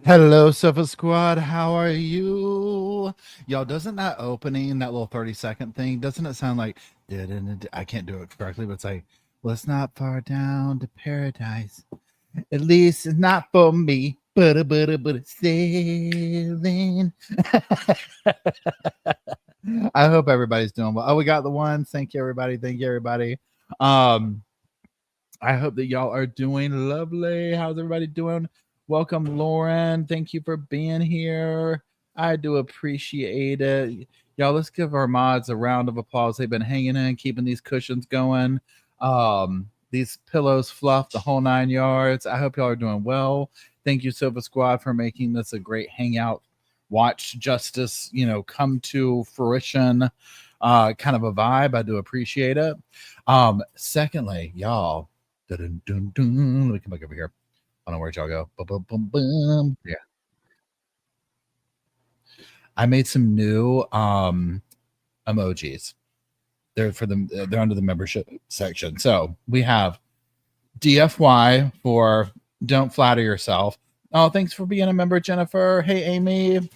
Hello, Sofa Squad. How are you? Y'all, doesn't that opening, that little 30-second thing, doesn't it sound like, I can't do it correctly, but it's like, well, it's not far down to paradise. At least it's not for me. But it's sailing. I hope everybody's doing well. Oh, we got the ones. Thank you, everybody. Thank you, everybody. Um, I hope that y'all are doing lovely. How's everybody doing? Welcome, Lauren. Thank you for being here. I do appreciate it. Y'all, let's give our mods a round of applause. They've been hanging in, keeping these cushions going. These pillows fluff the whole 9 yards. I hope y'all are doing well. Thank you, Sofa Squad, for making this a great hangout. Watch justice, come to fruition. Kind of a vibe. I do appreciate it. Secondly, y'all, dun, dun, dun. Let me come back over here. I don't know where y'all go. Boom, boom, boom, boom. Yeah. I made some new emojis. They're they're under the membership section. So we have DFY for don't flatter yourself. Oh, thanks for being a member, Jennifer. Hey, Amy.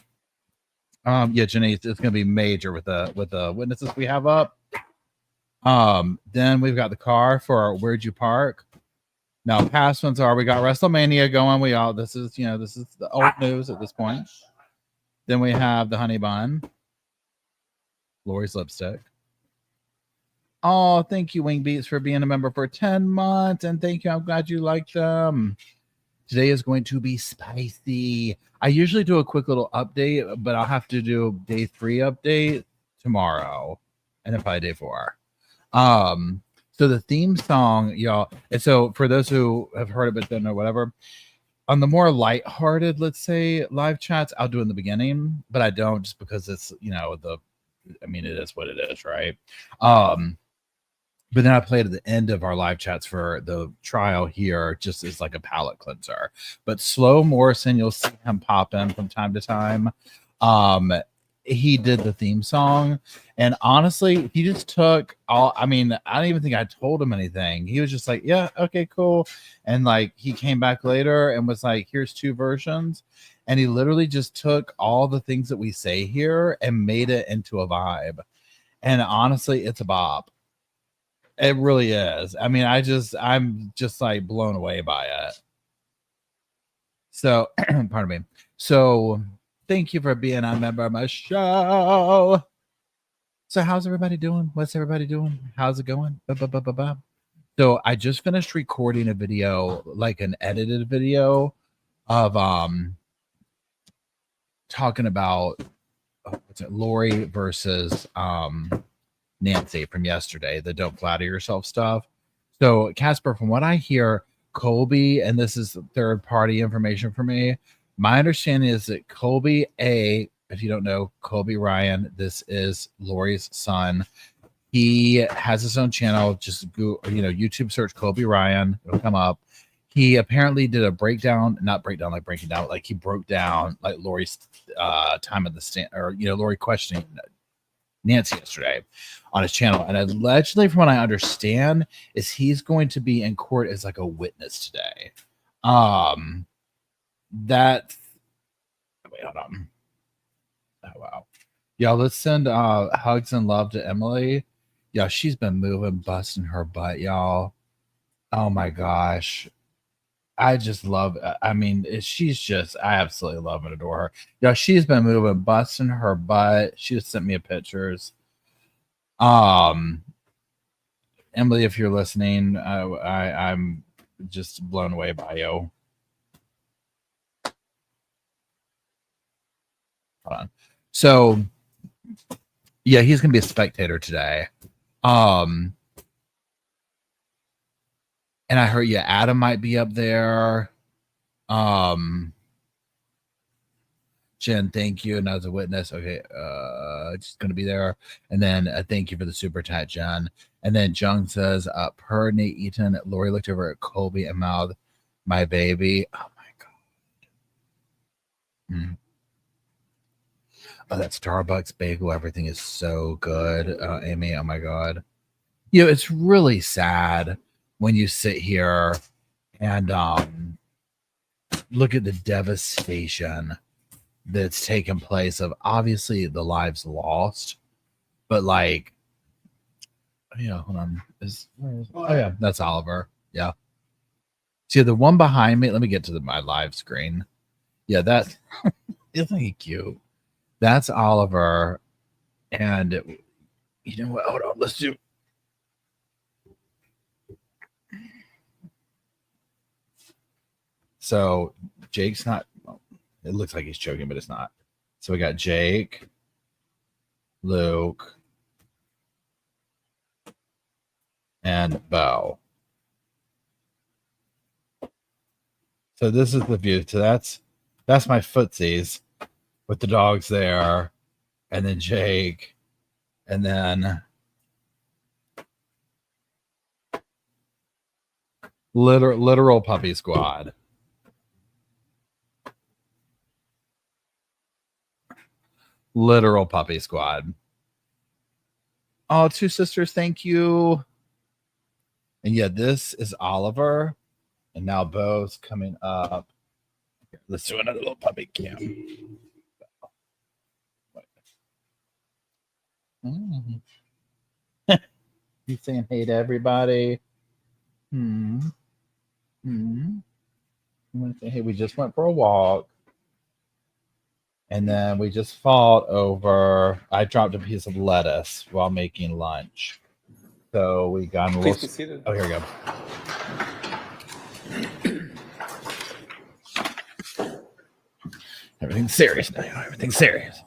Yeah, Jenny, it's gonna be major with the witnesses we have up. Then we've got the car for Where'd You Park. Now, past ones are we got WrestleMania going. This is the old news at this point. Then we have the honey bun, Lori's lipstick. Oh, thank you, Wing Beats, for being a member for 10 months. And thank you. I'm glad you like them. Today is going to be spicy. I usually do a quick little update, but I'll have to do day 3 update tomorrow. And then probably day 4. So the theme song, y'all, and so for those who have heard of it, don't know, whatever, on the more lighthearted, let's say, live chats, I'll do in the beginning, but I don't just because it's, it is what it is, right? But then I play it at the end of our live chats for the trial here, just as like a palate cleanser. But Slow Morrison, you'll see him pop in from time to time. He did the theme song, and honestly, he just took all. I don't even think I told him anything. He was just like, "Yeah, okay, cool," and like he came back later and was like, "Here's 2 versions," and he literally just took all the things that we say here and made it into a vibe. And honestly, it's a bop. It really is. I'm just like blown away by it. So, pardon me. So, thank you for being a member of my show. So, how's everybody doing? What's everybody doing? How's it going? Ba-ba-ba-ba-ba. So, I just finished recording a video, like an edited video of talking about Lori versus Nancy from yesterday, the don't flatter yourself stuff. So, Casper, from what I hear, Colby, and this is third party information for me, my understanding is that Colby, if you don't know, Colby Ryan, this is Lori's son. He has his own channel. Just go, YouTube search Colby Ryan. It'll come up. He apparently did a breakdown, not breakdown, like breaking down, like he broke down like Lori's time at the stand, or Lori questioning Nancy yesterday on his channel. And allegedly, from what I understand, is he's going to be in court as like a witness today. That wait, hold on. Oh wow. Y'all, let's send hugs and love to Emily. Yeah, she's been moving, busting her butt, y'all. Oh my gosh. I just love, she's just, I absolutely love and adore her. Yeah, she's been moving, busting her butt. She just sent me pictures. Emily, if you're listening, I'm just blown away by you. Hold on. So, yeah, he's gonna be a spectator today. And I heard, yeah, Adam might be up there. Jen, thank you. And as a witness, okay, just gonna be there. And then thank you for the super chat, Jen. And then Jung says, per Nate Eaton, Lori looked over at Colby and mouthed, "My baby." Oh my god. Oh, that Starbucks bagel, everything is so good, Amy. Oh my god. It's really sad when you sit here and look at the devastation that's taken place of obviously the lives lost, but like, yeah, hold on. Oh yeah, that's Oliver. Yeah. See the one behind me. Let me get to my live screen. Yeah, that isn't he cute? That's Oliver, and you know what? Hold on, let's do. So Jake's not. It looks like he's choking, but it's not. So we got Jake, Luke, and Bo. So this is the view. So that's my footsies with the dogs there, and then Jake, and then literal puppy squad. Literal puppy squad. Oh, two sisters, thank you. And yeah, this is Oliver, and now Bo's coming up. Let's do another little puppy cam. He's saying hey to everybody. You want to say hey? We just went for a walk, and then we just fought over. I dropped a piece of lettuce while making lunch, so we got a little. Please be seated. Oh, here we go. Everything's serious now. Everything's serious.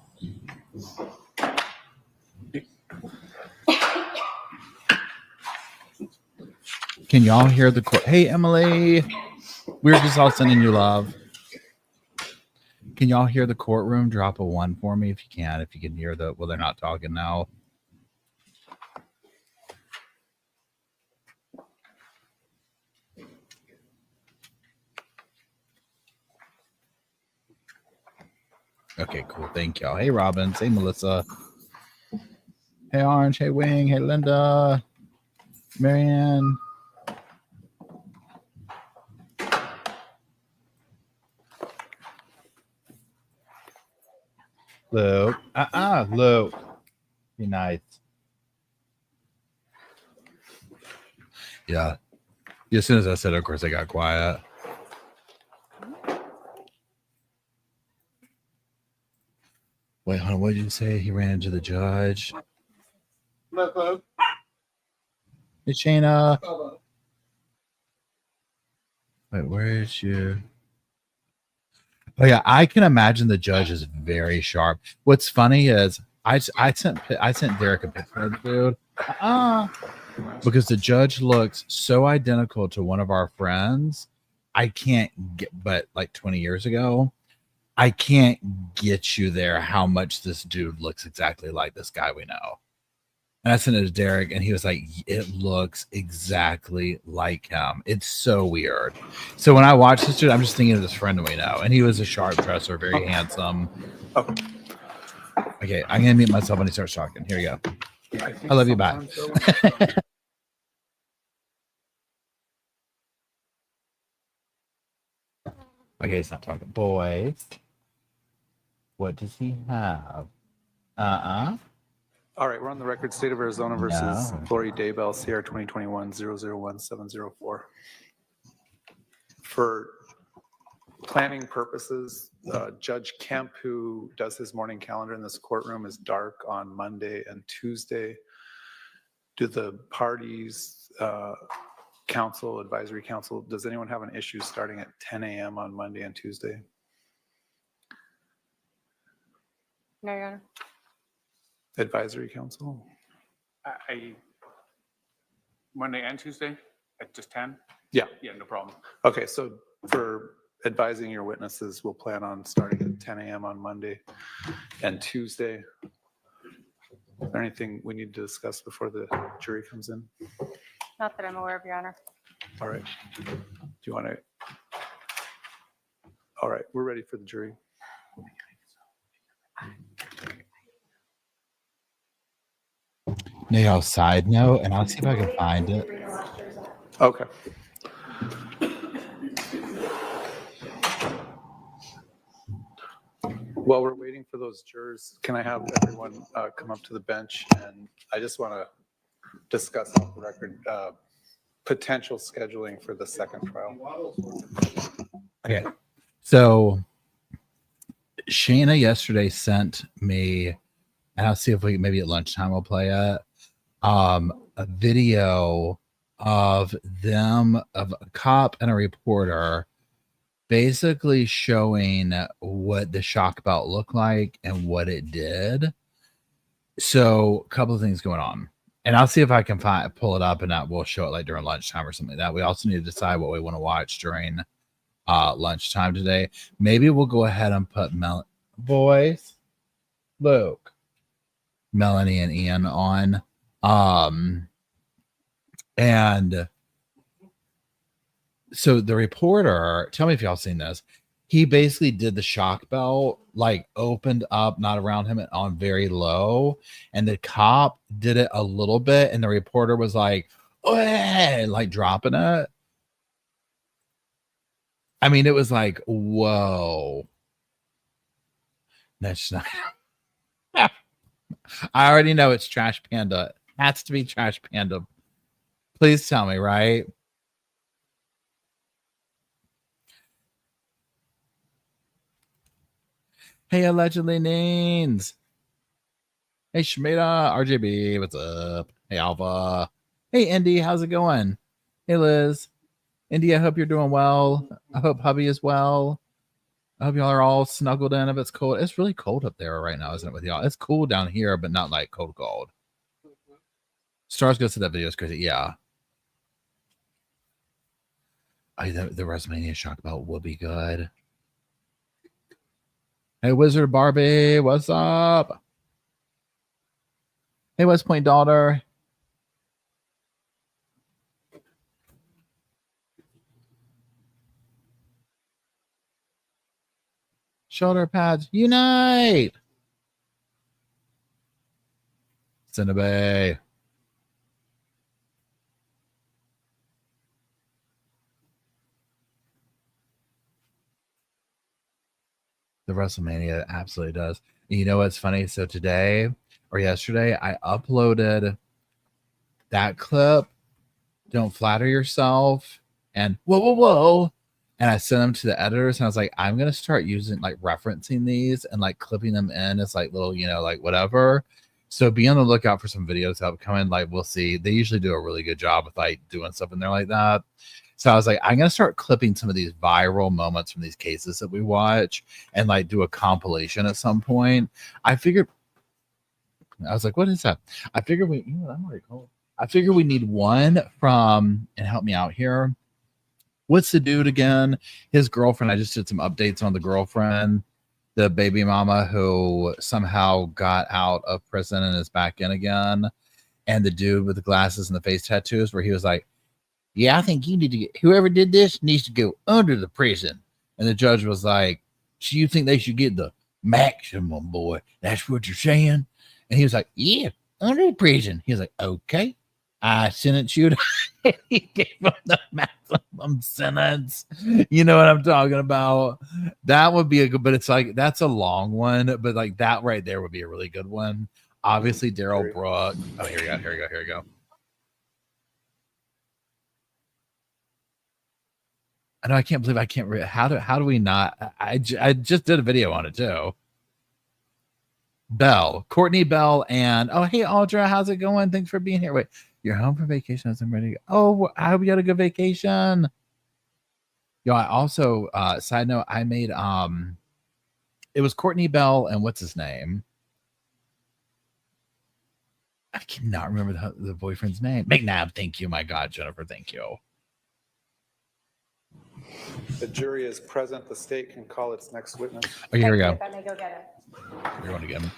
Can y'all hear the court? Hey, Emily. We're just all sending you love. Can y'all hear the courtroom? Drop a 1 for me if you can. If you can hear the. Well, they're not talking now. Okay, cool. Thank y'all. Hey, Robbins. Hey, Melissa. Hey, Orange. Hey, Wing. Hey, Linda. Marianne. Luke. Luke. Be nice. Yeah. As soon as I said it, of course, I got quiet. Wait, hold on. What did you say? He ran into the judge. Hello. Hey, Shayna. Wait, where is you? Oh yeah, I can imagine the judge is very sharp. What's funny is I sent Derek a picture of the dude because the judge looks so identical to one of our friends. I can't get, but like 20 years ago, I can't get you there how much this dude looks exactly like this guy we know. And I sent it to Derek, and he was like, it looks exactly like him. It's so weird. So when I watch this dude, I'm just thinking of this friend we know. And he was a sharp dresser, very handsome. Okay, I'm going to mute myself when he starts talking. Here we go. I love you. Bye. Okay, he's not talking. Boy, what does he have? All right, we're on the record. State of Arizona versus Lori Daybell, CR 2021-001704. For planning purposes, Judge Kemp, who does his morning calendar in this courtroom, is dark on Monday and Tuesday. Do the parties, council, advisory council, does anyone have an issue starting at 10 a.m. on Monday and Tuesday? No, Your Honor. Advisory council? Monday and Tuesday at just 10? Yeah. Yeah, no problem. Okay, so for advising your witnesses, we'll plan on starting at 10 a.m. on Monday and Tuesday. Is there anything we need to discuss before the jury comes in? Not that I'm aware of, Your Honor. All right. Do you want to? All right, we're ready for the jury. Now, side note, and I'll see if I can find it. Okay. While we're waiting for those jurors, can I have everyone come up to the bench? And I just want to discuss off the record potential scheduling for the second trial. Okay. So Shayna yesterday sent me, and I'll see if we maybe at lunchtime we'll play it, a video of them, of a cop and a reporter, basically showing what the shock belt looked like and what it did. So a couple of things going on. And I'll see if I can pull it up, and that we'll show it like during lunchtime or something like that. We also need to decide what we want to watch during lunchtime today. Maybe we'll go ahead and put boys, Luke, Melanie, and Ian on. And so the reporter, tell me if y'all seen this. He basically did the shock belt, like opened up, not around him, on very low. And the cop did it a little bit, and the reporter was like, like dropping it. I mean, it was like, whoa. That's not. I already know it's Trash Panda. It has to be Trash Panda. Please tell me, right? Hey, allegedly names. Hey, Shmita, RJB, what's up? Hey, Alpha. Hey, Indy, how's it going? Hey, Liz. Indy, I hope you're doing well. I hope hubby is well. I hope y'all are all snuggled in if it's cold. It's really cold up there right now, isn't it, with y'all? It's cool down here, but not like cold. Stars goes to that video. It's crazy. Yeah. The WrestleMania shock belt will be good. Hey, Wizard Barbie, what's up? Hey, West Point daughter. Shoulder pads, unite! Cinnabay. The WrestleMania absolutely does. And you know what's funny? So today or yesterday, I uploaded that clip, Don't Flatter Yourself, and whoa. And I sent them to the editors, and I was like, I'm going to start using, like, referencing these and, like, clipping them in as, like, little, you know, like, whatever. So be on the lookout for some videos upcoming. Like, we'll see. They usually do a really good job with, like, doing stuff in there like that. So I was like, I'm going to start clipping some of these viral moments from these cases that we watch and, like, do a compilation at some point. I was like, what is that? I figured I'm already cold. I figure we need one from, and help me out here. What's the dude again? His girlfriend. I just did some updates on the girlfriend, the baby mama who somehow got out of prison and is back in again. And the dude with the glasses and the face tattoos, where he was like, yeah, I think you need to get, whoever did this needs to go under the prison. And the judge was like, so you think they should get the maximum, boy? That's what you're saying? And he was like, yeah, under the prison. He was like, okay, I sentence you to. He gave him the maximum sentence. You know what I'm talking about? That would be a good, but it's like, that's a long one, but like that right there would be a really good one. Obviously, Daryl Brooke. Oh, here we go. I know, I can't believe I can't read. How do we not? I just did a video on it too. Courtney Bell, and oh, hey Audra, how's it going? Thanks for being here. Wait, you're home for vacation as I'm ready to go. Oh, I hope you had a good vacation. Yo, I also side note, I made it was Courtney Bell and what's his name? I cannot remember the boyfriend's name. McNabb, thank you. My God, Jennifer, thank you. The jury is present. The state can call its next witness. Oh, here we go. If I may go get it. You're going to get him.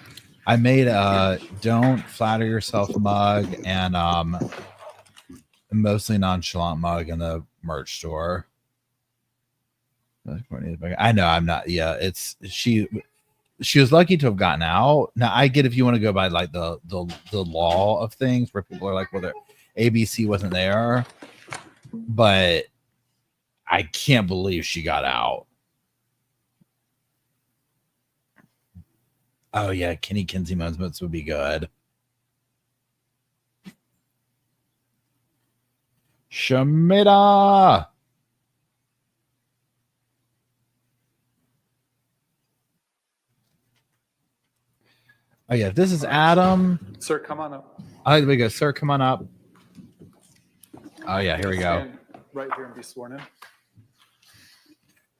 I made a Don't Flatter Yourself mug and mostly nonchalant mug in the merch store. I know I'm not. Yeah, it's she was lucky to have gotten out. Now I get if you want to go by like the law of things where people are like, well, their ABC wasn't there, but I can't believe she got out. Oh yeah, Kenny Kinsey moments would be good. Shamida. Oh yeah, this is Adam. Sir, come on up. Oh, there we go. Sir, come on up. Oh yeah, here we go. Stand right here and be sworn in.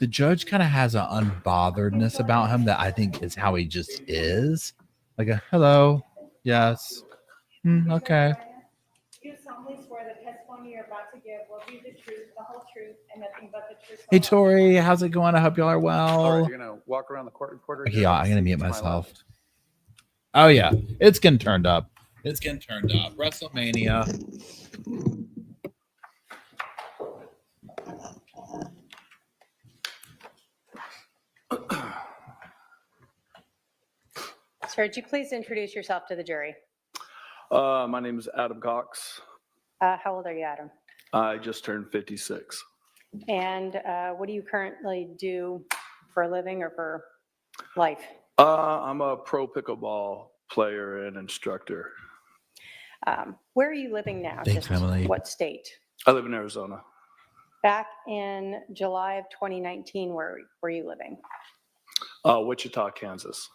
The judge kind of has an unbotheredness about him that I think is how he just is. Like a hello, yes, okay. You solemnly swear the testimony you're about to give will be the truth, the whole truth, and nothing but the truth. Hey Tori, how's it going? I hope y'all are well. All right, you're gonna walk around the court reporter. Okay, here. yeah, I'm gonna See mute to my myself. left. Oh yeah, it's getting turned up. It's getting turned up. WrestleMania. Sir, would you please introduce yourself to the jury? My name is Adam Cox. How old are you, Adam? I just turned 56. And what do you currently do for a living or for life? I'm a pro pickleball player and instructor. Where are you living now? Thanks, Emily. What state? I live in Arizona. Back in July of 2019, where were you living? Wichita, Kansas.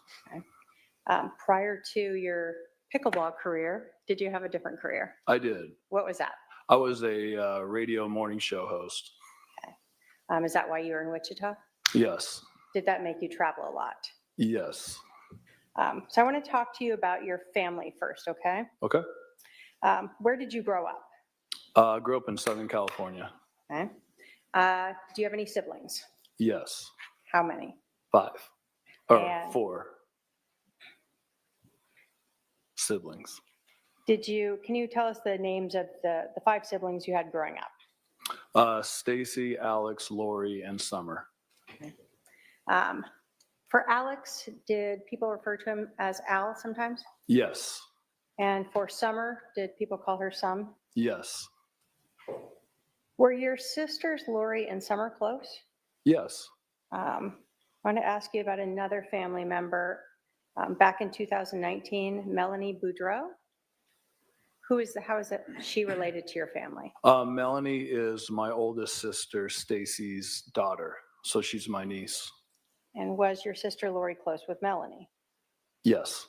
Prior to your pickleball career, did you have a different career? I did. What was that? I was a radio morning show host. Is that why you were in Wichita? Yes. Did that make you travel a lot? Yes. So I want to talk to you about your family first, okay? Okay. Where did you grow up? I grew up in Southern California. Okay. Do you have any siblings? Yes. How many? 5 or And- 4 siblings. Can you tell us the names of the 5 siblings you had growing up? Stacy, Alex, Lori, and Summer. For Alex, did people refer to him as Al sometimes? Yes. And for Summer, did people call her Sum? Yes. Were your sisters Lori and Summer close? Yes. I want to ask you about another family member. Back in 2019, Melanie Boudreau. How is she related to your family? Melanie is my oldest sister, Stacy's daughter. So she's my niece. And was your sister Lori close with Melanie? Yes.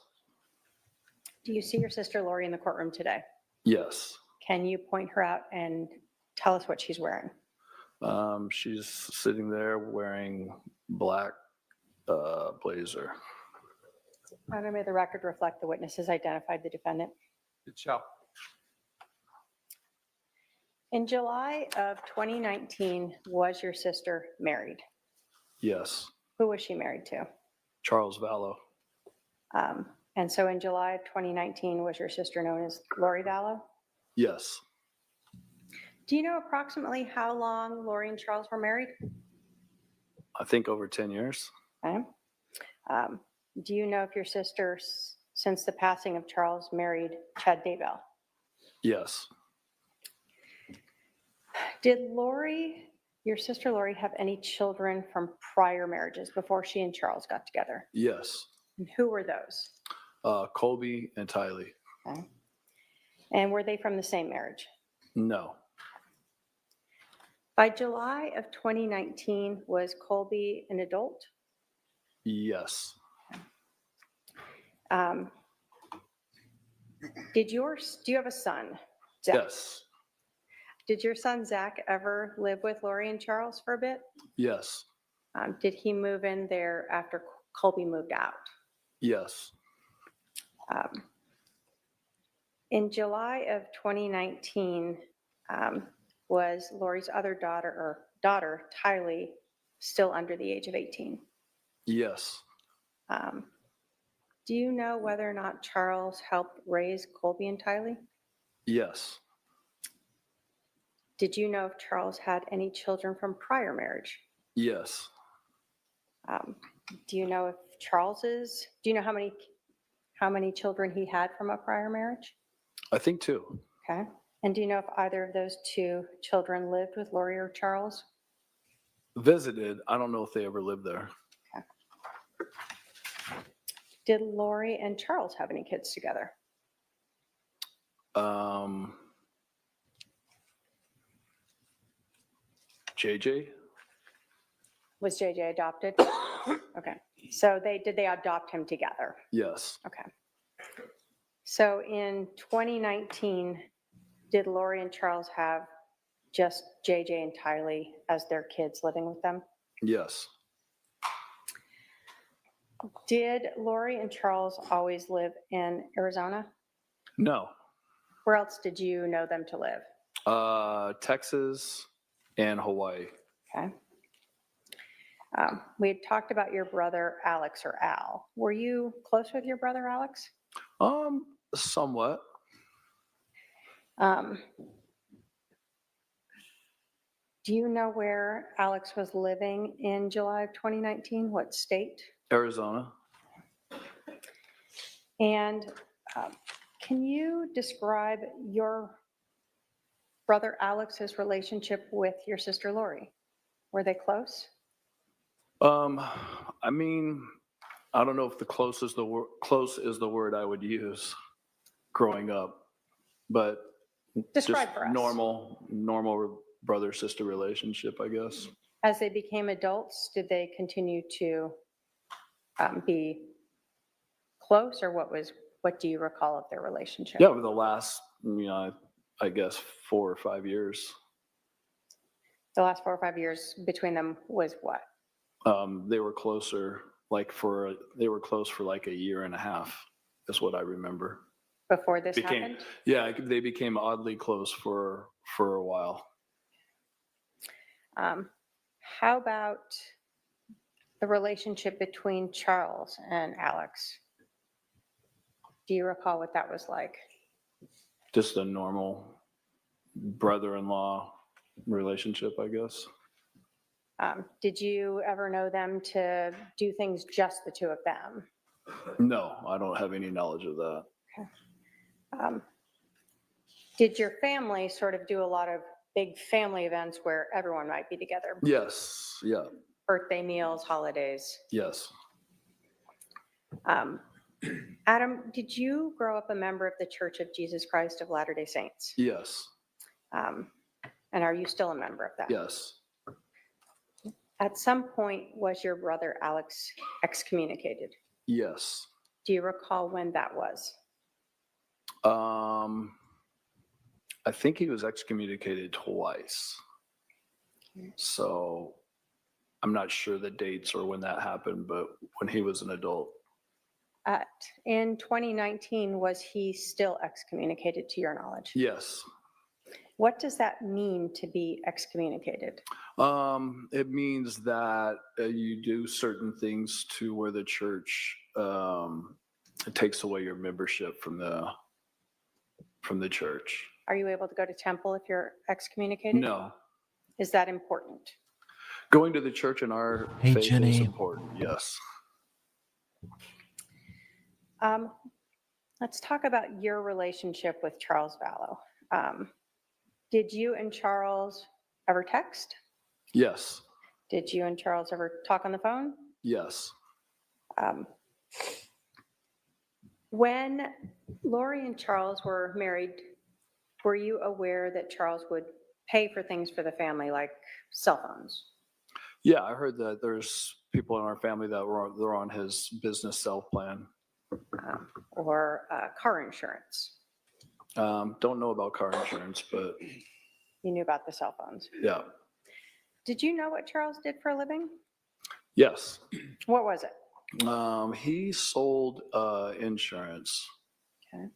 Do you see your sister Lori in the courtroom today? Yes. Can you point her out and tell us what she's wearing? She's sitting there wearing black blazer. Honor, may the record reflect the witnesses identified the defendant. It shall. In July of 2019, was your sister married? Yes. Who was she married to? Charles Vallow. And so in July of 2019, was your sister known as Lori Vallow? Yes. Do you know approximately how long Lori and Charles were married? I think over 10 years. Okay. Do you know if your sister, since the passing of Charles, married Chad Daybell? Yes. Did your sister Lori, have any children from prior marriages before she and Charles got together? Yes. And who were those? Colby and Tylee. Okay. And were they from the same marriage? No. By July of 2019, was Colby an adult? Yes. Do you have a son, Zach? Yes. Did your son Zach ever live with Lori and Charles for a bit? Yes. Did he move in there after Colby moved out? Yes. In July of 2019, was Lori's other daughter, Tylee, still under the age of 18? Yes. Do you know whether or not Charles helped raise Colby and Tylee? Yes. Did you know if Charles had any children from prior marriage? Yes. Do you know how many children he had from a prior marriage? I think 2. Okay. And do you know if either of those 2 children lived with Lori or Charles? Visited. I don't know if they ever lived there. Did Lori and Charles have any kids together? JJ? Was JJ adopted? Okay. So did they adopt him together? Yes. Okay. So in 2019, did Lori and Charles have just JJ and Tylee as their kids living with them? Yes. Did Lori and Charles always live in Arizona? No. Where else did you know them to live? Texas and Hawaii. Okay. We had talked about your brother Alex or Al. Were you close with your brother Alex? Somewhat. Do you know where Alex was living in July of 2019? What state? Arizona. And can you describe your brother Alex's relationship with your sister Lori? Were they close? I mean, I don't know if close is the word I would use growing up, but Describe just for us. normal brother-sister relationship, I guess. As they became adults, did they continue to be close, or what do you recall of their relationship? Yeah, over the last, I guess 4 or 5 years. The last 4 or 5 years between them was what? They were closer, they were close for like a year and a half, is what I remember. Before this happened? Yeah, they became oddly close for a while. How about the relationship between Charles and Alex? Do you recall what that was like? Just a normal brother-in-law relationship, I guess. Did you ever know them to do things just the two of them? No, I don't have any knowledge of that. Okay. Did your family sort of do a lot of big family events where everyone might be together? Yes, yeah, Birthday meals, holidays? yes. Adam, did you grow up a member of the Church of Jesus Christ of Latter-day Saints? Yes, And are you still a member of that? yes. At some point, was your brother Alex excommunicated? Yes. Do you recall when that was? I think he was excommunicated twice. So I'm not sure the dates or when that happened, but when he was an adult. In 2019, was he still excommunicated to your knowledge? Yes. What does that mean to be excommunicated? It means that you do certain things to where the church it takes away your membership from the church. Are you able to go to temple if you're excommunicated? No. Is that important? Going to the church in our Hey, faith Jenny. is important, yes. Let's talk about your relationship with Charles Vallow. Did you and Charles ever text? Yes. Did you and Charles ever talk on the phone? Yes. When Lori and Charles were married, were you aware that Charles would pay for things for the family, like cell phones? Yeah, I heard that there's people in our family that they're on his business cell plan. Or car insurance? Don't know about car insurance, but You knew about the cell phones. yeah. Did you know what Charles did for a living? Yes. What was it? He sold insurance. Okay.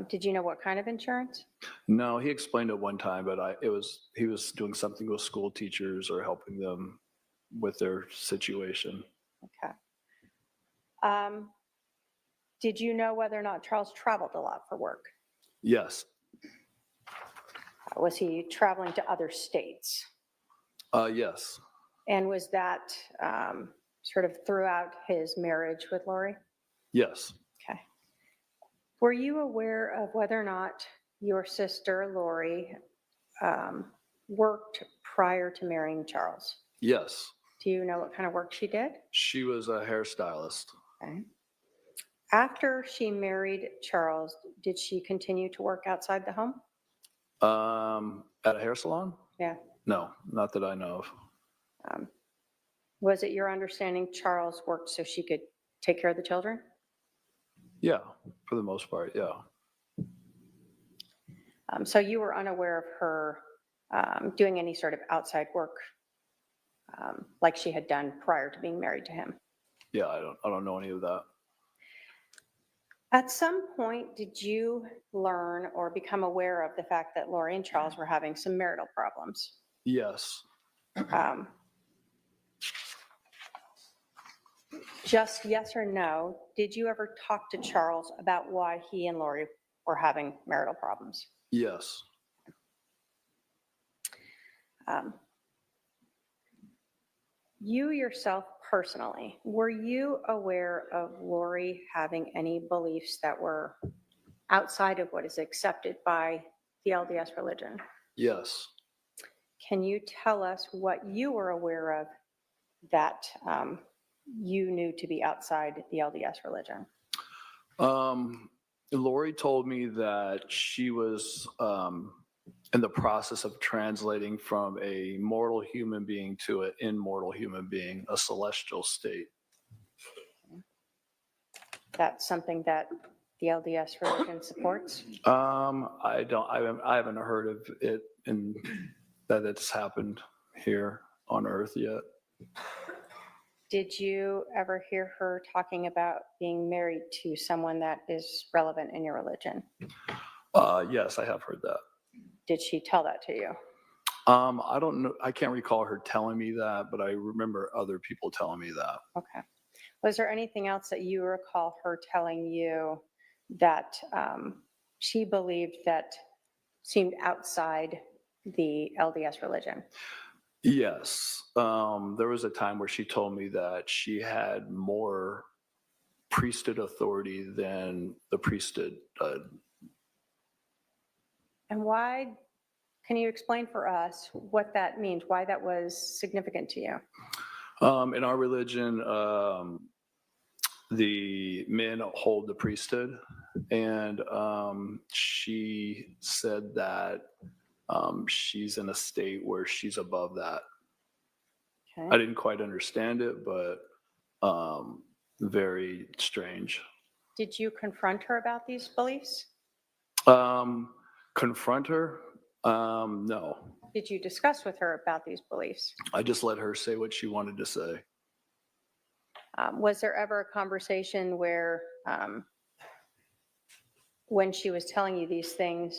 Did you know what kind of insurance? No, he explained it one time, but he was doing something with school teachers or helping them with their situation. Okay. Did you know whether or not Charles traveled a lot for work? Yes. Was he traveling to other states? Yes. And was that sort of throughout his marriage with Lori? Yes. Okay. Were you aware of whether or not your sister Lori worked prior to marrying Charles? Yes. Do you know what kind of work she did? She was a hairstylist. Okay. After she married Charles, did she continue to work outside the home? At a hair salon? Yeah. No, not that I know of. Was it your understanding Charles worked so she could take care of the children? Yeah, for the most part, yeah. So you were unaware of her doing any sort of outside work like she had done prior to being married to him? Yeah, I don't know any of that. At some point, did you learn or become aware of the fact that Lori and Charles were having some marital problems? Yes. Um, Just yes or no, did you ever talk to Charles about why he and Lori were having marital problems? Yes. You yourself personally, were you aware of Lori having any beliefs that were outside of what is accepted by the LDS religion? Yes. Can you tell us what you were aware of that you knew to be outside the LDS religion? Lori told me that she was in the process of translating from a mortal human being to an immortal human being, a celestial state. That's something that the LDS religion supports? I haven't heard of it in that it's happened here on Earth yet. Did you ever hear her talking about being married to someone that is relevant in your religion? Yes, I have heard that. Did she tell that to you? I don't know. I can't recall her telling me that, but I remember other people telling me that. Okay. Was there anything else that you recall her telling you that she believed that seemed outside the LDS religion? Yes. There was a time where she told me that she had more priesthood authority than the priesthood. And why, can you explain for us what that means, why that was significant to you? In our religion, the men hold the priesthood, and she said that she's in a state where she's above that. Okay. I didn't quite understand it, but very strange. Did you confront her about these beliefs? Confront her? No. Did you discuss with her about these beliefs? I just let her say what she wanted to say. Was there ever a conversation where, when she was telling you these things,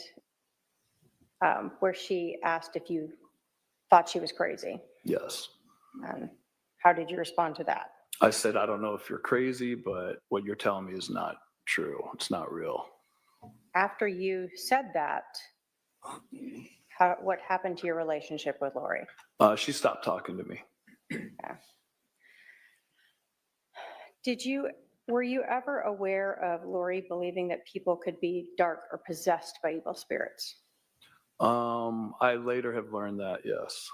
where she asked if you thought she was crazy? Yes. How did you respond to that? I said, I don't know if you're crazy, but what you're telling me is not true. It's not real. After you said that, what happened to your relationship with Lori? She stopped talking to me. Yeah. Were you ever aware of Lori believing that people could be dark or possessed by evil spirits? I later have learned that, yes.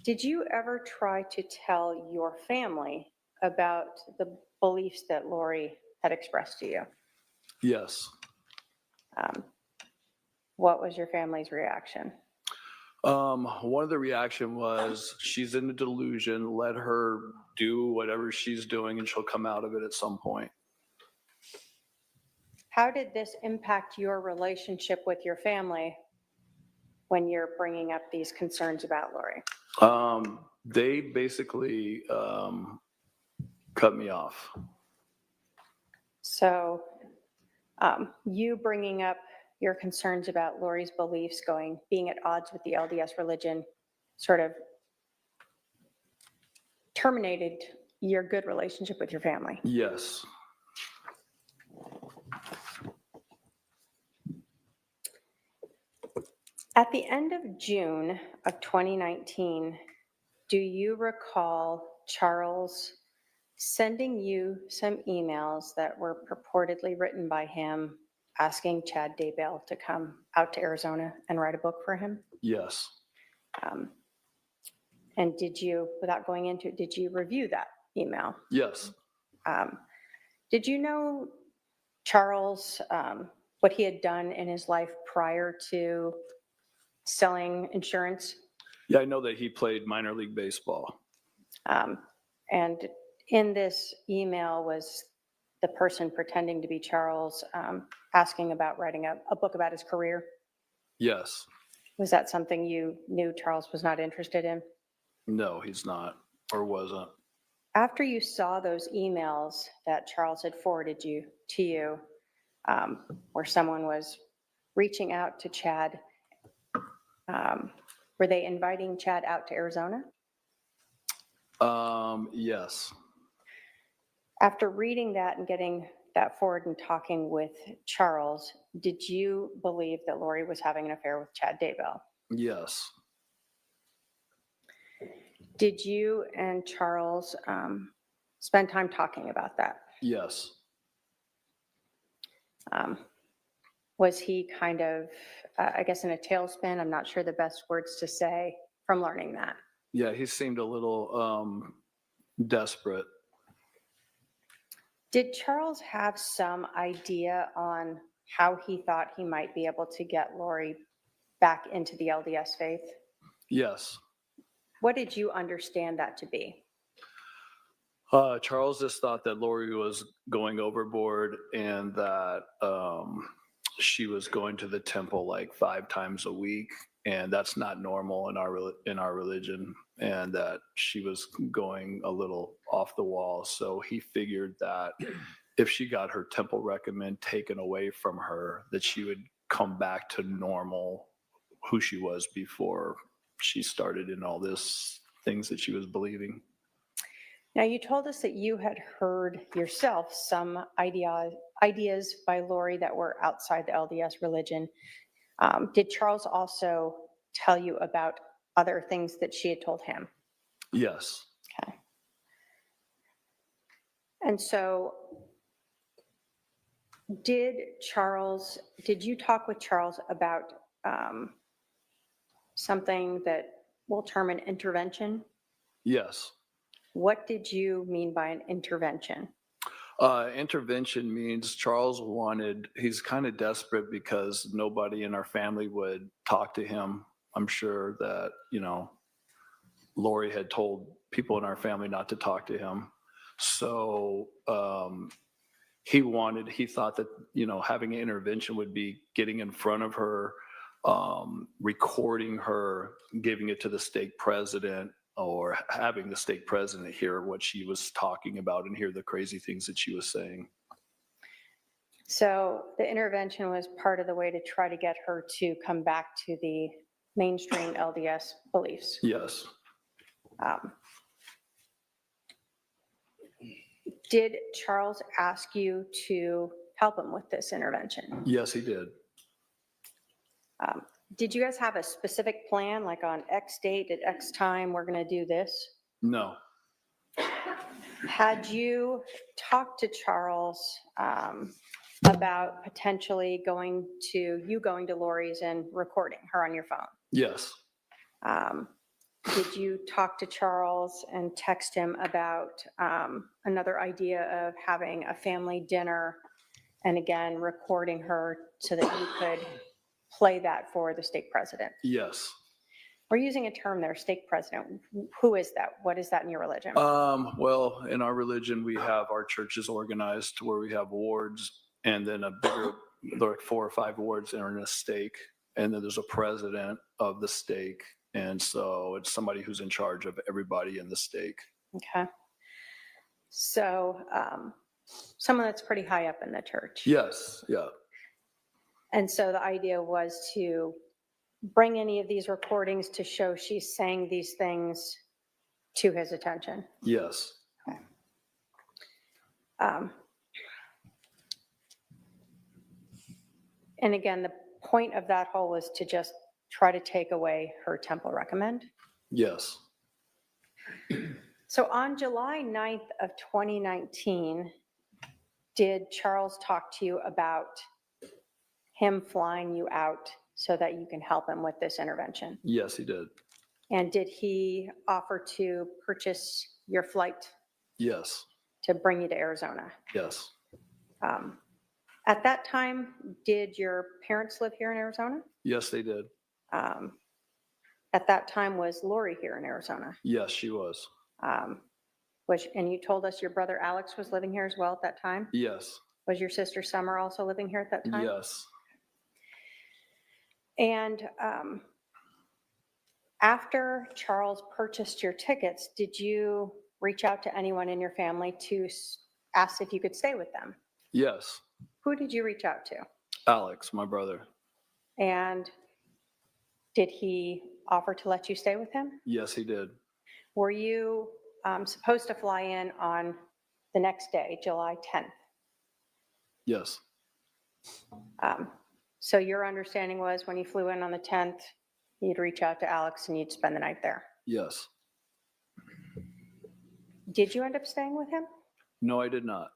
Did you ever try to tell your family about the beliefs that Lori had expressed to you? Yes. What was your family's reaction? One of the reaction was, she's in a delusion, let her do whatever she's doing and she'll come out of it at some point. How did this impact your relationship with your family when you're bringing up these concerns about Lori? They basically cut me off. So you bringing up your concerns about Lori's beliefs being at odds with the LDS religion sort of terminated your good relationship with your family. Yes. At the end of June of 2019, do you recall Charles sending you some emails that were purportedly written by him asking Chad Daybell to come out to Arizona and write a book for him? Yes. And did you, without going into it, did you review that email? Yes. Did you know Charles, what he had done in his life prior to selling insurance? Yeah, I know that he played minor league baseball. And in this email was the person pretending to be Charles, asking about writing a book about his career. Yes. Was that something you knew Charles was not interested in? No, he's not, or wasn't. After you saw those emails that Charles had forwarded to you, where someone was reaching out to Chad, were they inviting Chad out to Arizona? Yes. After reading that and getting that forward and talking with Charles, did you believe that Lori was having an affair with Chad Daybell? Yes. Did you and Charles spend time talking about that? Yes. Was he kind of, I guess, in a tailspin? I'm not sure the best words to say from learning that. Yeah, he seemed a little desperate. Did Charles have some idea on how he thought he might be able to get Lori back into the LDS faith? Yes. What did you understand that to be? Charles just thought that Lori was going overboard and that she was going to the temple like 5 times a week, and that's not normal in our religion, and that she was going a little off the wall. So he figured that if she got her temple recommend taken away from her, that she would come back to normal, who she was before she started in all this things that she was believing. Now, you told us that you had heard yourself some ideas by Lori that were outside the LDS religion. Did Charles also tell you about other things that she had told him? Yes. Okay. And so did you talk with Charles about something that we'll term an intervention? Yes. What did you mean by an intervention? Intervention means Charles he's kind of desperate because nobody in our family would talk to him. I'm sure that, Lori had told people in our family not to talk to him. So he thought that, having an intervention would be getting in front of her, recording her, giving it to the stake president, or having the stake president hear what she was talking about and hear the crazy things that she was saying. So the intervention was part of the way to try to get her to come back to the mainstream LDS beliefs. Yes. Did Charles ask you to help him with this intervention? Yes, he did. Did you guys have a specific plan, like on X date at X time, we're going to do this? No. Had you talked to Charles about potentially going to Lori's and recording her on your phone? Yes. Did you talk to Charles and text him about another idea of having a family dinner and again recording her so that you could play that for the stake president? Yes. We're using a term there, stake president. Who is that? What is that in your religion? Well, in our religion, we have our churches organized where we have wards, and then a bigger, like 4 or 5 wards are in a stake, and then there's a president of the stake, and so it's somebody who's in charge of everybody in the stake. Okay. So someone that's pretty high up in the church. Yes. Yeah. And so the idea was to bring any of these recordings to show she's saying these things to his attention. Yes. Okay. And again, the point of that whole was to just try to take away her temple recommend. Yes. So on July 9th of 2019, did Charles talk to you about him flying you out so that you can help him with this intervention? Yes, he did. And did he offer to purchase your flight? Yes. to bring you to Arizona. Yes. At that time, did your parents live here in Arizona? Yes, they did. At that time, was Lori here in Arizona? Yes, she was. And you told us your brother Alex was living here as well at that time? Yes. Was your sister Summer also living here at that time? Yes. And after Charles purchased your tickets, did you reach out to anyone in your family to ask if you could stay with them? Yes. Who did you reach out to? Alex, my brother. And did he offer to let you stay with him? Yes, he did. Were you supposed to fly in on the next day, July 10th? Yes. So your understanding was when you flew in on the 10th, you'd reach out to Alex and you'd spend the night there. Yes. Did you end up staying with him? No, I did not.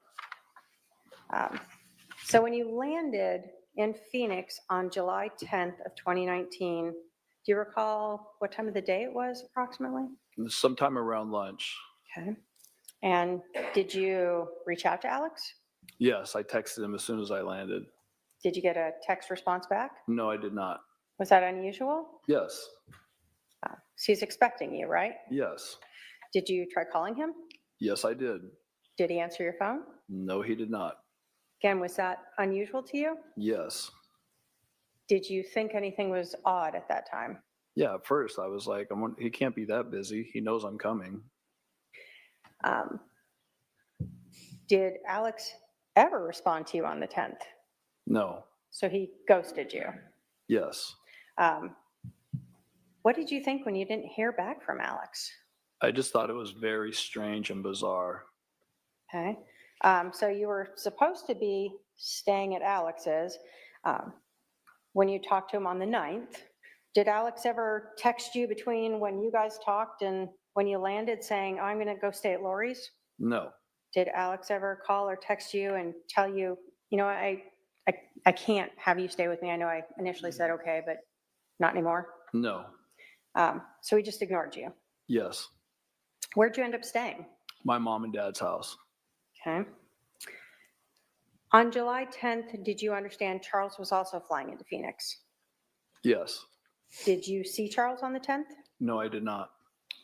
So when you landed in Phoenix on July 10th of 2019, do you recall what time of the day it was approximately? Sometime around lunch. Okay. And did you reach out to Alex? Yes, I texted him as soon as I landed. Did you get a text response back? No, I did not. Was that unusual? Yes. So he's expecting you, right? Yes. Did you try calling him? Yes, I did. Did he answer your phone? No, he did not. Again, was that unusual to you? Yes. Did you think anything was odd at that time? Yeah, at first I was like, he can't be that busy. He knows I'm coming. Did Alex ever respond to you on the 10th? No. So he ghosted you. Yes. What did you think when you didn't hear back from Alex? I just thought it was very strange and bizarre. Okay. So you were supposed to be staying at Alex's. When you talked to him on the 9th, did Alex ever text you between when you guys talked and when you landed saying, oh, I'm going to go stay at Lori's? No. Did Alex ever call or text you and tell you, I can't have you stay with me? I know I initially said okay, but not anymore. No. So he just ignored you. Yes. Where'd you end up staying? My mom and dad's house. Okay. On July 10th, did you understand Charles was also flying into Phoenix? Yes. Did you see Charles on the 10th? No, I did not.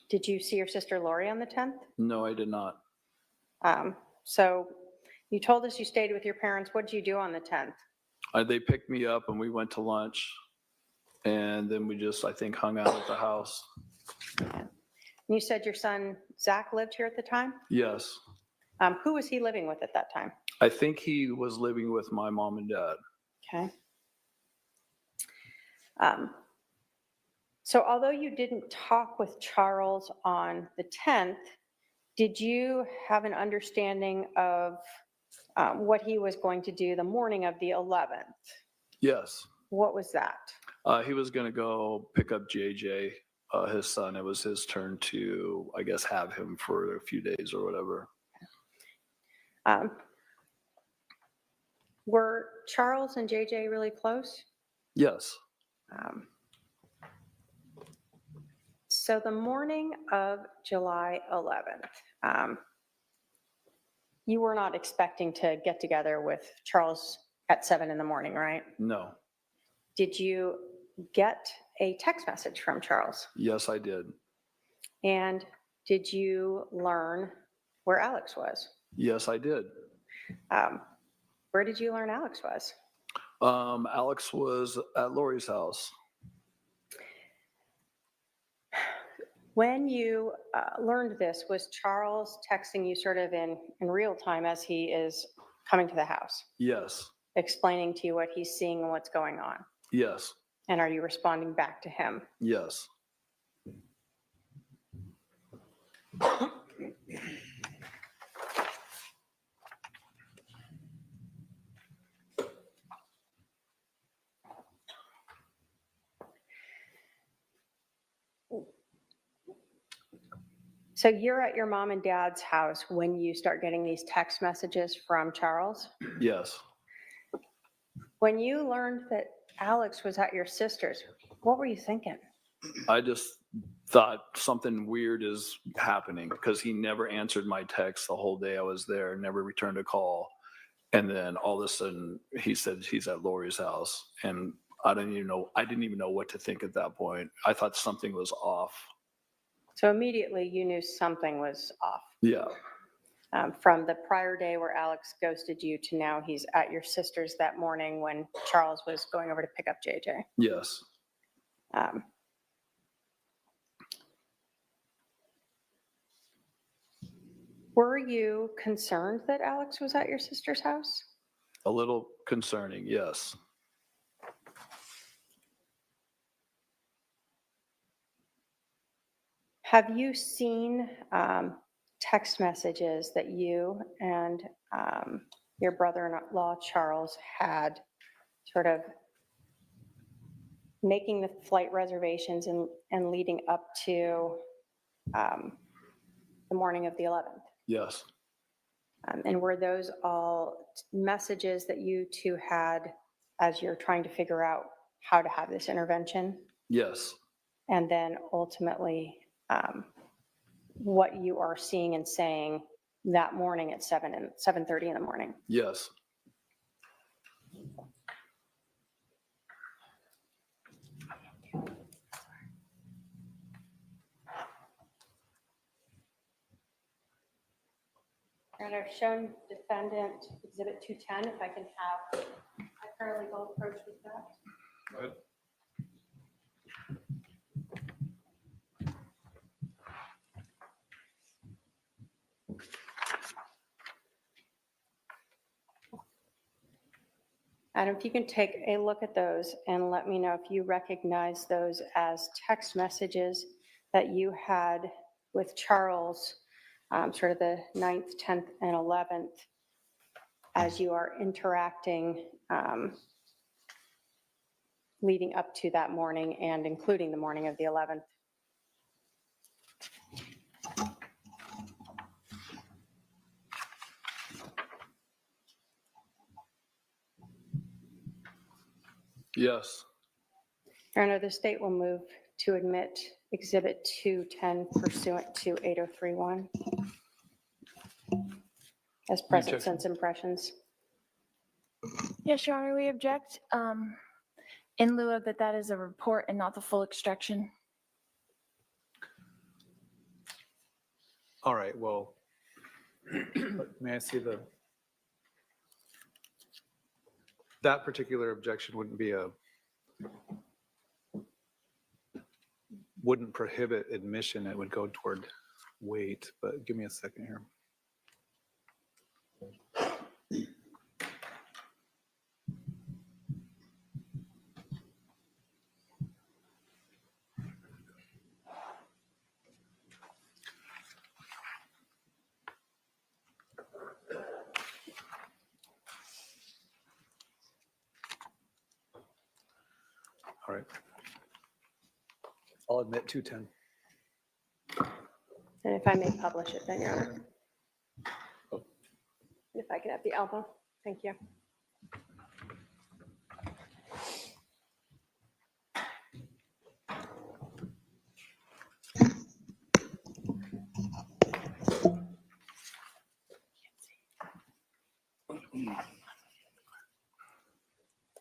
Did you see your sister Lori on the 10th? No, I did not. So you told us you stayed with your parents. What did you do on the 10th? They picked me up and we went to lunch. And then we just, I think, hung out at the house. You said your son Zach lived here at the time? Yes. Who was he living with at that time? I think he was living with my mom and dad. Okay. So although you didn't talk with Charles on the 10th, did you have an understanding of what he was going to do the morning of the 11th? Yes. What was that? He was going to go pick up JJ, his son. It was his turn to, I guess, have him for a few days or whatever. Were Charles and JJ really close? Yes. So the morning of July 11th, you were not expecting to get together with Charles at 7 in the morning, right? No. Did you get a text message from Charles? Yes, I did. And did you learn where Alex was? Yes, I did. Where did you learn Alex was? Alex was at Lori's house. When you learned this, was Charles texting you sort of in real time as he is coming to the house, Yes. explaining to you what he's seeing and what's going on? Yes. And are you responding back to him? Yes. So you're at your mom and dad's house when you start getting these text messages from Charles? Yes. When you learned that Alex was at your sister's, what were you thinking? I just thought something weird is happening because he never answered my text the whole day I was there, never returned a call. And then all of a sudden he said he's at Lori's house, and I didn't even know what to think at that point. I thought something was off. So immediately you knew something was off. Yeah. From the prior day where Alex ghosted you to now he's at your sister's that morning when Charles was going over to pick up JJ. Yes. Were you concerned that Alex was at your sister's house? A little concerning. Yes. Have you seen text messages that you and your brother-in-law Charles had sort of making the flight reservations and leading up to the morning of the 11th? Yes. And were those all messages that you two had as you're trying to figure out how to have this intervention? Yes. And then ultimately, what you are seeing and saying that morning at 7:30 in the morning? Yes. And I've shown defendant exhibit 210, if I can have a paralegal approach with that. Adam, if you can take a look at those and let me know if you recognize those as text messages that you had with Charles, sort of the 9th, 10th, and 11th, as you are interacting leading up to that morning and including the morning of the 11th. Yes. Your Honor, the state will move to admit exhibit 210 pursuant to 8031 as present sense impressions. Yes, Your Honor, we object in lieu of that is a report and not the full extraction. All right, well, may I see that particular objection wouldn't prohibit admission, it would go toward weight, but give me a second here. All right. I'll admit 210. And if I may publish it then, Your Honor. If I could have the elbow, thank you.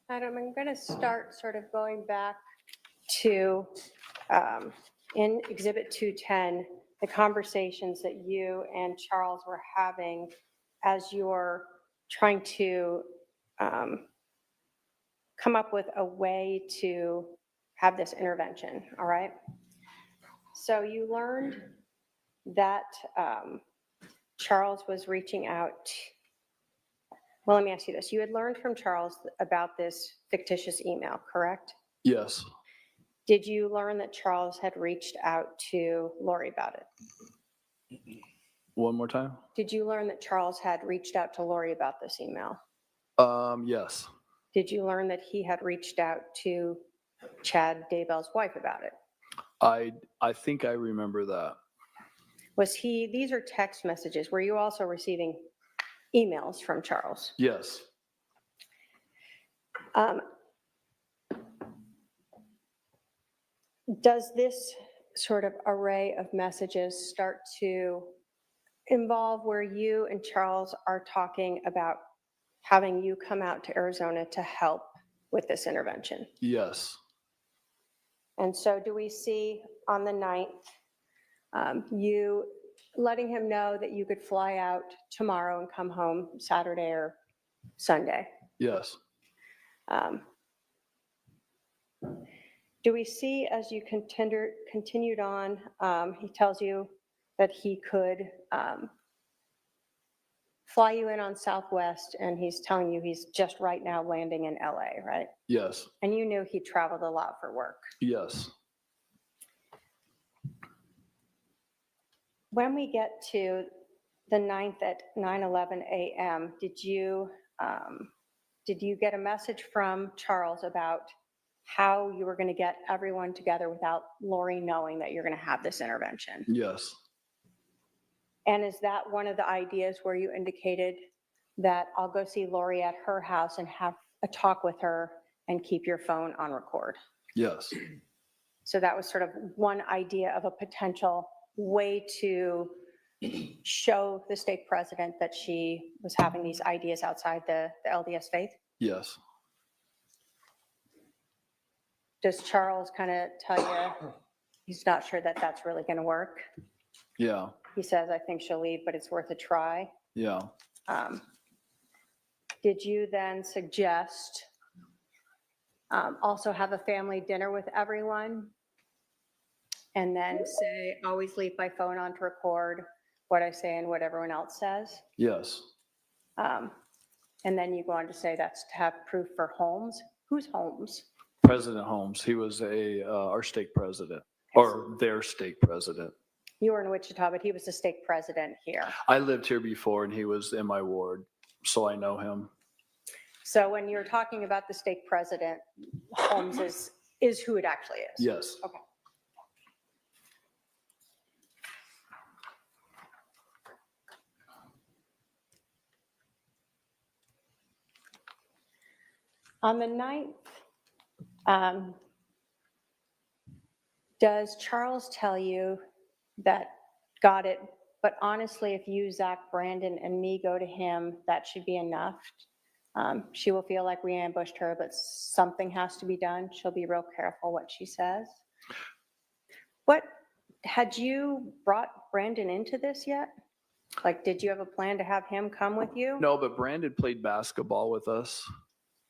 Adam, I'm going to start sort of going back to, in Exhibit 210, the conversations that you and Charles were having as you're trying to come up with a way to have this intervention, all right? So you learned that Charles was reaching out. Well, let me ask you this. You had learned from Charles about this fictitious email, correct? Yes. Did you learn that Charles had reached out to Lori about it? One more time. Did you learn that Charles had reached out to Lori about this email? Yes. Did you learn that he had reached out to Chad Daybell's wife about it? I think I remember that. These are text messages. Were you also receiving emails from Charles? Yes. Does this sort of array of messages start to involve where you and Charles are talking about having you come out to Arizona to help with this intervention. Yes. And so do we see on the 9th, you letting him know that you could fly out tomorrow and come home Saturday or Sunday? Yes. Do we see as you continued on, he tells you that he could fly you in on Southwest, and he's telling you he's just right now landing in LA, right? Yes. And you knew he traveled a lot for work. Yes. When we get to the 9th at 9:11 a.m., did you get a message from Charles about how you were going to get everyone together without Lori knowing that you're going to have this intervention? Yes. And is that one of the ideas where you indicated that I'll go see Lori at her house and have a talk with her and keep your phone on record? Yes. So that was sort of one idea of a potential way to show the stake president that she was having these ideas outside the LDS faith? Yes. Does Charles kind of tell you he's not sure that that's really going to work? Yeah. He says, I think she'll leave, but it's worth a try. Yeah. Did you then suggest also have a family dinner with everyone? And then say, always leave my phone on to record what I say and what everyone else says? Yes. And then you go on to say that's to have proof for Holmes. Who's Holmes? President Holmes. He was our stake president, or their stake president. You were in Wichita, but he was the stake president here. I lived here before, and he was in my ward, so I know him. So when you're talking about the stake president, Holmes is who it actually is? Yes. Okay. On the 9th, does Charles tell you that got it, but honestly, if you, Zach, Brandon, and me go to him, that should be enough? She will feel like we ambushed her, but something has to be done. She'll be real careful what she says. What, had you brought Brandon into this yet? Like, did you have a plan to have him come with you? No, but Brandon played basketball with us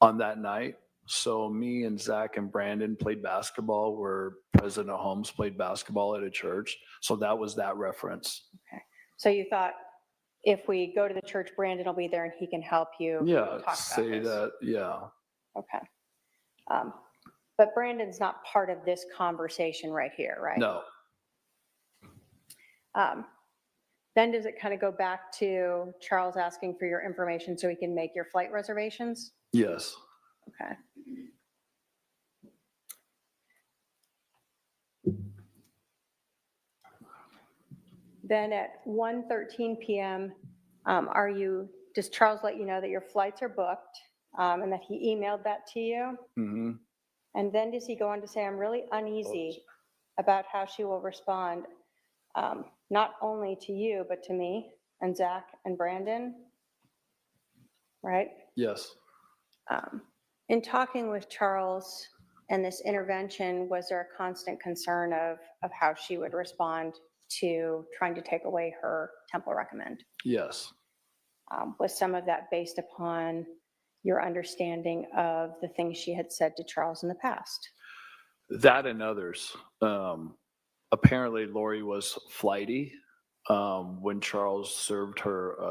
on that night. So me and Zach and Brandon played basketball where President Holmes played basketball at a church. So that was that reference. Okay. So you thought if we go to the church, Brandon will be there and he can help you Yeah, talk about say this. that. Yeah. Okay. But Brandon's not part of this conversation right here, right? No. Then does it kind of go back to Charles asking for your information so he can make your flight reservations? Yes. Okay. Then at 1:13 p.m., does Charles let you know that your flights are booked and that he emailed that to you? Mm-hmm. And then does he go on to say, I'm really uneasy about how she will respond, not only to you, but to me and Zach and Brandon, right? Yes. In talking with Charles and this intervention, was there a constant concern of how she would respond to trying to take away her temple recommend? Yes. Was some of that based upon your understanding of the things she had said to Charles in the past? That and others. Apparently, Lori was flighty. When Charles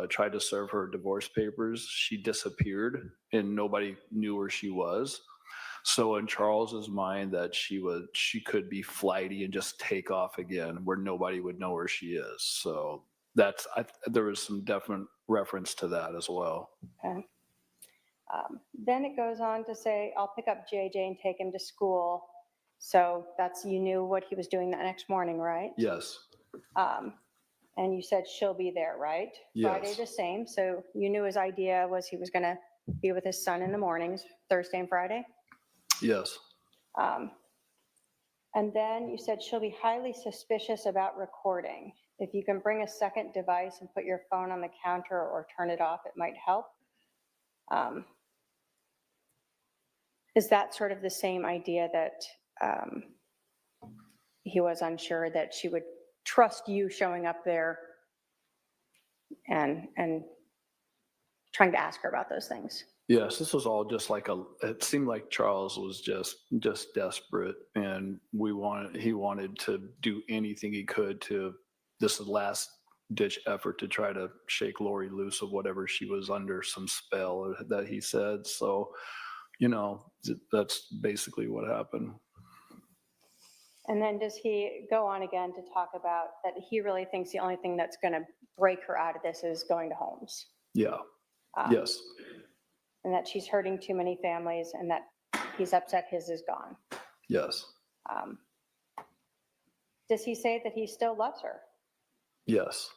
tried to serve her divorce papers, she disappeared and nobody knew where she was. So in Charles's mind, that she could be flighty and just take off again where nobody would know where she is. So there was some definite reference to that as well. Okay. Then it goes on to say, I'll pick up JJ and take him to school. So you knew what he was doing that next morning, right? Yes. And you said she'll be there, right? Yes. Friday the same. So you knew his idea was he was going to be with his son in the mornings, Thursday and Friday? Yes. And then you said she'll be highly suspicious about recording. If you can bring a second device and put your phone on the counter or turn it off, it might help. Is that sort of the same idea that he was unsure that she would trust you showing up there and trying to ask her about those things? Yes, this was all just like it seemed like Charles was just desperate, and he wanted to do anything he could to, this last ditch effort to try to shake Lori loose of whatever she was under, some spell that he said. So, that's basically what happened. And then does he go on again to talk about that he really thinks the only thing that's going to break her out of this is going to Holmes? Yeah. Yes. And that she's hurting too many families and that he's upset his is gone. Yes. Does he say that he still loves her? Yes.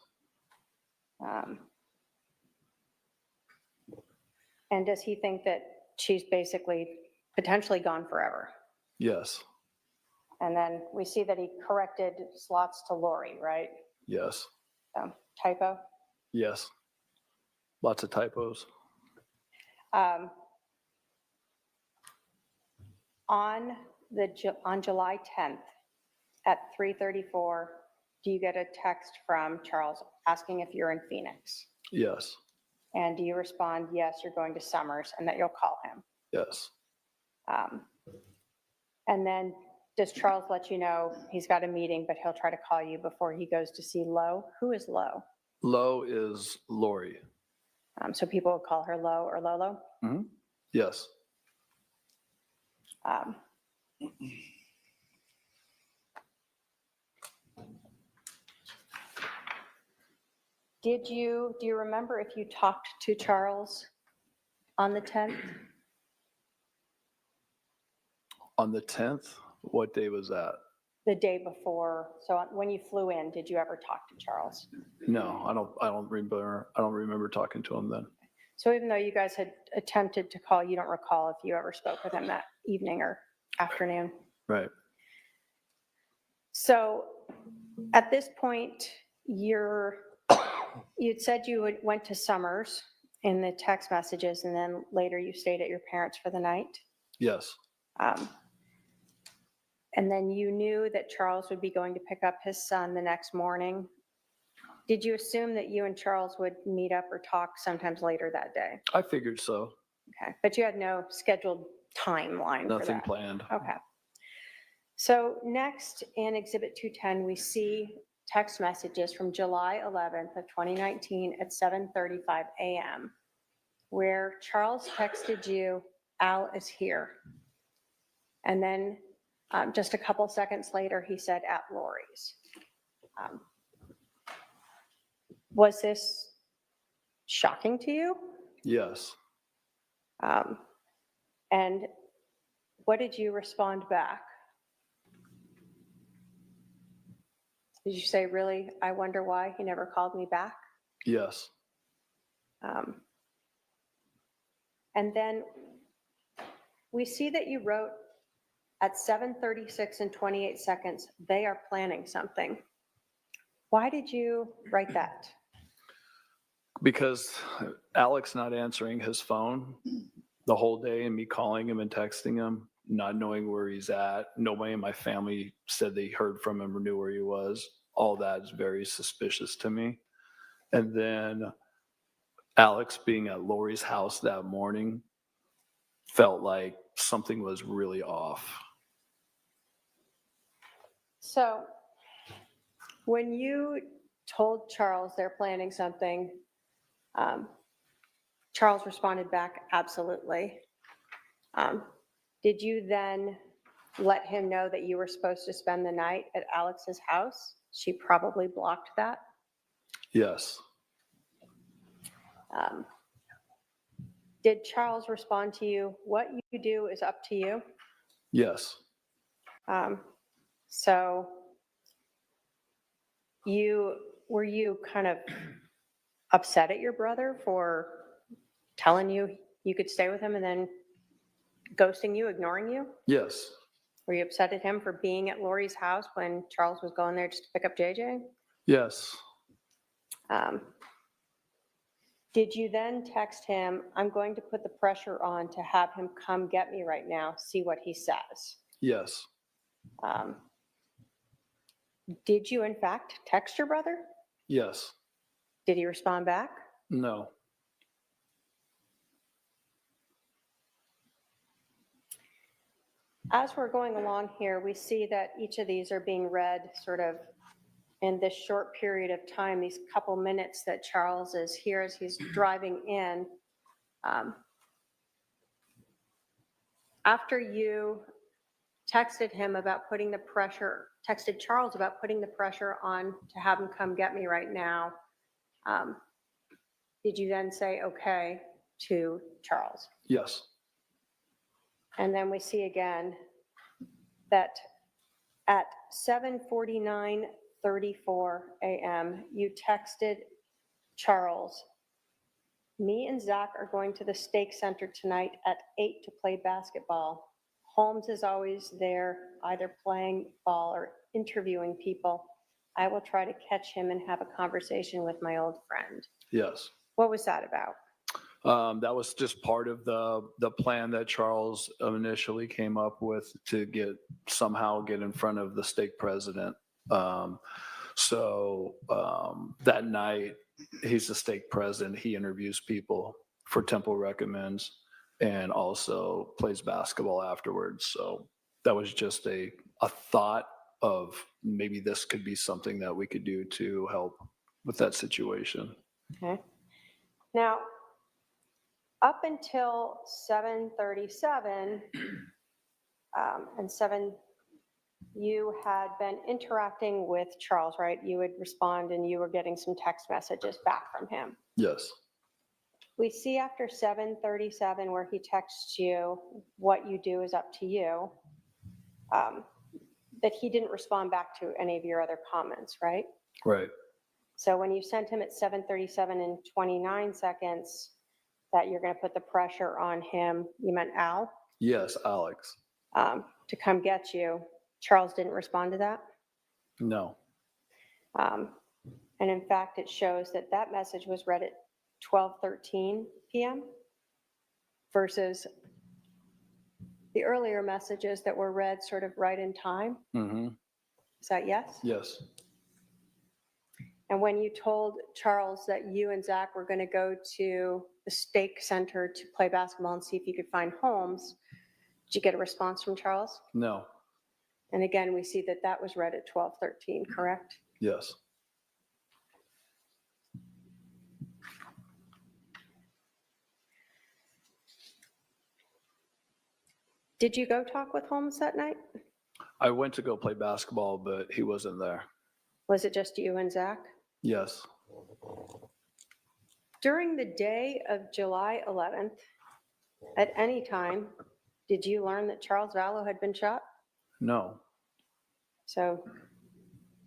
And does he think that she's basically potentially gone forever? Yes. And then we see that he corrected slots to Lori, right? Yes. Typo? Yes. Lots of typos. On July 10th at 3:34, do you get a text from Charles asking if you're in Phoenix? Yes. And do you respond, yes, you're going to Summers, and that you'll call him? Yes. And then does Charles let you know he's got a meeting, but he'll try to call you before he goes to see Lo? Who is Lo? Lo is Lori. So people would call her Lo or Lolo? Mm-hmm. Yes. Do you remember if you talked to Charles on the 10th? On the 10th, what day was that? The day before. So when you flew in, did you ever talk to Charles? No, I don't remember talking to him then. So even though you guys had attempted to call, you don't recall if you ever spoke with him that evening or afternoon? Right. So at this point, you'd said you went to Summers in the text messages, and then later you stayed at your parents' for the night. Yes. And then you knew that Charles would be going to pick up his son the next morning. Did you assume that you and Charles would meet up or talk sometimes later that day? I figured so. Okay, but you had no scheduled timeline for Nothing that? planned. Okay. So next in Exhibit 210, we see text messages from July 11th of 2019 at 7:35 a.m. where Charles texted you, "Al is here." And then just a couple seconds later, he said, "At Lori's." Was this shocking to you? Yes. And what did you respond back? Did you say, "Really, I wonder why he never called me back"? Yes. And then we see that you wrote at 7:36 and 28 seconds, "They are planning something." Why did you write that? Because Alex not answering his phone the whole day and me calling him and texting him, not knowing where he's at. Nobody in my family said they heard from him or knew where he was. All that is very suspicious to me. And then Alex being at Lori's house that morning felt like something was really off. So when you told Charles they're planning something, Charles responded back, "Absolutely." Did you then let him know that you were supposed to spend the night at Alex's house? She probably blocked that. Yes. Did Charles respond to you, "What you do is up to you"? Yes. So were you kind of upset at your brother for telling you you could stay with him and then ghosting you, ignoring you? Yes. Were you upset at him for being at Lori's house when Charles was going there just to pick up JJ? Yes. Um, Did you then text him, I'm going to put the pressure on to have him come get me right now, see what he says? Yes. Um, Did you in fact text your brother? Yes. Did he respond back? No. As we're going along here, we see that each of these are being read sort of in this short period of time, these couple minutes that Charles is here as he's driving in. After you texted him about putting the pressure, texted Charles about putting the pressure on to have him come get me right now, did you then say okay to Charles? Yes. And then we see again that at 7:49:34 a.m., you texted Charles, me and Zach are going to the Stake Center tonight at 8 to play basketball. Holmes is always there, either playing ball or interviewing people. I will try to catch him and have a conversation with my old friend. Yes. What was that about? That was just part of the plan that Charles initially came up with to somehow get in front of the stake president. That night, he's the stake president. He interviews people for Temple Recommends and also plays basketball afterwards. So that was just a thought of maybe this could be something that we could do to help with that situation. Okay. Now, up until 7:37 and 7, you had been interacting with Charles, right? You would respond and you were getting some text messages back from him. Yes. We see after 7:37 where he texts you, what you do is up to you, that he didn't respond back to any of your other comments, right? Right. So when you sent him at 7:37 and 29 seconds that you're going to put the pressure on him, you meant Al? Yes, Alex. To come get you. Charles didn't respond to that? No. And in fact, it shows that that message was read at 12:13 p.m. versus the earlier messages that were read sort of right in time. Mm-hmm. Is that yes? Yes. And when you told Charles that you and Zach were going to go to the Stake Center to play basketball and see if you could find Holmes, did you get a response from Charles? No. And again, we see that that was read at 12:13, correct? Yes. Did you go talk with Holmes that night? I went to go play basketball, but he wasn't there. Was it just you and Zach? Yes. During the day of July 11th, at any time, did you learn that Charles Vallow had been shot? No. So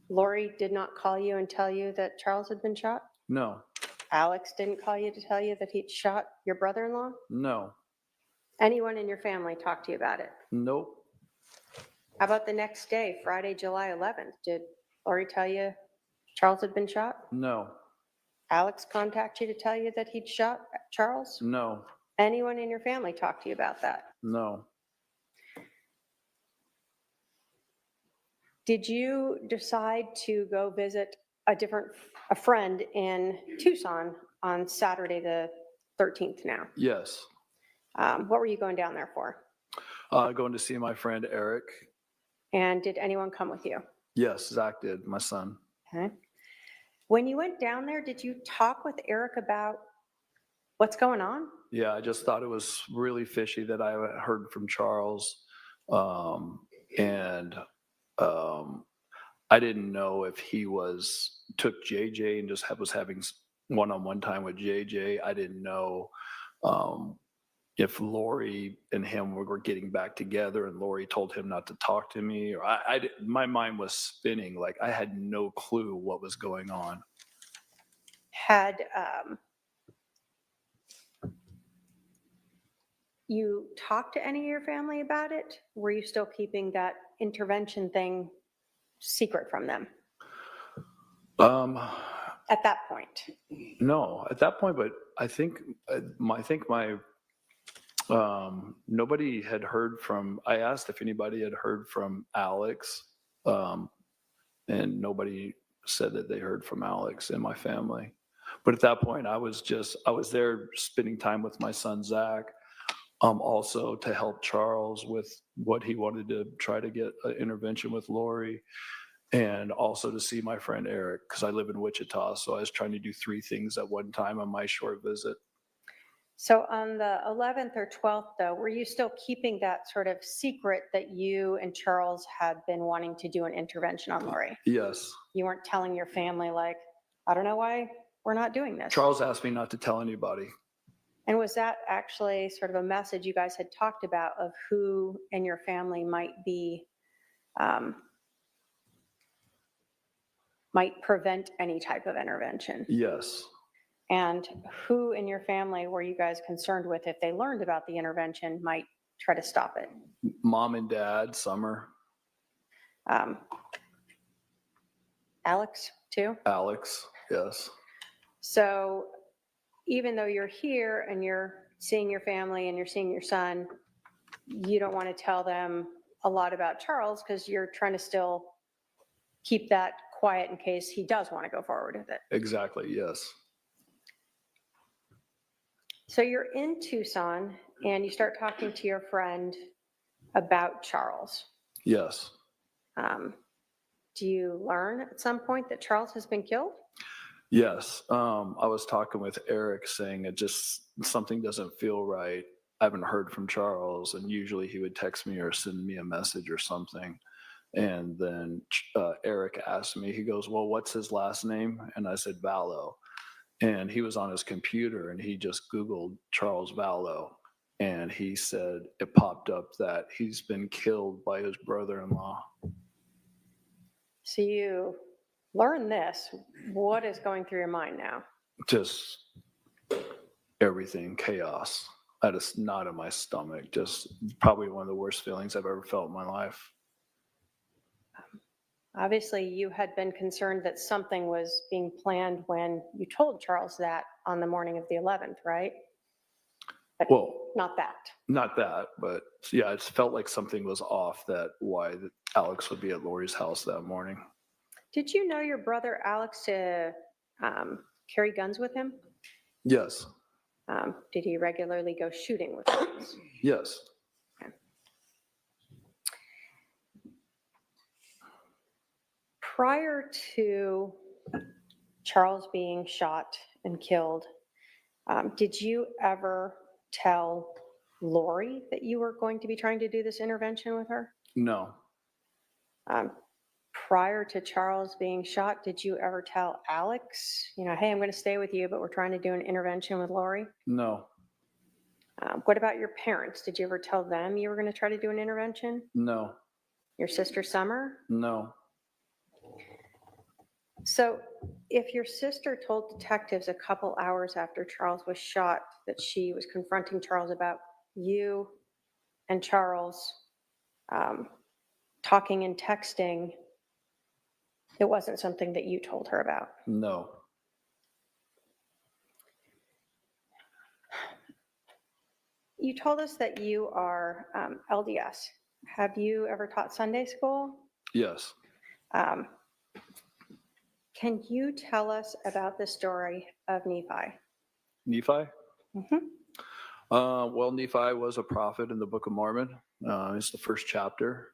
Lori did not call you and tell you that Charles had been shot? No. Alex didn't call you to tell you that he'd shot your brother-in-law? No. Anyone in your family talked to you about it? Nope. How about the next day, Friday, July 11th? Did Lori tell you Charles had been shot? No. Alex contact you to tell you that he'd shot Charles? No. Anyone in your family talk to you about that? No. Did you decide to go visit a friend in Tucson on Saturday the 13th now? Yes. What were you going down there for? Going to see my friend Eric. And did anyone come with you? Yes, Zach did, my son. Okay. When you went down there, did you talk with Eric about what's going on? Yeah, I just thought it was really fishy that I heard from Charles. I didn't know if he took JJ and just was having one-on-one time with JJ. I didn't know if Lori and him were getting back together and Lori told him not to talk to me, or my mind was spinning. Like I had no clue what was going on. you talk to any of your family about it? Were you still keeping that intervention thing secret from them Um, at that point? no, at that point, but I think my nobody had heard from. I asked if anybody had heard from Alex, and nobody said that they heard from Alex in my family. But at that point, I was there spending time with my son Zach, also to help Charles with what he wanted to try to get an intervention with Lori, and also to see my friend Eric, because I live in Wichita. So I was trying to do 3 things at one time on my short visit. So on the 11th or 12th, though, were you still keeping that sort of secret that you and Charles had been wanting to do an intervention on Lori? Yes. You weren't telling your family, like, I don't know why we're not doing this. Charles asked me not to tell anybody. And was that actually sort of a message you guys had talked about of who in your family might prevent any type of intervention? Yes. And who in your family were you guys concerned with if they learned about the intervention might try to stop it? Mom and Dad, Summer, Alex, too? Alex. Yes. So even though you're here and you're seeing your family and you're seeing your son, you don't want to tell them a lot about Charles because you're trying to still keep that quiet in case he does want to go forward with it. Exactly. Yes. So you're in Tucson and you start talking to your friend about Charles. Yes. Do you learn at some point that Charles has been killed? Yes. I was talking with Eric saying it just, something doesn't feel right. I haven't heard from Charles, and usually he would text me or send me a message or something. And then Eric asked me, he goes, well, what's his last name? And I said, Vallow. And he was on his computer and he just Googled Charles Vallow. And he said it popped up that he's been killed by his brother-in-law. So you learn this. What is going through your mind now? Just everything, chaos. I had a knot in my stomach. Just probably one of the worst feelings I've ever felt in my life. Obviously, you had been concerned that something was being planned when you told Charles that on the morning of the 11th, right? But well, not that. Not that, but yeah, it felt like something was off. That why Alex would be at Lori's house that morning. Did you know your brother Alex to carry guns with him? Yes. Did he regularly go shooting with guns? Yes. Okay. Prior to Charles being shot and killed, did you ever tell Lori that you were going to be trying to do this intervention with her? No. Prior to Charles being shot, did you ever tell Alex, hey, I'm going to stay with you, but we're trying to do an intervention with Lori? No. What about your parents? Did you ever tell them you were going to try to do an intervention? No. Your sister Summer? No. So if your sister told detectives a couple hours after Charles was shot that she was confronting Charles about you and Charles talking and texting, it wasn't something that you told her about? No. You told us that you are LDS. Have you ever taught Sunday school? Yes. Can you tell us about the story of Nephi? Nephi? Mm-hmm. Well, Nephi was a prophet in the Book of Mormon. It's the first chapter.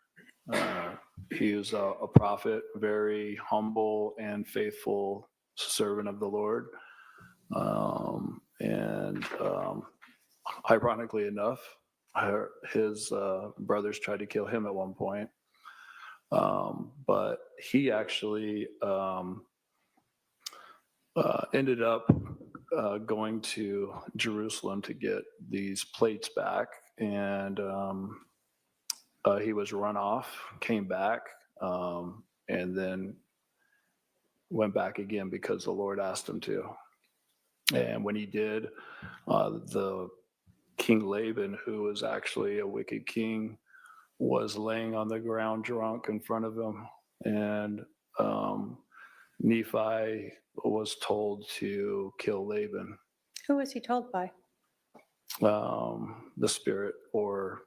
He was a prophet, very humble and faithful servant of the Lord. Ironically enough, his brothers tried to kill him at one point. But he actually ended up going to Jerusalem to get these plates back, and he was run off, came back, and then went back again because the Lord asked him to. And when he did, the King Laban, who was actually a wicked king, was laying on the ground drunk in front of him. And Nephi was told to kill Laban. Who was he told by? The spirit, or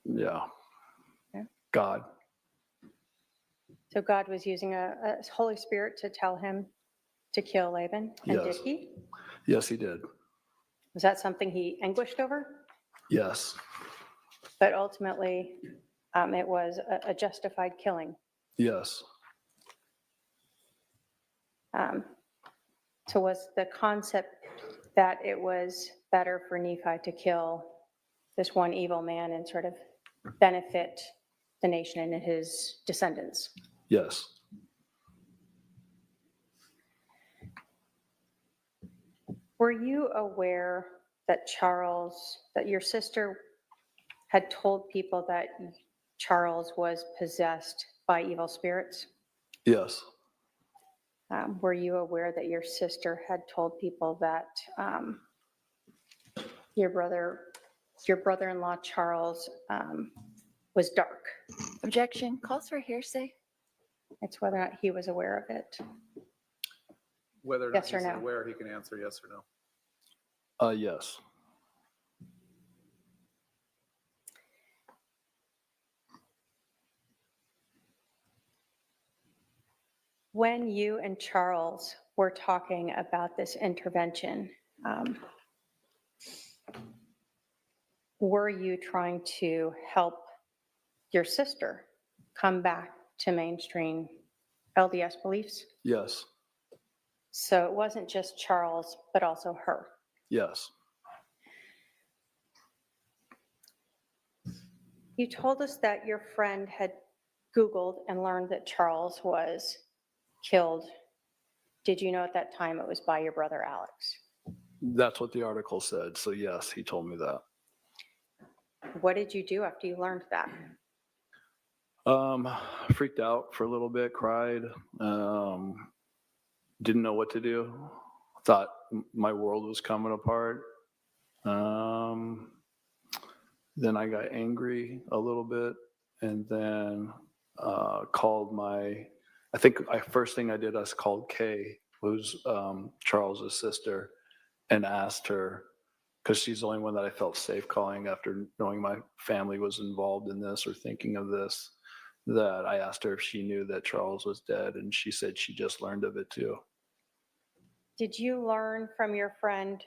yeah, Okay. God. So God was using a Holy Spirit to tell him to kill Laban, and did Yes. he? Yes, he did. Was that something he anguished over? Yes. But ultimately, it was a justified killing. Yes. So was the concept that it was better for Nephi to kill this one evil man and sort of benefit the nation and his descendants? Yes. Were you aware that that your sister had told people that Charles was possessed by evil spirits? Yes. Were you aware that your sister had told people that your brother-in-law Charles was dark? Objection. Calls for hearsay. It's whether or not he was aware of it. Whether or not Yes or he's no? aware, he can answer yes or no. Yes. When you and Charles were talking about this intervention, were you trying to help your sister come back to mainstream LDS beliefs? Yes. So it wasn't just Charles, but also her. Yes. You told us that your friend had Googled and learned that Charles was killed. Did you know at that time it was by your brother Alex? That's what the article said. So yes, he told me that. What did you do after you learned that? Freaked out for a little bit, cried, didn't know what to do. Thought my world was coming apart. Then I got angry a little bit, and then called I think first thing I did, I called Kay, who's Charles's sister, and asked her, because she's the only one that I felt safe calling after knowing my family was involved in this or thinking of this, that I asked her if she knew that Charles was dead, and she said she just learned of it too. Did you learn from your friend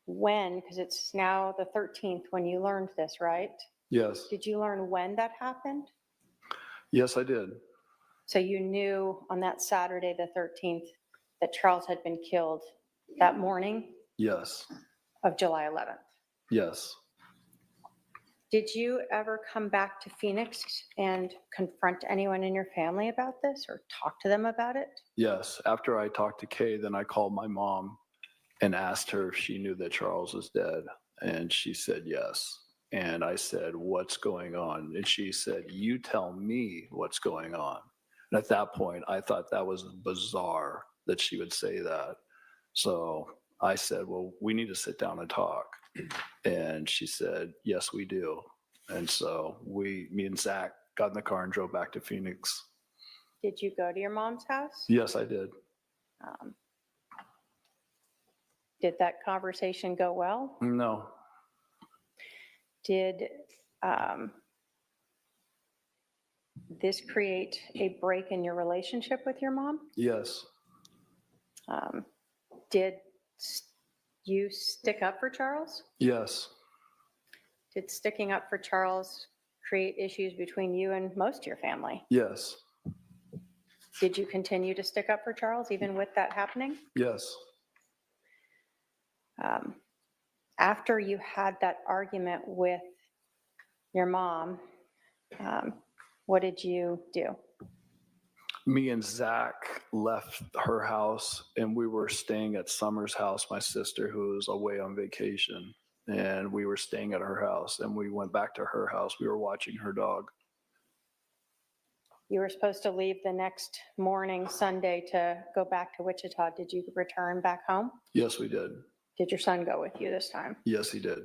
when, because it's now the 13th when you learned this, right? Yes. Did you learn when that happened? Yes, I did. So you knew on that Saturday, the 13th, that Charles had been killed that morning Yes. of July 11th. Yes. Did you ever come back to Phoenix and confront anyone in your family about this or talk to them about it? Yes. After I talked to Kay, then I called my mom and asked her if she knew that Charles was dead. And she said yes. And I said, "What's going on?" And she said, "You tell me what's going on." And at that point, I thought that was bizarre that she would say that. So I said, "Well, we need to sit down and talk." And she said, "Yes, we do." And so me and Zach got in the car and drove back to Phoenix. Did you go to your mom's house? Yes, I did. Did that conversation go well? No. Did this create a break in your relationship with your mom? Yes. Did you stick up for Charles? Yes. Did sticking up for Charles create issues between you and most of your family? Yes. Did you continue to stick up for Charles even with that happening? Yes. After you had that argument with your mom, what did you do? Me and Zach left her house and we were staying at Summer's house, my sister, who was away on vacation. And we were staying at her house and we went back to her house. We were watching her dog. You were supposed to leave the next morning, Sunday, to go back to Wichita. Did you return back home? Yes, we did. Did your son go with you this time? Yes, he did.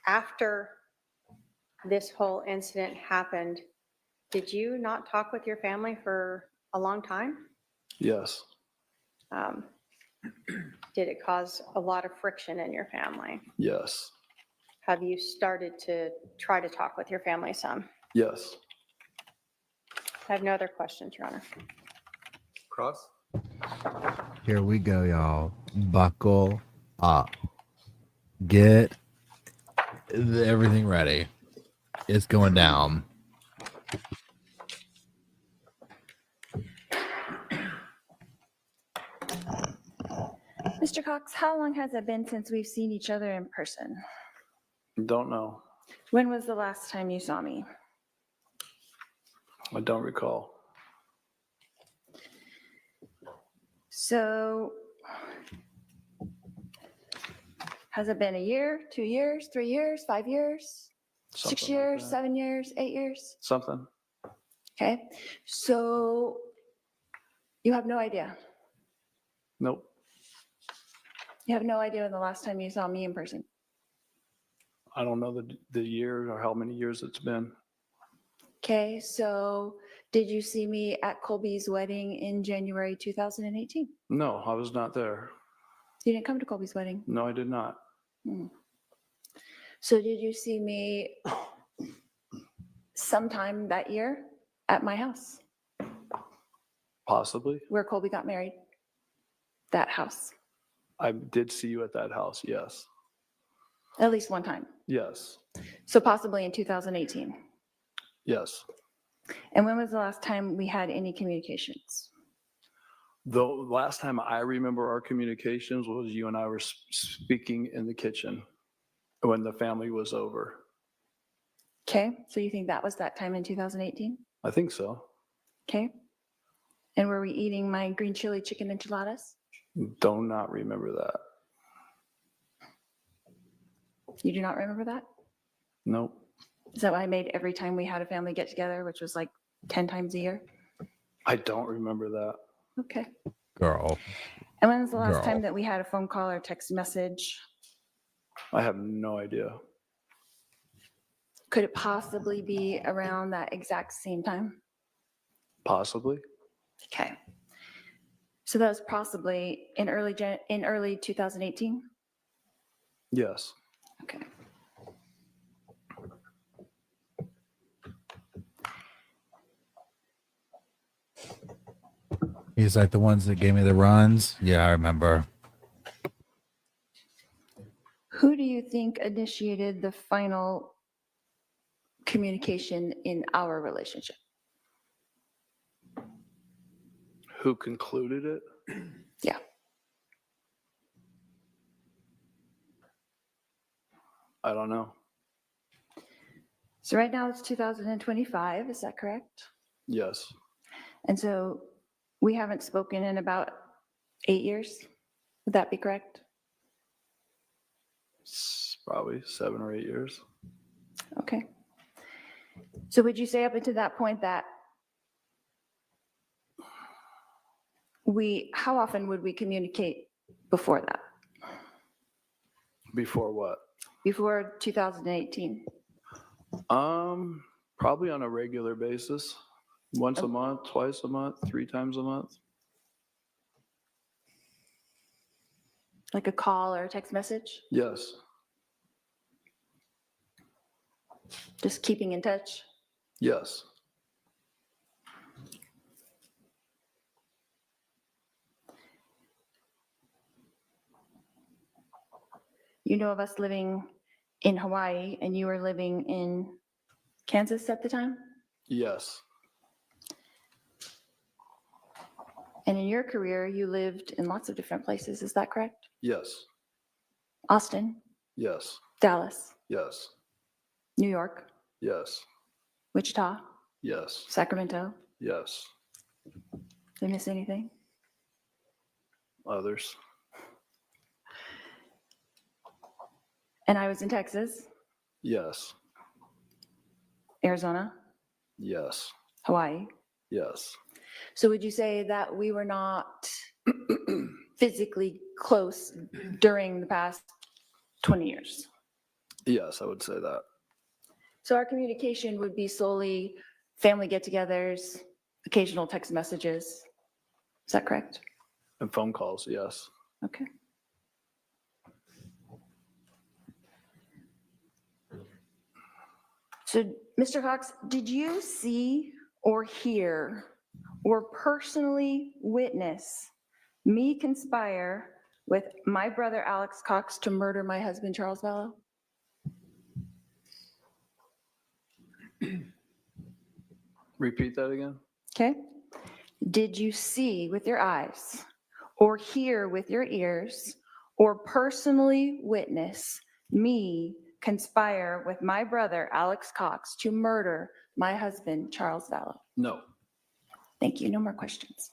After this whole incident happened, did you not talk with your family for a long time? Yes. Did it cause a lot of friction in your family? Yes. Have you started to try to talk with your family some? Yes. I have no other questions, Your Honor. Cross? Here we go, y'all. Buckle up. Get everything ready. It's going down. Mr. Cox, how long has it been since we've seen each other in person? Don't know. When was the last time you saw me? I don't recall. So, has it been a year, 2 years, 3 years, 5 years, 6 Something like years, that. 7 years, 8 years? Something. Okay, so you have no idea. Nope. You have no idea when the last time you saw me in person. I don't know the year or how many years it's been. Okay, so did you see me at Colby's wedding in January 2018? No, I was not there. You didn't come to Colby's wedding. No, I did not. So did you see me sometime that year at my house Possibly. where Colby got married? That house, I did see you at that house. Yes. at least one time. Yes. So possibly in 2018. Yes. And when was the last time we had any communications? The last time I remember our communications was you and I were speaking in the kitchen when the family was over. Okay, so you think that was that time in 2018? I think so. Okay. And were we eating my green chili chicken enchiladas? Do not remember that. You do not remember that? Nope. Is that what I made every time we had a family get together, which was like 10 times a year? I don't remember that. Okay. Girl. And when was the last time Girl. that we had a phone call or text message? I have no idea. Could it possibly be around that exact same time? Possibly. Okay. So that was possibly in early 2018? Yes. Okay. He's like the ones that gave me the runs. Yeah, I remember. Who do you think initiated the final communication in our relationship? Who concluded it? Yeah. I don't know. So right now it's 2025, is that correct? Yes. And so we haven't spoken in about 8 years. Would that be correct? Probably 7 or 8 years. Okay. So would you say up until that point that how often would we communicate before that? Before what? Before 2018? Probably on a regular basis. Once a month, twice a month, 3 times a month. Like a call or a text message? Yes. Just keeping in touch? Yes. You know of us living in Hawaii and you were living in Kansas at the time? Yes. And in your career, you lived in lots of different places, is that correct? Yes. Austin, Yes. Dallas, Yes. New York, Yes. Wichita, Yes. Sacramento. Yes. Did I miss anything? Others. And I was in Texas, Yes. Arizona, Yes. Hawaii. Yes. So would you say that we were not physically close during the past 20 years. Yes, I would say that. So our communication would be solely family get-togethers, occasional text messages. Is that correct? And phone calls, yes. Okay. So, Mr. Cox, did you see or hear or personally witness me conspire with my brother Alex Cox to murder my husband Charles Vallow? Repeat that again? Okay. Did you see with your eyes or hear with your ears or personally witness me conspire with my brother Alex Cox to murder my husband Charles Vallow? No. Thank you. No more questions.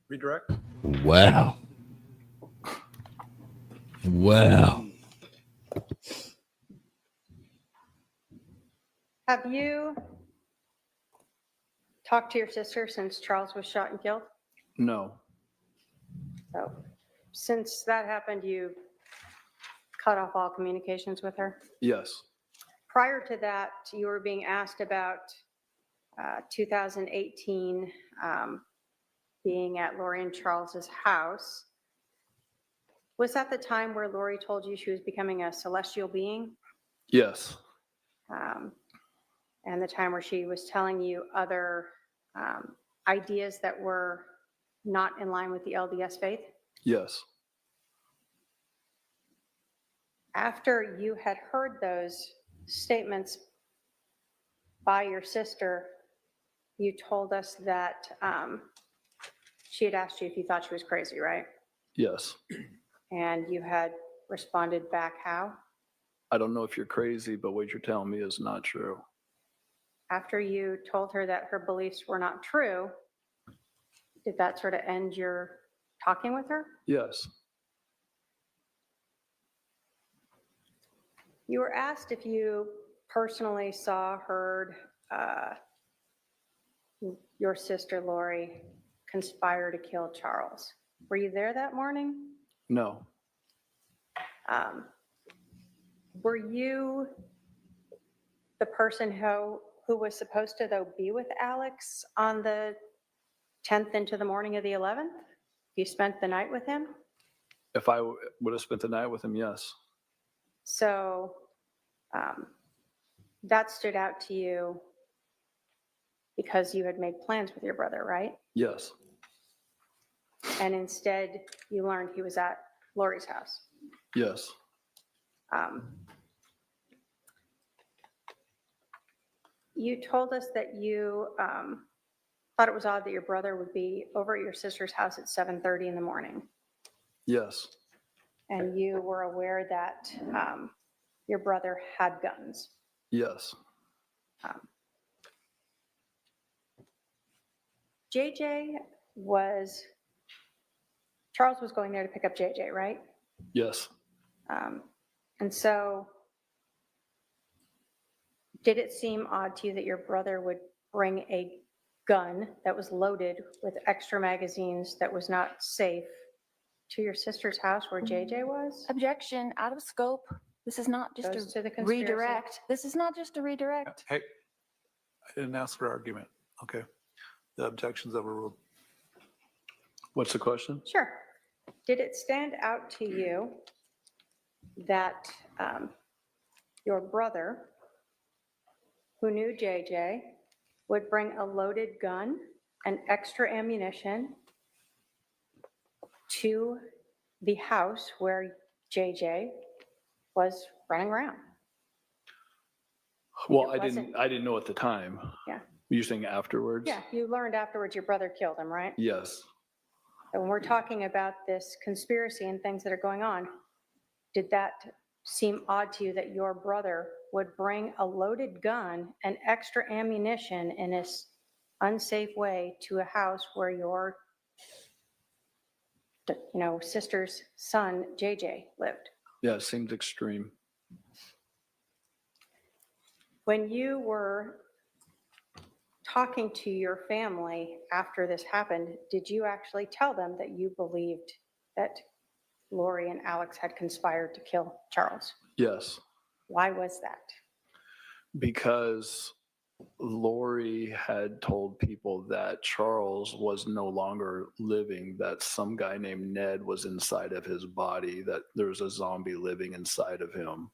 Redirect? Wow. Wow. Have you talked to your sister since Charles was shot and killed? No. So since that happened, you cut off all communications with her? Yes. Prior to that, you were being asked about 2018 being at Lori and Charles's house. Was that the time where Lori told you she was becoming a celestial being? Yes. And the time where she was telling you other ideas that were not in line with the LDS faith? Yes. After you had heard those statements by your sister, you told us that she had asked you if you thought she was crazy, right? Yes. And you had responded back how? I don't know if you're crazy, but what you're telling me is not true. After you told her that her beliefs were not true, did that sort of end your talking with her? Yes. You were asked if you personally saw, heard your sister Lori conspire to kill Charles. Were you there that morning? No. Were you the person who was supposed to, though, be with Alex on the 10th into the morning of the 11th? You spent the night with him? If I would have spent the night with him, yes. So that stood out to you because you had made plans with your brother, right? Yes. And instead, you learned he was at Lori's house. Yes. You told us that you thought it was odd that your brother would be over at your sister's house at 7:30 in the morning. Yes. And you were aware that your brother had guns. Yes. Charles was going there to pick up JJ, right? Yes. And so did it seem odd to you that your brother would bring a gun that was loaded with extra magazines that was not safe to your sister's house where JJ was? Objection, out of scope. This is not just Goes to a the conspiracy. redirect. This is not just a redirect. Hey, I didn't ask for argument. Okay. The objection's overruled. What's the question? Sure. Did it stand out to you that your brother, who knew JJ, would bring a loaded gun and extra ammunition to the house where JJ was running around? Well, It I didn't know at the time. Yeah. You're saying afterwards? Yeah, you learned afterwards your brother killed him, right? Yes. And when we're talking about this conspiracy and things that are going on, did that seem odd to you that your brother would bring a loaded gun and extra ammunition in this unsafe way to a house where your sister's son, JJ, lived? Yeah, it seems extreme. When you were talking to your family after this happened, did you actually tell them that you believed that Lori and Alex had conspired to kill Charles. Yes, Why was that? because Lori had told people that Charles was no longer living, that some guy named Ned was inside of his body, that there was a zombie living inside of him.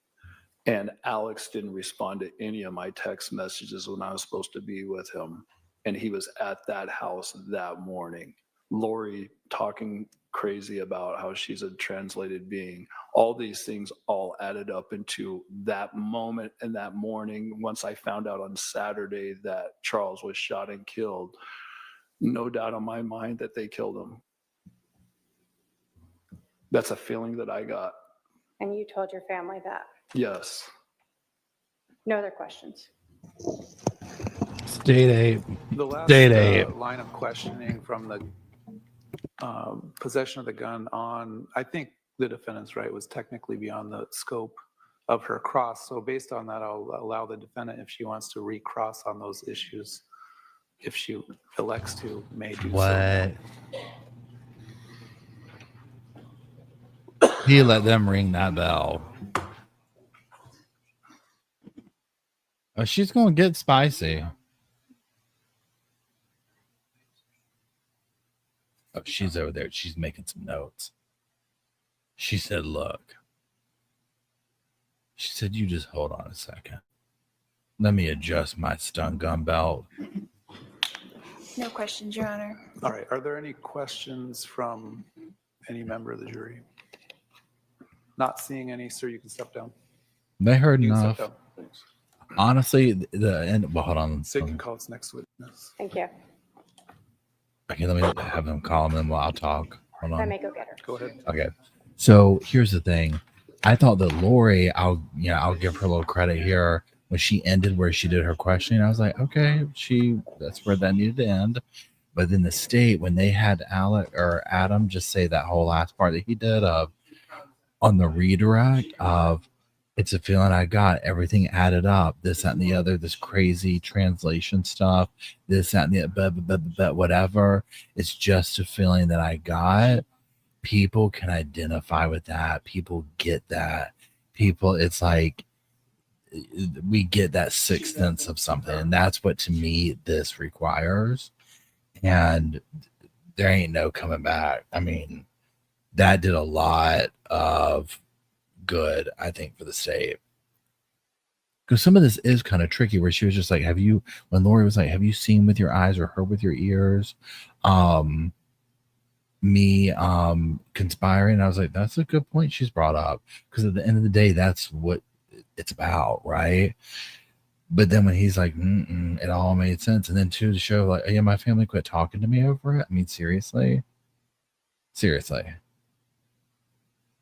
And Alex didn't respond to any of my text messages when I was supposed to be with him. And he was at that house that morning. Lori talking crazy about how she's a translated being. All these things all added up into that moment and that morning. Once I found out on Saturday that Charles was shot and killed, no doubt in my mind that they killed him. That's a feeling that I got. And you told your family that. Yes. No other questions. State 8. The last Date 8. line of questioning from the possession of the gun on, I think the defendant's right, was technically beyond the scope of her cross. So based on that, I'll allow the defendant, if she wants to recross on those issues, if she elects to, may do so. What? He let them ring that bell. Oh, she's going to get spicy. Oh, she's over there. She's making some notes. She said, look. She said, you just hold on a second. Let me adjust my stun gun belt. No questions, Your Honor. All right, are there any questions from any member of the jury? Not seeing any, sir, you can step down. They heard You can enough. step down. Thanks. Honestly, the end. Well, hold on. So you can call its next witness. Thank you. Okay, let me have them call them while I'll talk. Hold I on. may go get her. Go ahead. Okay. So here's the thing. I thought that Lori, I'll give her a little credit here. When she ended where she did her questioning, I was like, okay, that's where that needed to end. But then the state, when they had Alec or Adam just say that whole last part that he did of on the redirect of, it's a feeling I got, everything added up, this, that, and the other, this crazy translation stuff, this, that, and the whatever. It's just a feeling that I got. People can identify with that. People get that. People, it's like we get that sixth sense of something. And that's what, to me, this requires. And there ain't no coming back. I mean, that did a lot of good, I think, for the state. Because some of this is kind of tricky where she was just like, when Lori was like, have you seen with your eyes or heard with your ears? Me conspiring. I was like, that's a good point she's brought up. Because at the end of the day, that's what it's about, right? But then when he's like, it all made sense. And then too, to show like, yeah, my family quit talking to me over it. I mean, seriously.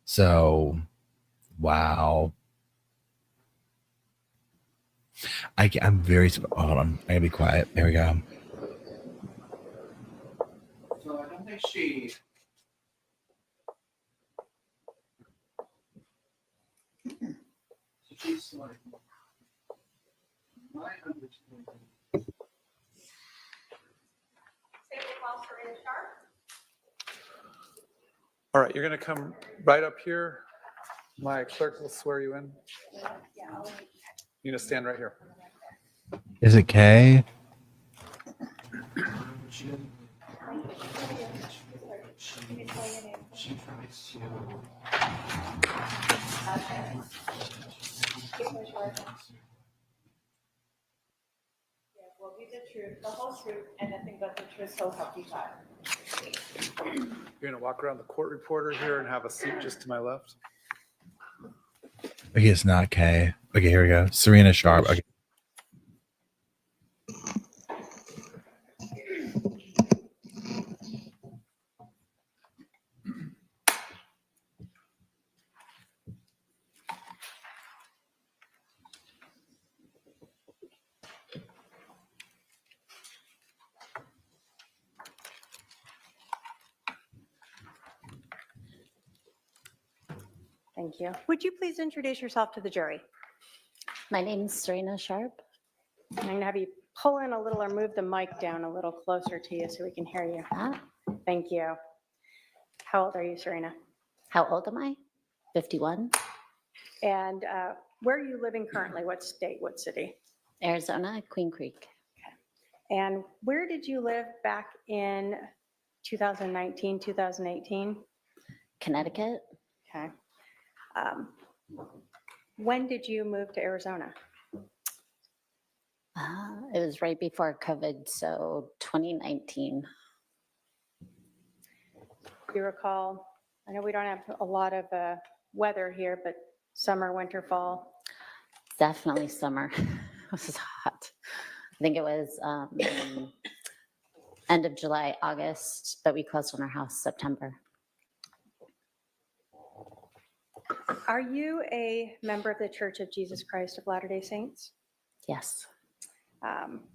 So, wow. I'm very, hold on. I gotta be quiet. There we go. So I don't think she. She's like, my understanding. All right, you're going to come right up here. My clerk will swear you in. You're going to stand right here. Is it Kay? She tries to. Will be the truth, the whole truth, and nothing but the truth, so help you God. You're going to walk around the court reporter here and have a seat just to my left. Okay, it's not Kay. Okay, here we go. Serena Sharp. Okay. Thank you. Would you please introduce yourself to the jury? My name is Serena Sharp. I'm going to have you pull in a little or move the mic down a little closer to you so we can hear you. Thank you. How old are you, Serena? How old am I? 51, And where are you living currently? What state, what city? Arizona, Queen Creek. And where did you live back in 2019, 2018? Connecticut. Okay. When did you move to Arizona? It was right before COVID, so 2019. Do you recall, I know we don't have a lot of weather here, but summer, winter, fall? Definitely summer. This is hot. I think it was end of July, August, but we closed on our house September. Are you a member of the Church of Jesus Christ of Latter-day Saints? Yes.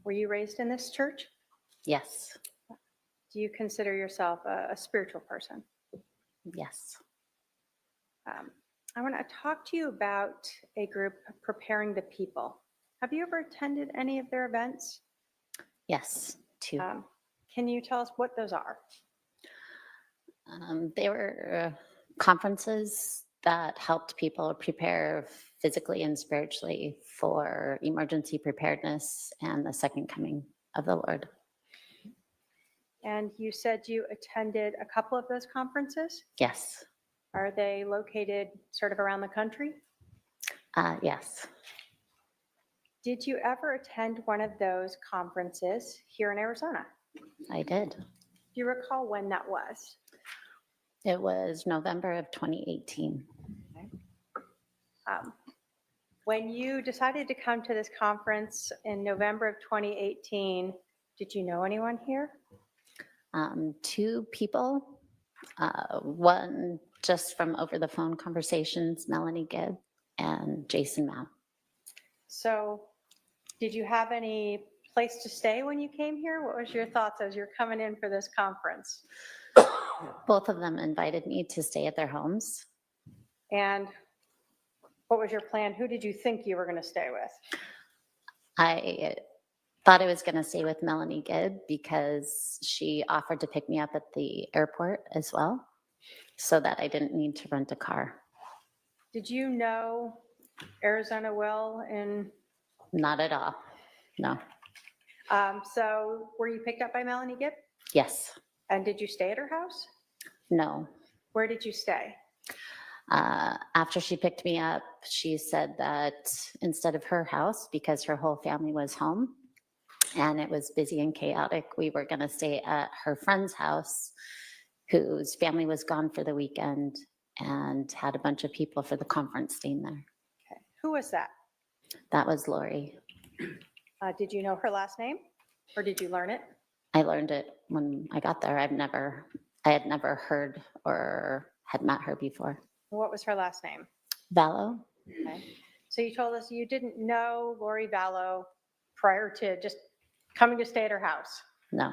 Were you raised in this church? Yes. Do you consider yourself a spiritual person? Yes. I want to talk to you about a group, Preparing the People. Have you ever attended any of their events? Yes. Two. Can you tell us what those are? They were conferences that helped people prepare physically and spiritually for emergency preparedness and the second coming of the Lord. And you said you attended a couple of those conferences? Yes. Are they located sort of around the country? Yes. Did you ever attend one of those conferences here in Arizona? I did. Do you recall when that was? It was November of 2018. When you decided to come to this conference in November of 2018, did you know anyone here? Two people, one just from over the phone conversations, Melanie Gibb and Jason Mao. So did you have any place to stay when you came here? What was your thoughts as you're coming in for this conference? Both of them invited me to stay at their homes. And what was your plan? Who did you think you were going to stay with? I thought I was going to stay with Melanie Gibb because she offered to pick me up at the airport as well, so that I didn't need to rent a car. Did you know Arizona well? Not at all. No. So were you picked up by Melanie Gibb? Yes. And did you stay at her house? No. Where did you stay? After she picked me up, she said that instead of her house, because her whole family was home and it was busy and chaotic, we were going to stay at her friend's house, whose family was gone for the weekend and had a bunch of people for the conference staying there. Okay. Who was that? That was Lori. Did you know her last name or did you learn it? I learned it when I got there. I had never heard or had met her before. What was her last name? Vallow? Okay. So you told us you didn't know Lori Vallow prior to just coming to stay at her house. No.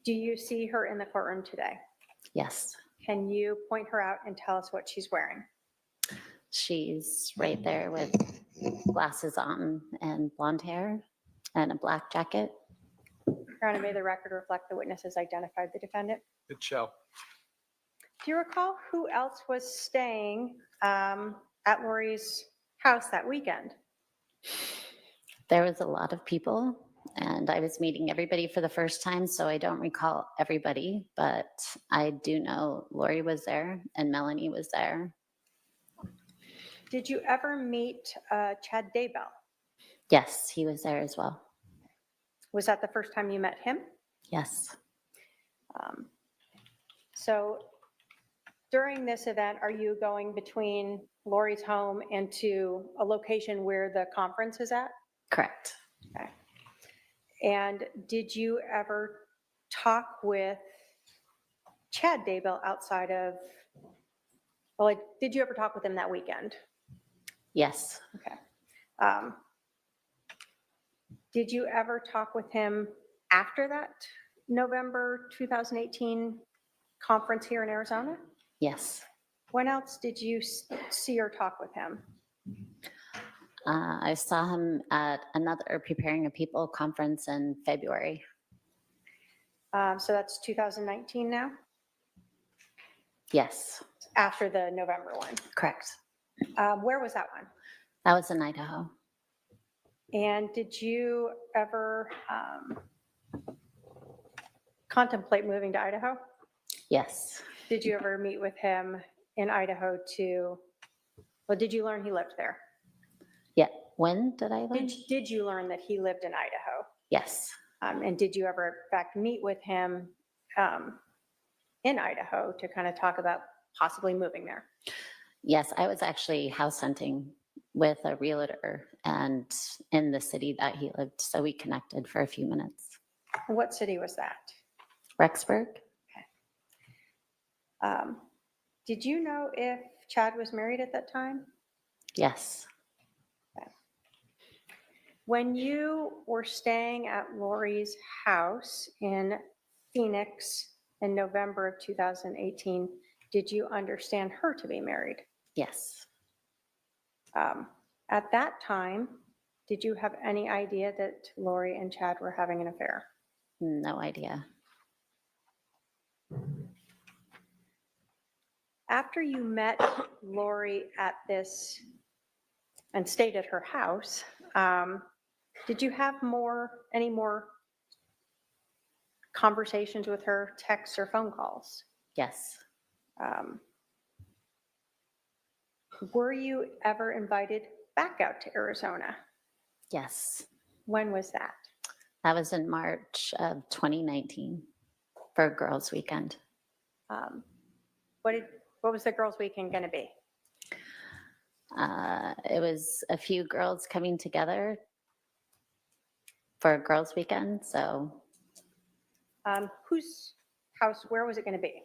Do you see her in the courtroom today? Yes. Can you point her out and tell us what she's wearing? She's right there with glasses on and blonde hair and a black jacket. Your Honor, may the record reflect the witness has identified the defendant. It shall. Do you recall who else was staying at Lori's house that weekend? There was a lot of people, and I was meeting everybody for the first time, so I don't recall everybody, but I do know Lori was there and Melanie was there. Did you ever meet Chad Daybell? Yes, he was there as well. Was that the first time you met him? Yes. So during this event, are you going between Lori's home and to a location where the conference is at? Correct. Okay. And did you ever talk with Chad Daybell outside of, well, did you ever talk with him that weekend? Yes. Okay. Did you ever talk with him after that November 2018 conference here in Arizona? Yes. When else did you see or talk with him? I saw him at another Preparing a People conference in February. So that's 2019 now, Yes, after the November one. correct. Where was that one? That was in Idaho. And did you ever contemplate moving to Idaho? Yes. Did you ever meet with him in Idaho well, did you learn he lived there? Yeah. When did I learn? Did you learn that he lived in Idaho? Yes. And did you ever, in fact, meet with him in Idaho to kind of talk about possibly moving there? Yes, I was actually house hunting with a realtor and in the city that he lived. So we connected for a few minutes. What city was that? Rexburg? Did you know if Chad was married at that time? Yes. When you were staying at Lori's house in Phoenix in November of 2018, did you understand her to be married? Yes. At that time, did you have any idea that Lori and Chad were having an affair? No idea. After you met Lori at this and stayed at her house, did you have any more conversations with her, texts or phone calls? Yes. Were you ever invited back out to Arizona? Yes. When was that? That was in March of 2019 for a girls' weekend. What was the girls' weekend going to be? It was a few girls coming together for a girls' weekend. So Whose house, where was it going to be?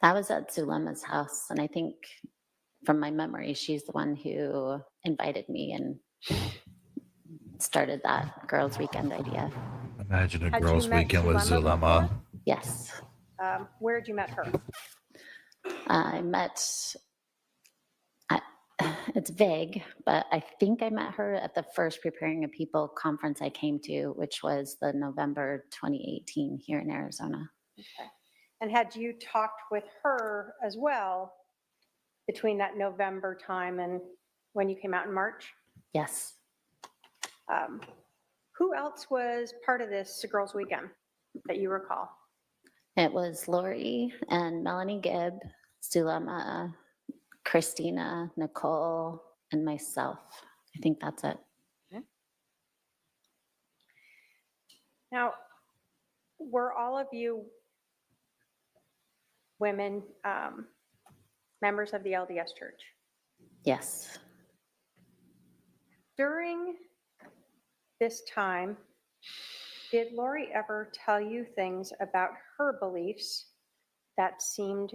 that was at Zulema's house. And I think from my memory, she's the one who invited me and started that girls' weekend idea. Imagine a Had you girls' met weekend with Zulema Zulema. before? Yes. Where did you met her? I met, it's vague, but I think I met her at the first Preparing a People conference I came to, which was the November 2018 here in Arizona. Okay. And had you talked with her as well between that November time and when you came out in March? Yes. Who else was part of this girls' weekend that you recall? It was Lori and Melanie Gibb, Zulema, Christina, Nicole, and myself. I think that's it. Okay. Now, were all of you women members of the LDS Church? Yes. During this time, did Lori ever tell you things about her beliefs that seemed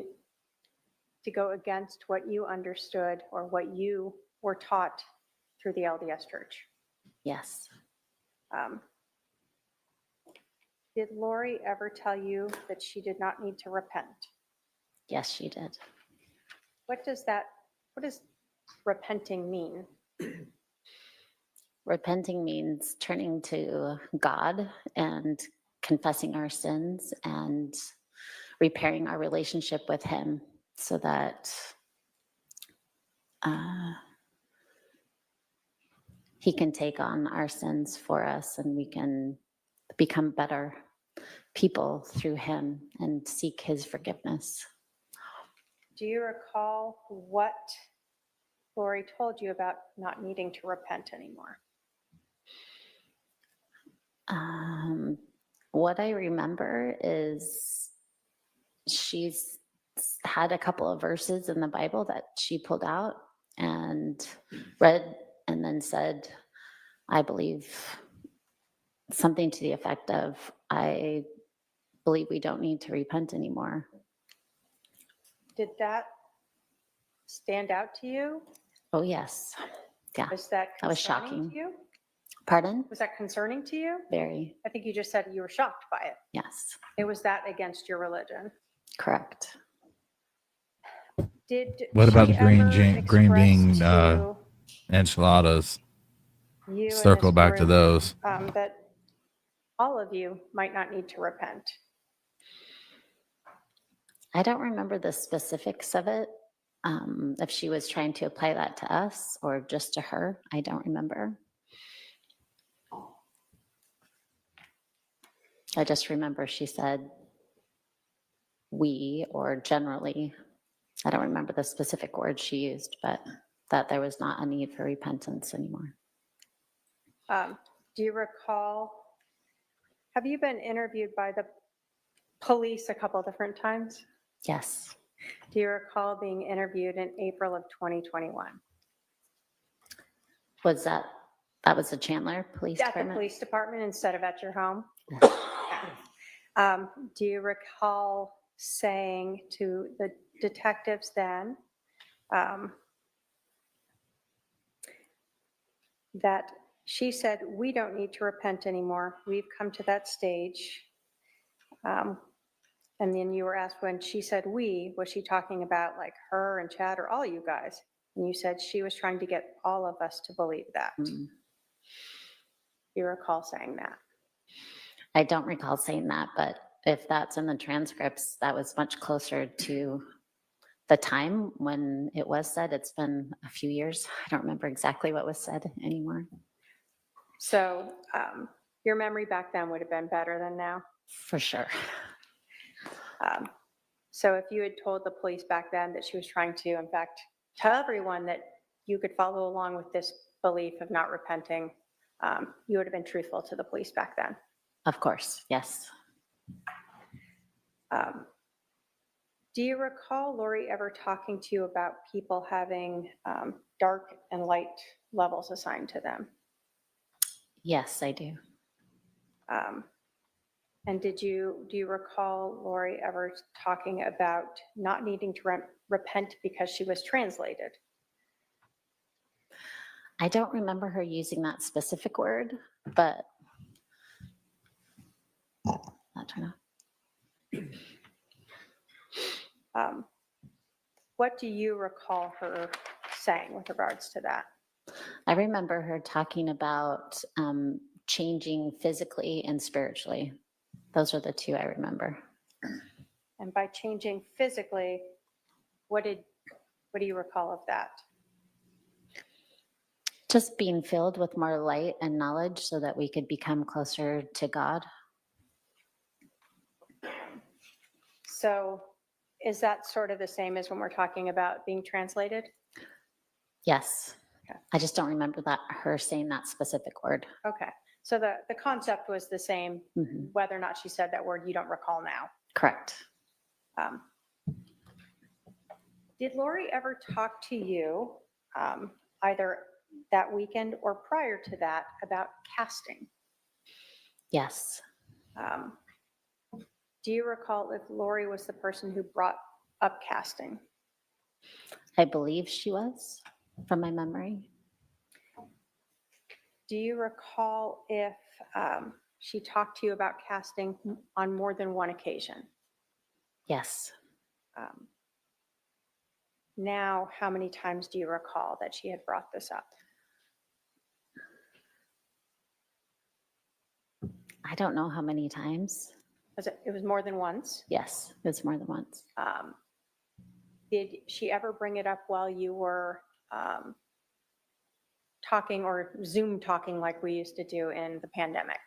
to go against what you understood or what you were taught through the LDS Church? Yes. Did Lori ever tell you that she did not need to repent? Yes, she did. What does repenting mean? Repenting means turning to God and confessing our sins and repairing our relationship with Him so that He can take on our sins for us and we can become better people through Him and seek His forgiveness. Do you recall what Lori told you about not needing to repent anymore? What I remember is she's had a couple of verses in the Bible that she pulled out and read and then said, I believe something to the effect of, I believe we don't need to repent anymore. Did that stand out to you? Oh, yes. Yeah. Was that That was concerning shocking. to you? Pardon? Was that concerning to you? Very. I think you just said you were shocked by it. Yes. It was that against your religion. Correct. Did What about she green ever green bean express to enchiladas? you in Circle this back to group, those. that all of you might not need to repent? I don't remember the specifics of it. If she was trying to apply that to us or just to her, I don't remember. I just remember she said we, or generally, I don't remember the specific words she used, but that there was not a need for repentance anymore. Do you recall, have you been interviewed by the police a couple different times? Yes, Do you recall being interviewed in April of 2021? was that was the Chandler Police At the Department? police department instead of at your home? Yes. Do you recall saying to the detectives then that she said, we don't need to repent anymore. We've come to that stage. And then you were asked when she said we, was she talking about like her and Chad or all you guys? And you said she was trying to get all of us to believe that. You recall saying that? I don't recall saying that, but if that's in the transcripts, that was much closer to the time when it was said. It's been a few years. I don't remember exactly what was said anymore. So your memory back then would have been better than now? For sure. So if you had told the police back then that she was trying to, in fact, tell everyone that you could follow along with this belief of not repenting, you would have been truthful to the police back then. Of course, yes. Do you recall Lori ever talking to you about people having dark and light levels assigned to them? Yes, I do. And do you recall Lori ever talking about not needing to repent because she was translated? I don't remember her using that specific word, but I'll turn off. What do you recall her saying with regards to that? I remember her talking about changing physically and spiritually. Those are the two I remember. And by changing physically, what do you recall of that? Just being filled with more light and knowledge so that we could become closer to God. So is that sort of the same as when we're talking about being translated? Yes. Okay. I just don't remember her saying that specific word. Okay. So the concept was the same, whether or not she said that word, you don't recall now. Correct. Did Lori ever talk to you either that weekend or prior to that about casting? Yes. Do you recall if Lori was the person who brought up casting? I believe she was, from my memory. Do you recall if she talked to you about casting on more than one occasion? Yes. Now, how many times do you recall that she had brought this up? I don't know how many times. It was more than once? Yes, it was more than once. Did she ever bring it up while you were talking or Zoom talking like we used to do in the pandemic?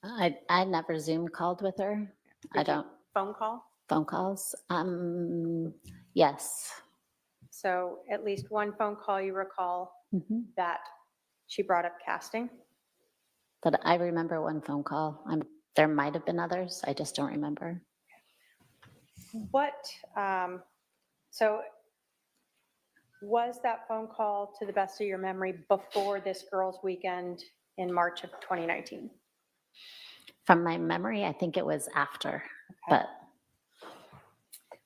I never Zoom called with her. I don't. Phone call? Phone calls? Yes. So at least one phone call you recall that she brought up casting? But I remember one phone call. There might have been others. I just don't remember. So was that phone call, to the best of your memory, before this girls' weekend in March of 2019? From my memory, I think it was after, but.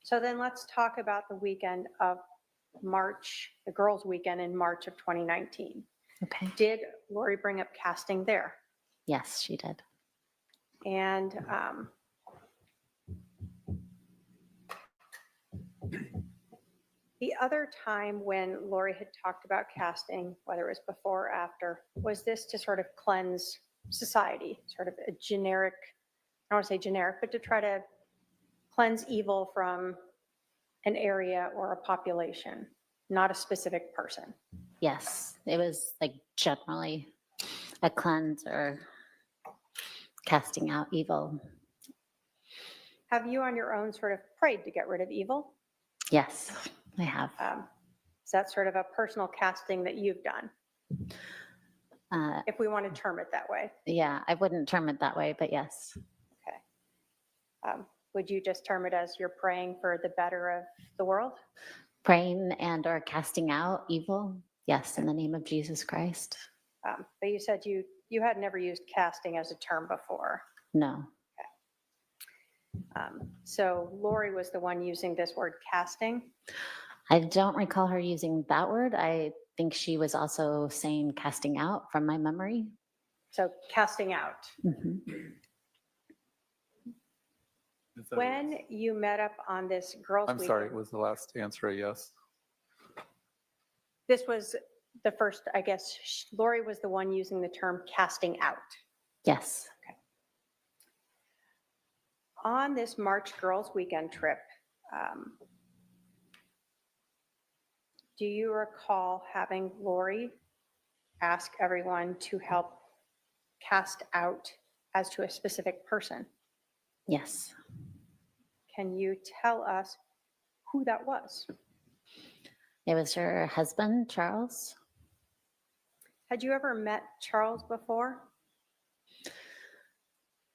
So then let's talk about the weekend of March, the girls' weekend in March of 2019. Okay. Did Lori bring up casting there? Yes, she did. And the other time when Lori had talked about casting, whether it was before or after, was this to sort of cleanse society, sort of a generic, I don't want to say generic, but to try to cleanse evil from an area or a population, not a specific person. Yes, it was like generally a cleanse or casting out evil. Have you on your own sort of prayed to get rid of evil? Yes, I have. Is that sort of a personal casting that you've done, if we want to term it that way? Yeah, I wouldn't term it that way, but yes. Would you just term it as you're praying for the better of the world? Praying and or casting out evil. Yes, in the name of Jesus Christ. But you said you had never used casting as a term before. No. So Lori was the one using this word casting. I don't recall her using that word. I think she was also saying casting out from my memory. So casting out. Mhm. When you met up on this girls' I'm weekend, sorry, was the last answer a yes? this was the first, I guess, Lori was the one using the term casting out. Yes. On this March girls' weekend trip, do you recall having Lori ask everyone to help cast out as to a specific person? Yes. Can you tell us who that was? It was her husband, Charles. Had you ever met Charles before?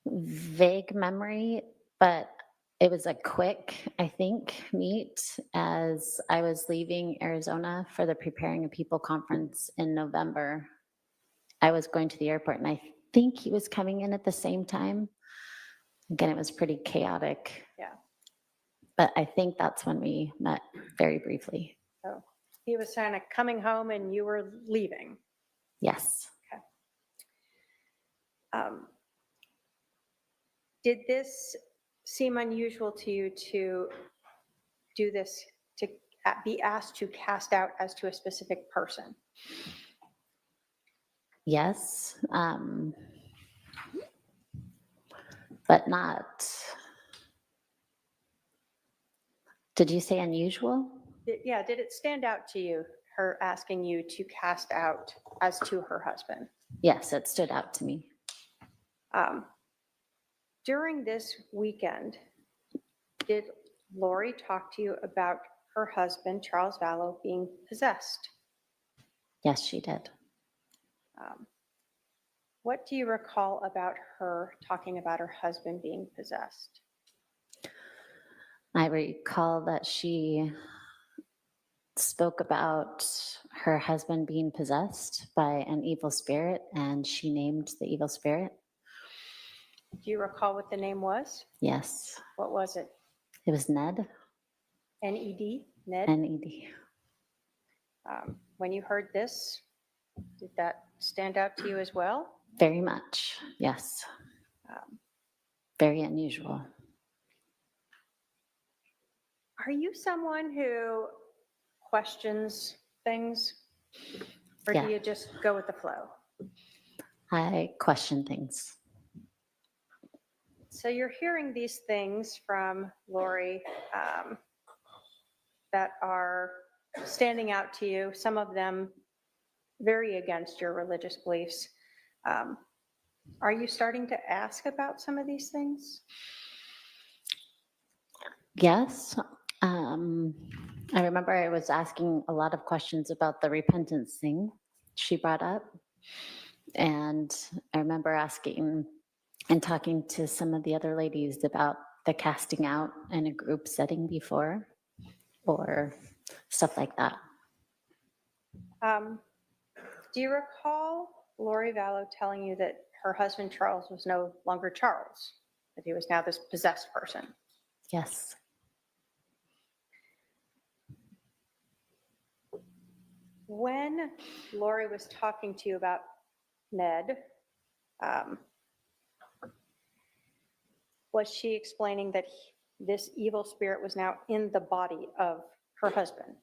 Vague memory, but it was a quick, I think, meet as I was leaving Arizona for the Preparing a People conference in November. I was going to the airport and I think he was coming in at the same time. Again, it was pretty chaotic. Yeah. But I think that's when we met very briefly. So he was kind of coming home and you were leaving. Yes. Did this seem unusual to you to do this, to be asked to cast out as to a specific person? Yes. But not. Did you say unusual? Yeah, did it stand out to you, her asking you to cast out as to her husband? Yes, it stood out to me. During this weekend, did Lori talk to you about her husband, Charles Vallow, being possessed? Yes, she did. What do you recall about her talking about her husband being possessed? I recall that she spoke about her husband being possessed by an evil spirit, and she named the evil spirit. Do you recall what the name was? Yes. What was it? It was Ned. Ned? Ned? N-E-D. When you heard this, did that stand out to you as well? Very much, yes. Very unusual. Are you someone who questions things, or Yeah. do you just go with the flow? I question things. So you're hearing these things from Lori that are standing out to you, some of them very against your religious beliefs. Are you starting to ask about some of these things? Yes. I remember I was asking a lot of questions about the repentance thing she brought up. And I remember asking and talking to some of the other ladies about the casting out in a group setting before, or stuff like that. Do you recall Lori Vallow telling you that her husband Charles was no longer Charles, that he was now this possessed person? Yes. When Lori was talking to you about Ned, was she explaining that this evil spirit was now in the body of her husband?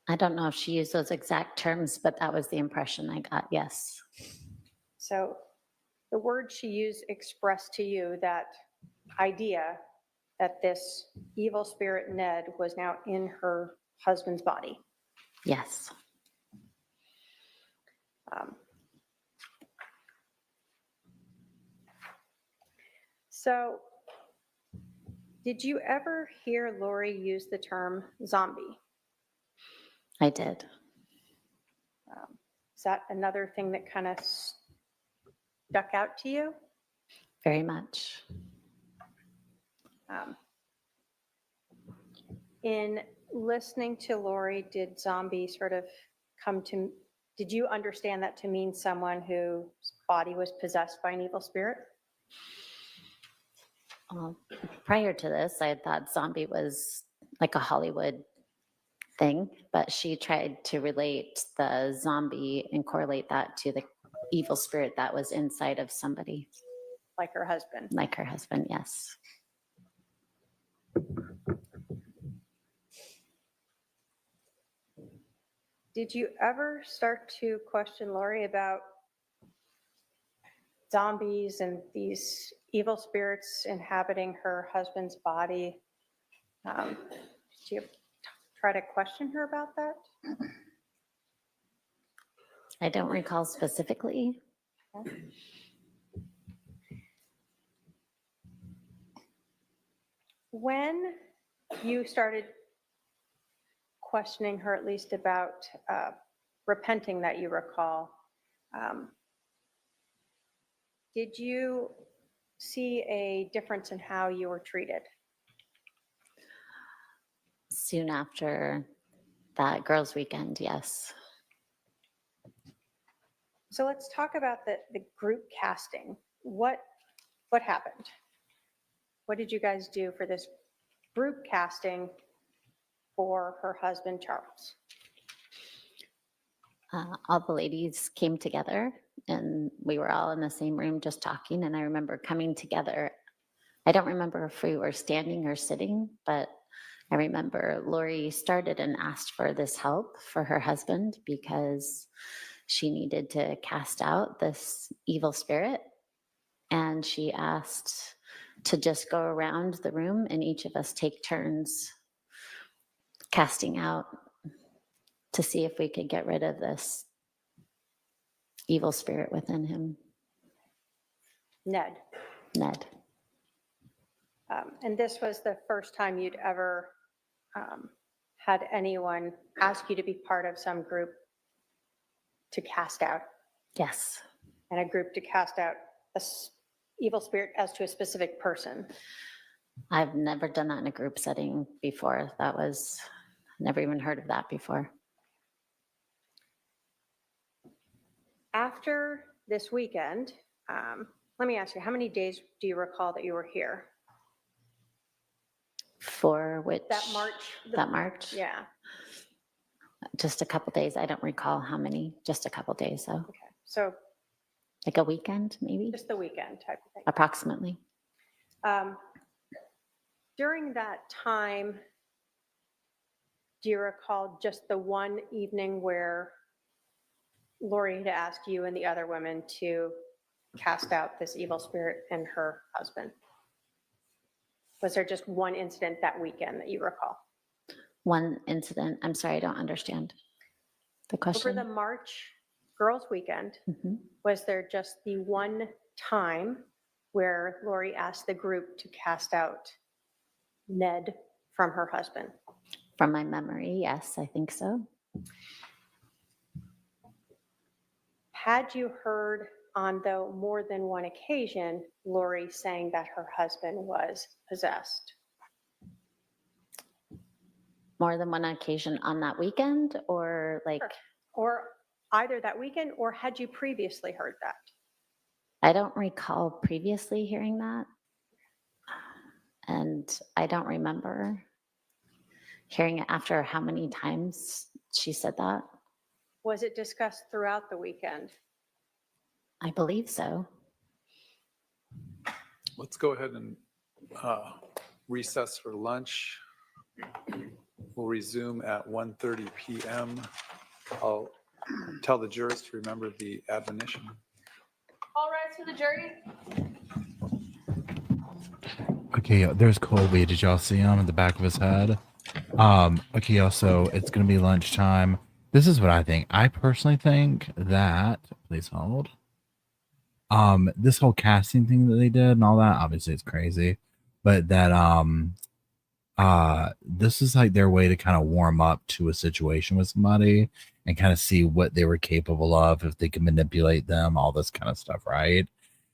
I don't know if she used those exact terms, but that was the impression I got, yes. So the word she used expressed to you that idea that this evil spirit Ned was now in her husband's body. Yes. So, did you ever hear Lori use the term zombie? I did. Is that another thing that kind of stuck out to you? Very much. In listening to Lori, did zombie sort of did you understand that to mean someone whose body was possessed by an evil spirit? Prior to this, I had thought zombie was like a Hollywood thing, but she tried to relate the zombie and correlate that to the evil spirit that was inside of somebody. Like her husband? Like her husband, yes. Did you ever start to question Lori about zombies and these evil spirits inhabiting her husband's body? Did you try to question her about that? I don't recall specifically. When you started questioning her, at least about repenting that you recall, did you see a difference in how you were treated? Soon after that girls' weekend, yes. So let's talk about the group casting. What happened? What did you guys do for this group casting for her husband, Charles? All the ladies came together and we were all in the same room just talking. And I remember coming together. I don't remember if we were standing or sitting, but I remember Lori started and asked for this help for her husband because she needed to cast out this evil spirit. And she asked to just go around the room and each of us take turns casting out to see if we could get rid of this evil spirit within him. Ned. And this was the first time you'd ever had anyone ask you to be part of some group to cast out? Yes. And a group to cast out a evil spirit as to a specific person? I've never done that in a group setting before. Never even heard of that before. After this weekend, let me ask you, how many days do you recall that you were here? For which? That March? That March? Yeah. Just a couple days. I don't recall how many. Just a couple days, though. Okay. So like a weekend, maybe? Just the weekend type of thing. Approximately. During that time, do you recall just the one evening where Lori had asked you and the other women to cast out this evil spirit and her husband? Was there just one incident that weekend that you recall? One incident. I'm sorry, I don't understand the question. Over the March Girls Weekend, was there just the one time where Lori asked the group to cast out Ned from her husband? From my memory, yes, I think so. Had you heard on, though, more than one occasion, Lori saying that her husband was possessed? More than one occasion on that weekend, or like? Sure. Or either that weekend, or had you previously heard that? I don't recall previously hearing that. And I don't remember hearing it after how many times she said that. Was it discussed throughout the weekend? I believe so. Let's go ahead and recess for lunch. We'll resume at 1:30 p.m. I'll tell the jurors to remember the admonition. All rise to the jury? Okay, there's Colby. Did y'all see him in the back of his head? Okay, y'all, so it's gonna be lunchtime. This is what I think. I personally think that, please hold. This whole casting thing that they did and all that, obviously it's crazy, but that this is like their way to kind of warm up to a situation with somebody and kind of see what they were capable of, if they can manipulate them, all this kind of stuff, right?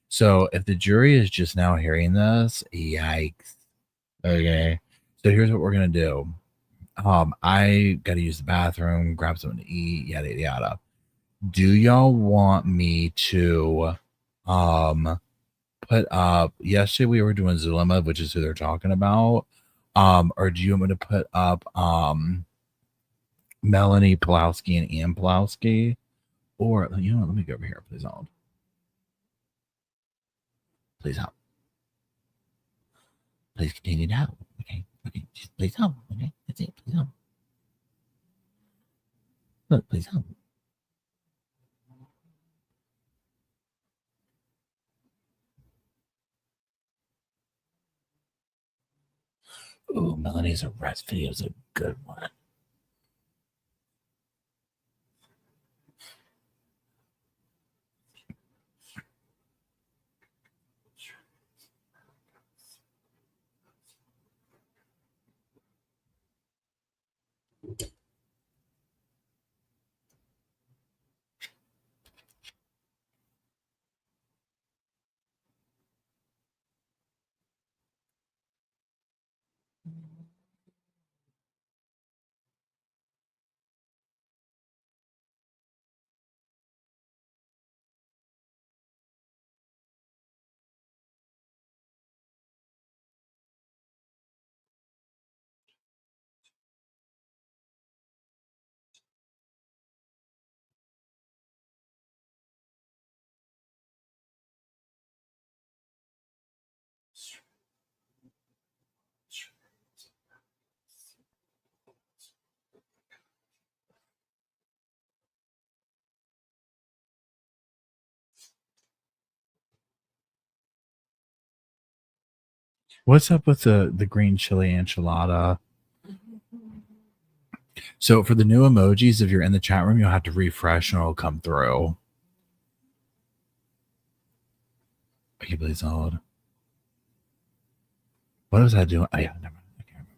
So if the jury is just now hearing this, yikes. Okay. So here's what we're gonna do. I gotta use the bathroom, grab something to eat, yada yada. Do y'all want me to put up, yesterday we were doing Zulema, which is who they're talking about. Or do you want me to put up Melanie Pulowski and Ian Pulowski? Or you know what, let me go over here, please hold. Please help. Please continue to help. Okay. Okay. Just please help. Okay. That's it. Please help. Look, please help. Ooh, Melanie's arrest video is a good one. What's up with the green chili enchilada? So for the new emojis, if you're in the chat room, you'll have to refresh and it'll come through. Okay, please hold. What was I doing? Oh yeah, never mind. I can't remember.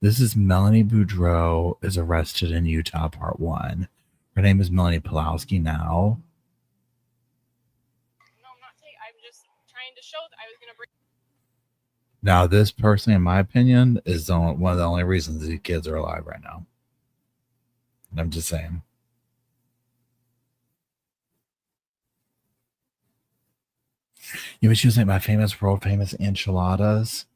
This is Melanie Boudreau is arrested in Utah, part 1. Her name is Melanie Pulowski now. No, I'm not saying, I'm just trying to show that I was going to bring. Now, this person, in my opinion, is one of the only reasons these kids are alive right now. I'm just saying. You wish you was like my famous, world famous enchiladas.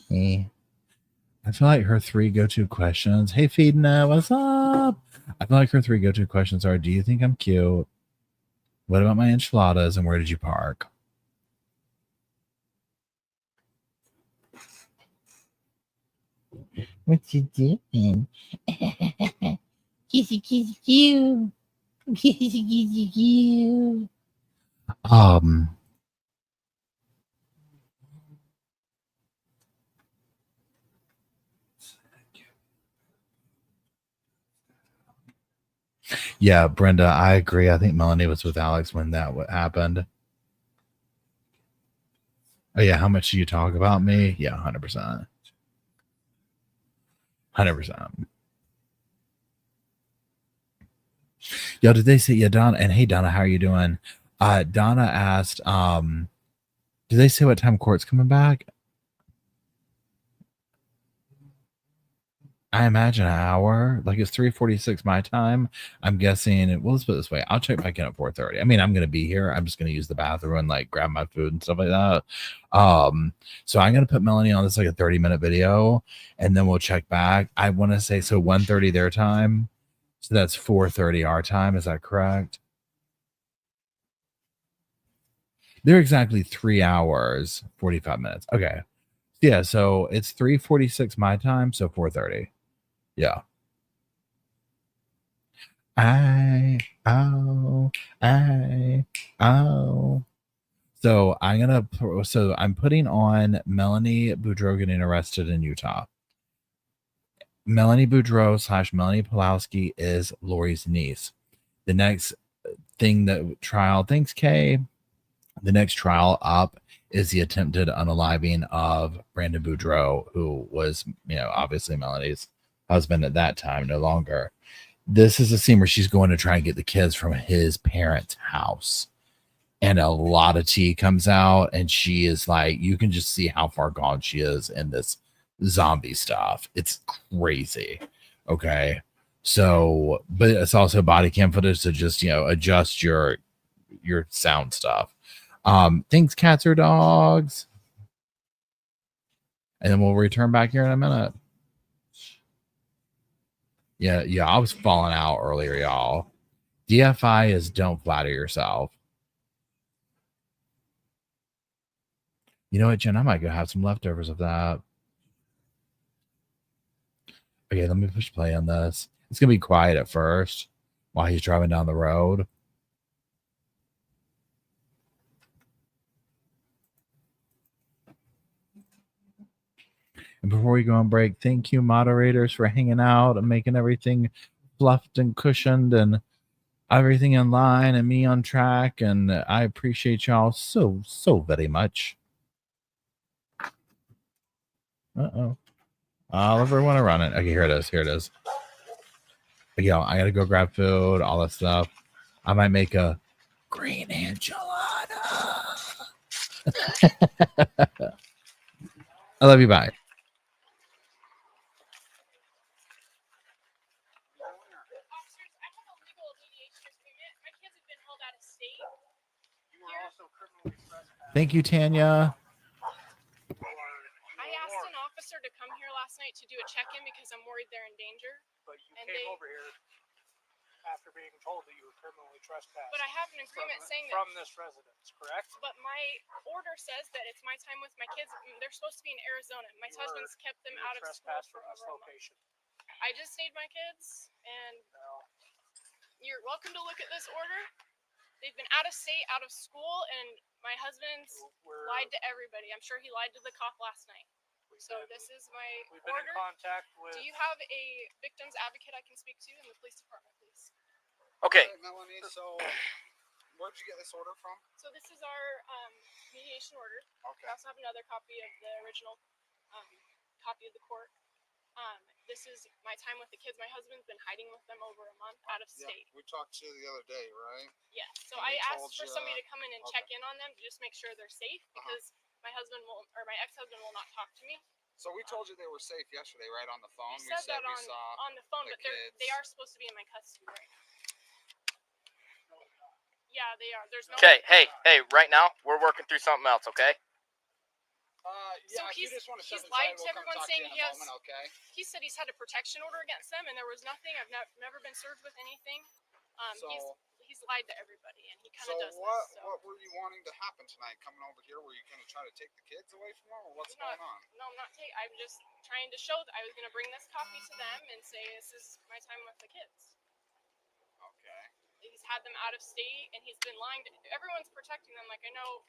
Hey. I feel like her 3 go-to questions. Hey, Feedna, what's up? I feel like her 3 go-to questions are, do you think I'm cute? What about my enchiladas? And where did you park? What you doing? Kissy, kissy, cute. Kissy, kissy, cute. Yeah, Brenda, I agree. I think Melanie was with Alex when that happened. Oh yeah, how much do you talk about me? Yeah, 100%. 100%. Yo, did they say, yeah, Donna, and hey Donna, how are you doing? Donna asked, did they say what time court's coming back? I imagine an hour. Like it's 3:46 my time. I'm guessing. Well, let's put it this way. I'll check back in at 4:30. I mean, I'm gonna be here. I'm just gonna use the bathroom and like grab my food and stuff like that. So I'm gonna put Melanie on this like a 30-minute video, and then we'll check back. I want to say so 1:30 their time. So that's 4:30 our time. Is that correct? They're exactly 3 hours, 45 minutes. Okay. Yeah, so it's 3:46 my time, so 4:30. Yeah. Oh. So I'm putting on Melanie Boudreau getting arrested in Utah. Melanie Boudreau / Melanie Pulowski is Lori's niece. The next thanks Kay. The next trial up is the attempted unaliving of Brandon Boudreau, who was, obviously Melanie's husband at that time, no longer. This is a scene where she's going to try and get the kids from his parents' house. And a lot of tea comes out, and she is like, you can just see how far gone she is in this zombie stuff. It's crazy. Okay. So, but it's also body cam footage to just, adjust your sound stuff. Thanks, cats or dogs. And then we'll return back here in a minute. Yeah, I was falling out earlier, y'all. DFI is don't flatter yourself. You know what, Jen? I might go have some leftovers of that. Okay, let me push play on this. It's going to be quiet at first while he's driving down the road. And before we go on break, thank you, moderators, for hanging out and making everything fluffed and cushioned and everything in line and me on track. And I appreciate y'all so very much. Uh-oh. Oliver, want to run it. Okay, here it is. Okay, I got to go grab food, all that stuff. I might make a green enchilada. I love you. Bye. Thank you, Tanya. I asked an officer to come here last night to do a check-in because I'm worried they're in danger. But you came over here after being told that you were criminally trespassed. But I have an agreement saying that from this residence, correct? But my order says that it's my time with my kids. They're supposed to be in Arizona. My husband's kept them out of school for from this location. I just need my kids, and you're welcome to look at this order. They've been out of state, out of school, and my husband's lied to everybody. I'm sure he lied to the cop last night. So this is my We've been order. in contact with. Do you have a victim's advocate I can speak to in the police department, please? Okay. Melanie, so where'd you get this order from? So this is our mediation order. Okay. I also have another copy of the original copy of the court. This is my time with the kids. My husband's been hiding with them over a month out of state. Yeah, we talked to you the other day, right? Yeah. So And I we asked told for you, somebody to come in and check in on them to just make sure they're safe because my husband will, or my ex-husband will not talk to me. So we told you they were safe yesterday, right, on the phone? You said that on the phone, but they are supposed to be in my custody right now. Yeah, they are. There's no. Okay, hey, right now we're working through something else, okay? Yeah, so if you just want to he's step lied inside, to we'll come everyone talk saying to you he in a has. moment, okay? He said he's had a protection order against them, and there was nothing. I've never been served with anything. He's lied to everybody, and he kind of does this. So what were you wanting to happen tonight? Coming over here, were you going to try to take the kids away from them, or what's going on? No, I'm not taking. I'm just trying to show that I was going to bring this copy to them and say this is my time with the kids. Okay. He's had them out of state, and he's been lying to everyone's protecting them. Like I know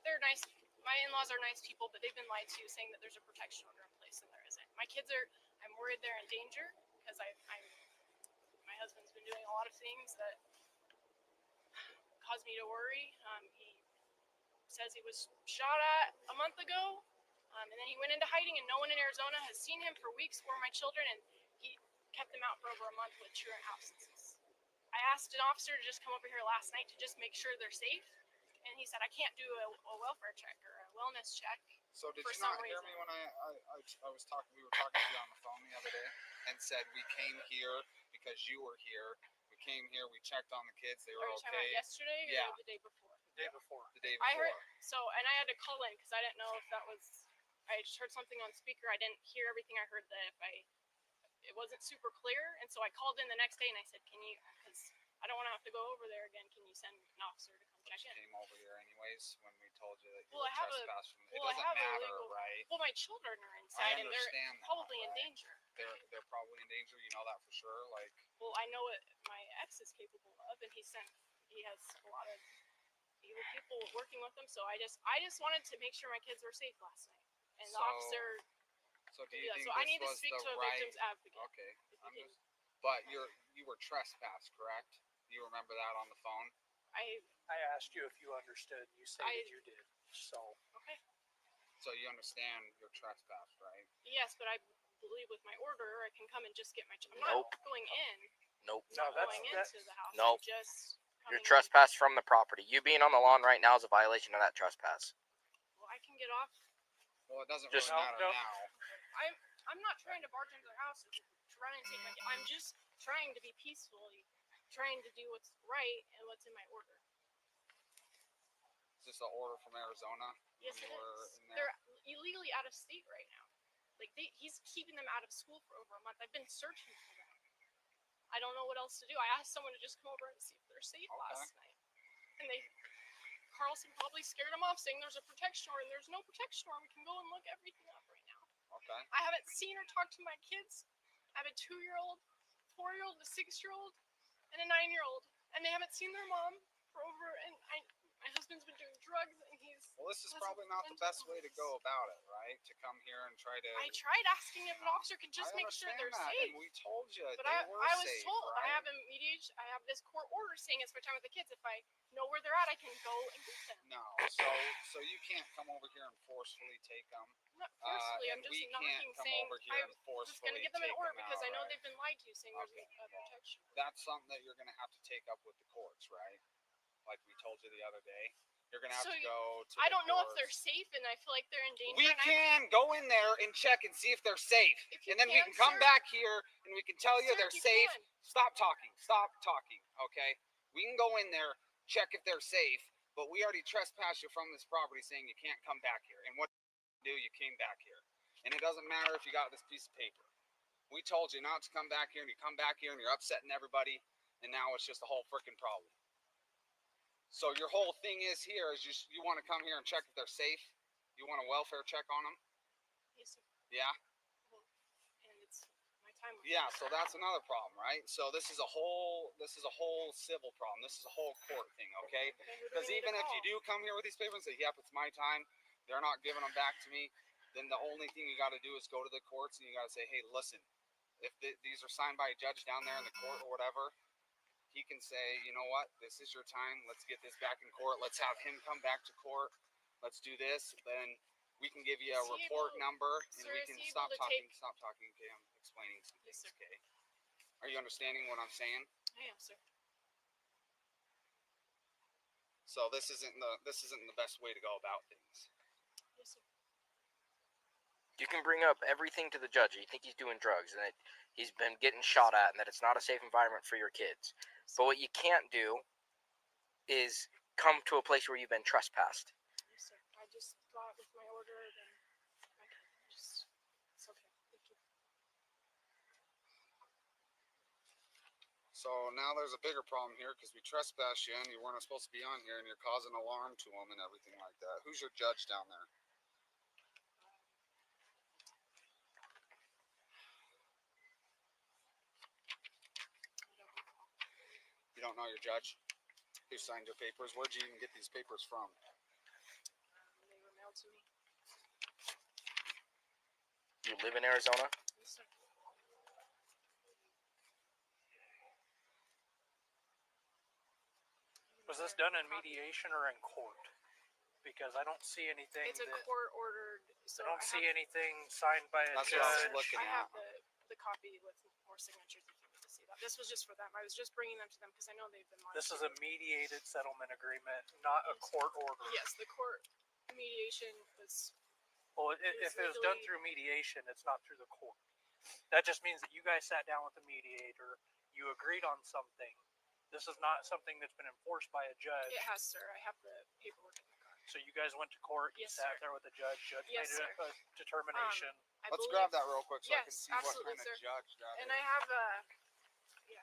they're nice. My in-laws are nice people, but they've been lied to, saying that there's a protection order in place, and there isn't. My kids are. I'm worried they're in danger because my husband's been doing a lot of things that caused me to worry. He says he was shot at a month ago, and then he went into hiding, and no one in Arizona has seen him for weeks or my children, and he kept them out for over a month with truant absences. I asked an officer to just come over here last night to just make sure they're safe, and he said I can't do a welfare check or a wellness check. So did you not hear me when I was talking? We were talking to you on the phone the other day, and said we came here because you were here. We came here. We checked on the kids. They were okay. Yesterday or the day before? The day before. The day before. I heard and I had to call in because I didn't know if that was. I just heard something on speaker. I didn't hear everything. I heard that it wasn't super clear, and so I called in the next day and I said, "Can you? Because I don't want to have to go over there again. Can you send an officer to come just check in. came over here anyways when we told you that you Well, were I have a- trespassing. It well, I doesn't have a matter, legal- right? Well, my children are I inside and they're understand that, probably in right? danger. They're probably in danger. You know that for sure. Like, Well, I know what my ex is capable of, and he has a lot of evil people working with him. So I just wanted to make sure my kids were safe last night. And the So, officer, so do can you do that. think So I this need to was speak the to a right? victim's advocate. Okay, If I'm you just. But you were trespassed, correct? You remember that on the phone? I asked you if you understood. You stated you did. So. Okay. So you understand you're trespassed, right? Yes, but I believe with my order, I can come and just get my. I'm Nope. not going in. Nope. No, Not going into the house. Nope. I'm just. You're coming in. trespassed from the property. You being on the lawn right now is a violation of that trespass. Well, I can get off. Well, it doesn't Just- really matter No. now. I'm not trying to barge into their house and run and take my. I'm just trying to be peacefully, trying to do what's right and what's in my order. Is this an order from Arizona? Yes, You it were is. in there? They're illegally out of state right now. Like he's keeping them out of school for over a month. I've been searching for them. I don't know what else to do. I asked someone to just come over and see if they're safe last night, and Carlson probably scared them off, saying there's a protection order, and there's no protection order. We can go and look everything up right now. Okay. I haven't seen or talked to my kids. I have a 2-year-old, 4-year-old, a 6-year-old, and a 9-year-old, and they haven't seen their mom for over. And my husband's been doing drugs, and Well, this is probably not the best way to go about it, right? To come here and try to. I tried asking if an officer could just I make sure they're understand that, safe. and we told you But they I were was safe, told right? I have a mediation. I have this court order saying it's my time with the kids. If I know where they're at, I can go and get them. No, so you can't come over here and forcefully take them. Not forcefully. and I'm just we can't knocking, come saying over here and I'm just going forcefully to get them in take order them because out, I know right? they've been lied to, saying there's a protection. That's something that you're going to have to take up with the courts, right? Like we told you the other day. You're going to have So to go to I the don't know if courts. they're safe, and I feel like they're in danger. We and can go in there and check and see if they're safe. If you And then we can, can come sir. back here and we can tell you Sir, they're you safe. can. Stop talking. Stop talking. Okay? We can go in there, check if they're safe, but we already trespassed you from this property saying you can't come back here. And what you do, you came back here. And it doesn't matter if you got this piece of paper. We told you not to come back here, and you come back here and you're upsetting everybody, and now it's just a whole freaking problem. So your whole thing is here is just you want to come here and check if they're safe? You want a welfare check on them? Yes, sir. Yeah? And it's my time. with Yeah, them. so that's another problem, right? So this is a whole civil problem. This is a whole court thing, okay? Okay, who do Because we need to even if you call? do come here with these papers and say, yep, it's my time, they're not giving them back to me, then the only thing you got to do is go to the courts and you got to say, hey, listen, if these are signed by a judge down there in the court or whatever, he can say, you know what, this is your time. Let's get this back in court. Let's have him come back to court. Let's do this. Then we can give you a Is he report able- number and sir, we is can he able stop to talking. take- Stop talking. Okay, I'm explaining some Yes, things. sir. Okay. Are you understanding what I'm saying? I am, sir. So this isn't the best way to go about things. Yes, sir. You can bring up everything to the judge. You think he's doing drugs and that he's been getting shot at and that it's not a safe environment for your kids. But what you can't do is come to a place where you've been trespassed. Yes, sir. I just thought with my order, then I can just. It's okay. Thank you. So now there's a bigger problem here because we trespassed you and you weren't supposed to be on here and you're causing alarm to them and everything like that. Who's your judge down there? You don't know your judge? Who signed your papers? Where'd you even get these papers from? They were mailed to me. You live in Arizona? Yes, sir. Was this done in mediation or in court? Because I don't see anything. It's a court ordered. So I don't see have, anything signed by a That's what I was judge. looking I at. have the copy with more signatures if you need to see that. This was just for them. I was just bringing them to them because I know they've been lied This to. is a mediated settlement agreement, not a court order. Yes, the court mediation was. Well, if it was done through mediation, it's not through the court. That just means that you guys sat down with the mediator, you agreed on something. This is not something that's been enforced by a judge. It has, sir. I have the paperwork in the car. So you guys went to court, you Yes, sat sir. there with the judge, judge Yes, made sir. a determination. I Let's believe, grab that real quick so I can Yes, see what absolutely, kind sir. of judge that And is. I have a. Yeah.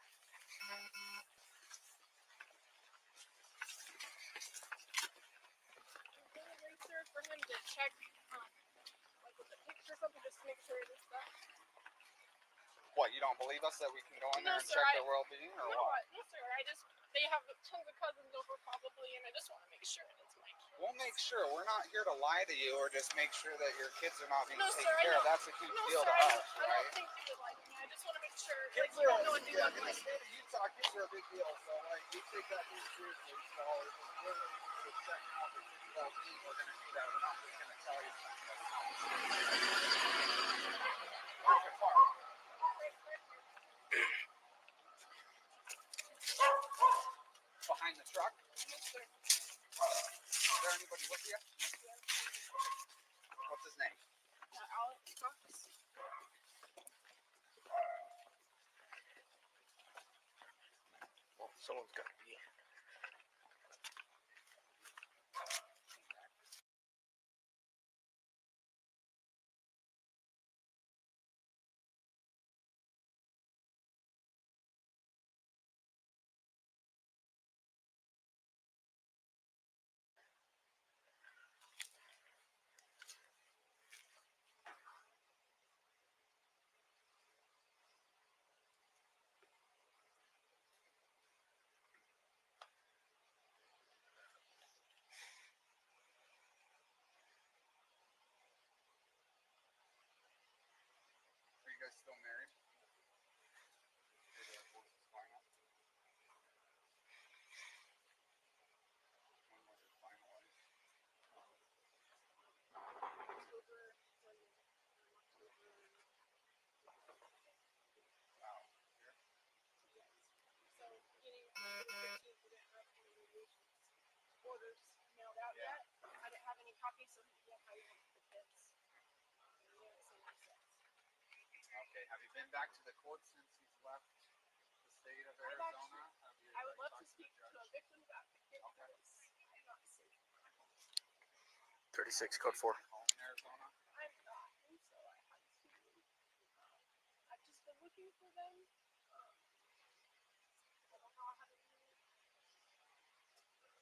don't believe us that we can go in No, there and sir, check their well-being, or No, what? no, sir. They have tons of cousins over probably, and I just want to make sure it's my kids. We'll make sure. We're not here to lie to you or just make sure that your kids are not being No, taken sir, I care of. know. That's a huge No, deal sir, to I us, don't right? think you would like me. I just want to make sure, Kids like, you don't know a in dude the like state of Utah, kids are a big deal. So, like, we take that very seriously. So, if we're checking out the kids' well-being, we're going to do that. We're not just going to tell you something that's not true. Where's your car? Behind the truck? Yes, sir. Is there anybody with you? What's his name? Alex Cox. Well, someone's got to be. Are you guys still married? When was it finalized? Wow. So, beginning of the 15th, we didn't have any orders mailed out yet. I didn't have any copies, so he didn't have any for the kids. Okay. Have you been back to the court since he's left the state of Arizona? I would love to speak to a victim advocate. Okay. I'm not safe. 36, code 4. Home in Arizona? I'm not, and so I had to. I've just been looking for them. I don't know how to do it.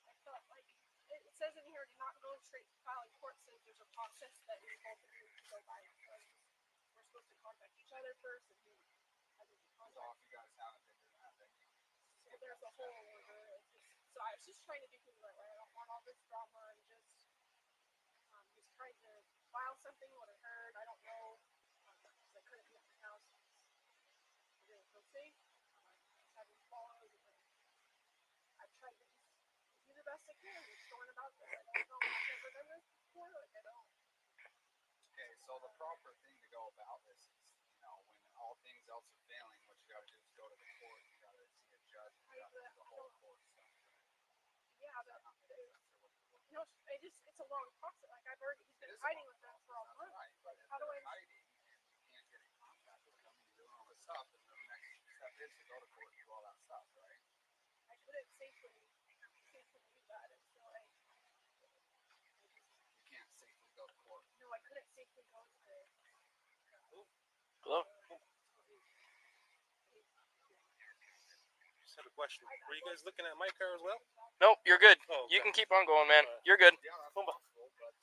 I felt like it says in here to not go straight to filing court since there's a process that we both agree to go by. We're supposed to contact each other first, and he hasn't been So if contacted. you guys haven't been doing that, then you So there's a whole order. So I was just trying to do things right. I don't want all this drama and just trying to file something what I heard. I don't know because I couldn't be at my house. I didn't feel safe. Having followed, I tried to just do the best I can. Just going about this. I don't know. I've never done this before. Like I don't. Okay, so the proper thing to go about this is, when all things else are failing, what you got to do is go to the court. You got to see a judge. You got to do the whole court stuff. Yeah, but it's a long process. Like he's been hiding with them for a month. Right, but Like, how do I? hiding and you can't get in contact with them, you're doing all this stuff, and the next step is to go to court and do all that stuff, right? I couldn't safely do that, and so You can't safely go to court. no, I couldn't safely go to the. Hello? Just have a question. Were you guys looking at my car as well? Nope, you're good. Oh, okay. You can keep on going, man. You're good. Yeah, that's possible, but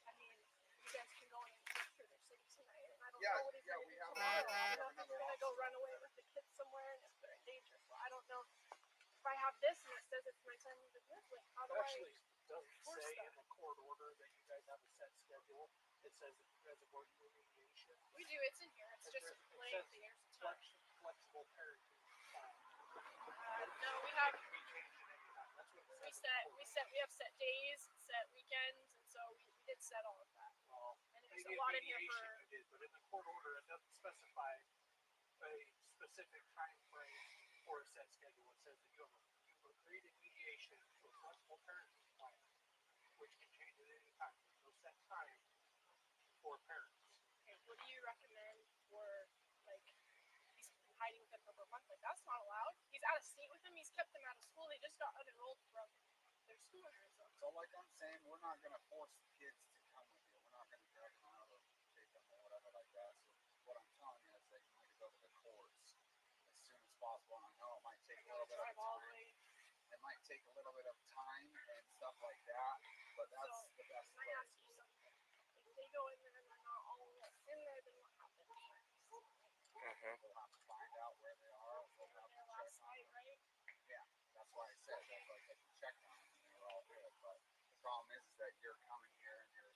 I mean, you guys can go in and make sure they're safe tonight, and I don't yeah, know what he's gonna we do have tomorrow. I don't know if he's gonna go run away with the kids somewhere, and if they're in danger. So I don't know if I have this and it says it's my time to live. Like, how do Actually, I? it doesn't say in the court order that you guys have a set schedule. It says that you guys are going to mediation. We do. It's in here. It's just plain. There's a ton. Flexible parenting time. No, we have. That's what it says. We have set days, set weekends, and so we did set all of that. And there's a Maybe lot in here mediation for. you did, but in the court order, it doesn't specify a specific time frame or a set schedule. It says that you've agreed in mediation to a flexible parenting plan, which can change at any time. There's no set time for parents. Okay, what do you recommend for like? He's been hiding with them for a month. Like that's not allowed. He's out of state with them. He's kept them out of school. They just got unenrolled from their school in Arizona. so like I'm saying, we're not going to force the kids to come with you. We're not going to drag them out or take them or whatever like that. So what I'm telling you is that you need to go to the courts as soon as possible. And I know it might take a little bit of time. It might take a little bit of time and stuff like that, but that's the best Can I way. ask you something? go in there and they're not all in there, then what happens? We'll have to find out where they are. We'll have to There check last on night, them. right? Yeah, that's why I said, that's why I said you checked on them and they were all good. But the problem is that you're coming here and you're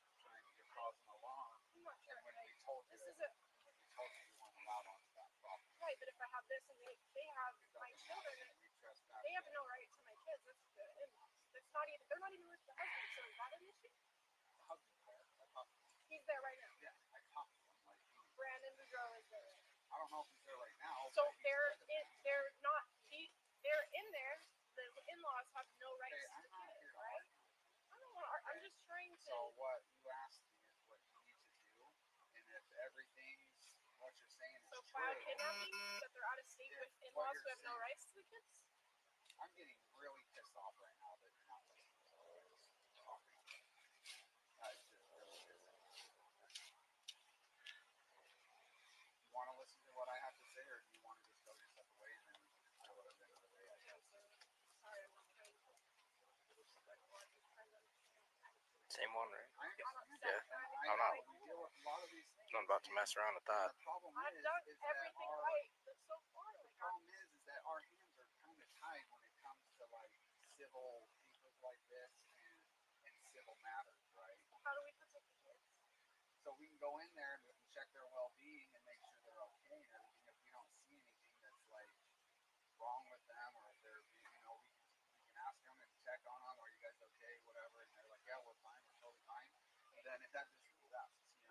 causing alarm. I'm not sure. And when we told you, This is it. when we told you weren't allowed onto that property. Right, but if I have this and they have my children, We trespass. they have no right to my kids. That's the in-laws. It's not even, they're not even with the husband, so is that an issue? The husband's there. I talked to him. He's there right now. Yeah, I talked to him. Like, Brandon Boudreaux is there. I don't know if he's there right now. So but he's they're not, they're in there. The in-laws have no rights Okay, to I'm the not kids, here to right? argue. I don't want to, I'm just trying to. So what you asked me is what you need to do, and if everything's what you're saying is So true, file kidnapping, that they're out of state with If what in-laws you're who have no saying- rights to the kids? I'm getting really pissed off right now that you're not listening to what I'm talking about. That is just really pissing me. You want to listen to what I have to say, or do you want to just go your step away and then we can just deal with it at the end of the day? I guess. Sorry, I'm not trying to. Same one, right? I understand Yeah. that, and I'm not- we deal with a lot of these things. I'm about to mess around with And that. the problem I've is, done is everything that our, right so far. the Like, problem is that our hands are kind of tied when it comes to like civil cases like this and civil matters, right? how do we protect the kids? So we can go in there and we can check their well-being and make sure they're okay and everything. If we don't see anything that's like wrong with them, or if they're, we can ask them and check on them. Are you guys okay? Whatever. And they're like, yeah, we're fine. We're totally fine. And then if that's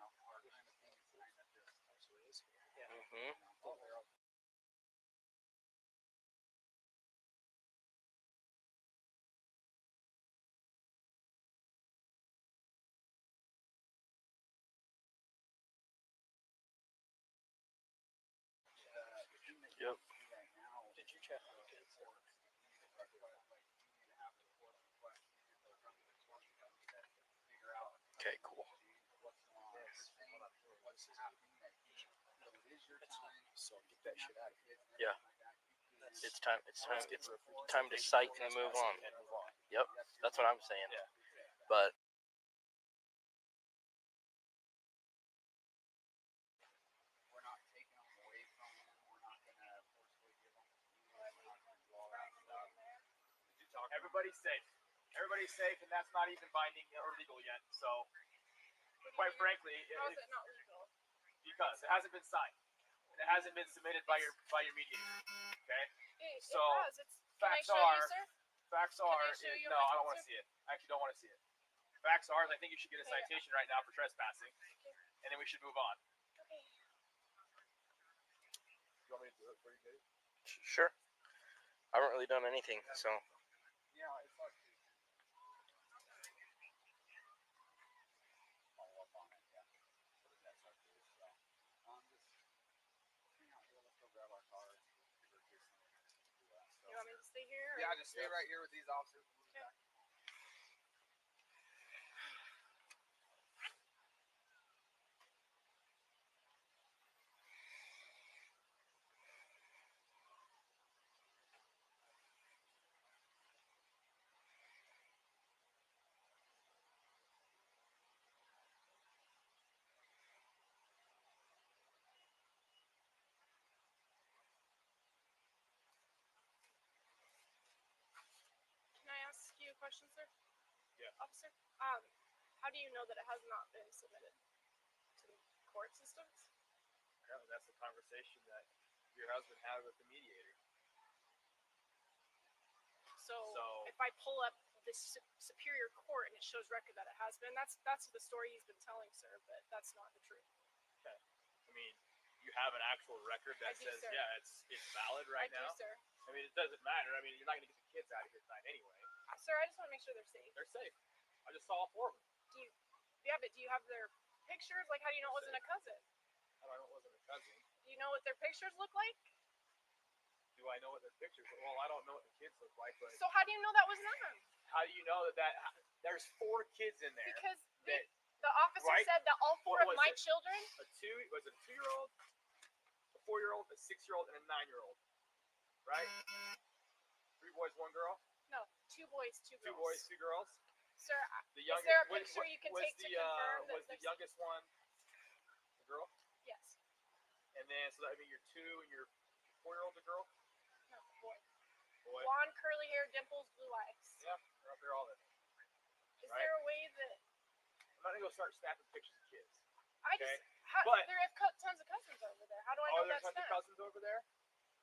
our kind of thing is kind of just actually is here. Yeah. Oh, they're okay. Yep. Right now, did you check on the kids? Okay, cool. So get that shit out of here. Yeah. It's time to cite and move on. Yep. That's what I'm saying. But We're not taking them away from them. We're not going to forcefully give them. We're not going to do all that stuff. Everybody's safe. Everybody's safe, and that's not even binding or legal yet. So, quite frankly, How is it not legal? because it hasn't been signed, and it hasn't been submitted by your mediator. Okay. It So, has. Can I facts show are. you, sir? Facts Can I are. show you No, my I don't want to phone, see it. I actually don't want to see it. Facts are. I think you should get a Okay. citation right now for trespassing, and then we should move on. Okay. You want me to do it for you, Dave? sure. I haven't really done anything, so Yeah, it's like follow up on it. Yeah. That's our case. So, just hang out here. Let's go grab our cars. You want me to stay here? Yeah, or- just stay right here with these officers. Okay. Can I ask you a question, sir? Yeah. Officer, how do you know that it has not been submitted to the court systems? Apparently, that's the conversation that your husband had with the mediator. So if I pull up this Superior Court and it shows record that it has been, that's the story he's been telling, sir, but that's not the truth. Okay. I mean, you have an actual record that I do, says, sir. yeah, it's valid right I now. do, sir. I mean, it doesn't matter. I mean, you're not going to get the kids out of here tonight anyway. Sir, I just want to make sure they're safe. They're safe. I just saw all four of them. But do you have their pictures? Like, how do you know it wasn't a cousin? How do I know it wasn't a cousin? Do you know what their pictures look like? Do I know what their pictures? Well, I don't know what the kids look like, but So how do you know that was them? how do you know that there's 4 kids in there? Because that the officer right? said that all 4 What of was my it? children. was it a 2-year-old, a 4-year-old, a 6-year-old, and a 9-year-old, right? 3 boys, 1 girl. No, 2 boys, 2 girls. 2 boys, 2 girls. Sir, The is youngest, there a picture you can was take to the confirm that was the youngest one the girl? Yes. And then so that would be your 2 and your 4-year-old the girl? No, boy. Boy. Blonde, curly hair, dimples, blue eyes. Yeah, they're all there. Is Right. there a way that I'm not gonna go start snapping pictures of kids. I Okay. just But there have tons of cousins over there. How do I know there's that's tons of them? cousins over there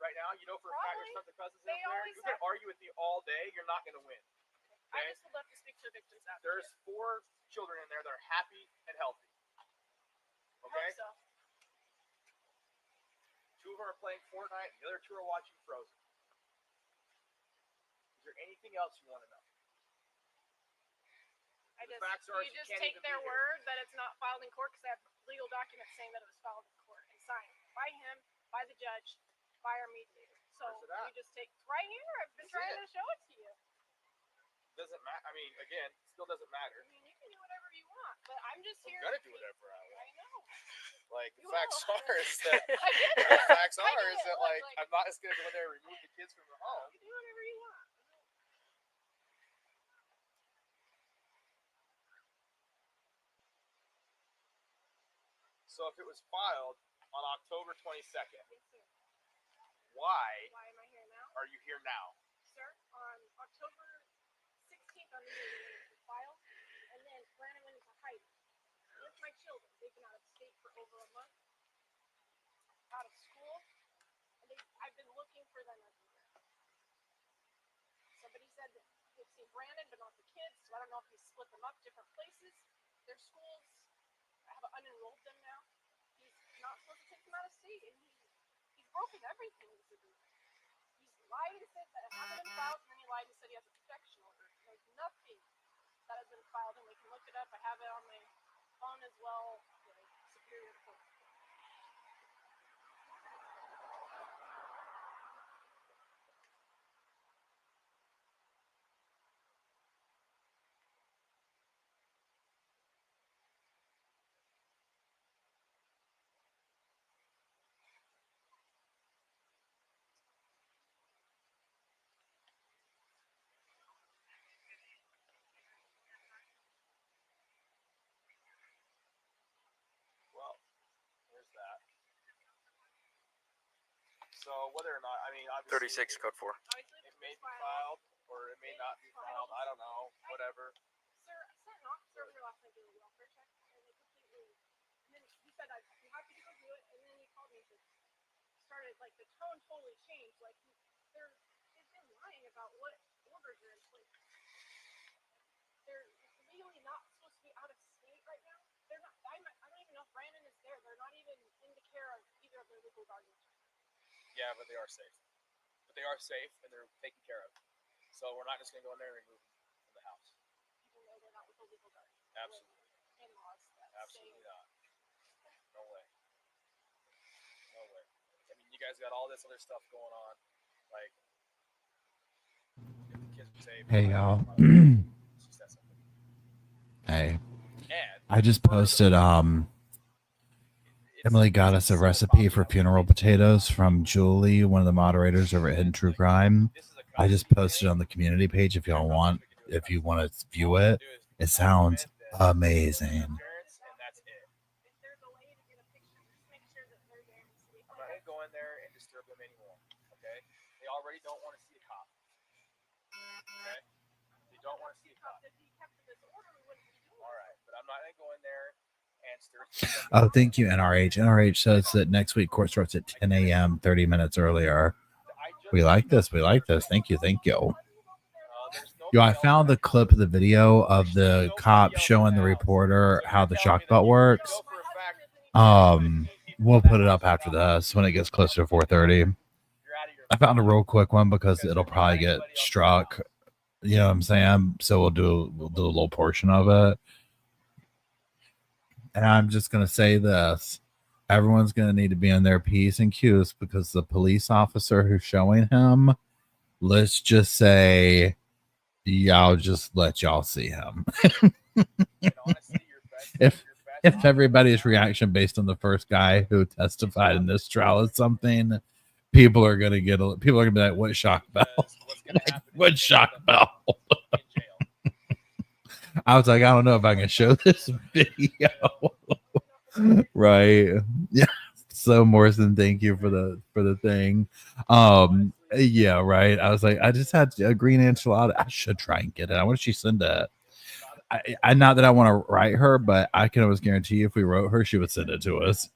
right now. You know for a fact there's tons of cousins They over there. always You can argue with me all day. You're not gonna win. I Okay. just would love to speak to a victim's advocate. There's 4 children in there that are happy and healthy. I Okay. hope so. 2 of them are playing Fortnite. The other 2 are watching Frozen. Is there anything else you want to know? Facts are You you just can't take even their be here. word that it's not filed in court because I have legal documents saying that it was filed in court and signed by him, by the judge, by our mediator. So Where's it at? you just take it's right here. I've been trying to show it to you. Doesn't matter. I mean, again, still doesn't matter. I mean, you can do whatever you want, but I'm just here. I'm gonna do whatever I want. I know. Like the You facts will. are is that I get the it. facts I are get is it. that Look, like I'm not just gonna go in there and remove the kids from the home. You can do whatever you want. So if it was filed on October 22nd, why am I here now? are you here now? Sir, on October 16th, our meeting was filed, and then Brandon went into hiding with my children. They've been out of state for over a month, out of school, and I've been looking for them everywhere. Somebody said that they've seen Brandon, but not the kids, so I don't know if he split them up different places. Their schools, I have unenrolled them now. He's not supposed to take them out of state, and he's broken everything he's doing. He's lied and said that it hasn't been filed, and then he lied and said he has a protection order. There's nothing that has been filed, and we can look it up. I have it on my phone as well, the Superior Court. Well, there's that. So whether or not, I mean, obviously 36 code 4. it may be filed or it may not be filed. I don't know. Whatever. Sir, I sent an officer over here last night doing a welfare check, and they completely, and then he said, you have to go do it, and then he called me and started, like, the tone totally changed. Like, they've been lying about what orders are in place. They're legally not supposed to be out of state right now. They're not, I don't even know if Brandon is there. They're not even in the care of either of their legal guardians. Yeah, but they are safe. But they are safe and they're taken care of. So we're not just gonna go in there and remove them from the house. Even though they're not with the legal guardian. Absolutely. In-laws that Absolutely not. No way. No way. I mean, you guys got all this other stuff going on. Like, if the kids are safe. Hey, y'all. It's just that simple. Hey. And I just posted Emily got us a recipe for funeral potatoes from Julie, one of the moderators over at Hidden True Crime. I just posted on the community page if y'all want, if you want to view it. It sounds amazing. and that's it. I'm not gonna go in there and disturb them anymore. Okay? They already don't want to see a cop. Okay? They don't want to see a cop. All right, but I'm not gonna go in there and stir. Oh, thank you, NRH. NRH says that next week court starts at 10 a.m., 30 minutes earlier. We like this. We like this. Thank you. Thank you. Yo, I found the clip of the video of the cop showing the reporter how the shock belt works. We'll put it up after this when it gets closer to 4:30. I found a real quick one because it'll probably get struck. You know what I'm saying? So we'll do a little portion of it. And I'm just gonna say this: everyone's gonna need to be on their P's and Q's because the police officer who's showing him, let's just say, y'all just let y'all see him. if everybody's reaction based on the first guy who testified in this trial is something, people are gonna be like, "What shock bell? Like, what shock bell?" I was like, I don't know if I can show this video. Right. Yeah. So Morrison, thank you for the thing. Yeah, right. I was like, I just had a green enchilada. I should try and get it. I wonder if she send it. I not that I want to write her, but I can always guarantee you if we wrote her, she would send it to us.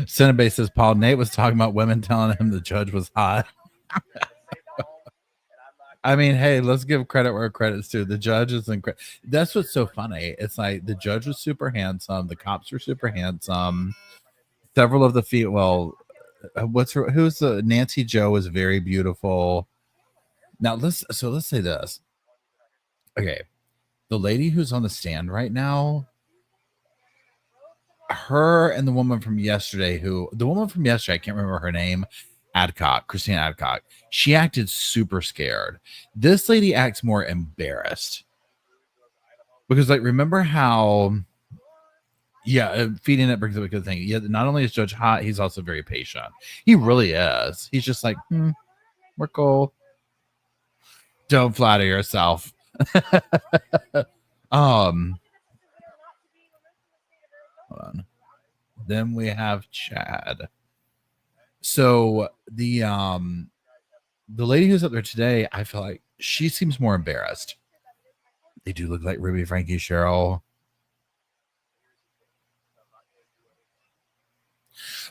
Cinebase says Paul Nate was talking about women telling him the judge was hot. I mean, hey, let's give credit where credit's due. The judge is incredible. That's what's so funny. It's like the judge was super handsome. The cops were super handsome. Several of the who's the Nancy Joe was very beautiful. Now let's say this. Okay. The lady who's on the stand right now, her and the woman from yesterday, I can't remember her name, Christina Adcock, she acted super scared. This lady acts more embarrassed. Because, like, remember how, feeding it brings up a good thing. Yeah, not only is Judge hot, he's also very patient. He really is. He's just like, we're cool. Don't flatter yourself. Hold on. Then we have Chad. So the lady who's up there today, I feel like she seems more embarrassed. They do look like Ruby, Frankie, Cheryl.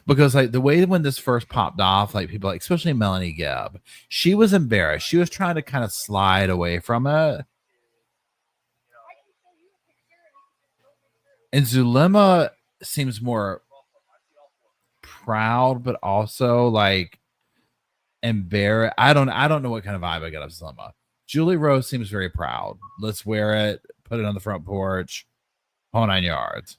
Because, like, the way when this first popped off, like, people, like, especially Melanie Gibb, she was embarrassed. She was trying to kind of slide away from it. And Zulema seems more proud, but also, like, embarrassed. I don't know what kind of vibe I got of Zulema. Julie Rose seems very proud. Let's wear it, put it on the front porch, whole 9 yards.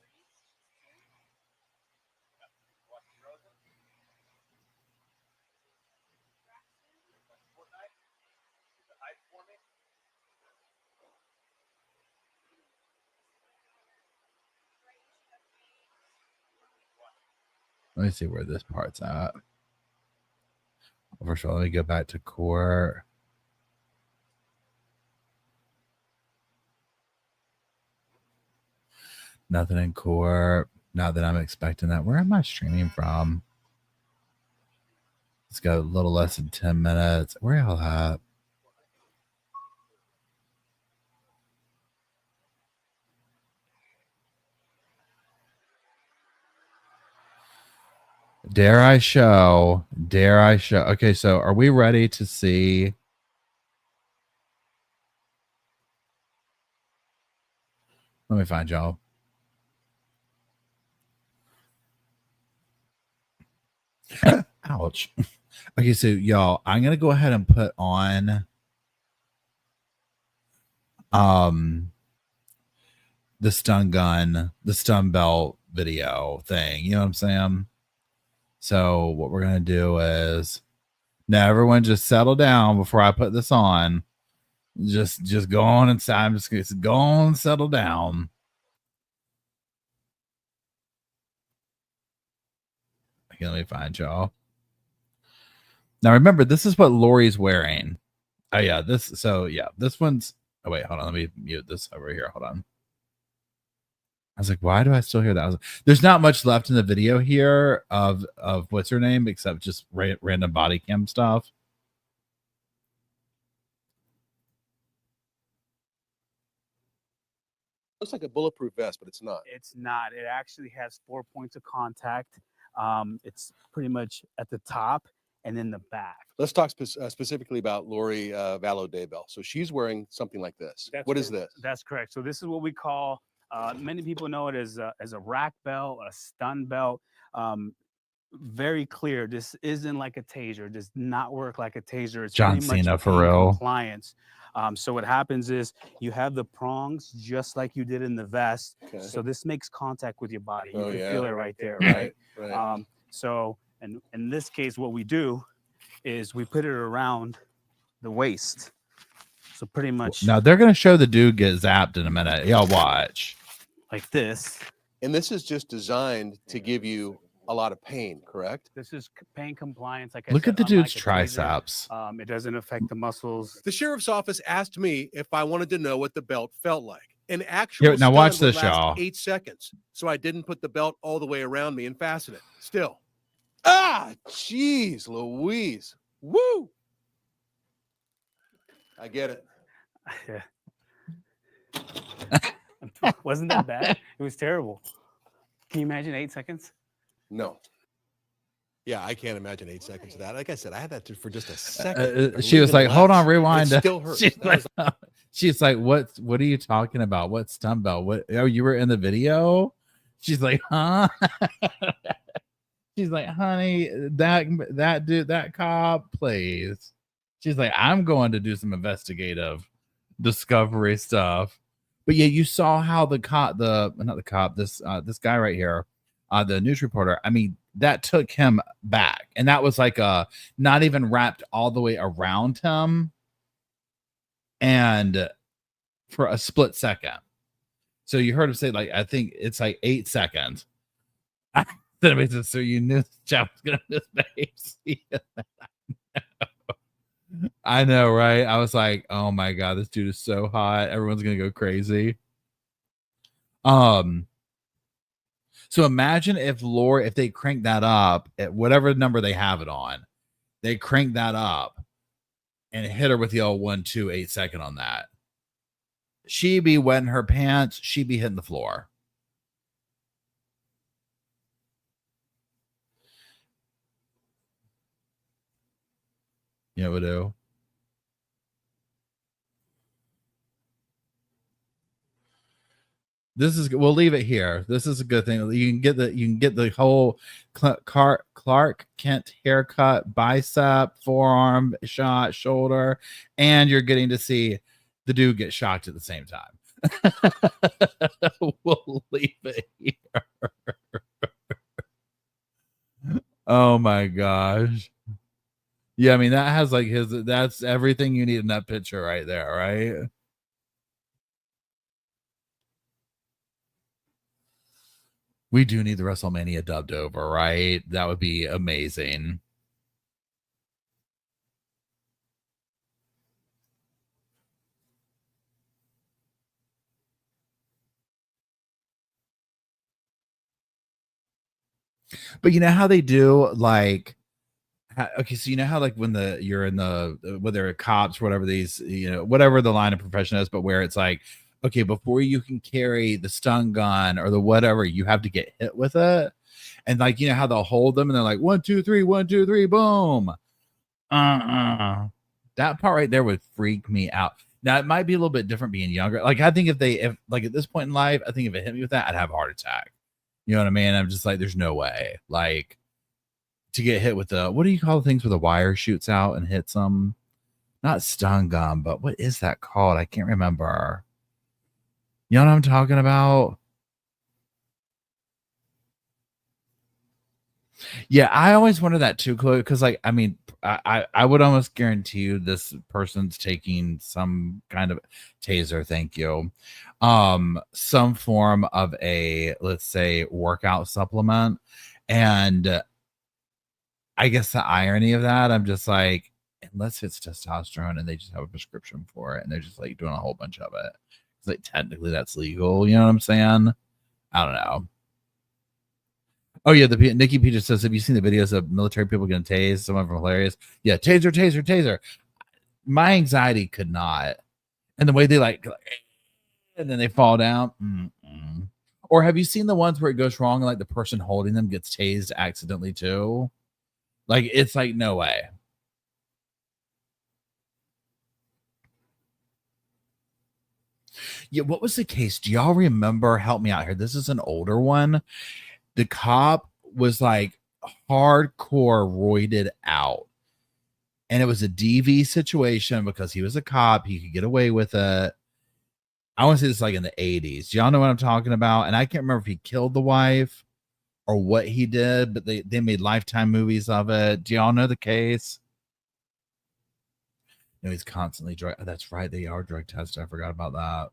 Let me see where this part's at. First of all, let me go back to court. Nothing in court. Not that I'm expecting that. Where am I streaming from? It's got a little less than 10 minutes. Where y'all at? Dare I show? Okay, so are we ready to see? Let me find y'all. Ouch. Okay, so y'all, I'm gonna go ahead and put on the stun belt video thing. You know what I'm saying? So what we're gonna do is now everyone just settle down before I put this on. Just go on inside. I'm just gonna go on and settle down. Okay, let me find y'all. Now remember, this is what Lori's wearing. Oh yeah, this one's oh wait, hold on, let me mute this over here. Hold on. I was like, why do I still hear that? There's not much left in the video here of what's her name, except just random body cam stuff. Looks like a bulletproof vest, but it's not. It's not. It actually has 4 points of contact. It's pretty much at the top and then the back. Let's talk specifically about Lori Vallow Daybell. So she's wearing something like this. What is this? That's correct. So this is what we call, many people know it as a rack belt, a stun belt. Very clear. This isn't like a taser. It does not work like a taser. It's John pretty Cena much for real. compliance. So what happens is you have the prongs just like you did in the vest. Okay. So this makes contact with your body. You Oh, can yeah. feel it right there, right? Right. So And in this case, what we do is we put it around the waist. So pretty much Now they're gonna show the dude get zapped in a minute. Y'all watch. like this. And this is just designed to give you a lot of pain, correct? This is pain compliance. Like Look I at said, the dude's unlike a taser, triceps. it doesn't affect the muscles. The sheriff's office asked me if I wanted to know what the belt felt like. An actual Here, now watch stun would this, last y'all. 8 seconds, so I didn't put the belt all the way around me and fasten it. Still. Ah, jeez, Louise. Woo! I get it. Yeah. Wasn't that bad? It was terrible. Can you imagine 8 seconds? No. Yeah, I can't imagine 8 seconds of that. Like I said, I had that for just a second. She was like, "Hold on, rewind." It still hurts. She's like, "What are you talking about? What stun belt? What? Oh, you were in the video?" She's like, "Huh?" She's like, "Honey, that dude, that cop, please." She's like, "I'm going to do some investigative discovery stuff." But yeah, you saw how the cop, not the cop, this guy right here, the news reporter. I mean, that took him back, and that was like not even wrapped all the way around him, and for a split second. So you heard him say, like, I think it's like 8 seconds. So you knew the chap was gonna miss base. I know, right? I was like, oh my god, this dude is so hot. Everyone's gonna go crazy. So imagine if they crank that up at whatever number they have it on, they crank that up and hit her with the old 1, 2, 8 second on that. She'd be wetting her pants, she'd be hitting the floor. Yeah, we do. This is, we'll leave it here. This is a good thing. You can get the whole Clark Kent haircut, bicep, forearm shot, shoulder, and you're getting to see the dude get shocked at the same time. We'll leave it here. Oh my gosh. Yeah, I mean, that has like that's everything you need in that picture right there, right? We do need the WrestleMania dubbed over, right? That would be amazing. But you know how they do, like, okay, so you know how, like, when you're in the, whether it's cops, whatever these, whatever the line of profession is, but where it's like, okay, before you can carry the stun gun or the whatever, you have to get hit with it. And like, you know how they'll hold them and they're like, 1, 2, 3, 1, 2, 3, boom. That part right there would freak me out. Now it might be a little bit different being younger. Like, I think if like at this point in life, I think if it hit me with that, I'd have a heart attack. You know what I mean? I'm just like, there's no way. Like, to get hit with the, what do you call the things where the wire shoots out and hits them? Not stun gun, but what is that called? I can't remember. You know what I'm talking about? Yeah, I always wonder that too, Chloe, because like, I mean, I would almost guarantee you this person's taking some kind of taser, thank you. Some form of a, let's say, workout supplement. And I guess the irony of that, I'm just like, unless it's testosterone and they just have a prescription for it and they're just like doing a whole bunch of it. It's like, technically that's legal. You know what I'm saying? I don't know. Oh yeah, Nikki P just says, have you seen the videos of military people getting tased? Some of them hilarious. Yeah, taser. My anxiety could not. And the way they like, and then they fall down. Mm-mm. Or have you seen the ones where it goes wrong and like the person holding them gets tased accidentally too? Like, it's like, no way. Yeah, what was the case? Do y'all remember? Help me out here. This is an older one. The cop was like hardcore roided out. And it was a DV situation because he was a cop. He could get away with it. I want to say this like in the 80s. Do y'all know what I'm talking about? And I can't remember if he killed the wife or what he did, but they made Lifetime movies of it. Do y'all know the case? No, he's constantly drug. That's right, they are drug tested. I forgot about that.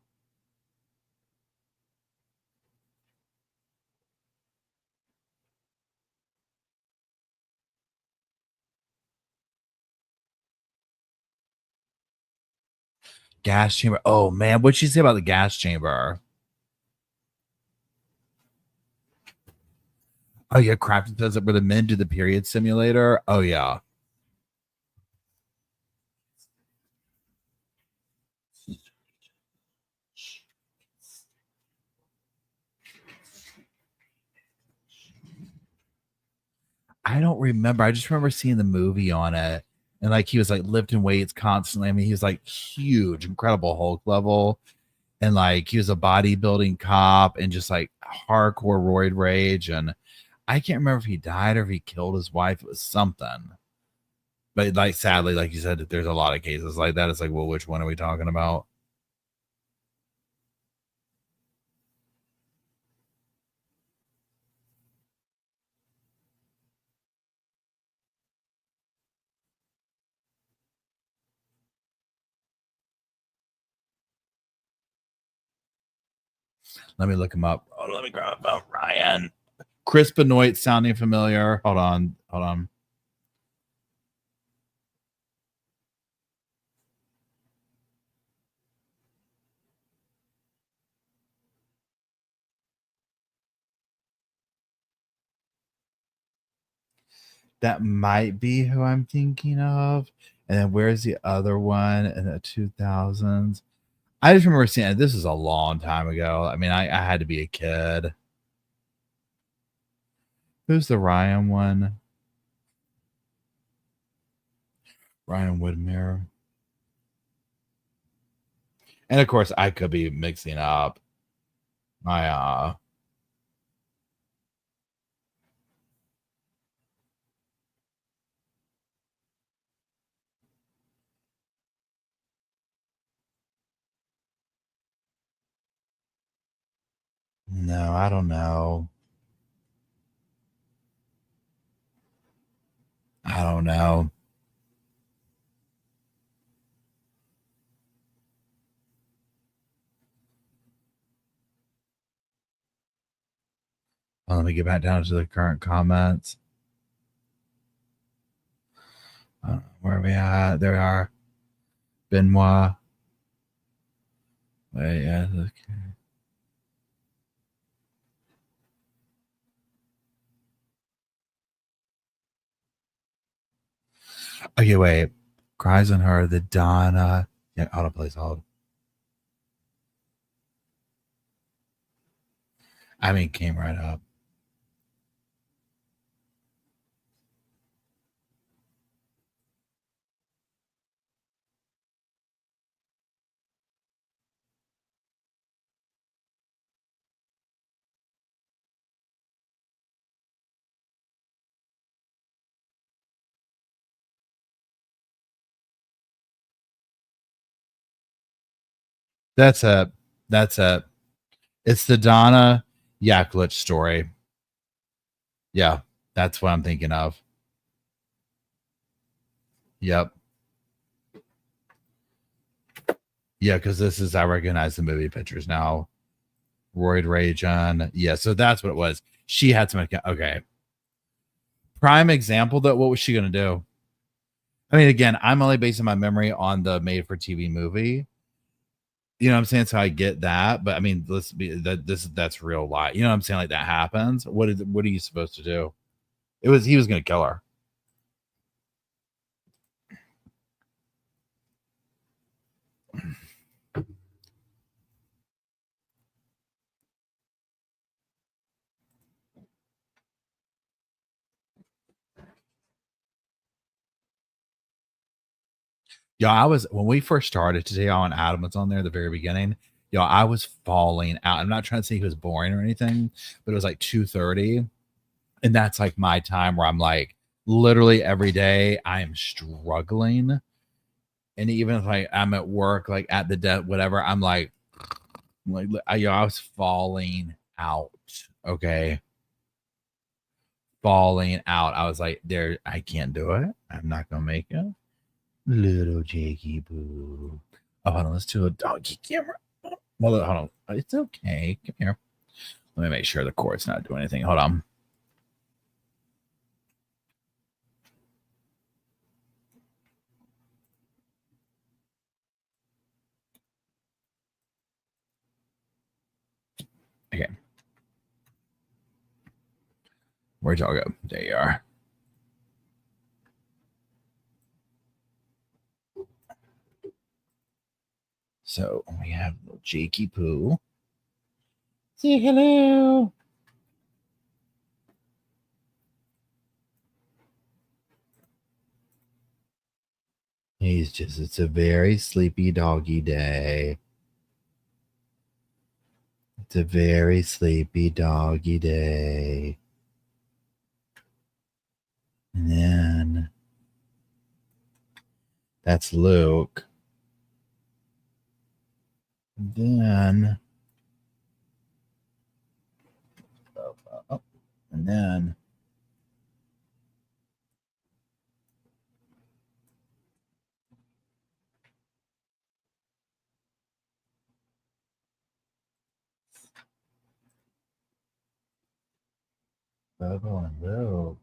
Gas chamber. Oh man, what'd you say about the gas chamber? Oh yeah, Crafton does it where the men do the period simulator. Oh yeah. I don't remember. I just remember seeing the movie on it. And like he was like lifting weights constantly. I mean, he was like huge, incredible Hulk level. And like he was a bodybuilding cop and just like hardcore roid rage. And I can't remember if he died or if he killed his wife. It was something. But like sadly, like you said, there's a lot of cases like that. It's like, well, which one are we talking about? Let me look him up. Oh, let me grab about Ryan. Chris Benoit sounding familiar. Hold on. Hold on. That might be who I'm thinking of. And then where's the other one in the 2000s? I just remember seeing it. This is a long time ago. I mean, I had to be a kid. Who's the Ryan one? Ryan Woodmere. And of course, I could be mixing up. My no, I don't know. I don't know. Well, let me get back down to the current comments. Where are we at? There we are. Benoit. Wait, yeah. Okay. Okay, wait. Cries on her. The Donna. Yeah, autoplays hold. I mean, came right up. That's it. That's it. It's the Donna Yaklich story. Yeah, that's what I'm thinking of. Yep. Yeah, because this is I recognize the movie pictures now. Royd Rage on. Yeah, so that's what it was. She had some okay. Prime example that what was she gonna do? I mean, again, I'm only basing my memory on the made for TV movie. You know what I'm saying? So I get that, but I mean, let's be that's real life. You know what I'm saying? Like that happens. What are you supposed to do? He was gonna kill her. Yeah, I was when we first started today on Adam was on there at the very beginning. Yo, I was falling out. I'm not trying to say he was boring or anything, but it was like 2:30. And that's like my time where I'm like literally every day I am struggling. And even if I'm at work, like at the desk, whatever, I'm like I was falling out. Okay. falling out. I was like, there, I can't do it. I'm not gonna make it. Little Jakey boo. Oh, hold on, let's do a doggy camera. Well, hold on. It's okay. Come here. Let me make sure the cord's not doing anything. Hold on. Okay. Where'd y'all go? There you are. So we have little Jakey Poo. Say hello. It's a very sleepy doggy day. It's a very sleepy doggy day. And then that's Luke. And then and then Bobo and Luke.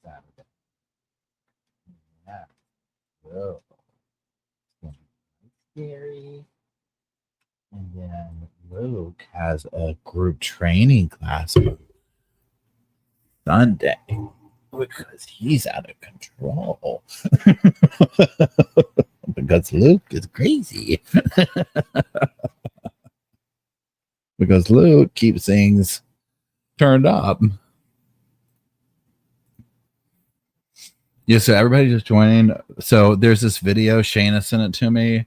Saturday. Yeah. Whoa. It's gonna be scary. And then Luke has a group training class on Sunday because he's out of control. Because Luke is crazy. Because Luke keeps things turned up. Yeah, so everybody just joining. So there's this video, Shayna sent it to me,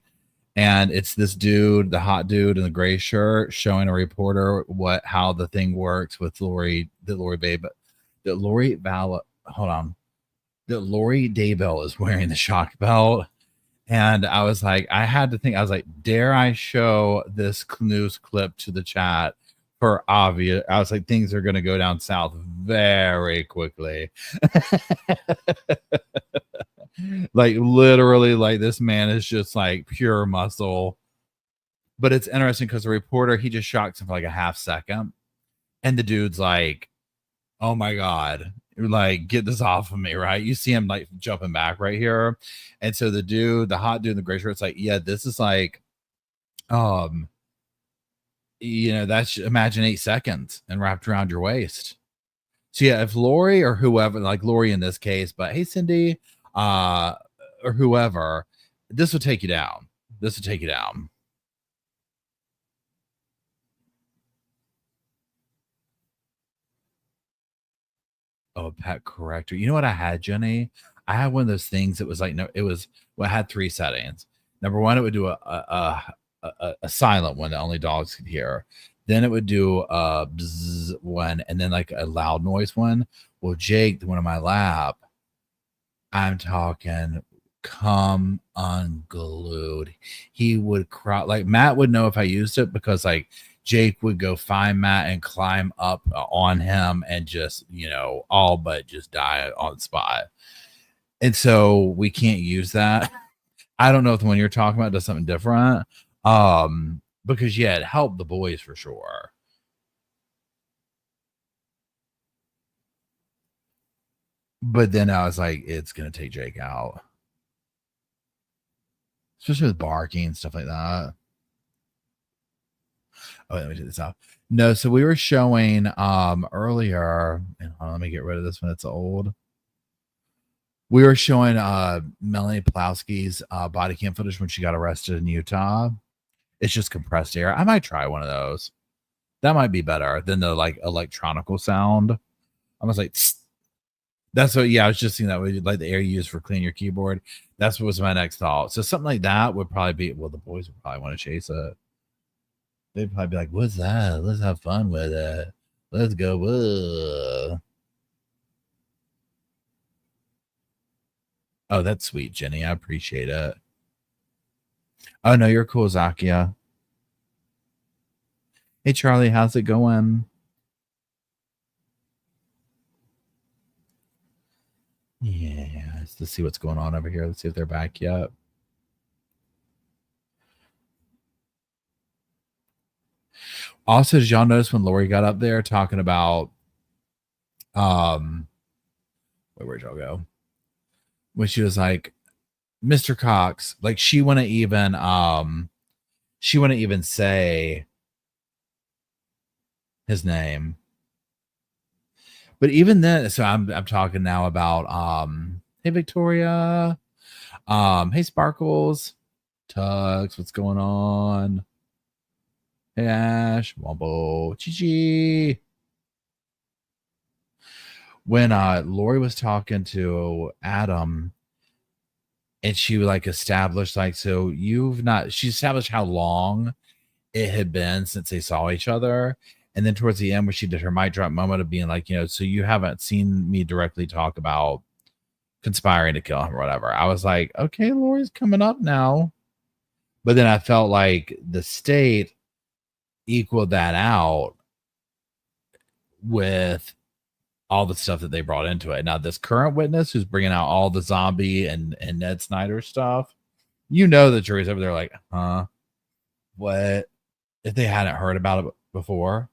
and it's this dude, the hot dude in the gray shirt, showing a reporter how the thing works with Lori Daybell. That Lori Daybell is wearing the shock belt. And I was like, I had to think, I was like, dare I show this news clip to the chat for obvious? I was like, things are going to go down south very quickly. Like literally, like this man is just like pure muscle. But it's interesting because the reporter, he just shocks him for like a half second. And the dude's like, oh my God, like, get this off of me, right? You see him like jumping back right here. And so the hot dude in the gray shirt, it's like, yeah, this is like, that's imagine 8 seconds and wrapped around your waist. So yeah, if Lori or whoever, like Lori in this case, but hey, Cindy, or whoever, this will take you down. This will take you down. Oh, pet corrector. You know what I had, Jenny? I had one of those things that was like, no, it was, well, I had 3 settings. Number one, it would do a silent one that only dogs could hear. Then it would do a bzz one, and then like a loud noise one. Well, Jake, the one on my lap, I'm talking come unglued. He would cry. Like Matt would know if I used it because like Jake would go find Matt and climb up on him and just, all but just die on the spot. And so we can't use that. I don't know if the one you're talking about does something different. Because yeah, it helped the boys for sure. But then I was like, it's gonna take Jake out. Especially with barking and stuff like that. Oh, let me take this off. No, so we were showing earlier, and let me get rid of this one. It's old. We were showing Melanie Pulowski's body cam footage when she got arrested in Utah. It's just compressed air. I might try one of those. That might be better than the like electronical sound. I was like, tss. That's what, yeah, I was just seeing that way, like the air you use for cleaning your keyboard. That's what was my next thought. So something like that would probably be, well, the boys would probably want to chase it. They'd probably be like, what's that? Let's have fun with it. Let's go. Whoa. Oh, that's sweet, Jenny. I appreciate it. Oh, no, you're cool, Zakia. Hey, Charlie, how's it going? Yeah, let's see what's going on over here. Let's see if they're back yet. Also, did y'all notice when Lori got up there talking about where'd y'all go? When she was like, Mr. Cox, like she wouldn't even say his name. But even then, so I'm talking now about hey Victoria, hey Sparkles, Tux, what's going on? Hey Ash, Wombo, Chi. When Lori was talking to Adam, and she like established like, so she established how long it had been since they saw each other. And then towards the end where she did her mic drop moment of being like, so you haven't seen me directly talk about conspiring to kill him or whatever. I was like, okay, Lori's coming up now. But then I felt like the state equaled that out with all the stuff that they brought into it. Now, this current witness who's bringing out all the zombie and Ned Snyder stuff, the jury's over there like, huh? What? If they hadn't heard about it before.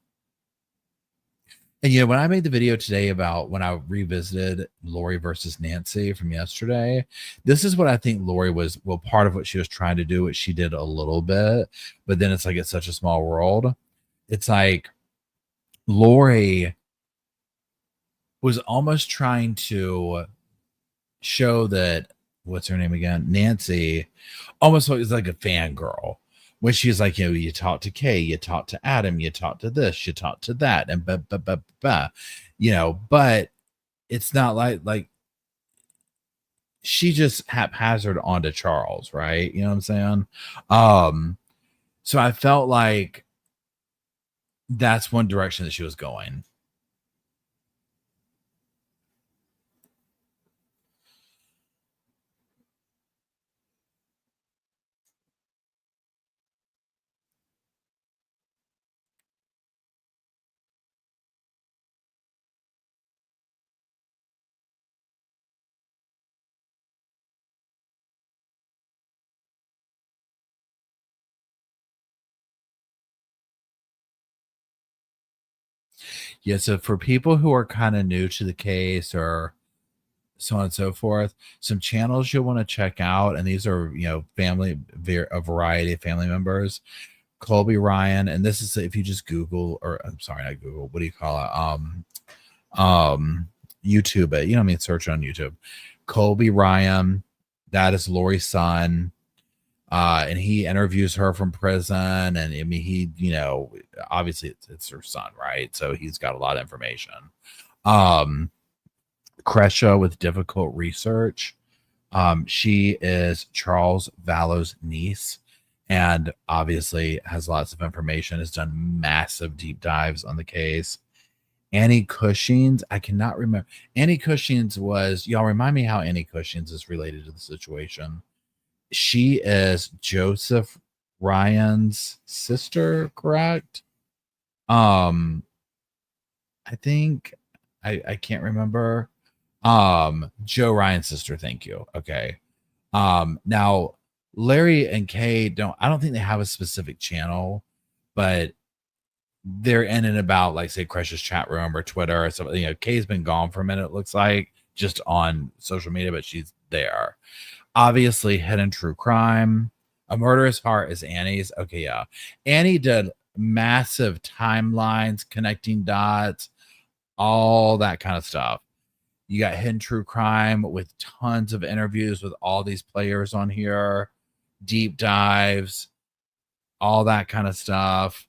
And when I made the video today about when I revisited Lori versus Nancy from yesterday, this is what I think Lori was, part of what she was trying to do, which she did a little bit, but then it's like, it's such a small world. It's like Lori was almost trying to show that, what's her name again? Nancy almost was like a fangirl. When she's like, you talk to Kay, you talk to Adam, you talk to this, you talk to that, and but it's not like she just haphazard onto Charles, right? You know what I'm saying? So I felt like that's one direction that she was going. Yeah, so for people who are kind of new to the case or so on and so forth, some channels you'll want to check out, and these are a variety of family members. Colby Ryan, and this is if you just Google, or I'm sorry, not Google, what do you call it? YouTube it, search on YouTube. Colby Ryan, that is Lori's son. And he interviews her from prison, and I mean, he, obviously it's her son, right? So he's got a lot of information. Crescia with Difficult Research. She is Charles Vallow's niece, and obviously has lots of information, has done massive deep dives on the case. Annie Cushings, I cannot remember. Annie Cushings y'all remind me how Annie Cushings is related to the situation. She is Joseph Ryan's sister, correct? I think I can't remember. Joe Ryan's sister, thank you. Okay. Now Larry and Kay I don't think they have a specific channel, but they're in and about, like, say, Crush's chat room or Twitter or something. Kay's been gone for a minute, it looks like, just on social media, but she's there. Obviously, Hidden True Crime. A Murderous Heart is Annie's. Okay, yeah. Annie did massive timelines, connecting dots, all that kind of stuff. You got Hidden True Crime with tons of interviews with all these players on here, deep dives, all that kind of stuff.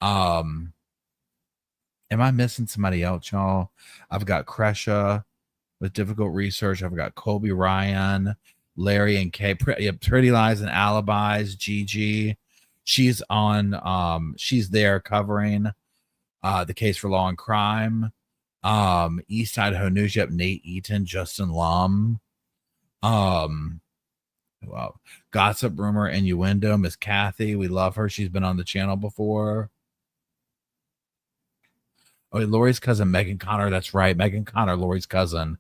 Am I missing somebody else, y'all? I've got Crescia with Difficult Research. I've got Colby Ryan, Larry and Kay. Pretty Lies and Alibis. Gigi, she's on. She's there covering the case for Law and Crime. East Idaho News. Yep, Nate Eaton, Justin Lum. Well, Gossip, Rumor, Innuendo. Miss Kathy, we love her. She's been on the channel before. Oh, Lori's cousin, Megan Connor. That's right. Megan Connor, Lori's cousin.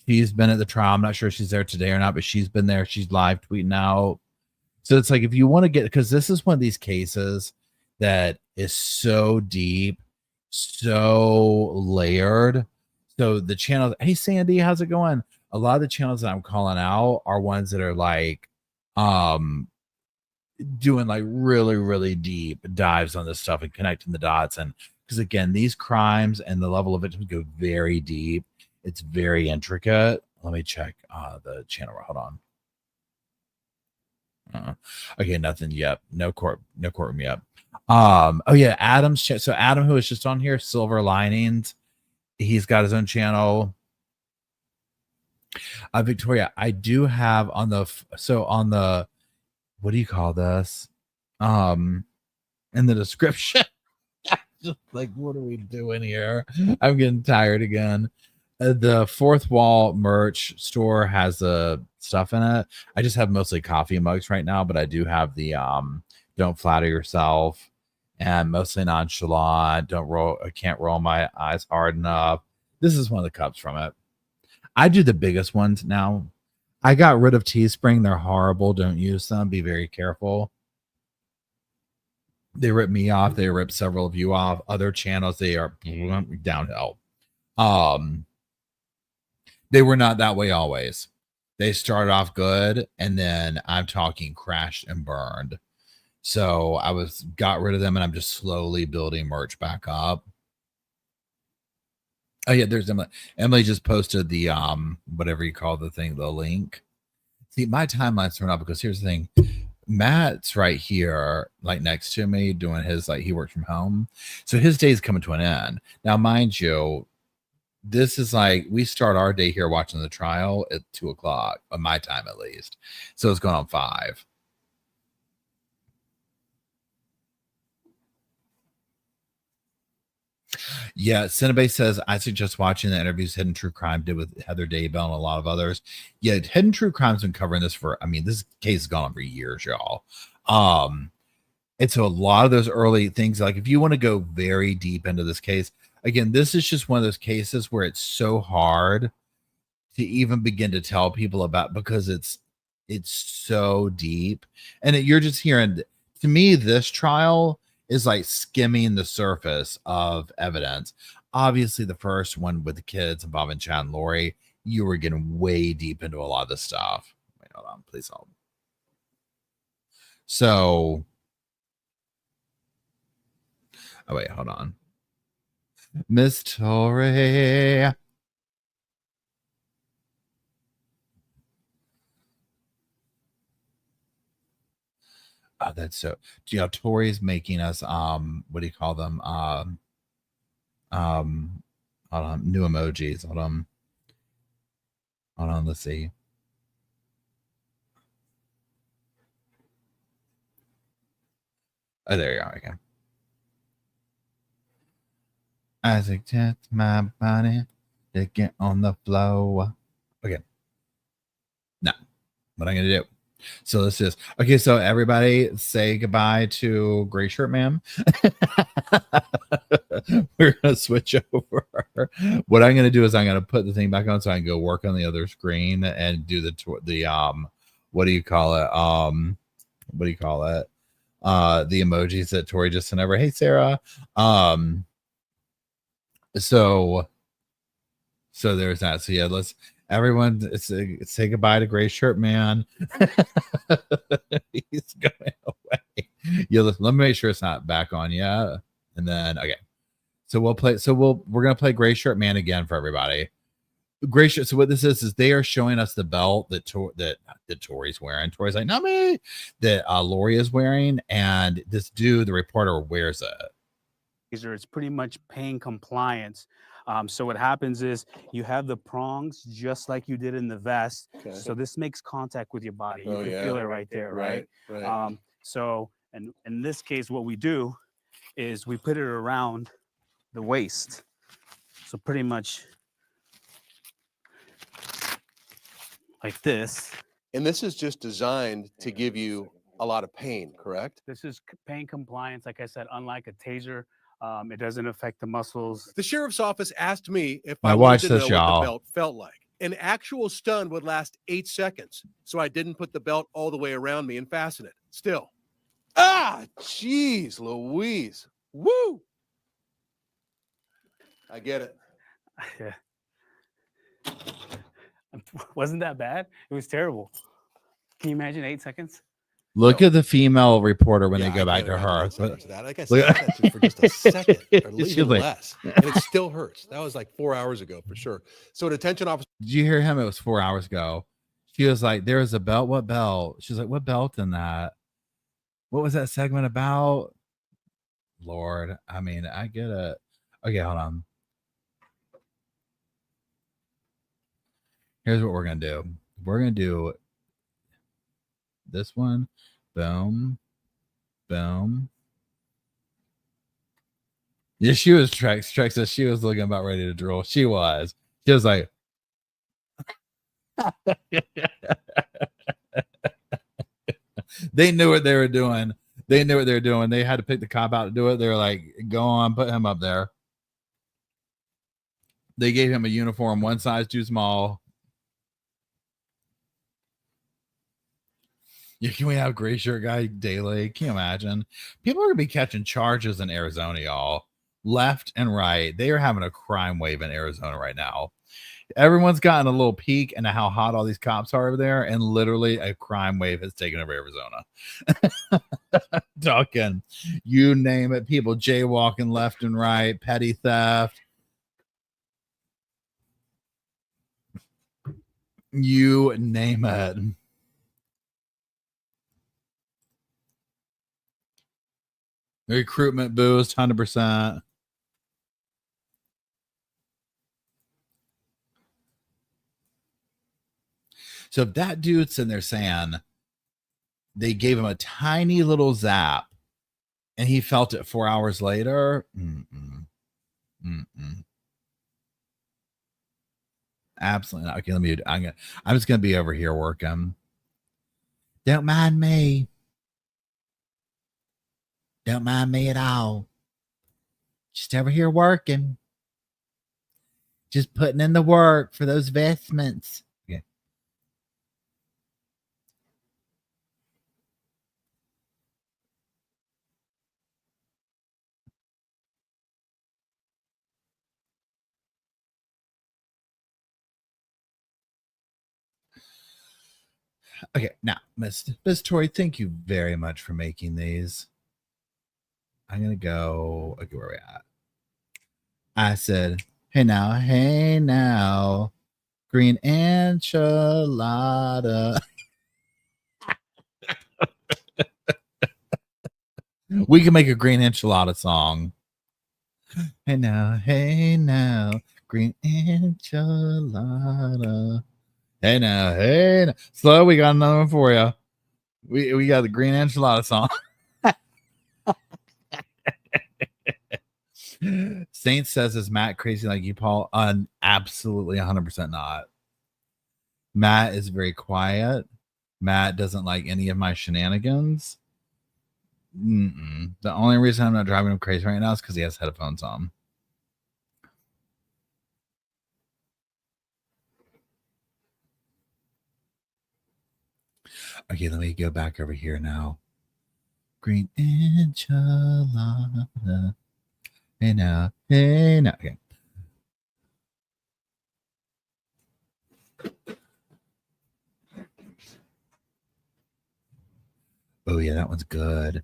She's been at the trial. I'm not sure if she's there today or not, but she's been there. She's live tweeting out. So it's like, if you want to get, because this is one of these cases that is so deep, so layered. So the channels, hey Sandy, how's it going? A lot of the channels that I'm calling out are ones that are like doing like really, really deep dives on this stuff and connecting the dots. And because again, these crimes and the level of victims go very deep. It's very intricate. Let me check the channel. Hold on. Okay, nothing yet. No courtroom yet. Oh yeah, Adam's so Adam, who was just on here, Silver Linings, he's got his own channel. Victoria, I do have on the what do you call this? In the description. Just like, what are we doing here? I'm getting tired again. The Fourth Wall merch store has stuff in it. I just have mostly coffee mugs right now, but I do have the don't flatter yourself and mostly nonchalant. I can't roll my eyes hard enough. This is one of the cups from it. I do the biggest ones now. I got rid of Teespring. They're horrible. Don't use them. Be very careful. They ripped me off. They ripped several of you off. Other channels, they are downhill. They were not that way always. They started off good, and then I'm talking crashed and burned. So I got rid of them, and I'm just slowly building merch back up. Oh yeah, there's Emily. Emily just posted the whatever you call the thing, the link. See, my timeline's thrown up because here's the thing. Matt's right here, like next to me, doing his, like, he works from home. So his day is coming to an end. Now, mind you, this is like, we start our day here watching the trial at 2:00, on my time at least. So it's going on 5. Yeah, Cinebase says, I suggest watching the interviews Hidden True Crime did with Heather Daybell and a lot of others. Yeah, Hidden True Crime's been covering this for, I mean, this case has gone on for years, y'all. And so a lot of those early things, like if you want to go very deep into this case, again, this is just one of those cases where it's so hard to even begin to tell people about, because it's so deep. And you're just hearing, to me, this trial is like skimming the surface of evidence. Obviously, the first one with the kids involving Chad and Lori, you were getting way deep into a lot of this stuff. Wait, hold on, please hold. So, oh wait, hold on. Miss Tori. Oh, that's so, you know, Tori's making us what do you call them? Hold on, new emojis. Hold on, let's see. Oh, there you are again. I suggest my body to get on the floor. Okay. No, what I'm gonna do. So let's just, okay, so everybody say goodbye to Gray Shirt Man. We're gonna switch over. What I'm gonna do is I'm gonna put the thing back on so I can go work on the other screen and do the what do you call it? What do you call it? The emojis that Tori just sent over. Hey Sarah. So there's that. So yeah, let's everyone say goodbye to Gray Shirt Man. He's going away. Yeah, let me make sure it's not back on yet. And then okay. So we're gonna play Gray Shirt Man again for everybody. Gray Shirt. So what this is they are showing us the belt that Tori's wearing. Tori's like, not me. That Lori is wearing, and this dude, the reporter, wears it. It's pretty much pain compliance. So what happens is you have the prongs just like you did in the vest. Okay. So this makes contact with your body. Oh, You can yeah. feel it right there, right? So, and in this case, what we do is we put it around the waist. So pretty much like this. And this is just designed to give you a lot of pain, correct? This is pain compliance. Like I said, unlike a taser, it doesn't affect the muscles. The sheriff's office asked me if Now I watch wanted to this, know what y'all. the belt felt like. An actual stun would last 8 seconds, so I didn't put the belt all the way around me and fasten it. Still. Ah, jeez, Louise. Woo! I get it. Yeah. Wasn't that bad? It was terrible. Can you imagine 8 seconds? Look at the female reporter when Yeah, they go I back can't to imagine her. how much of that. Like I said, I had that for just a second, or She's even like- less, and it still hurts. That was like 4 hours ago for sure. So, detention officer. Did you hear him? It was 4 hours ago. She was like, there was a belt. What belt? She's like, what belt in that? What was that segment about? Lord, I mean, I get it. Okay, hold on. Here's what we're going to do. We're going to do this one. Boom. Boom. Yeah, she was Trex says she was looking about ready to drool. She was. She was like, they knew what they were doing. They knew what they were doing. They had to pick the cop out to do it. They were like, go on, put him up there. They gave him a uniform, one size too small. Yeah, can we have gray shirt guy daily? Can you imagine? People are gonna be catching charges in Arizona, y'all. Left and right. They are having a crime wave in Arizona right now. Everyone's gotten a little peek into how hot all these cops are over there, and literally a crime wave has taken over Arizona. Talking, you name it, people jaywalking left and right, petty theft. You name it. Recruitment boost, 100%. So if that dude's in there saying they gave him a tiny little zap and he felt it 4 hours later, absolutely not. Okay, I'm just gonna be over here working. Don't mind me. Don't mind me at all. Just over here working. Just putting in the work for those vestments. Okay. Okay, now, Miss Tori, thank you very much for making these. I'm gonna go. Okay, where are we at? I said, hey now, green enchilada. We can make a green enchilada song. Hey now, green enchilada. Hey now. Slow, we got another one for you. We got the green enchilada song. Saint says, is Matt crazy like you, Paul? Absolutely 100% not. Matt is very quiet. Matt doesn't like any of my shenanigans. The only reason I'm not driving him crazy right now is because he has headphones on. Okay, let me go back over here now. Green enchilada. Hey now. Okay. Oh yeah, that one's good.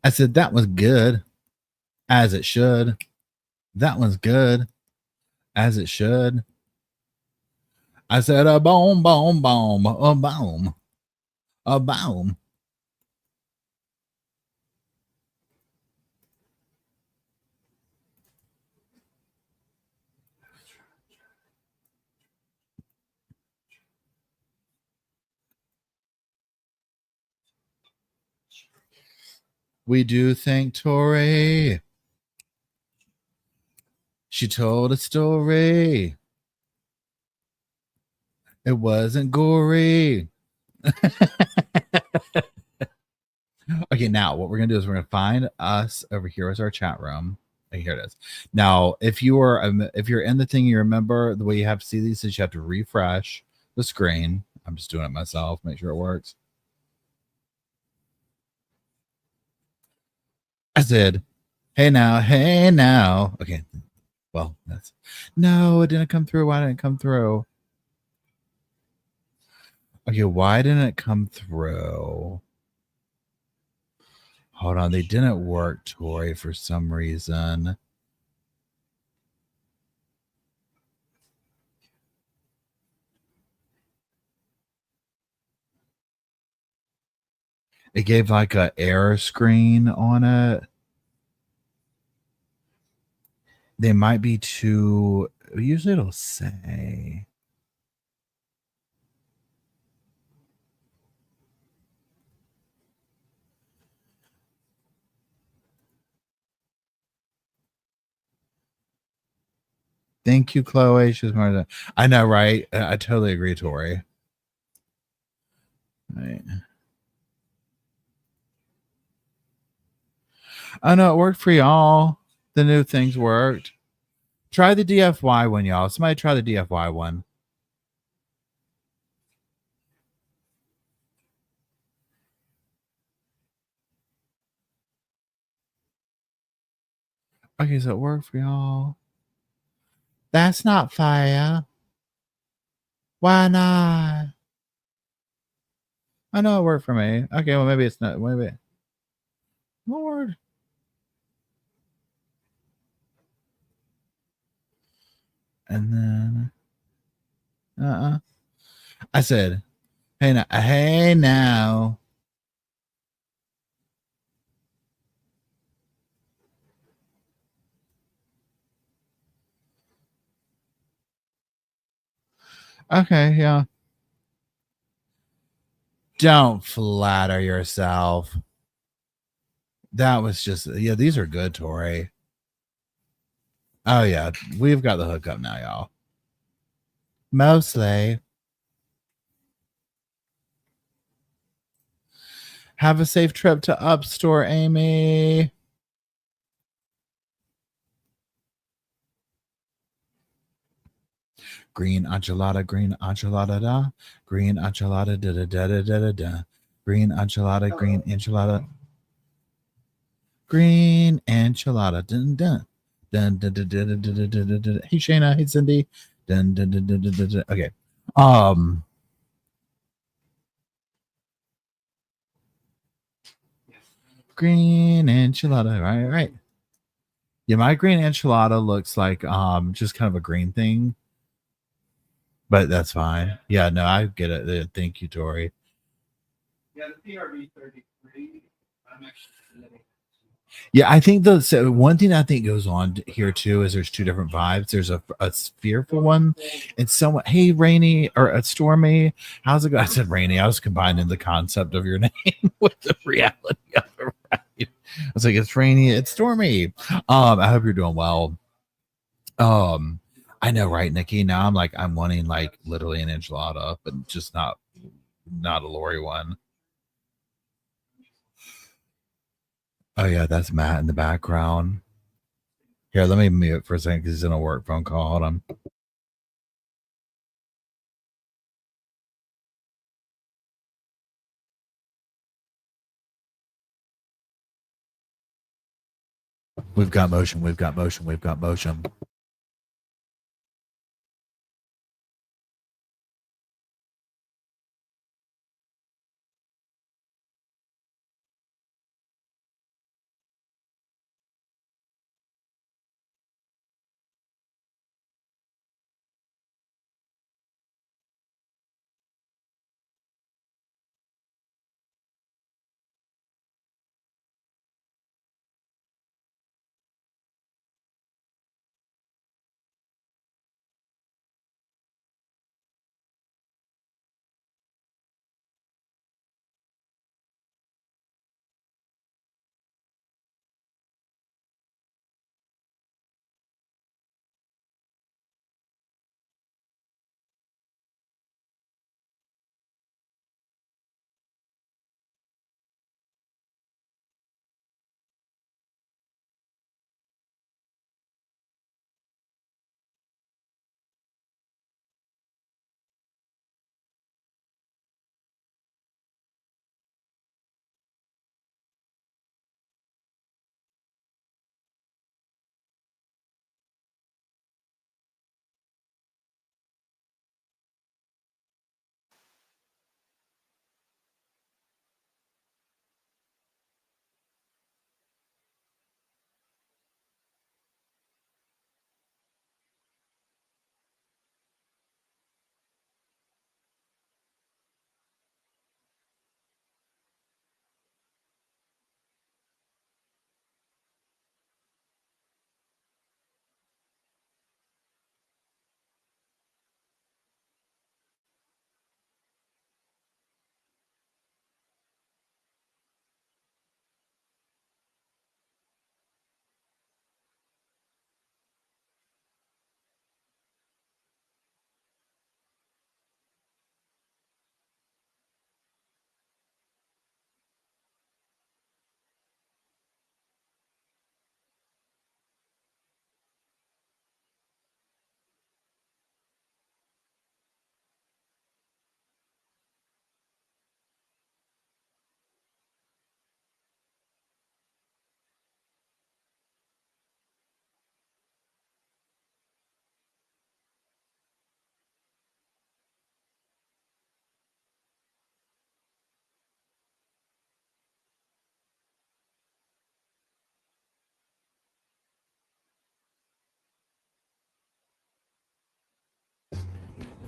I said that was good, as it should. That one's good, as it should. I said a boom, boom, boom, a boom, a boom. We do thank Tori. She told a story. It wasn't gory. Okay, now what we're gonna do is we're gonna find us over here as our chat room. Okay, here it is. Now, if you're in the thing, you remember the way you have to see these is you have to refresh the screen. I'm just doing it myself, make sure it works. I said, hey now. Okay. Well, that's no, it didn't come through. Why didn't it come through? Okay, why didn't it come through? Hold on, they didn't work, Tori, for some reason. It gave like a error screen on it. They might be too. Usually it'll say. Thank you, Chloe. She's more than I know, right? I totally agree, Tori. Right. Oh no, it worked for y'all. The new things worked. Try the DFY one, y'all. Somebody try the DFY one. Okay, so it worked for y'all. That's not fair. Why not? I know it worked for me. Okay, well maybe it's not. Maybe. Lord. And then I said, hey now. Okay, yeah. Don't flatter yourself. That was just yeah, these are good, Tori. Oh yeah, we've got the hookup now, y'all. Mostly. Have a safe trip to Upstore, Amy. Green enchilada, da. Green enchilada, da da da da da da. Green enchilada, green enchilada. Green enchilada, dun dun. Dun dun dun dun dun dun dun dun dun. Hey Shayna, hey Cindy. Dun dun dun dun dun dun dun. Okay. Green enchilada, right. Yeah, my green enchilada looks like just kind of a green thing. But that's fine. Yeah, no, I get it. Thank you, Tori. Yeah, the PRV 33. I'm actually. Yeah, I think so one thing I think goes on here too is there's two different vibes. There's a fearful one. It's somewhat hey rainy or stormy. How's it going? I said rainy. I was combining the concept of your name with the reality of it. Right? I was like, it's rainy, it's stormy. I hope you're doing well. I know, right, Nikki? Now I'm wanting like literally an enchilada, but just not a Lori one. Oh yeah, that's Matt in the background. Here, let me mute for a second because he's in a work phone call. Hold on. We've got motion. We've got motion. We've got motion.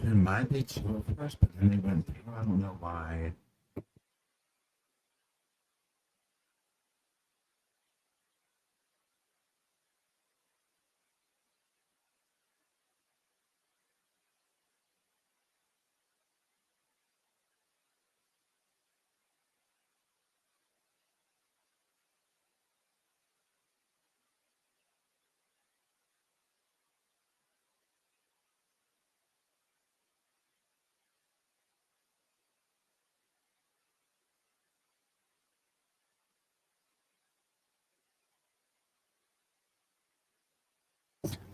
It might be two at first, but then they went through. I don't know why.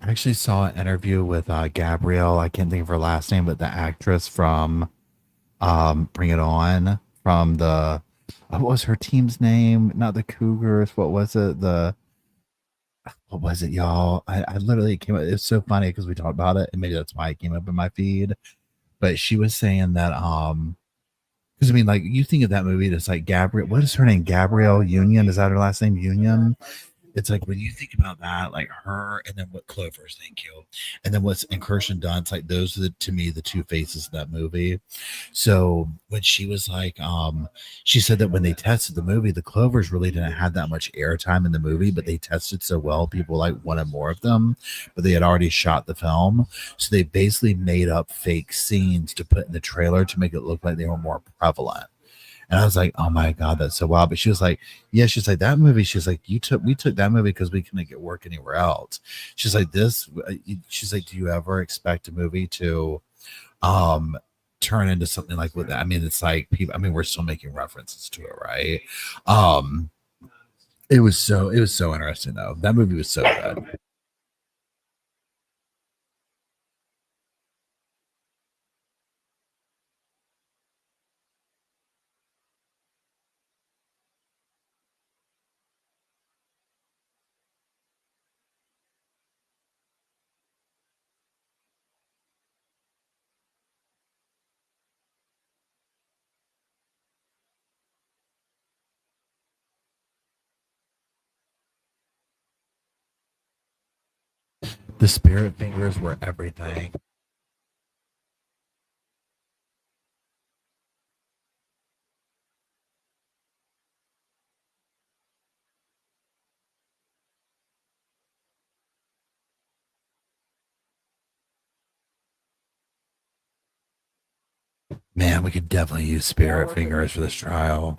I actually saw an interview with Gabrielle. I can't think of her last name, but the actress from Bring It On, from the what was her team's name? Not the Cougars. What was it? What was it, y'all? I literally came up. It's so funny because we talked about it, and maybe that's why it came up in my feed. But she was saying that because I mean, like you think of that movie, it's like Gabrielle. What is her name? Gabrielle Union. Is that her last name? Union. It's like when you think about that, like her, and then what Clover's, thank you, and then what's and Kirsten Dunst, like those are to me the two faces of that movie. So when she was like, she said that when they tested the movie, the Clovers really didn't have that much airtime in the movie, but they tested so well, people like wanted more of them, but they had already shot the film, so they basically made up fake scenes to put in the trailer to make it look like they were more prevalent. And I was like, oh my God, that's so wild. But she was like, yeah, she's like, that movie, she's like, we took that movie because we couldn't get work anywhere else. She's like, she's like, do you ever expect a movie to um turn into something like with that? I mean, it's like people, I mean, we're still making references to it, right? Um, it was so interesting though. That movie was so good. The spirit fingers were everything. Man, we could definitely use spirit fingers for this trial.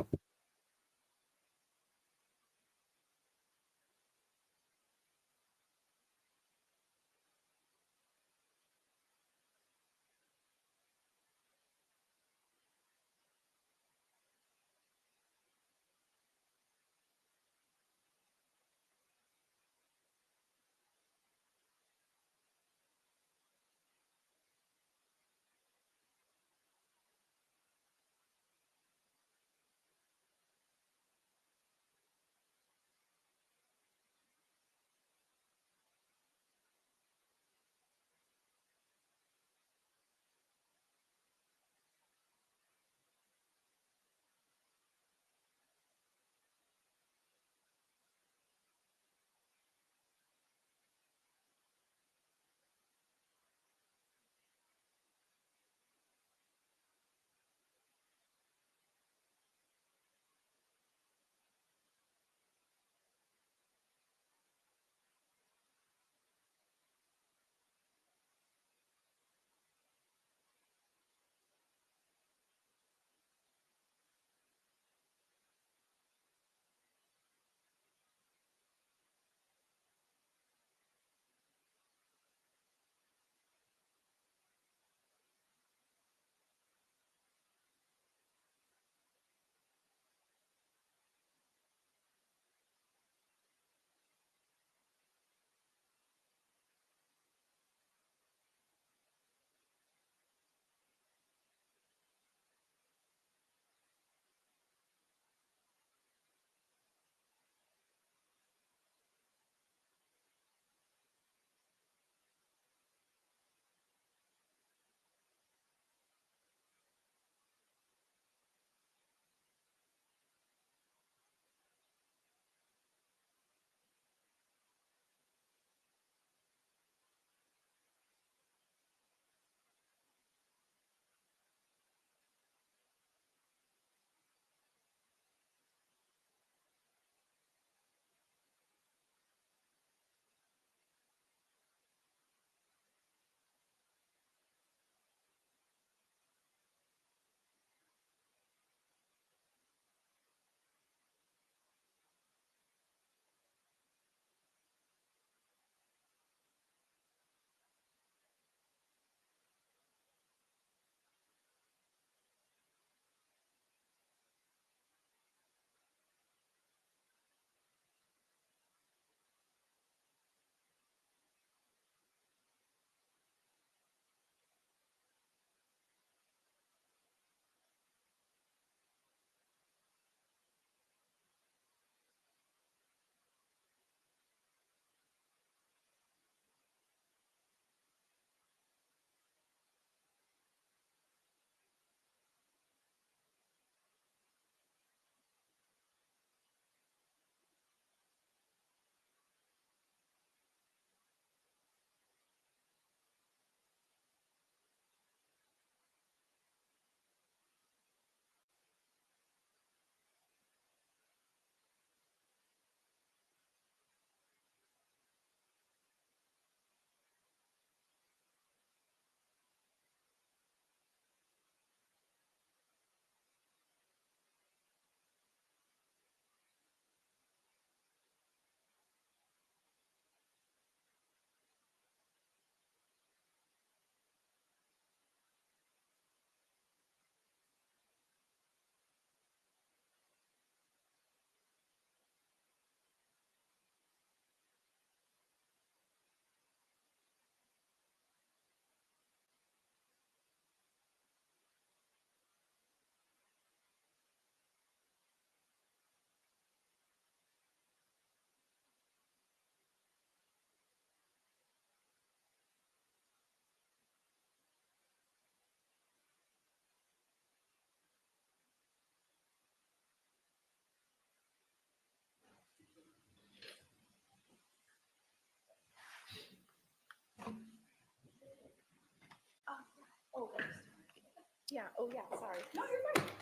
Yeah, oh yeah, sorry. No, you're fine.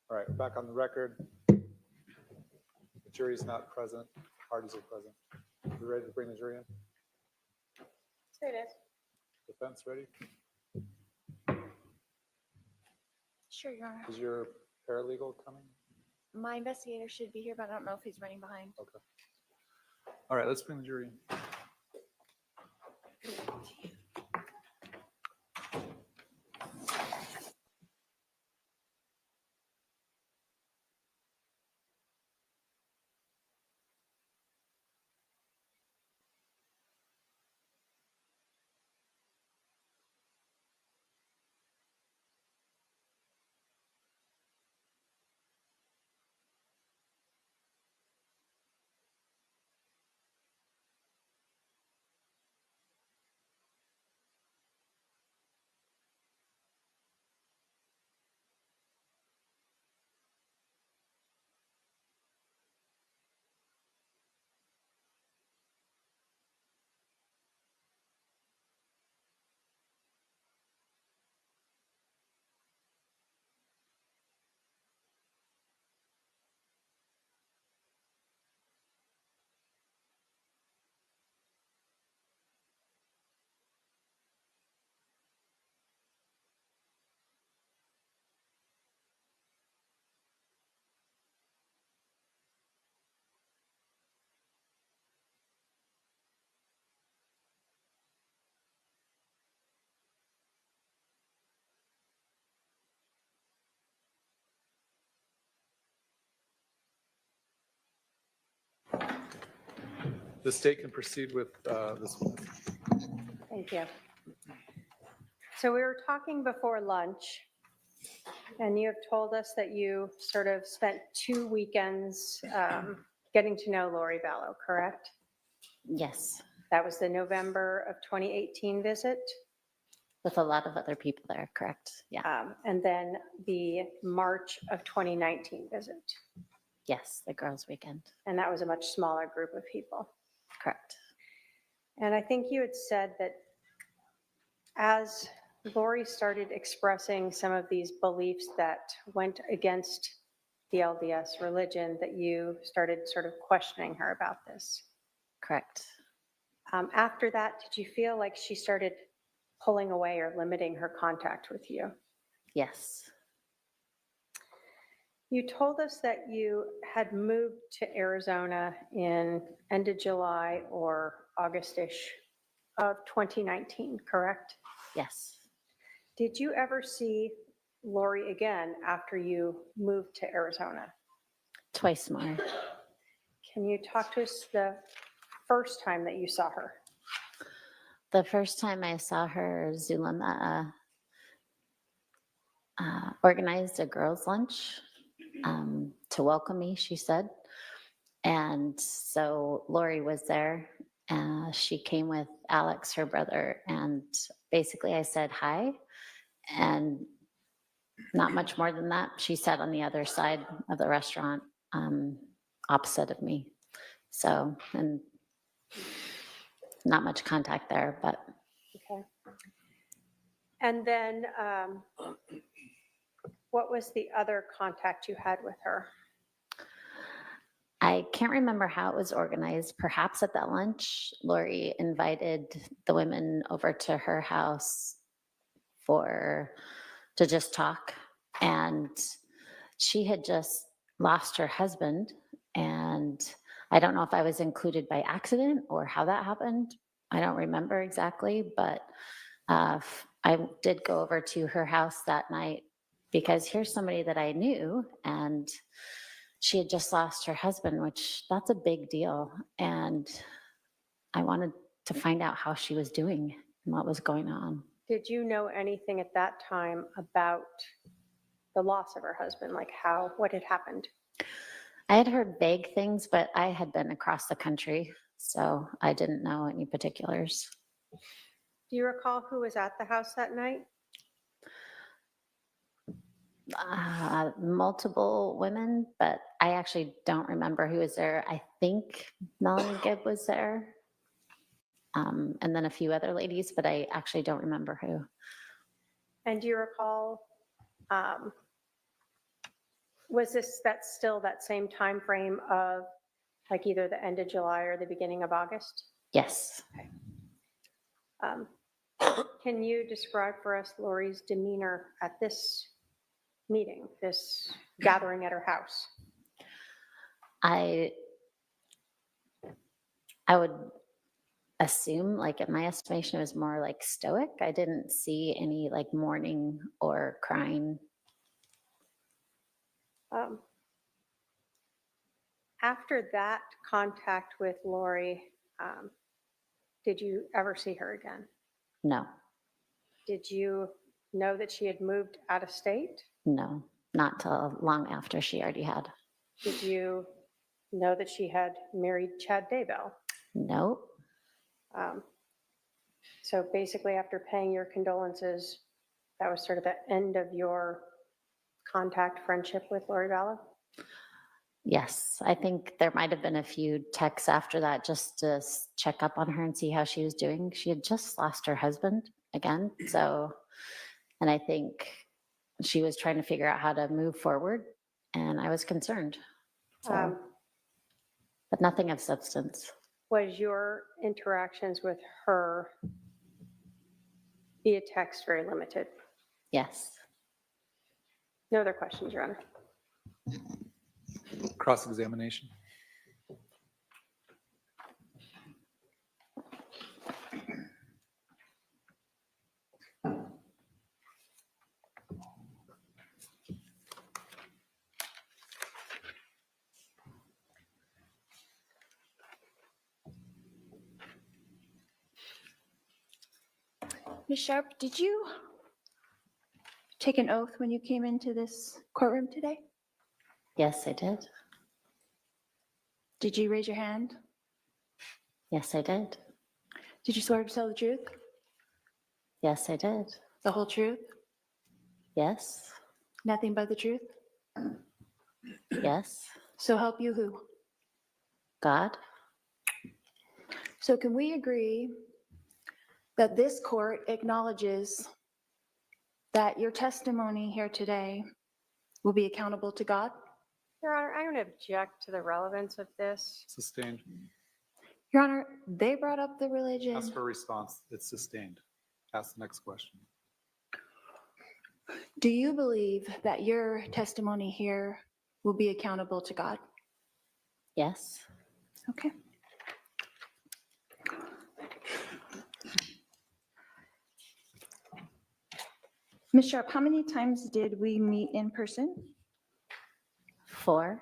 All right, we're back on the record. The jury's not present, parties are present. We ready to bring the jury in? Say it is. Defense ready? Sure, Your Honor. Is your paralegal coming? My investigator should be here, but I don't know if he's running behind. Okay. All right, let's bring the jury in. The state can proceed with this one. Thank you. So we were talking before lunch, and you have told us that you sort of spent 2 weekends getting to know Lori Vallow, correct? Yes, That was the November of 2018 visit, with a lot of other people there, correct? Yeah. and then the March of 2019 visit. Yes, the girls' weekend. And that was a much smaller group of people. Correct. And I think you had said that as Lori started expressing some of these beliefs that went against the LDS religion, that you started sort of questioning her about this. Correct. After that, did you feel like she started pulling away or limiting her contact with you? Yes. You told us that you had moved to Arizona in end of July or August-ish of 2019, correct? Yes. Did you ever see Lori again after you moved to Arizona? Twice more. Can you talk to us the first time that you saw her? The first time I saw her, Zulema organized a girls' lunch to welcome me, she said. And so Lori was there. She came with Alex, her brother, and basically I said hi. And not much more than that. She sat on the other side of the restaurant, opposite of me. So, and not much contact there, but. Okay. And then what was the other contact you had with her? I can't remember how it was organized. Perhaps at that lunch, Lori invited the women over to her house to just talk. And she had just lost her husband. And I don't know if I was included by accident or how that happened. I don't remember exactly, but I did go over to her house that night because here's somebody that I knew, and she had just lost her husband, which that's a big deal. And I wanted to find out how she was doing and what was going on. Did you know anything at that time about the loss of her husband? Like what had happened? I had heard vague things, but I had been across the country, so I didn't know any particulars. Do you recall who was at the house that night? Multiple women, but I actually don't remember who was there. I think Melanie Gibb was there, and then a few other ladies, but I actually don't remember who. And do you recall, was that still that same time frame of like either the end of July or the beginning of August? Yes. Um, Can you describe for us Lori's demeanor at this meeting, this gathering at her house? I would assume, like in my estimation, it was more like stoic. I didn't see any like mourning or crying. After that contact with Lori, did you ever see her again? No, Did you know that she had moved out of state? no, not till long after she already had. Did you know that she had married Chad Daybell? Nope. So basically, after paying your condolences, that was sort of the end of your contact friendship with Lori Vallow? Yes, I think there might have been a few texts after that just to check up on her and see how she was doing. She had just lost her husband again. So, and I think she was trying to figure out how to move forward, and I was concerned. So, but nothing of substance. Was your interactions with her via text very limited? Yes. No other questions, Your Honor. Cross-examination. Ms. Sharp, did you take an oath when you came into this courtroom today? Yes, I did. Did you raise your hand? Yes, I did. Did you swear to tell the truth? Yes, I did. The whole truth? Yes. Nothing but the truth? Yes. So help you who? God. So can we agree that this court acknowledges that your testimony here today will be accountable to God? Your Honor, I'm going to object to the relevance of this. Sustained. Your Honor, they brought up the religion. Ask for a response. It's sustained. Ask the next question. Do you believe that your testimony here will be accountable to God? Yes. Okay. Ms. Sharp, how many times did we meet in person? 4.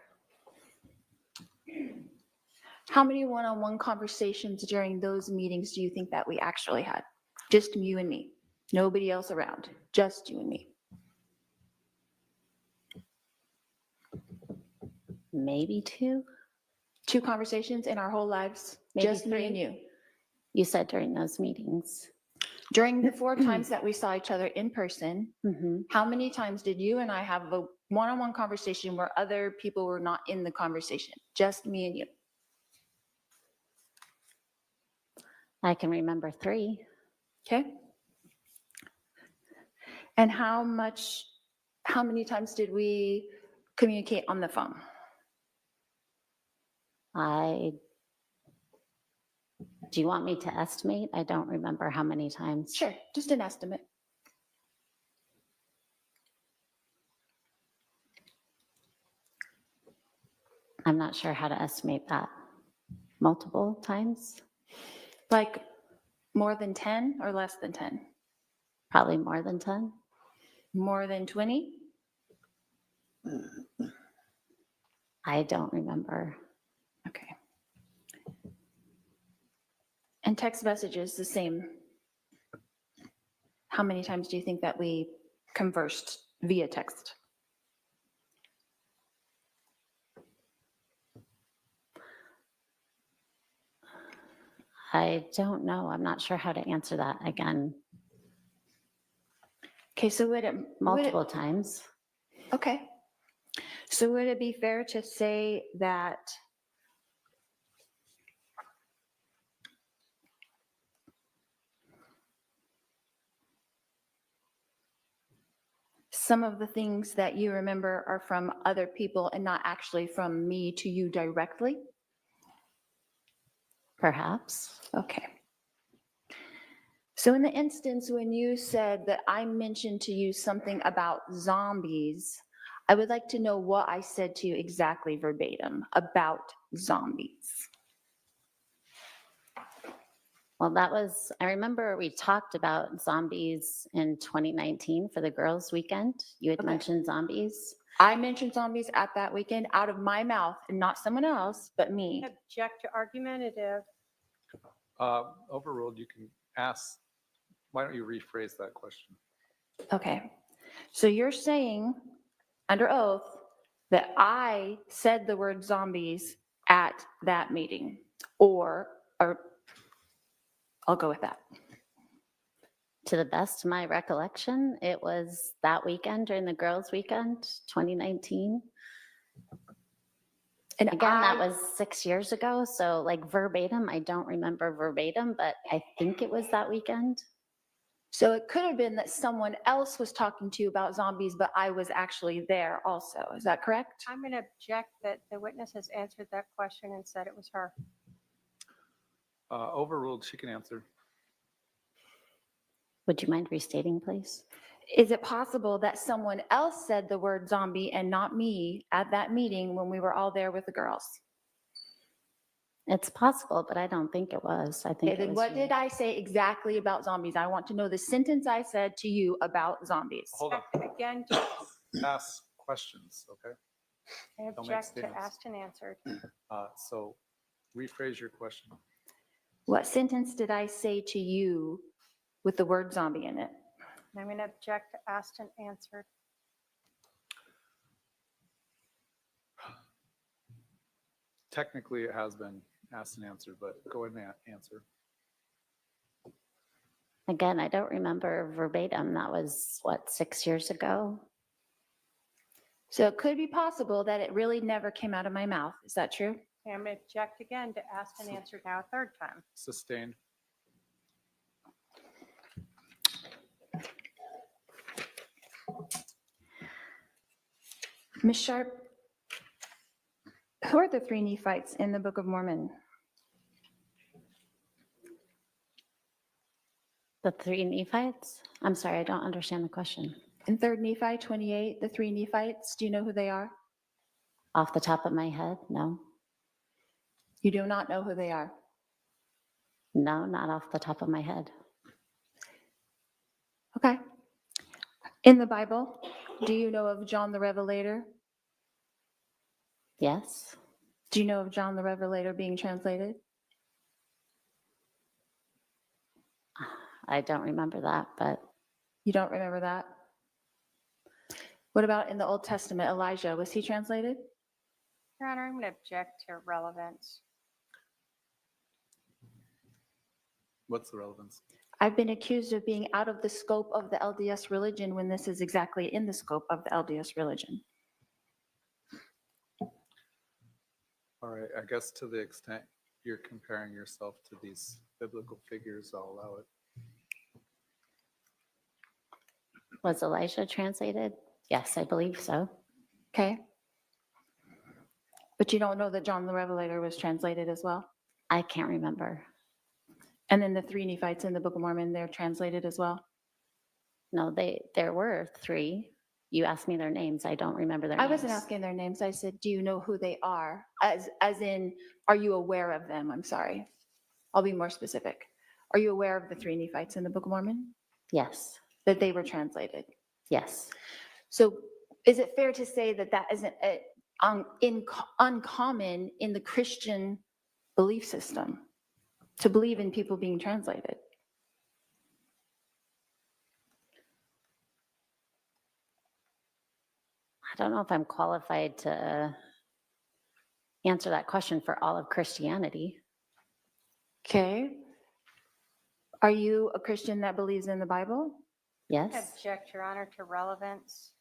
How many one-on-one conversations during those meetings do you think that we actually had? Just you and me, nobody else around, just you and me. Maybe 2. 2 conversations in our whole lives, Maybe just 3. me and you. You said during those meetings. During the 4 times that we saw each other in person, Mm-hmm. how many times did you and I have a one-on-one conversation where other people were not in the conversation? Just me and you. I can remember 3. Okay. And how many times did we communicate on the phone? Do you want me to estimate? I don't remember how many times. Sure, just an estimate. I'm not sure how to estimate that. Multiple times? Like more than 10 or less than 10? Probably more than 10. More than 20? I don't remember. Okay. And text messages, the same. How many times do you think that we conversed via text? I don't know. I'm not sure how to answer that again. Okay, so multiple times. Okay. So would it be fair to say that some of the things that you remember are from other people and not actually from me to you directly? Perhaps. Okay. So in the instance when you said that I mentioned to you something about zombies, I would like to know what I said to you exactly verbatim about zombies. Well, I remember we talked about zombies in 2019 for the girls' weekend. You had mentioned zombies. I mentioned zombies at that weekend out of my mouth, and not someone else, but me. Object to argumentative. Overruled, you can ask, why don't you rephrase that question? Okay. So you're saying under oath that I said the word zombies at that meeting, or I'll go with that. To the best of my recollection, it was that weekend during the girls' weekend, 2019. And again, that was 6 years ago. So like verbatim, I don't remember verbatim, but I think it was that weekend. So it could have been that someone else was talking to you about zombies, but I was actually there also. Is that correct? I'm going to object that the witness has answered that question and said it was her. Overruled, she can answer. Would you mind restating, please? Is it possible that someone else said the word zombie and not me at that meeting when we were all there with the girls? It's possible, but I don't think it was. I think Okay, it then was what you. did I say exactly about zombies? I want to know the sentence I said to you about zombies. Hold on. Again, Ask questions, okay? I Don't make object to statements. asked and answered. So rephrase your question. What sentence did I say to you with the word zombie in it? I'm going to object to asked and answered. Technically, it has been asked and answered, but go ahead and answer. Again, I don't remember verbatim. That was, what, 6 years ago? So it could be possible that it really never came out of my mouth. Is that true? Okay, I'm going to object again to asked and answered now a third time. Sustained. Ms. Sharp, who are the three Nephites in the Book of Mormon? The three Nephites? I'm sorry, I don't understand the question. In 3 Nephi 28, the three Nephites, do you know who they are? Off the top of my head, no. You do not know who they are? No, not off the top of my head. Okay. In the Bible, do you know of John the Revelator? Yes. Do you know of John the Revelator being translated? I don't remember that, but. You don't remember that? What about in the Old Testament, Elijah, was he translated? Your Honor, I'm going to object to relevance. What's the relevance? I've been accused of being out of the scope of the LDS religion when this is exactly in the scope of the LDS religion. All right, I guess to the extent you're comparing yourself to these biblical figures, I'll allow it. Was Elijah translated? Yes, I believe so. Okay. But you don't know that John the Revelator was translated as well? I can't remember. And then the three Nephites in the Book of Mormon, they're translated as well? No, there were three. You asked me their names. I don't remember their names. I wasn't asking their names. I said, do you know who they are? As in, are you aware of them? I'm sorry. I'll be more specific. Are you aware of the three Nephites in the Book of Mormon? Yes. That they were translated? Yes. So is it fair to say that that isn't uncommon in the Christian belief system to believe in people being translated? I don't know if I'm qualified to answer that question for all of Christianity. Okay. Are you a Christian that believes in the Bible? Yes. Object, Your Honor, to relevance.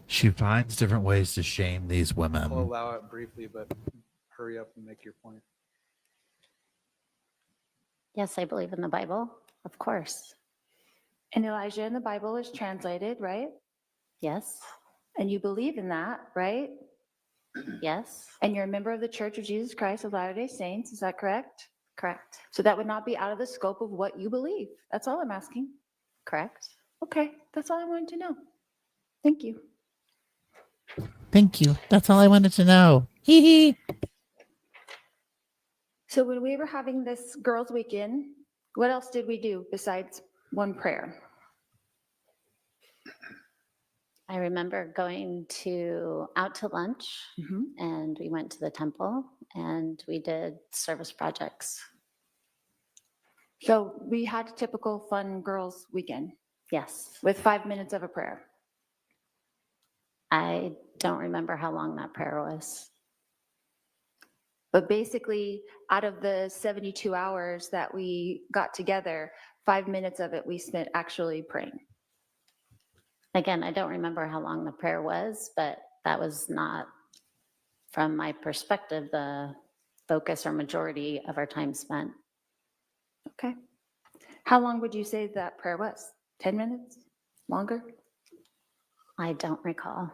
She finds different ways to shame these I'll women. allow it briefly, but hurry up and make your point. Yes, I believe in the Bible. Of course. And Elijah in the Bible is translated, right? Yes. And you believe in that, right? Yes. And you're a member of the Church of Jesus Christ of Latter-day Saints, is that correct? Correct. So that would not be out of the scope of what you believe. That's all I'm asking. Correct. Okay, that's all I wanted to know. Thank you. Thank you. That's all I wanted to know. Hee hee. So when we were having this girls' weekend, what else did we do besides one prayer? I remember going out to lunch, and we went to the temple and we did service projects. So we had a typical fun girls' weekend Yes. with 5 minutes of a prayer. I don't remember how long that prayer was. But basically, out of the 72 hours that we got together, 5 minutes of it we spent actually praying. Again, I don't remember how long the prayer was, but that was not, from my perspective, the focus or majority of our time spent. Okay. How long would you say that prayer was? 10 minutes? Longer? I don't recall.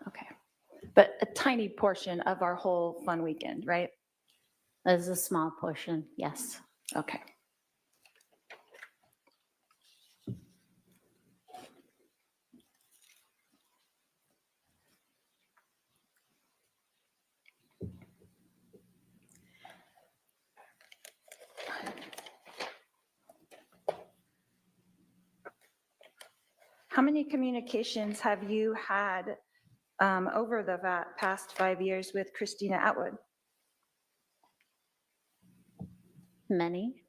Okay. But a tiny portion of our whole fun weekend, right? It was a small portion, yes. Okay. How many communications have you had over the past 5 years with Christina Atwood? Many.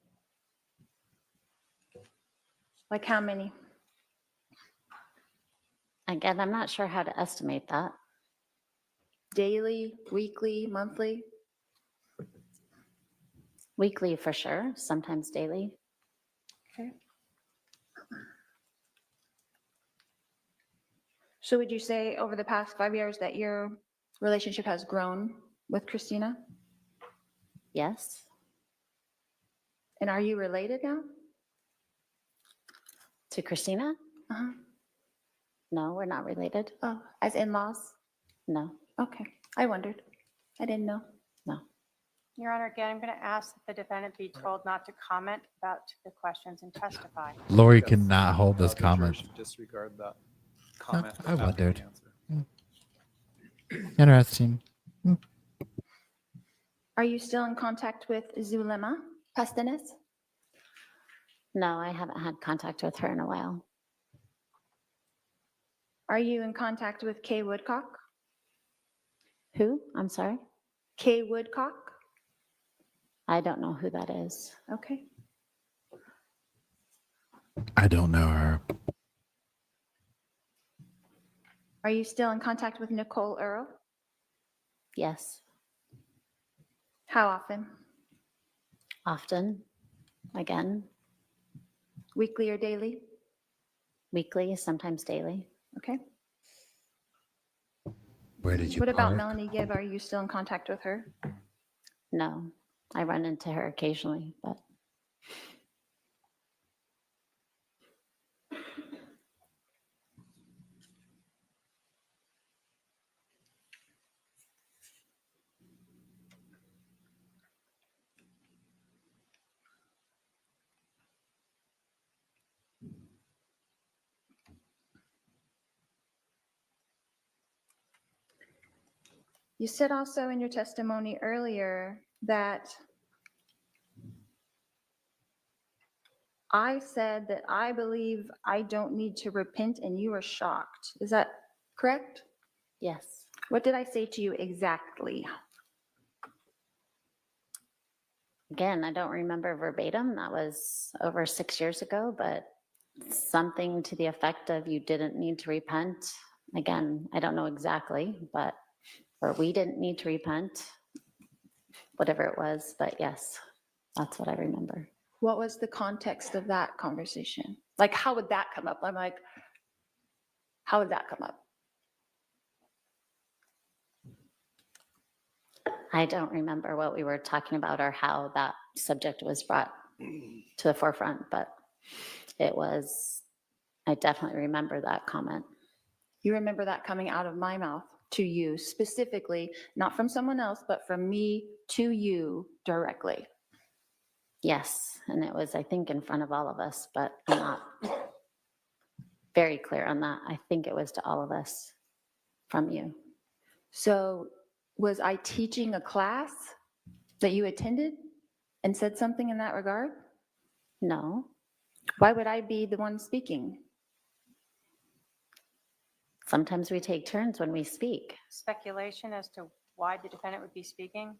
Like how many? Again, I'm not sure how to estimate that. Daily, weekly, monthly? Weekly for sure, sometimes daily. Okay. So would you say over the past 5 years that your relationship has grown with Christina? Yes. And are you related now? To Christina? Uh-huh. No, we're not related. Oh, as in-laws? No. Okay, I wondered. I didn't know. No. Your Honor, again, I'm going to ask that the defendant be told not to comment about the questions and testify. Lori Yes. cannot hold this The jury comment. should disregard that comment. I after the wondered. answer. Interesting. Are you still in contact with Zulema Pastenes? No, I haven't had contact with her in a while. Are you in contact with Kay Woodcock? Who? I'm sorry? Kay Woodcock? I don't know who that is. Okay. I don't know her. Are you still in contact with Nicole Earl? Yes. How often? Often. Again. Weekly or daily? Weekly, sometimes daily. Okay. Where did you What about park? Melanie Gibb? Are you still in contact with her? No, I run into her occasionally, but You said also in your testimony earlier that I said that I believe I don't need to repent and you were shocked. Is that correct? yes. What did I say to you exactly? Again, I don't remember verbatim. That was over 6 years ago, but something to the effect of you didn't need to repent. Again, I don't know exactly, but, or we didn't need to repent, whatever it was, but yes, that's what I remember. What was the context of that conversation? Like, how would that come up? I'm like, how would that come up? I don't remember what we were talking about or how that subject was brought to the forefront, but I definitely remember that comment. You remember that coming out of my mouth to you specifically, not from someone else, but from me to you directly. Yes, and it was, I think, in front of all of us, but I'm not very clear on that. I think it was to all of us from you. So was I teaching a class that you attended and said something in that regard? No. Why would I be the one speaking? Sometimes we take turns when we speak. Speculation as to why the defendant would be speaking?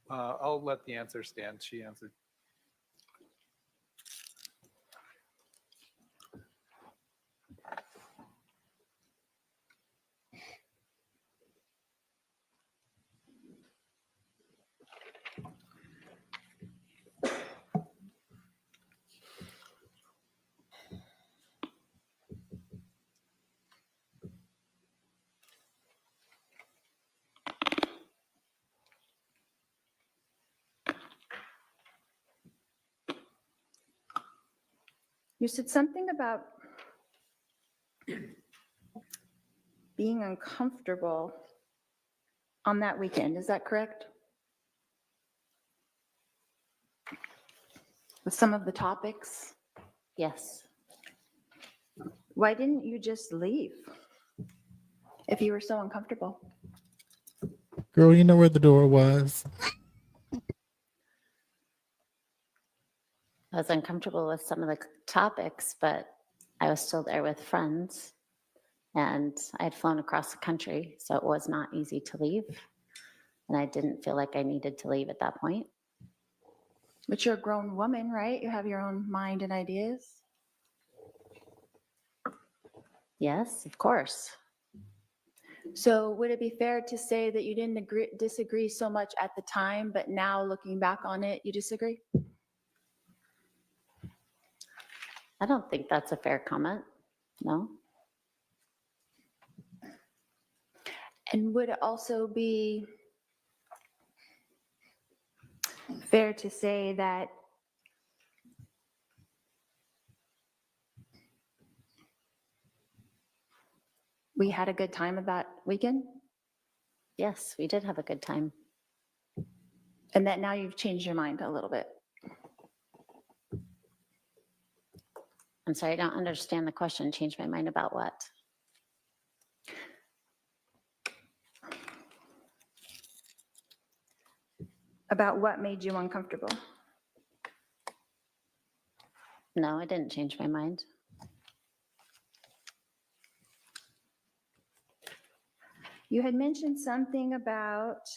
I'll let the answer stand. She answered. You said something about being uncomfortable on that weekend. Is that correct? With some of the topics? Yes. Why didn't you just leave if you were so uncomfortable? Girl, you know where the door was. I was uncomfortable with some of the topics, but I was still there with friends, and I had flown across the country, so it was not easy to leave, and I didn't feel like I needed to leave at that point. But you're a grown woman, right? You have your own mind and ideas. Yes, of course. So would it be fair to say that you didn't disagree so much at the time, but now looking back on it, you disagree? I don't think that's a fair comment. No. And would it also be fair to say that we had a good time of that weekend? Yes, we did have a good time. And that now you've changed your mind a little bit? I'm sorry, I don't understand the question. Change my mind about what? About what made you uncomfortable? No, I didn't change my mind. You had mentioned something about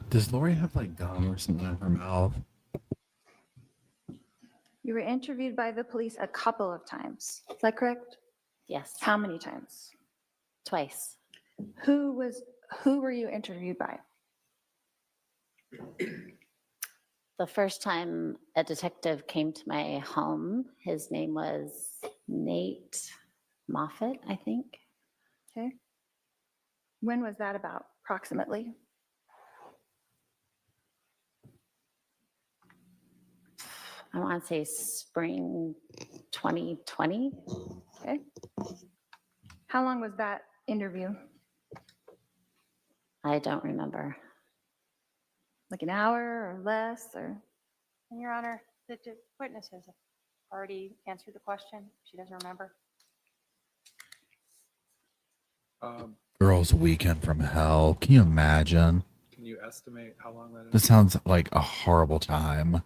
Does Lori have like gum or something in her mouth? you were interviewed by the police a couple of times. Is that correct? Yes. How many times? Twice. Who were you interviewed by? The first time a detective came to my home, his name was Nate Moffat, I think. Okay. When was that about, approximately? I want to say spring 2020. Okay. How long was that interview? I don't remember. Like an hour or less, or? And Your Honor, the witness has already answered the question. She doesn't remember. Girls' weekend from hell. Can you imagine? Can you estimate how long that is? This sounds like a horrible time.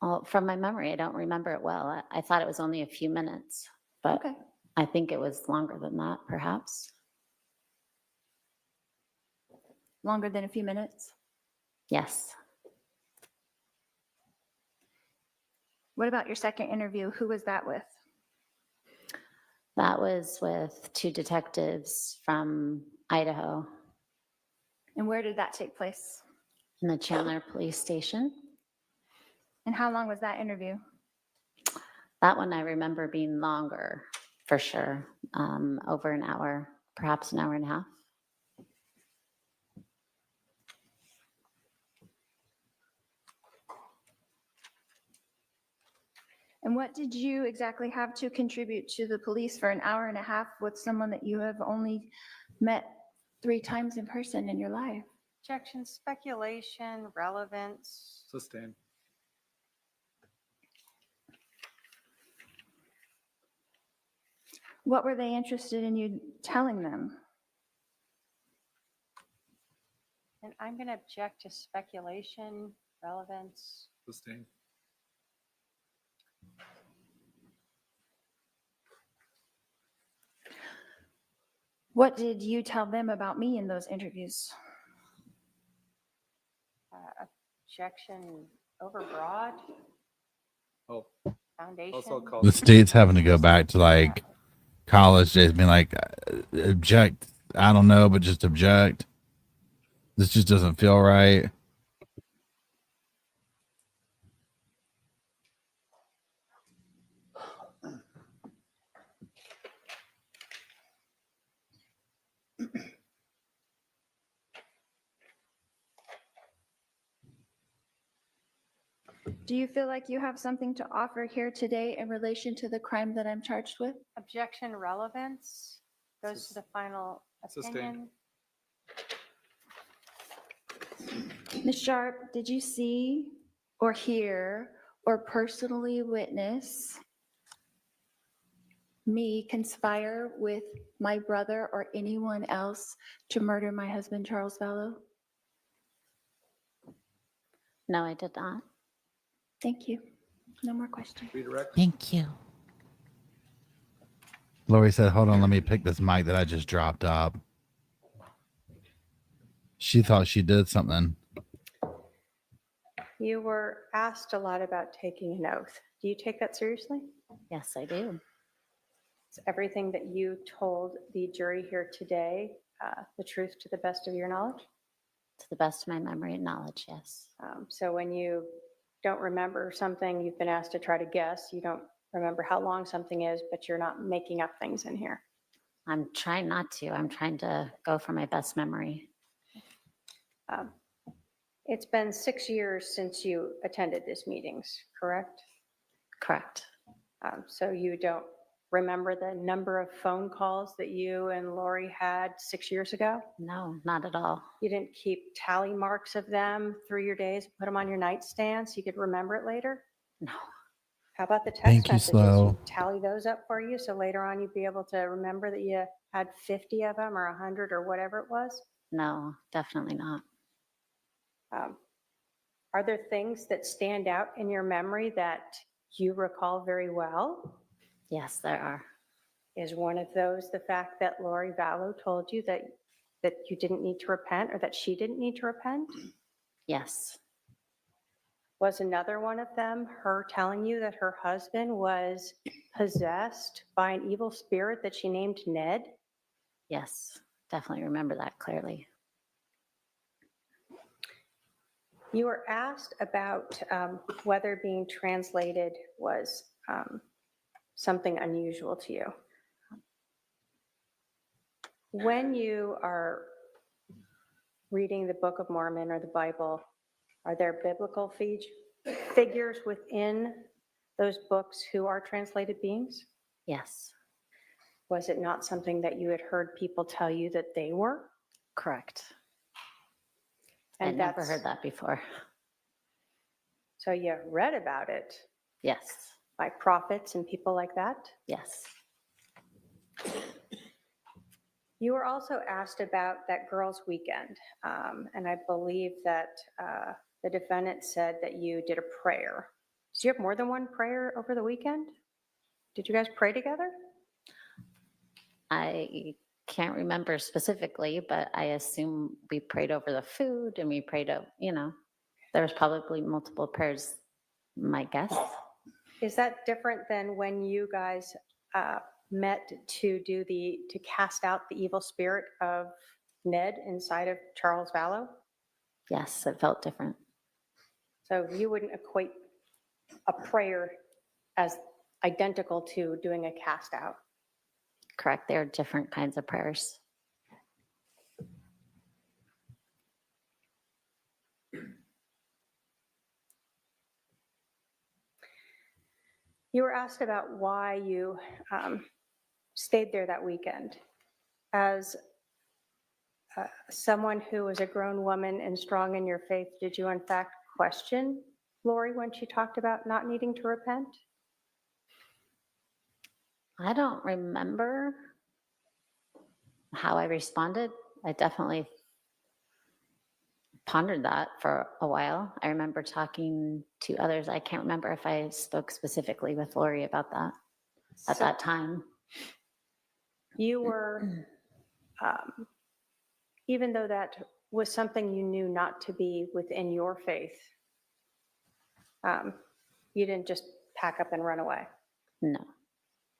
Well, from my memory, I don't remember it well. I thought it was only a few minutes, but Okay. I think it was longer than that, perhaps. Longer than a few minutes? Yes. What about your second interview? Who was that with? That was with 2 detectives from Idaho And where did that take place? in the Chandler Police Station. And how long was that interview? That one I remember being longer, for sure, over an hour, perhaps an hour and a half. And what did you exactly have to contribute to the police for an hour and a half with someone that you have only met 3 times in person in your life? Objection, speculation, relevance. Sustained. What were they interested in you telling them? And I'm going to object to speculation, relevance. Sustained. What did you tell them about me in those interviews? Objection, overbroad. Oh. Foundation. The state's having to go back to like college days, being like, object. I don't know, but just object. This just doesn't feel right. Do you feel like you have something to offer here today in relation to the crime that I'm charged with? Objection, relevance. Goes to the final opinion. Ms. Sharp, did you see or hear or personally witness me conspire with my brother or anyone else to murder my husband, Charles Vallow? No, I did not. Thank you. No more questions. Redirect. Thank you. Lori said, hold on, let me pick this mic that I just dropped up. She thought she did something. You were asked a lot about taking an oath. Do you take that seriously? Yes, I do. Is everything that you told the jury here today the truth to the best of your knowledge? To the best of my memory and knowledge, yes. So when you don't remember something, you've been asked to try to guess. You don't remember how long something is, but you're not making up things in here. I'm trying not to. I'm trying to go for my best memory. It's been 6 years since you attended these meetings, correct? Correct. So you don't remember the number of phone calls that you and Lori had 6 years ago? No, not at all. You didn't keep tally marks of them through your days, put them on your nightstand so you could remember it later? No. How about the text Thank you, messages? Slow. You tally those up for you so later on you'd be able to remember that you had 50 of them or 100 or whatever it was? No, definitely not. Are there things that stand out in your memory that you recall very well? Yes, there are. Is one of those the fact that Lori Vallow told you that you didn't need to repent or that she didn't need to repent? Yes. Was another one of them her telling you that her husband was possessed by an evil spirit that she named Ned? Yes, definitely remember that clearly. You were asked about whether being translated was something unusual to you. When you are reading the Book of Mormon or the Bible, are there biblical figures within those books who are translated beings? Yes. Was it not something that you had heard people tell you that they were? Correct. And I'd never that's- heard that before. So you read about it Yes. by prophets and people like that? Yes. You were also asked about that girls' weekend, and I believe that the defendant said that you did a prayer. Did you have more than one prayer over the weekend? Did you guys pray together? I can't remember specifically, but I assume we prayed over the food and we prayed, there was probably multiple prayers, my guess. Is that different than when you guys met to cast out the evil spirit of Ned inside of Charles Vallow? Yes, it felt different. So you wouldn't equate a prayer as identical to doing a cast out? Correct. There are different kinds of prayers. You were asked about why you stayed there that weekend. As someone who was a grown woman and strong in your faith, did you in fact question Lori when she talked about not needing to repent? I don't remember how I responded. I definitely pondered that for a while. I remember talking to others. I can't remember if I spoke specifically with Lori about that at that time. You were, even though that was something you knew not to be within your faith, you didn't just pack up and run away. No.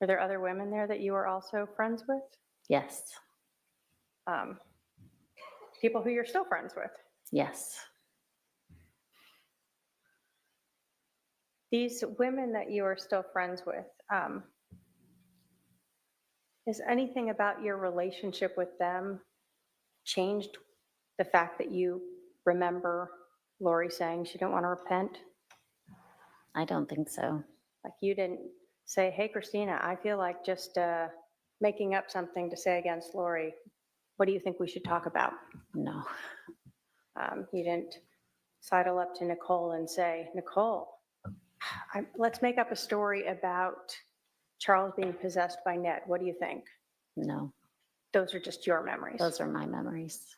Were there other women there that you were also friends with? Yes. People who you're still friends with? Yes. These women that you are still friends with, is anything about your relationship with them changed the fact that you remember Lori saying she didn't want to repent? I don't think so. Like you didn't say, hey, Christina, I feel like just making up something to say against Lori. What do you think we should talk about? No. You didn't sidle up to Nicole and say, Nicole, let's make up a story about Charles being possessed by Ned. What do you think? No. Those are just your memories. Those are my memories.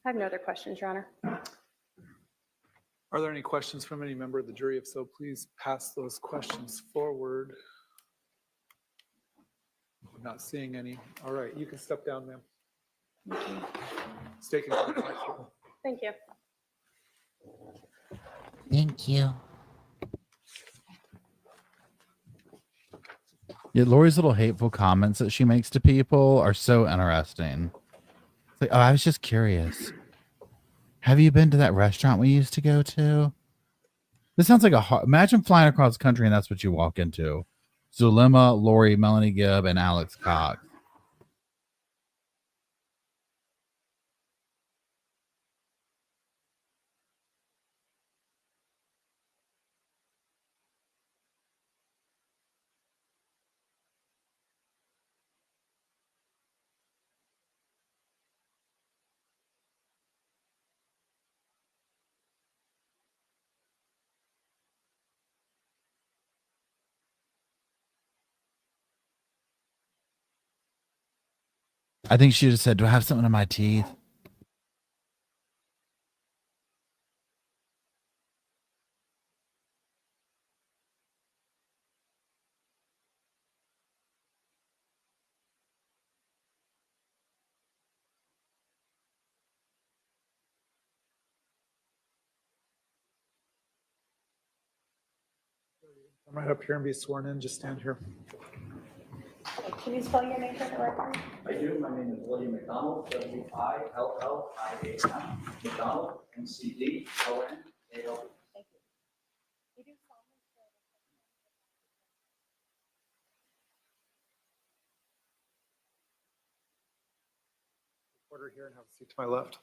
I have no other questions, Your Honor. Are there any questions from any member of the jury? If so, please pass those questions forward. I'm not seeing any. All right, you can step down, ma'am. Stay control. Thank you. Thank you. Yeah, Lori's little hateful comments that she makes to people are so interesting. It's like, oh, I was just curious. Have you been to that restaurant we used to go to? This sounds like imagine flying across the country and that's what you walk into. Zulema, Lori, Melanie Gibb, and Alex Cox. I think she just said, do I have something in my teeth? I'm right up here and be sworn in. Just stand here. Can you spell your name for the record? I do. My name is William McDonald, W-I-L-L-I-A-M. McDonald, M-C-D-O-N-A-L. Thank you. Order here and have a seat to my left.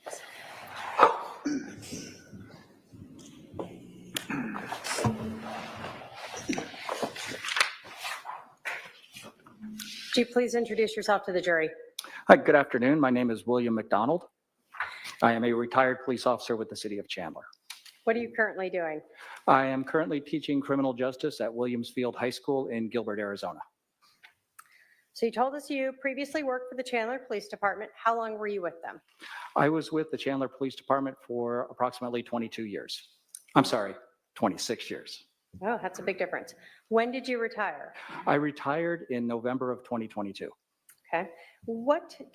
Would you please introduce yourself to the jury? Hi, good afternoon. My name is William McDonald. I am a retired police officer with the city of Chandler. What are you currently doing? I am currently teaching criminal justice at Williams Field High School in Gilbert, Arizona. So you told us you previously worked for the Chandler Police Department. How long were you with them? I was with the Chandler Police Department for approximately 22 years. I'm sorry, 26 years. Oh, that's a big difference. When did you retire? I retired in November of 2022. Okay.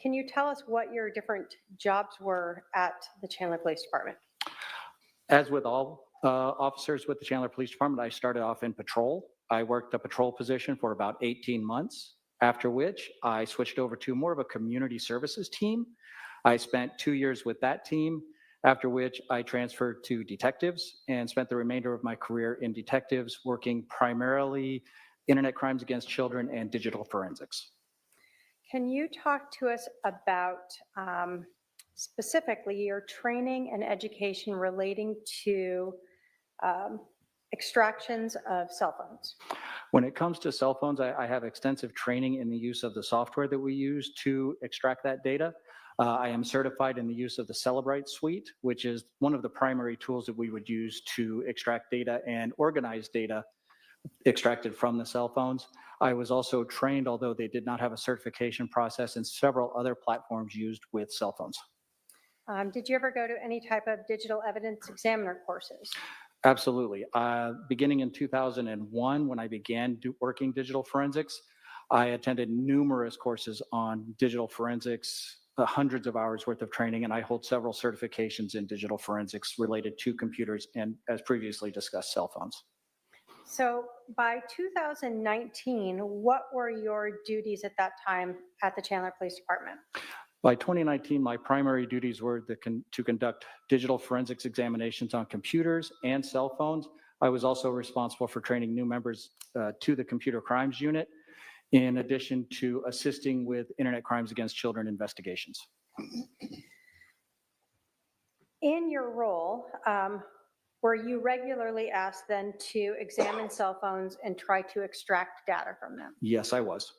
Can you tell us what your different jobs were at the Chandler Police Department? As with all officers with the Chandler Police Department, I started off in patrol. I worked a patrol position for about 18 months, after which I switched over to more of a community services team. I spent 2 years with that team, after which I transferred to detectives and spent the remainder of my career in detectives, working primarily internet crimes against children and digital forensics. Can you talk to us about specifically your training and education relating to extractions of cell phones? When it comes to cell phones, I have extensive training in the use of the software that we use to extract that data. I am certified in the use of the Celebrite suite, which is one of the primary tools that we would use to extract data and organize data extracted from the cell phones. I was also trained, although they did not have a certification process, in several other platforms used with cell phones. Did you ever go to any type of digital evidence examiner courses? Absolutely. Beginning in 2001, when I began working digital forensics, I attended numerous courses on digital forensics, hundreds of hours worth of training, and I hold several certifications in digital forensics related to computers and, as previously discussed, cell phones. So by 2019, what were your duties at that time at the Chandler Police Department? By 2019, my primary duties were to conduct digital forensics examinations on computers and cell phones. I was also responsible for training new members to the computer crimes unit, in addition to assisting with internet crimes against children investigations. In your role, were you regularly asked then to examine cell phones and try to extract data from them? Yes, I was.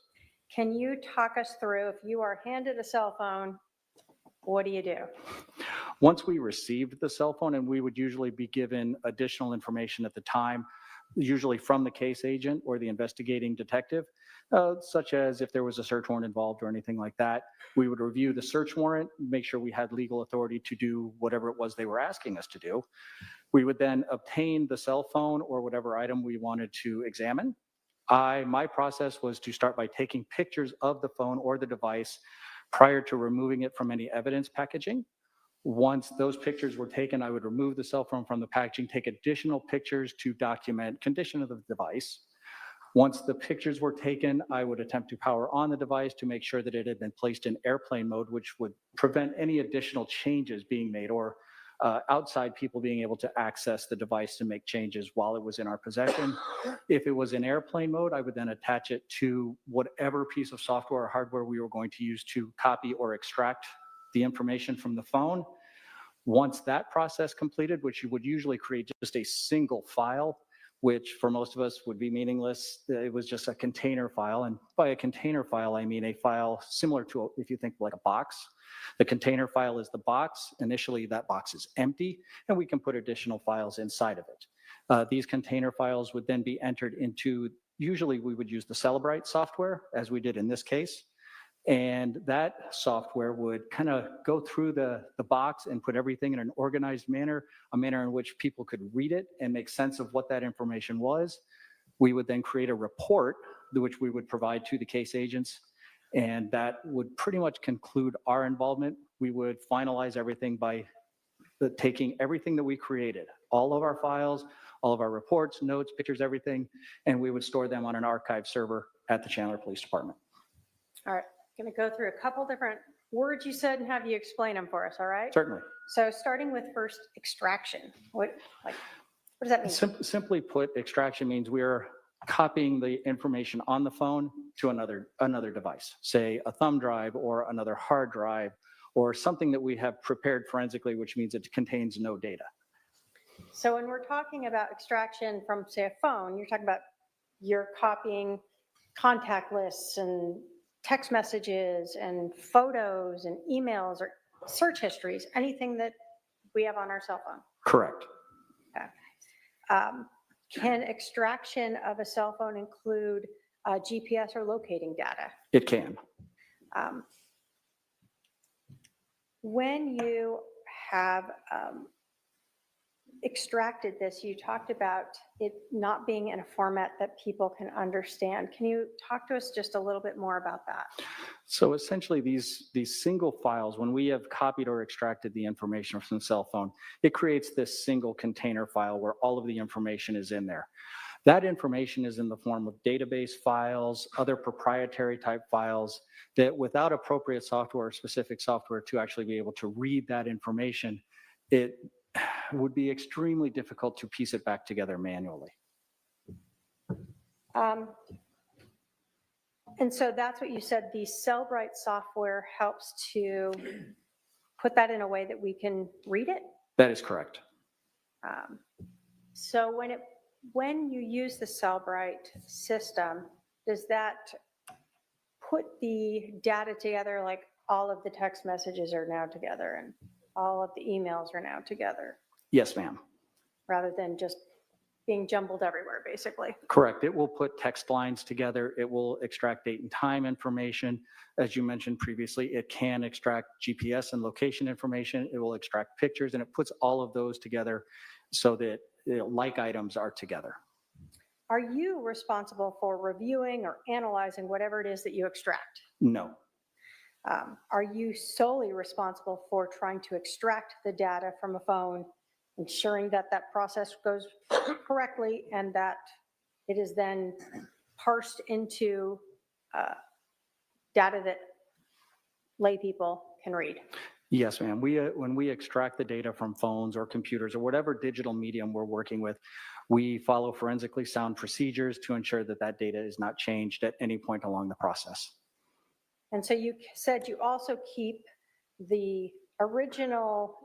Can you talk us through, if you are handed a cell phone, what do you do? Once we received the cell phone, and we would usually be given additional information at the time, usually from the case agent or the investigating detective, such as if there was a search warrant involved or anything like that, we would review the search warrant, make sure we had legal authority to do whatever it was they were asking us to do. We would then obtain the cell phone or whatever item we wanted to examine. My process was to start by taking pictures of the phone or the device prior to removing it from any evidence packaging. Once those pictures were taken, I would remove the cell phone from the packaging, take additional pictures to document condition of the device. Once the pictures were taken, I would attempt to power on the device to make sure that it had been placed in airplane mode, which would prevent any additional changes being made or outside people being able to access the device to make changes while it was in our possession. If it was in airplane mode, I would then attach it to whatever piece of software or hardware we were going to use to copy or extract the information from the phone. Once that process completed, which you would usually create just a single file, which for most of us would be meaningless. It was just a container file. And by a container file, I mean a file similar to, if you think like a box. The container file is the box. Initially, that box is empty, and we can put additional files inside of it. These container files would then be entered into, usually we would use the Celebrite software, as we did in this case. And that software would kind of go through the box and put everything in an organized manner, a manner in which people could read it and make sense of what that information was. We would then create a report, which we would provide to the case agents, and that would pretty much conclude our involvement. We would finalize everything by taking everything that we created, all of our files, all of our reports, notes, pictures, everything, and we would store them on an archive server at the Chandler Police Department. All right. Going to go through a couple different words you said and have you explain them for us, all right? Certainly. So starting with first, extraction. What does that mean? Simply put, extraction means we're copying the information on the phone to another device, say a thumb drive or another hard drive or something that we have prepared forensically, which means it contains no data. So when we're talking about extraction from, say, a phone, you're copying contact lists and text messages and photos and emails or search histories, anything that we have on our cell phone. Correct. Okay. Can extraction of a cell phone include GPS or locating data? It can. When you have extracted this, you talked about it not being in a format that people can understand. Can you talk to us just a little bit more about that? So essentially, these single files, when we have copied or extracted the information from the cell phone, it creates this single container file where all of the information is in there. That information is in the form of database files, other proprietary type files that without appropriate software or specific software to actually be able to read that information, it would be extremely difficult to piece it back together manually. And so that's what you said, the Cellbrite software helps to put that in a way that we can read it? That is correct. So when you use the Cellbrite system, does that put the data together, like all of the text messages are now together and all of the emails are now together, Yes, ma'am. rather than just being jumbled everywhere, basically? Correct. It will put text lines together. It will extract date and time information. As you mentioned previously, it can extract GPS and location information. It will extract pictures, and it puts all of those together so that like items are together. Are you responsible for reviewing or analyzing whatever it is that you extract? No. Are you solely responsible for trying to extract the data from a phone, ensuring that that process goes correctly and that it is then parsed into data that lay people can read? Yes, ma'am. When we extract the data from phones or computers or whatever digital medium we're working with, we follow forensically sound procedures to ensure that that data is not changed at any point along the process. And so you said you also keep the original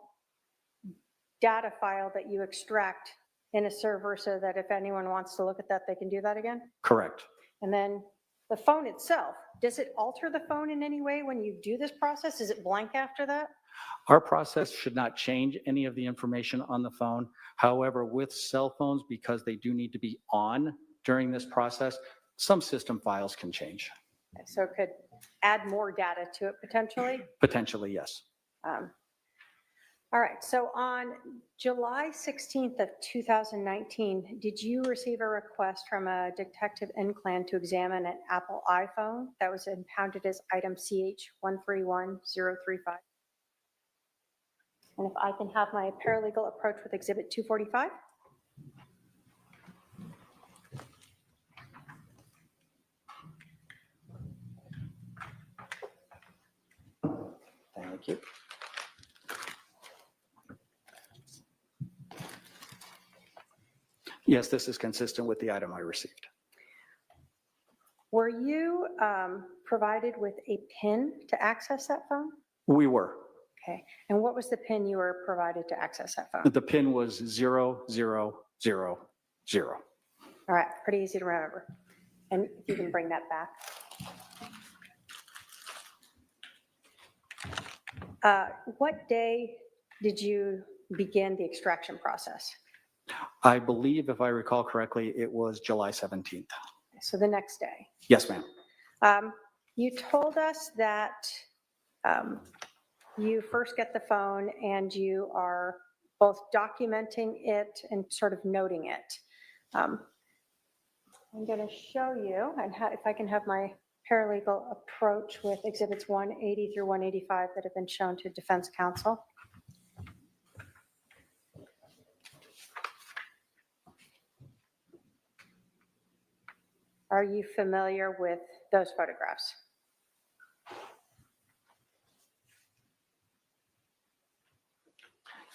data file that you extract in a server so that if anyone wants to look at that, they can do that again? Correct. And then the phone itself, does it alter the phone in any way when you do this process? Is it blank after that? Our process should not change any of the information on the phone. However, with cell phones, because they do need to be on during this process, some system files can change. So it could add more data to it potentially? Potentially, yes. All right, so on July 16th of 2019, did you receive a request from a detective in Clan to examine an Apple iPhone that was impounded as item CH131035? And if I can have my paralegal approach with Exhibit 245. Thank you. Yes, this is consistent with the item I received. Were you provided with a PIN to access that phone? We were. Okay, and what was the PIN you were provided to access that phone? The PIN was 0000. All right, pretty easy to remember. And if you can bring that back. What day did you begin the extraction process? I believe, if I recall correctly, it was July 17th. So the next day. Yes, ma'am. You told us that you first get the phone and you are both documenting it and sort of noting it. I'm going to show you, and if I can have my paralegal approach with exhibits 180 through 185 that have been shown to defense counsel. Are you familiar with those photographs?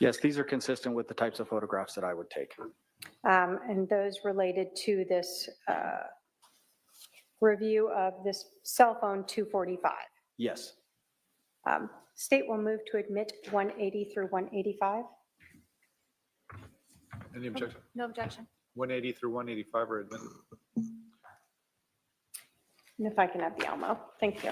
Yes, these are consistent with the types of photographs that I would take. And those related to this review of this cell phone 245. Yes. State will move to admit 180 through 185. Any objection? No objection. 180 through 185 are admitted. And if I can have the Elmo, thank you.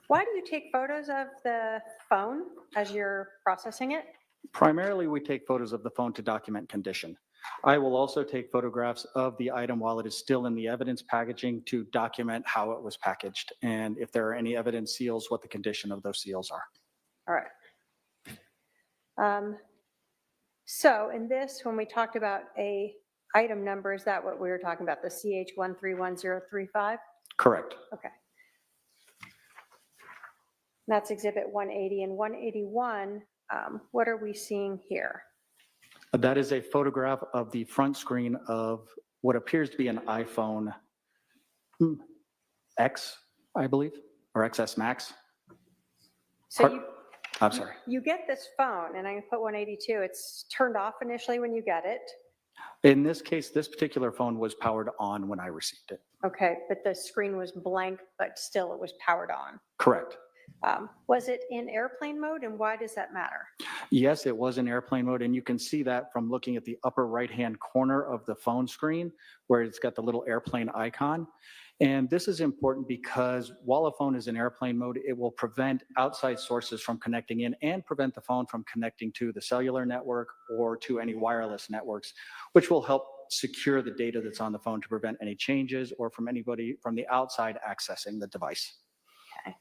Why do you take photos of the phone as you're processing it? Primarily, we take photos of the phone to document condition. I will also take photographs of the item while it is still in the evidence packaging to document how it was packaged and if there are any evidence seals, what the condition of those seals are. All right. So in this, when we talked about a item number, is that what we were talking about, the CH131035? Correct. Okay. That's Exhibit 180 and 181. What are we seeing here? That is a photograph of the front screen of what appears to be an iPhone X, I believe, or XS Max. So I'm sorry. you get this phone, and I can put 182. It's turned off initially when you get it. In this case, this particular phone was powered on when I received it. Okay, but the screen was blank, but still it was powered on. Correct. Was it in airplane mode, and why does that matter? Yes, it was in airplane mode, and you can see that from looking at the upper right-hand corner of the phone screen where it's got the little airplane icon. And this is important because while a phone is in airplane mode, it will prevent outside sources from connecting in and prevent the phone from connecting to the cellular network or to any wireless networks, which will help secure the data that's on the phone to prevent any changes or from anybody from the outside accessing the device. Okay.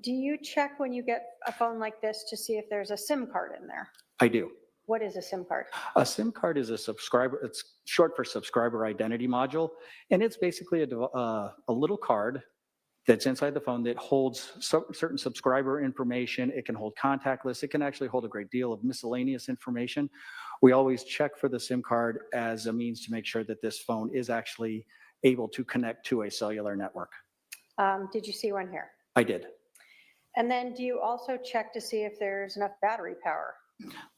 Do you check when you get a phone like this to see if there's a SIM card in there? I do. What is a SIM card? A SIM card is a subscriber, it's short for subscriber identity module, and it's basically a little card that's inside the phone that holds certain subscriber information. It can hold contact lists. It can actually hold a great deal of miscellaneous information. We always check for the SIM card as a means to make sure that this phone is actually able to connect to a cellular network. Did you see one here? I did. And then do you also check to see if there's enough battery power?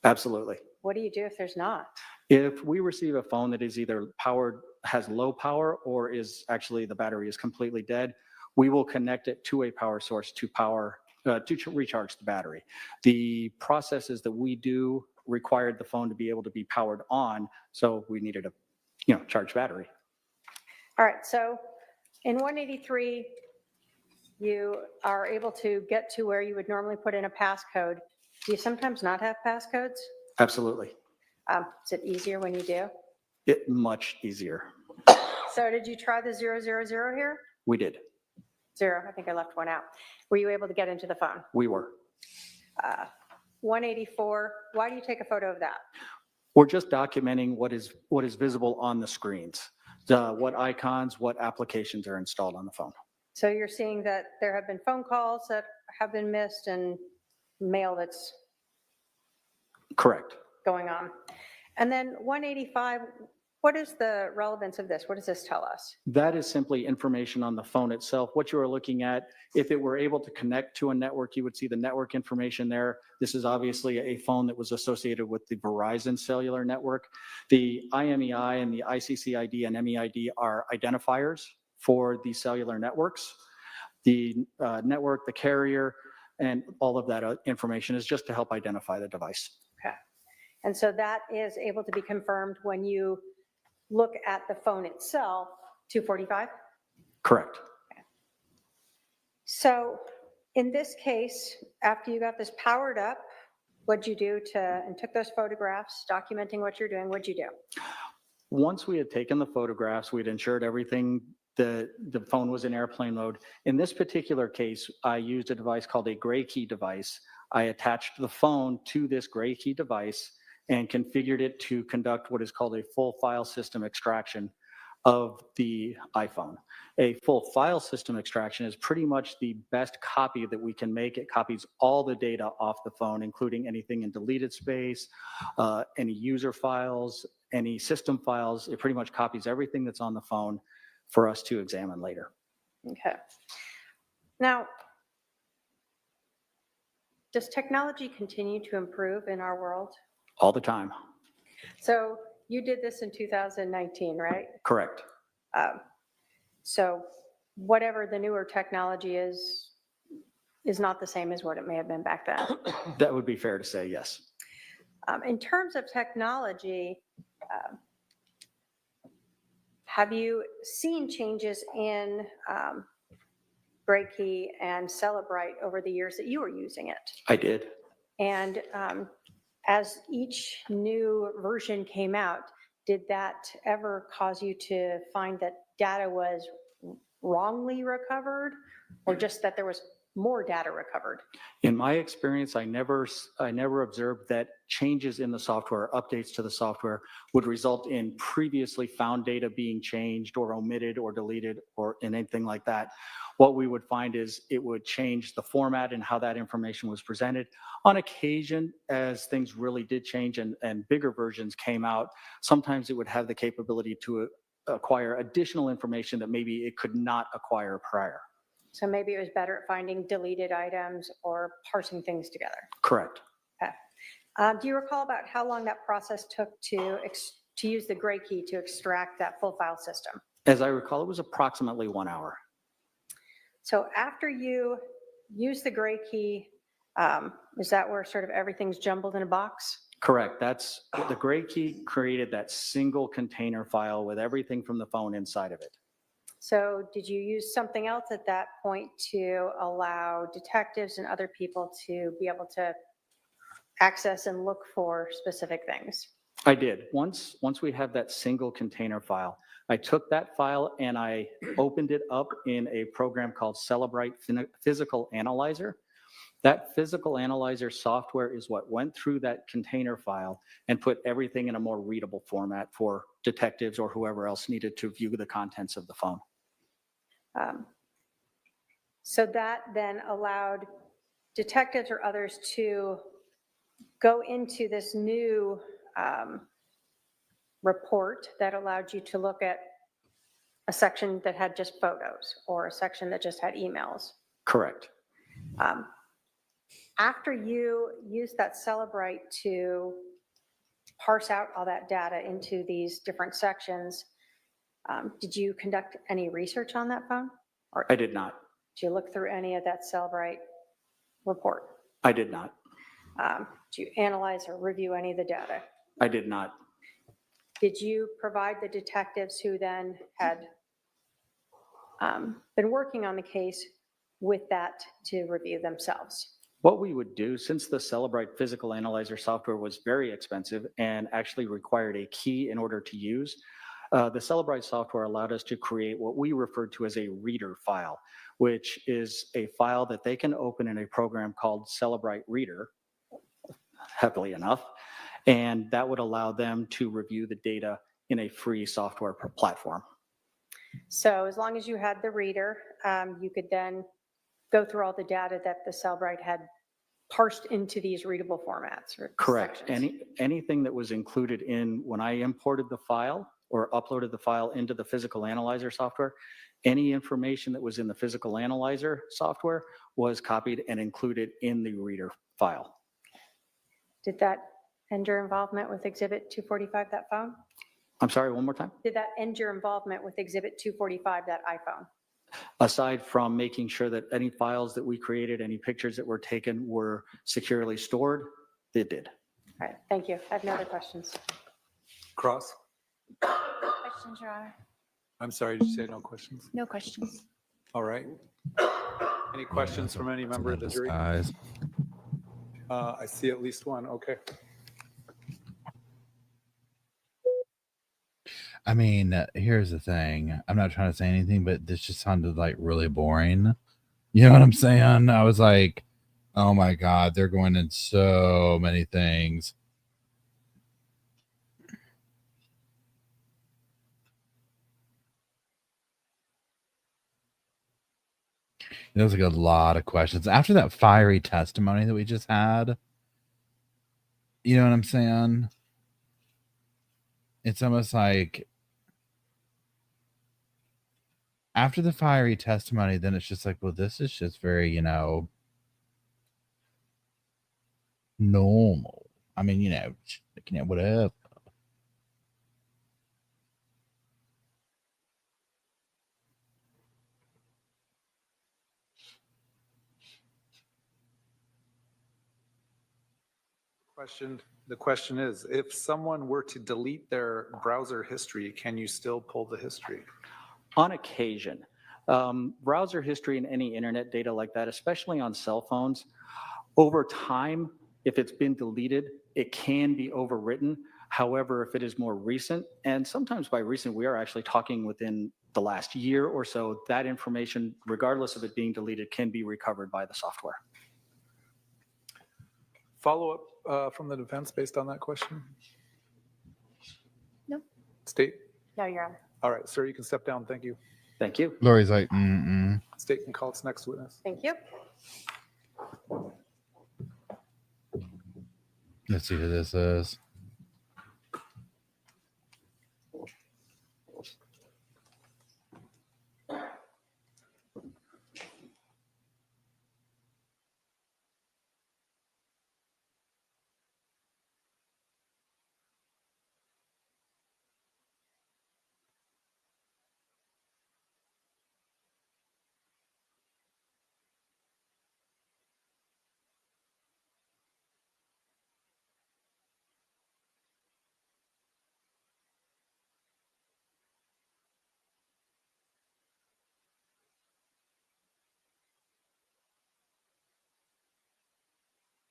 Absolutely. What do you do if there's not? If we receive a phone that is either powered, has low power, or is actually the battery is completely dead, we will connect it to a power source to recharge the battery. The processes that we do required the phone to be able to be powered on, so we needed a charged battery. All right, so in 183, you are able to get to where you would normally put in a passcode. Do you sometimes not have passcodes? Absolutely. Is it easier when you do? Much easier. So did you try the 000 here? We did. 0, I think I left one out. Were you able to get into the phone? We were. 184, why do you take a photo of that? We're just documenting what is visible on the screens, what icons, what applications are installed on the phone. So you're seeing that there have been phone calls that have been missed and mail that's correct going on. And then 185, what is the relevance of this? What does this tell us? That is simply information on the phone itself. What you are looking at, if it were able to connect to a network, you would see the network information there. This is obviously a phone that was associated with the Verizon cellular network. The IMEI and the ICCID and MEID are identifiers for the cellular networks. The network, the carrier, and all of that information is just to help identify the device. Okay. And so that is able to be confirmed when you look at the phone itself, 245? Correct. Okay. So in this case, after you got this powered up, what'd you do and took those photographs, documenting what you're doing, what'd you do? Once we had taken the photographs, we'd ensured everything, the phone was in airplane mode. In this particular case, I used a device called a gray key device. I attached the phone to this gray key device and configured it to conduct what is called a full file system extraction of the iPhone. A full file system extraction is pretty much the best copy that we can make. It copies all the data off the phone, including anything in deleted space, any user files, any system files. It pretty much copies everything that's on the phone for us to examine later. Okay. Now, does technology continue to improve in our world? All the time. So you did this in 2019, right? Correct. So whatever the newer technology is not the same as what it may have been back then. That would be fair to say, yes. In terms of technology, have you seen changes in Gray Key and Celebrite over the years that you were using it? I did. And as each new version came out, did that ever cause you to find that data was wrongly recovered, or just that there was more data recovered? In my experience, I never observed that changes in the software, updates to the software would result in previously found data being changed or omitted or deleted or anything like that. What we would find is it would change the format and how that information was presented. On occasion, as things really did change and bigger versions came out, sometimes it would have the capability to acquire additional information that maybe it could not acquire prior. So maybe it was better at finding deleted items or parsing things together. Correct. Okay. Do you recall about how long that process took to use the gray key to extract that full file system? As I recall, it was approximately 1 hour. So after you use the gray key, is that where sort of everything's jumbled in a box? Correct. That's the gray key created that single container file with everything from the phone inside of it. So did you use something else at that point to allow detectives and other people to be able to access and look for specific things? I did. Once we have that single container file, I took that file and I opened it up in a program called Celebrite Physical Analyzer. That physical analyzer software is what went through that container file and put everything in a more readable format for detectives or whoever else needed to view the contents of the phone. So that then allowed detectives or others to go into this new report that allowed you to look at a section that had just photos or a section that just had emails. Correct. After you used that Celebrite to parse out all that data into these different sections, did you conduct any research on that phone? Or I did not. did you look through any of that Celebrite report? I did not. Did you analyze or review any of the data? I did not. Did you provide the detectives who then had been working on the case with that to review themselves? What we would do, since the Celebrite Physical Analyzer software was very expensive and actually required a key in order to use, the Celebrite software allowed us to create what we referred to as a reader file, which is a file that they can open in a program called Celebrite Reader, happily enough, and that would allow them to review the data in a free software platform. So as long as you had the reader, you could then go through all the data that the Celebrite had parsed into these readable formats. Or Correct. sections. Anything that was included in when I imported the file or uploaded the file into the Physical Analyzer software, any information that was in the Physical Analyzer software was copied and included in the reader file. Did that end your involvement with Exhibit 245, that phone? I'm sorry, one more time? Did that end your involvement with Exhibit 245, that iPhone? Aside from making sure that any files that we created, any pictures that were taken were securely stored, it did. All right, thank you. I have no other questions. Cross? Questions, Your Honor? I'm sorry, did you say no questions? No questions. All right. Any questions from any member of the jury? I see at least one. Okay. I mean, here's the thing. I'm not trying to say anything, but this just sounded like really boring. You know what I'm saying? I was like, oh my God, they're going in so many things. There was like a lot of questions. After that fiery testimony that we just had, you know what I'm saying? It's almost like after the fiery testimony, then it's just like, well, this is just very, normal. I mean, whatever. The question is, if someone were to delete their browser history, can you still pull the history? On occasion. Browser history and any internet data like that, especially on cell phones, over time, if it's been deleted, it can be overwritten. However, if it is more recent, and sometimes by recent, we are actually talking within the last year or so, that information, regardless of it being deleted, can be recovered by the software. Follow-up from the defense based on that question? No. State? No, Your Honor. All right, sir, you can step down. Thank you. Thank you. Lori's like, mm-mm. State can call its next witness. Thank you. Let's see who this is.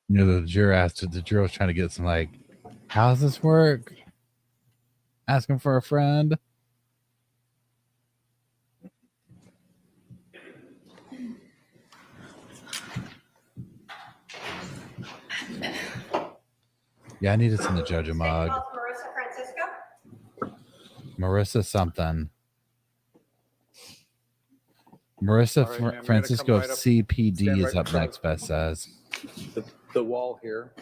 You know, the juror asked, the juror was trying to get some, like, how does this work? Asking for a friend. Yeah, I need to send the judge a mug. Marissa Francisco. Marissa something. Marissa All right, ma'am, Francisco of right up. CPD Stand is right in up front next, of Beth says. The wall here,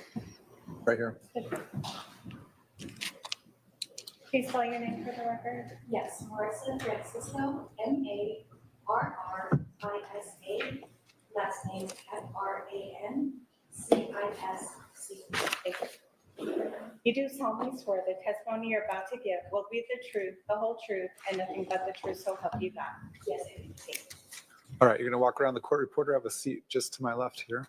right here. Please spell your name for the record. Yes, Marissa Francisco, Marisa, last name Francisco. You do solemnly swear the testimony you're about to give will be the truth, the whole truth, and nothing but the truth, so help you God. Yes, I do. All right, you're going to walk around the court reporter. Have a seat just to my left here.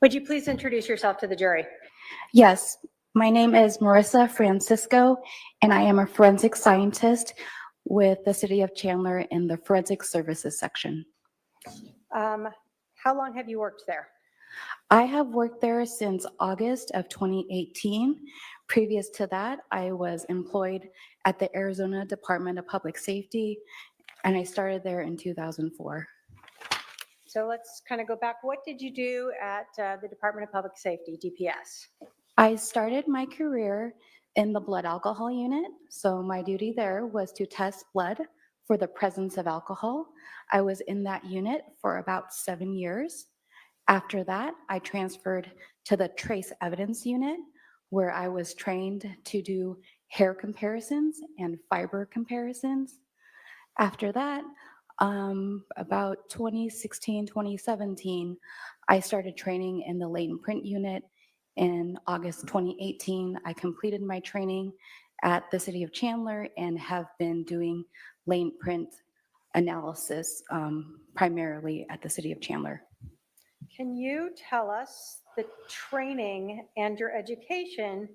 Would you please introduce yourself to the jury? Yes, my name is Marissa Francisco, and I am a forensic scientist with the City of Chandler in the Forensic Services section. How long have you worked there? I have worked there since August of 2018. Previous to that, I was employed at the Arizona Department of Public Safety, and I started there in 2004. So let's kind of go back. What did you do at the Department of Public Safety, DPS? I started my career in the blood alcohol unit. So my duty there was to test blood for the presence of alcohol. I was in that unit for about 7 years. After that, I transferred to the trace evidence unit, where I was trained to do hair comparisons and fiber comparisons. After that, about 2016, 2017, I started training in the latent print unit. In August 2018, I completed my training at the City of Chandler and have been doing latent print analysis primarily at the City of Chandler. Can you tell us the training and your education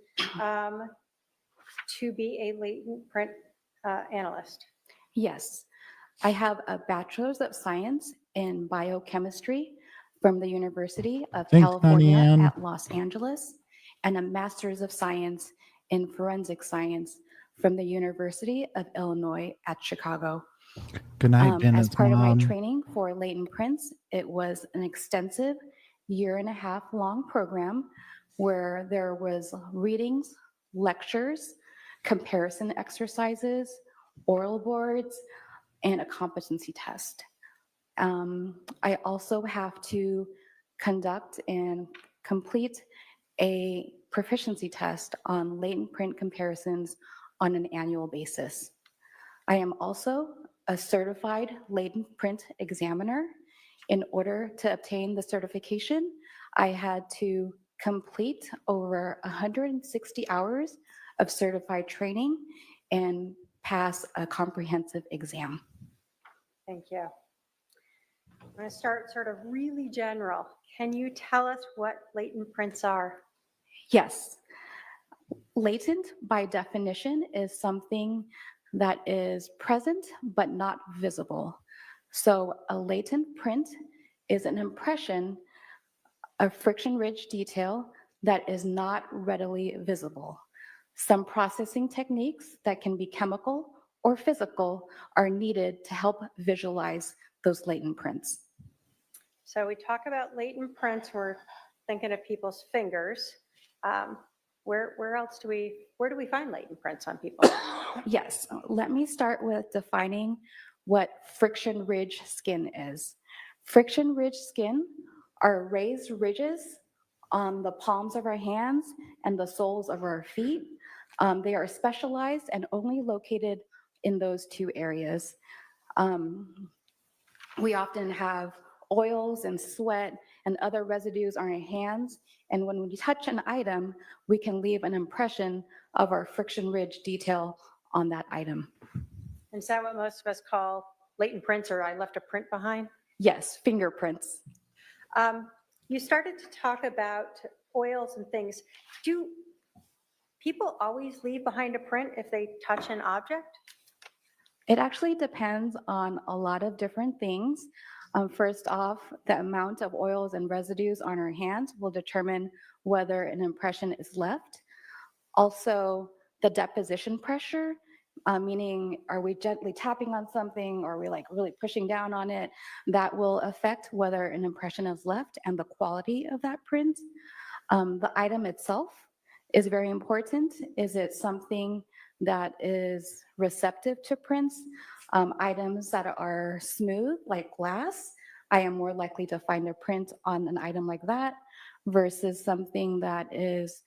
to be a latent print analyst? Yes, I have a Bachelor's of Science in Biochemistry from the University of Thanks, California Diane. at Los Angeles, and a Master's of Science in Forensic Science from the University of Illinois at Chicago. Good night, As Bennett's part of my mom. training for latent prints, it was an extensive 1.5 year long program where there was readings, lectures, comparison exercises, oral boards, and a competency test. I also have to conduct and complete a proficiency test on latent print comparisons on an annual basis. I am also a certified latent print examiner. In order to obtain the certification, I had to complete over 160 hours of certified training and pass a comprehensive exam. Thank you. I'm going to start sort of really general. Can you tell us what latent prints are? Yes. Latent, by definition, is something that is present but not visible. So a latent print is an impression of friction-ridge detail that is not readily visible. Some processing techniques that can be chemical or physical are needed to help visualize those latent prints. So we talk about latent prints, we're thinking of people's fingers. Where else where do we find latent prints on people? Yes, let me start with defining what friction ridge skin is. Friction ridge skin are raised ridges on the palms of our hands and the soles of our feet. They are specialized and only located in those two areas. We often have oils and sweat and other residues on our hands, and when we touch an item, we can leave an impression of our friction ridge detail on that item. Is that what most of us call latent prints, or I left a print behind? Yes, fingerprints. You started to talk about oils and things. Do people always leave behind a print if they touch an object? It actually depends on a lot of different things. First off, the amount of oils and residues on our hands will determine whether an impression is left. Also, the deposition pressure, meaning are we gently tapping on something or are we like really pushing down on it, that will affect whether an impression is left and the quality of that print. The item itself is very important. Is it something that is receptive to prints? Items that are smooth, like glass, I am more likely to find a print on an item like that versus something that is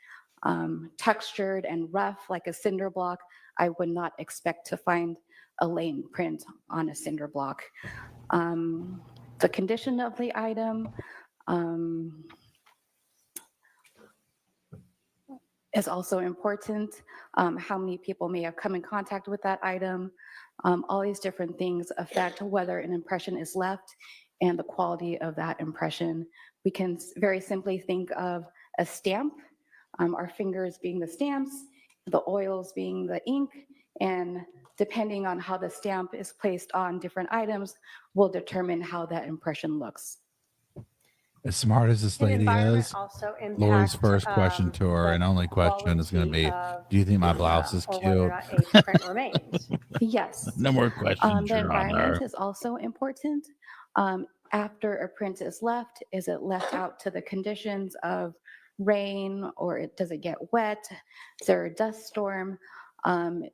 textured and rough, like a cinder block. I would not expect to find a latent print on a cinder block. The condition of the item, is also important. How many people may have come in contact with that item. All these different things affect whether an impression is left and the quality of that impression. We can very simply think of a stamp, our fingers being the stamps, the oils being the ink, and depending on how the stamp is placed on different items will determine how that impression looks. As smart as this Can lady environment is, also Lori's impact first question to her and only question is going to be, do you think my blouse is or whether or cute? not a print remains? Yes. No more questions, The Your environment Honor. is also important. After a print is left, is it left out to the conditions of rain or does it get wet? Is there a dust storm?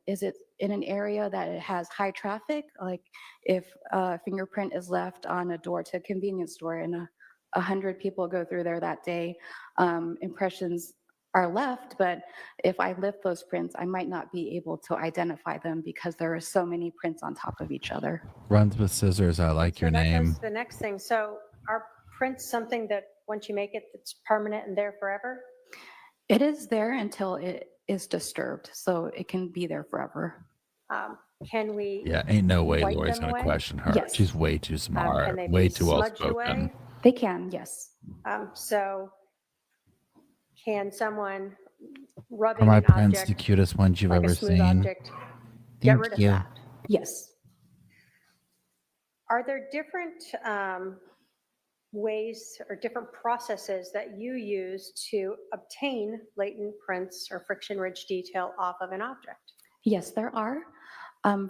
Is it in an area that it has high traffic? Like if a fingerprint is left on a door to a convenience store and 100 people go through there that day, impressions are left, but if I lift those prints, I might not be able to identify them because there are so many prints on top of each other. Runs with scissors. I like So your that name. goes to the next thing. So are prints something that once you make it, it's permanent and there forever? It is there until it is disturbed, so it can be there forever. Can we? Yeah, ain't no way wipe Lori's them going to away? question her. Yes. She's way too Can smart, they way be too well smudged spoken. away? They can, yes. So can someone rubbing Are my an prints the object, cutest ones you've like a ever smooth seen? object, get Thank rid of you. that? Yes. Are there different ways or different processes that you use to obtain latent prints or friction-ridge detail off of an object? Yes, there are.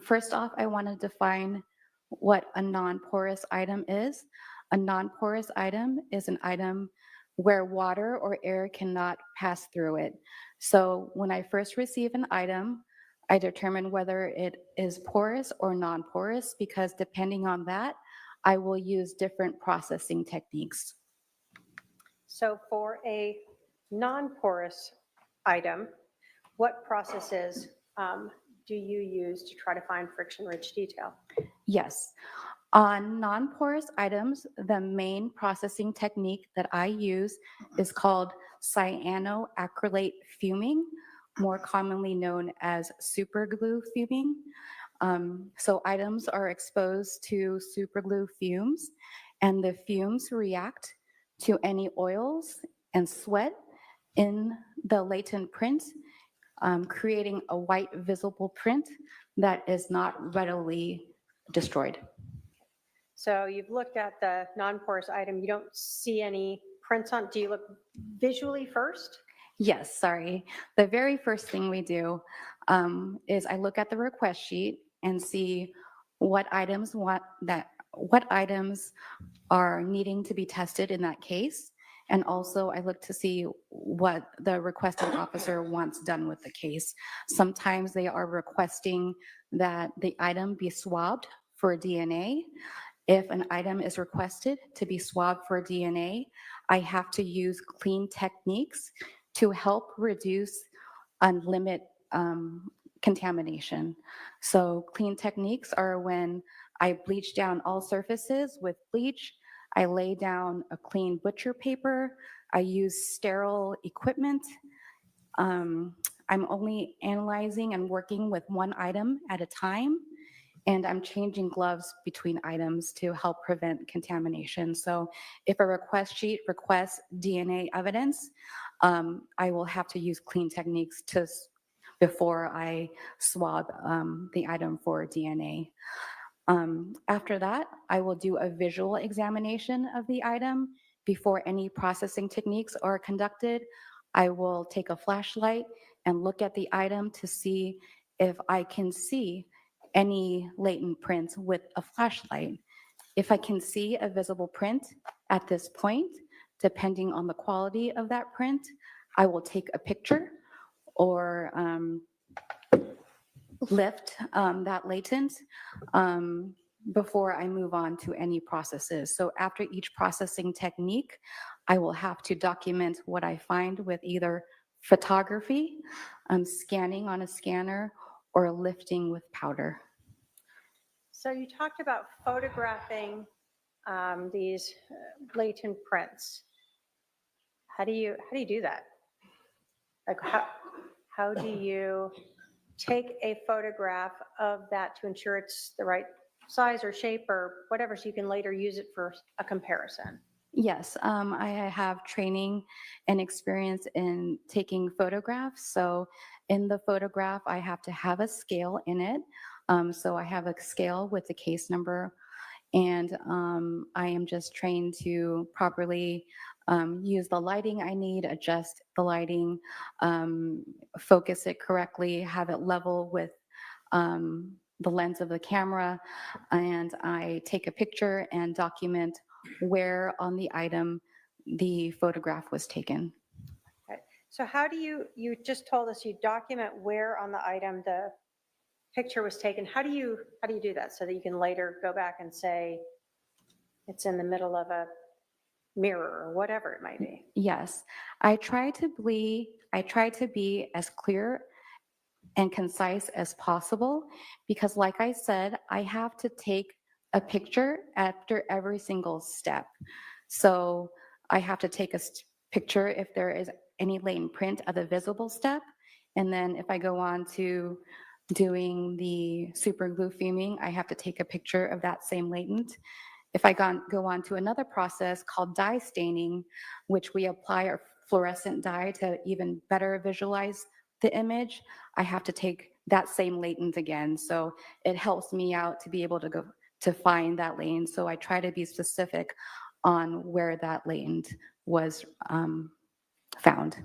First off, I want to define what a non-porous item is. A non-porous item is an item where water or air cannot pass through it. So when I first receive an item, I determine whether it is porous or non-porous because depending on that, I will use different processing techniques. So for a non-porous item, what processes do you use to try to find friction-rich detail? Yes. On non-porous items, the main processing technique that I use is called cyanoacrylate fuming, more commonly known as superglue fuming. So items are exposed to superglue fumes, and the fumes react to any oils and sweat in the latent print creating a white visible print that is not readily destroyed. So you've looked at the non-porous item, you don't see any prints on, do you look visually first? Yes, sorry. The very first thing we do is I look at the request sheet and see what items are needing to be tested in that case. And also I look to see what the requesting officer wants done with the case. Sometimes they are requesting that the item be swabbed for DNA. If an item is requested to be swabbed for DNA, I have to use clean techniques to help reduce and limit contamination. So clean techniques are when I bleach down all surfaces with bleach, I lay down a clean butcher paper, I use sterile equipment. I'm only analyzing and working with one item at a time, and I'm changing gloves between items to help prevent contamination. So if a request sheet requests DNA evidence, I will have to use clean techniques before I swab the item for DNA. After that, I will do a visual examination of the item. Before any processing techniques are conducted, I will take a flashlight and look at the item to see if I can see any latent prints with a flashlight. If I can see a visible print at this point, depending on the quality of that print, I will take a picture or lift that latent before I move on to any processes. So after each processing technique, I will have to document what I find with either photography, scanning on a scanner, or lifting with powder. So you talked about photographing these latent prints. How do you do that? Like how do you take a photograph of that to ensure it's the right size or shape or whatever, so you can later use it for a comparison? Yes, I have training and experience in taking photographs. So in the photograph, I have to have a scale in it. So I have a scale with the case number, and I am just trained to properly use the lighting I need, adjust the lighting, focus it correctly, have it level with the lens of the camera, and I take a picture and document where on the item the photograph was taken. Okay. So how do you just told us you document where on the item the picture was taken. How do you do that so that you can later go back and say it's in the middle of a mirror or whatever it might be? Yes, I try to be as clear and concise as possible, because like I said, I have to take a picture after every single step. So I have to take a picture if there is any latent print of the visible step. And then if I go on to doing the super glue fuming, I have to take a picture of that same latent. If I go on to another process called dye staining, which we apply a fluorescent dye to even better visualize the image, I have to take that same latent again. So it helps me out to be able to go to find that latent. So I try to be specific on where that latent was found.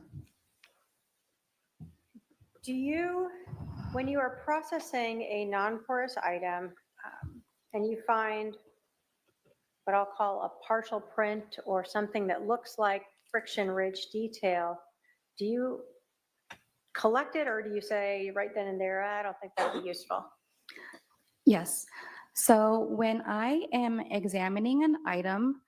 Do you, when you are processing a non-porous item and you find what I'll call a partial print or something that looks like friction-ridge detail, do you collect it, or do you say right then and there, I don't think that would be useful? Yes. So when I am examining an item,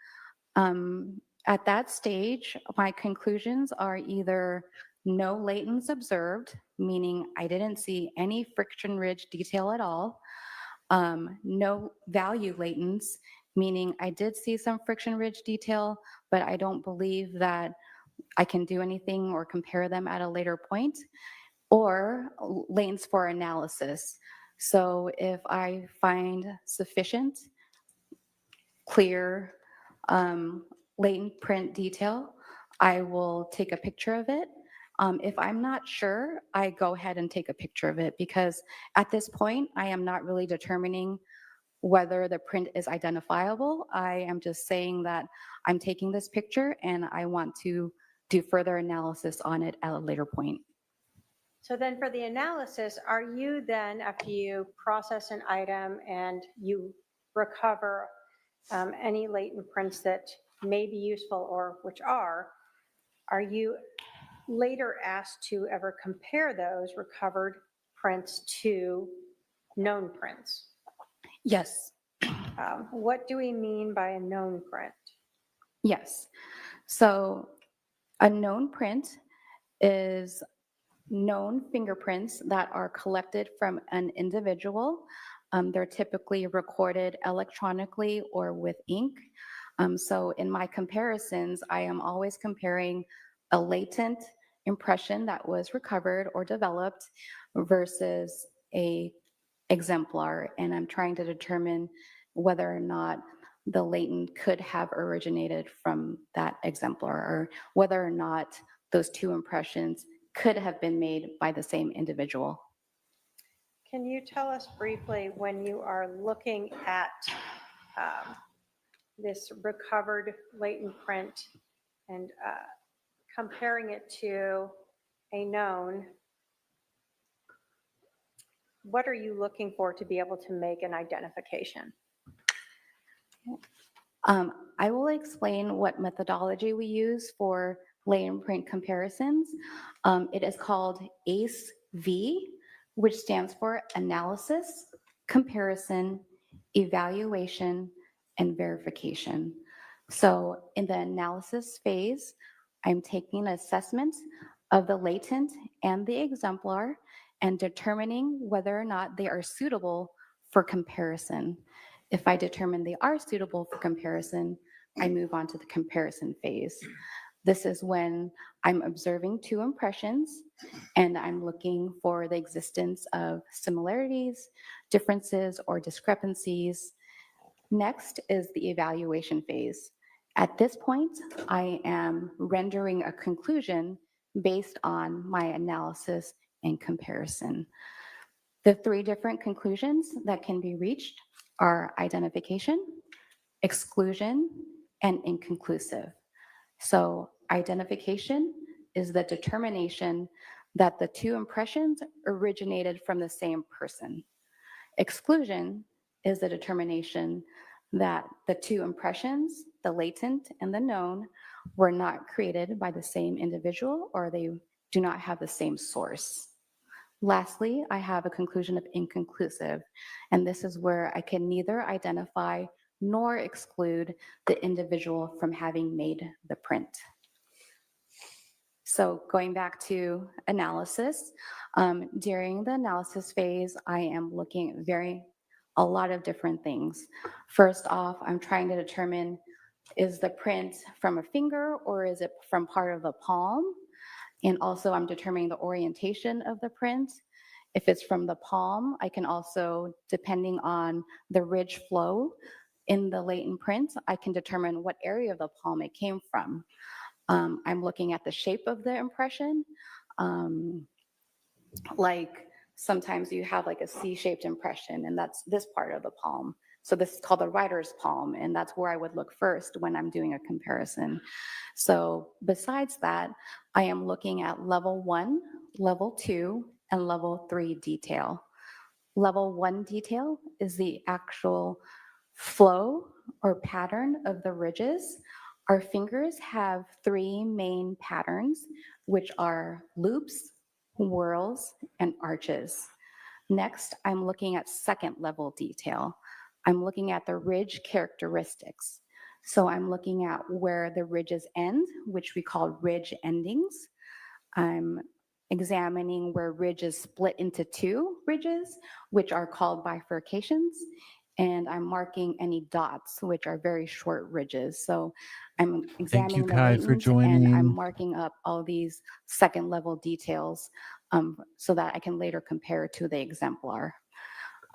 at that stage, my conclusions are either no latents observed, meaning I didn't see any friction-ridge detail at all, no value latents, meaning I did see some friction-ridge detail, but I don't believe that I can do anything or compare them at a later point, or latents for analysis. So if I find sufficient, clear, latent print detail, I will take a picture of it. If I'm not sure, I go ahead and take a picture of it because at this point, I am not really determining whether the print is identifiable. I am just saying that I'm taking this picture and I want to do further analysis on it at a later point. So then for the analysis, are you then, after you process an item and you recover any latent prints that may be useful or which are you later asked to ever compare those recovered prints to known prints? Yes. What do we mean by a known print? Yes. So a known print is known fingerprints that are collected from an individual. They're typically recorded electronically or with ink. So in my comparisons, I am always comparing a latent impression that was recovered or developed versus a exemplar, and I'm trying to determine whether or not the latent could have originated from that exemplar, or whether or not those two impressions could have been made by the same individual. Can you tell us briefly, when you are looking at this recovered latent print and comparing it to a known, what are you looking for to be able to make an identification? I will explain what methodology we use for latent print comparisons. It is called ACE-V, which stands for Analysis, Comparison, Evaluation, and Verification. So in the analysis phase, I'm taking an assessment of the latent and the exemplar and determining whether or not they are suitable for comparison. If I determine they are suitable for comparison, I move on to the comparison phase. This is when I'm observing two impressions and I'm looking for the existence of similarities, differences, or discrepancies. Next is the evaluation phase. At this point, I am rendering a conclusion based on my analysis and comparison. The three different conclusions that can be reached are identification, exclusion, and inconclusive. So identification is the determination that the two impressions originated from the same person. Exclusion is the determination that the two impressions, the latent and the known, were not created by the same individual or they do not have the same source. Lastly, I have a conclusion of inconclusive, and this is where I can neither identify nor exclude the individual from having made the print. So going back to analysis, during the analysis phase, I am looking at a lot of different things. First off, I'm trying to determine, is the print from a finger or is it from part of the palm? And also I'm determining the orientation of the print. If it's from the palm, I can also, depending on the ridge flow in the latent print, I can determine what area of the palm it came from. I'm looking at the shape of the impression. Like sometimes you have like a C-shaped impression and that's this part of the palm. So this is called the writer's palm, and that's where I would look first when I'm doing a comparison. So besides that, I am looking at level 1, level 2, and level 3 detail. Level 1 detail is the actual flow or pattern of the ridges. Our fingers have 3 main patterns, which are loops, whorls, and arches. Next, I'm looking at second level detail. I'm looking at the ridge characteristics. So I'm looking at where the ridges end, which we call ridge endings. I'm examining where ridges split into 2 ridges, which are called bifurcations. And I'm marking any dots, which are very short ridges. So I'm examining the Kai, for latents and I'm joining. marking up all these second level details so that I can later compare to the exemplar.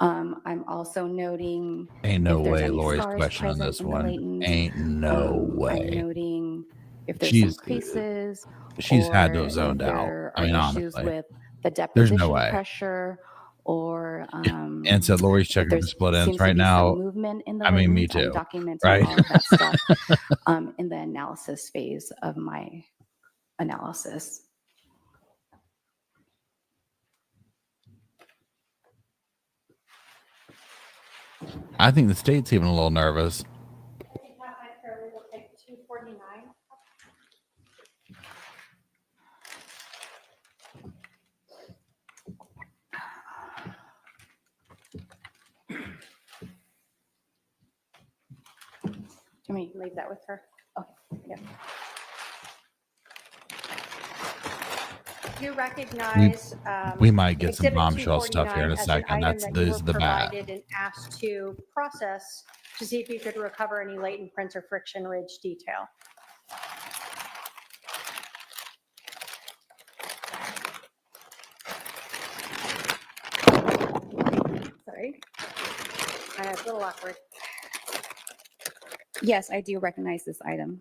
I'm also noting Ain't no if there's way any Lori's scars questioning present this in the one. latent. Ain't no I'm way. noting if there's some She's creases, she's had to or have zoned if out. there I are mean, issues honestly, with the there's no deposition way. pressure, or And said Lori's if checking there for split ends seems to right be some now. movement in the I mean, me latents. I'm too. documenting Right? all of that stuff in the analysis phase of my analysis. I think the state's even a little nervous. Will take 249. Can we leave that with her? Okay. Yep. You recognize We might get some Exhibit bombshell stuff here in a 249 as an second. item That's that you this were the bat. provided and asked to process to see if you could recover any latent prints or friction ridge detail. Sorry. It's a little awkward. Yes, I do recognize this item.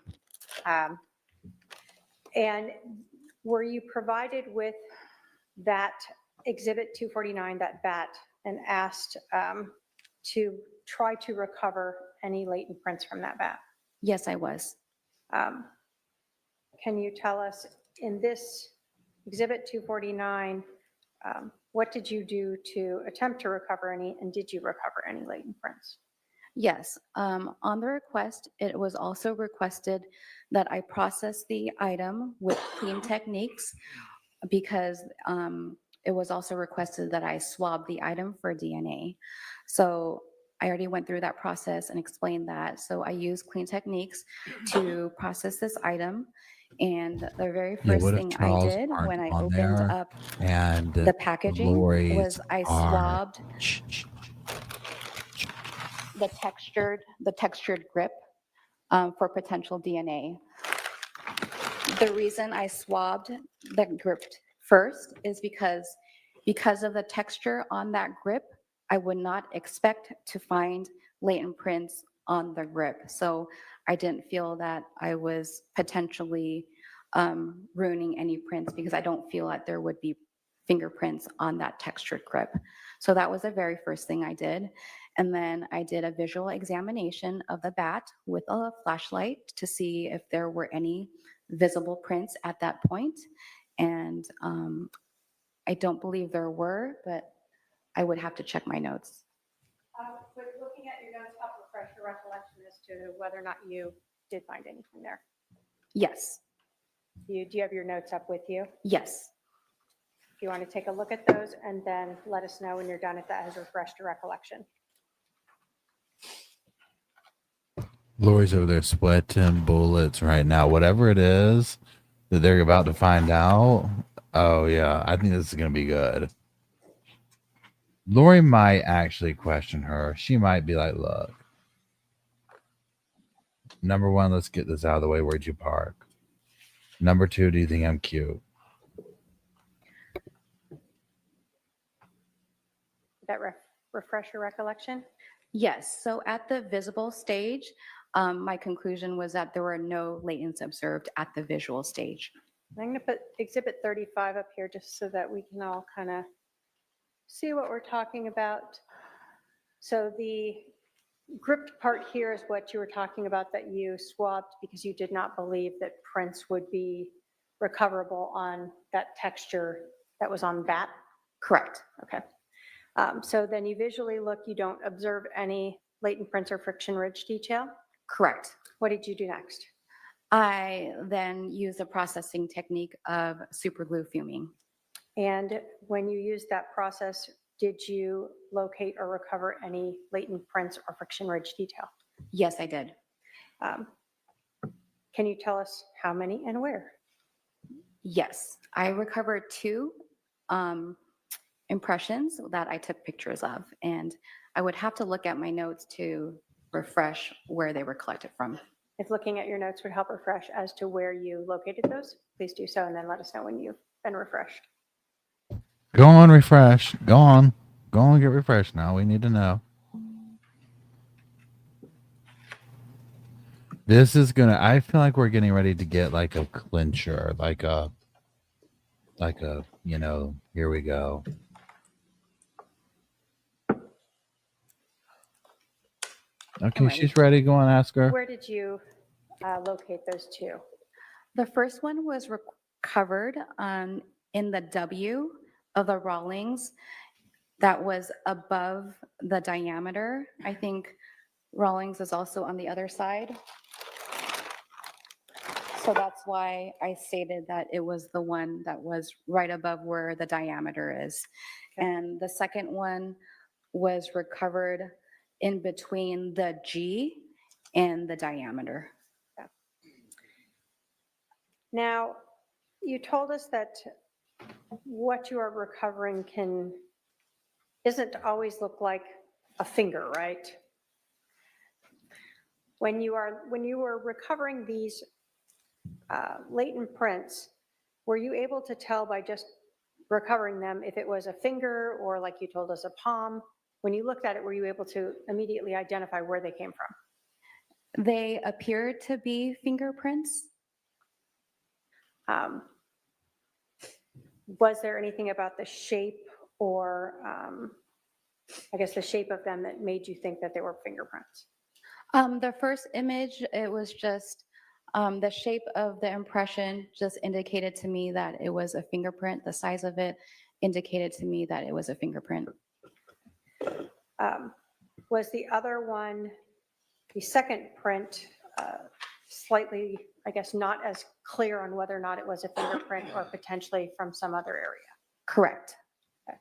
And were you provided with that Exhibit 249, that bat, and asked to try to recover any latent prints from that bat? Yes, I was. Can you tell us, in this Exhibit 249, what did you do to attempt to recover any, and did you recover any latent prints? Yes, on the request, it was also requested that I process the item with clean techniques, because it was also requested that I swab the item for DNA. So I already went through that process and explained that. So I used clean techniques to process this item. And the very Yeah, first what if thing I Charles did aren't when I on opened there up and the packaging Lori's was I are swabbed the textured grip for potential DNA. The reason I swabbed the grip first is because of the texture on that grip, I would not expect to find latent prints on the grip. So I didn't feel that I was potentially ruining any prints, because I don't feel that there would be fingerprints on that textured grip. So that was the very first thing I did. And then I did a visual examination of the bat with a flashlight to see if there were any visible prints at that point. And I don't believe there were, but I would have to check my notes. But looking at your notes, help refresh your recollection as to whether or not you did find anything there. Yes. Do you have your notes up with you? Yes. If you want to take a look at those and then let us know when you're done if that has refreshed your recollection. Lori's over there sweating bullets right now. Whatever it is that they're about to find out. Oh yeah, I think this is gonna be good. Lori might actually question her. She might be like, look, number one, let's get this out of the way. Where'd you park? Number two, do you think I'm cute? Did that refresh your recollection? Yes. So at the visible stage, my conclusion was that there were no latents observed at the visual stage. I'm going to put Exhibit 35 up here just so that we can all kind of see what we're talking about. So the gripped part here is what you were talking about, that you swabbed because you did not believe that prints would be recoverable on that texture that was on bat? Correct. Okay. So then you visually look, you don't observe any latent prints or friction ridge detail? Correct. What did you do next? I then used a processing technique of super glue fuming. And when you used that process, did you locate or recover any latent prints or friction ridge detail? Yes, I did. Can you tell us how many and where? Yes, I recovered 2 impressions that I took pictures of, and I would have to look at my notes to refresh where they were collected from. If looking at your notes would help refresh as to where you located those, please do so, and then let us know when you've been refreshed. Go on, refresh. Go on. Go on, get refreshed now. We need to know. This is gonna. I feel like we're getting ready to get like a clincher, like a, you know. Here we go. Okay, ready. she's ready. Go on, ask her. Where did you locate those two? The first one was recovered in the W of the Rawlings that was above the diameter. I think Rawlings is also on the other side. So that's why I stated that it was the one that was right above where the diameter is. And the second one was recovered in between the G and the diameter. Now, you told us that what you are recovering isn't always look like a finger, right? When you were recovering these latent prints, were you able to tell by just recovering them if it was a finger or, like you told us, a palm? When you looked at it, were you able to immediately identify where they came from? They appear to be fingerprints. Was there anything about the shape or, I guess, the shape of them that made you think that they were fingerprints? The first image, it was just the shape of the impression just indicated to me that it was a fingerprint. The size of it indicated to me that it was a fingerprint. Was the other one, the second print, slightly, I guess, not as clear on whether or not it was a fingerprint or potentially from some other area? Correct. Okay.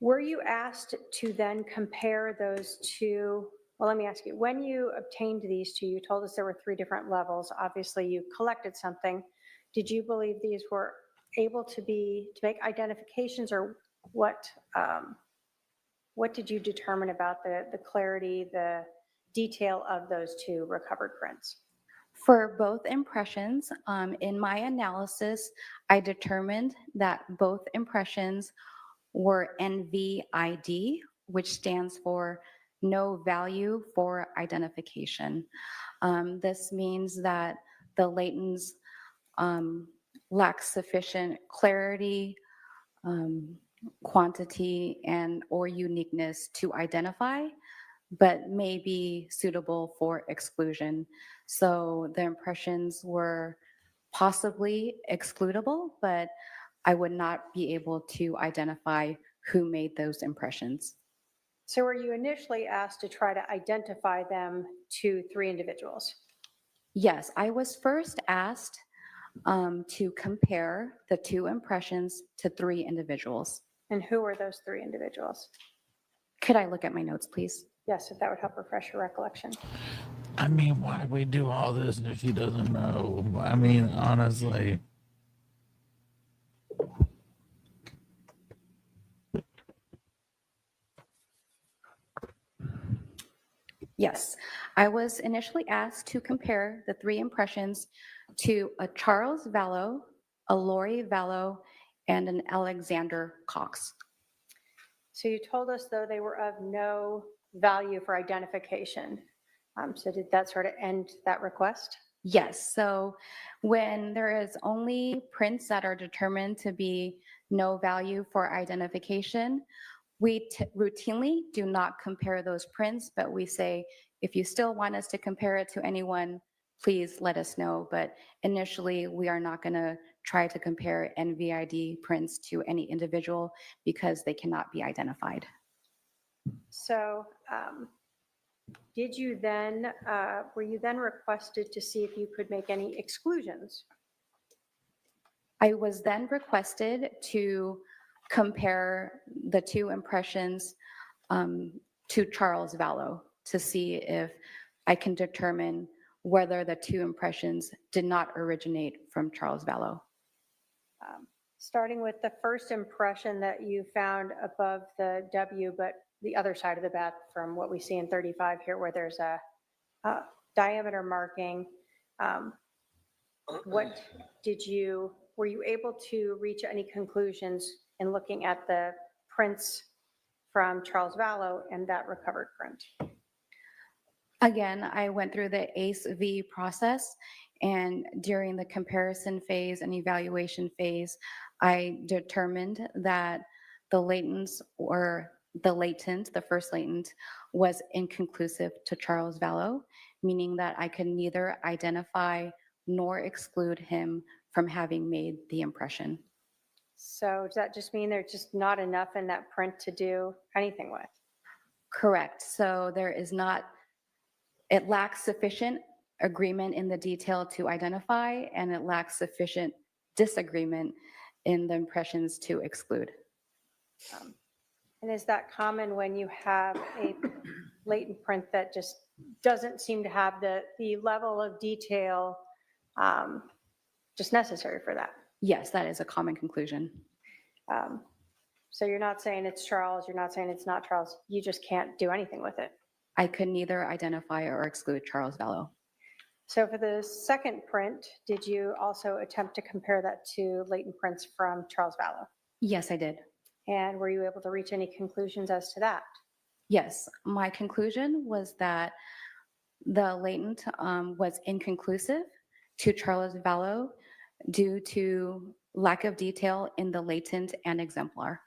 Were you asked to then compare those two? Well, let me ask you, when you obtained these two, you told us there were 3 different levels. Obviously, you collected something. Did you believe these were able to make identifications, or what did you determine about the clarity, the detail of those 2 recovered prints? For both impressions, in my analysis, I determined that both impressions were NVID, which stands for no value for identification. This means that the latents lack sufficient clarity, quantity, and or uniqueness to identify, but may be suitable for exclusion. So the impressions were possibly excludable, but I would not be able to identify who made those impressions. So were you initially asked to try to identify them to 3 individuals? Yes, I was first asked to compare the 2 impressions to 3 individuals. And who were those 3 individuals? Could I look at my notes, please? Yes, if that would help refresh your recollection. I mean, why do we do all this if she doesn't know? I mean, honestly. Yes, I was initially asked to compare the 3 impressions to a Charles Vallow, a Lori Vallow, and an Alexander Cox. So you told us, though, they were of no value for identification. So did that sort of end that request? Yes, so when there is only prints that are determined to be no value for identification, we routinely do not compare those prints, but we say, if you still want us to compare it to anyone, please let us know. But initially, we are not going to try to compare NVID prints to any individual because they cannot be identified. So did you then, were you then requested to see if you could make any exclusions? I was then requested to compare the 2 impressions to Charles Vallow to see if I can determine whether the 2 impressions did not originate from Charles Vallow. Starting with the first impression that you found above the W, but the other side of the bat from what we see in 35 here, where there's a diameter marking. Were you able to reach any conclusions in looking at the prints from Charles Vallow and that recovered print? Again, I went through the ACE-V process, and during the comparison phase and evaluation phase, I determined that the the first latent, was inconclusive to Charles Vallow, meaning that I could neither identify nor exclude him from having made the impression. So does that just mean there's just not enough in that print to do anything with? Correct. So there is not, it lacks sufficient agreement in the detail to identify, and it lacks sufficient disagreement in the impressions to exclude. And is that common when you have a latent print that just doesn't seem to have the level of detail just necessary for that? Yes, that is a common conclusion. So you're not saying it's Charles, you're not saying it's not Charles, you just can't do anything with it? I could neither identify or exclude Charles Vallow. So for the second print, did you also attempt to compare that to latent prints from Charles Vallow? Yes, I did. And were you able to reach any conclusions as to that? Yes, my conclusion was that the latent was inconclusive to Charles Vallow due to lack of detail in the latent and exemplar.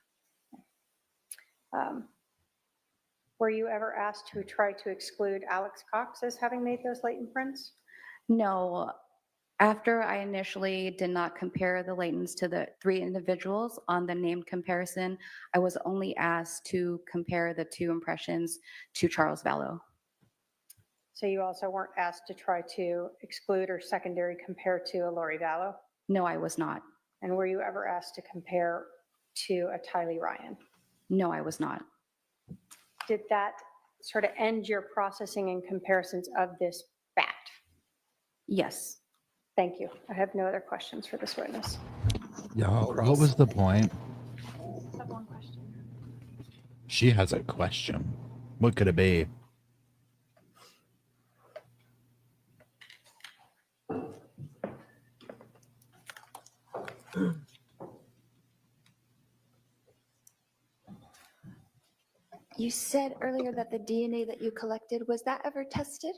Were you ever asked to try to exclude Alex Cox as having made those latent prints? No. After I initially did not compare the latents to the 3 individuals on the named comparison, I was only asked to compare the 2 impressions to Charles Vallow. So you also weren't asked to try to exclude or secondary compare to a Lori Vallow? No, I was not. And were you ever asked to compare to a Tylee Ryan? No, I was not. Did that sort of end your processing and comparisons of this bat? Yes. Thank you. I have no other questions for this witness. Y'all, what was the point? She has a question. What could it be? You said earlier that the DNA that you collected, was that ever tested?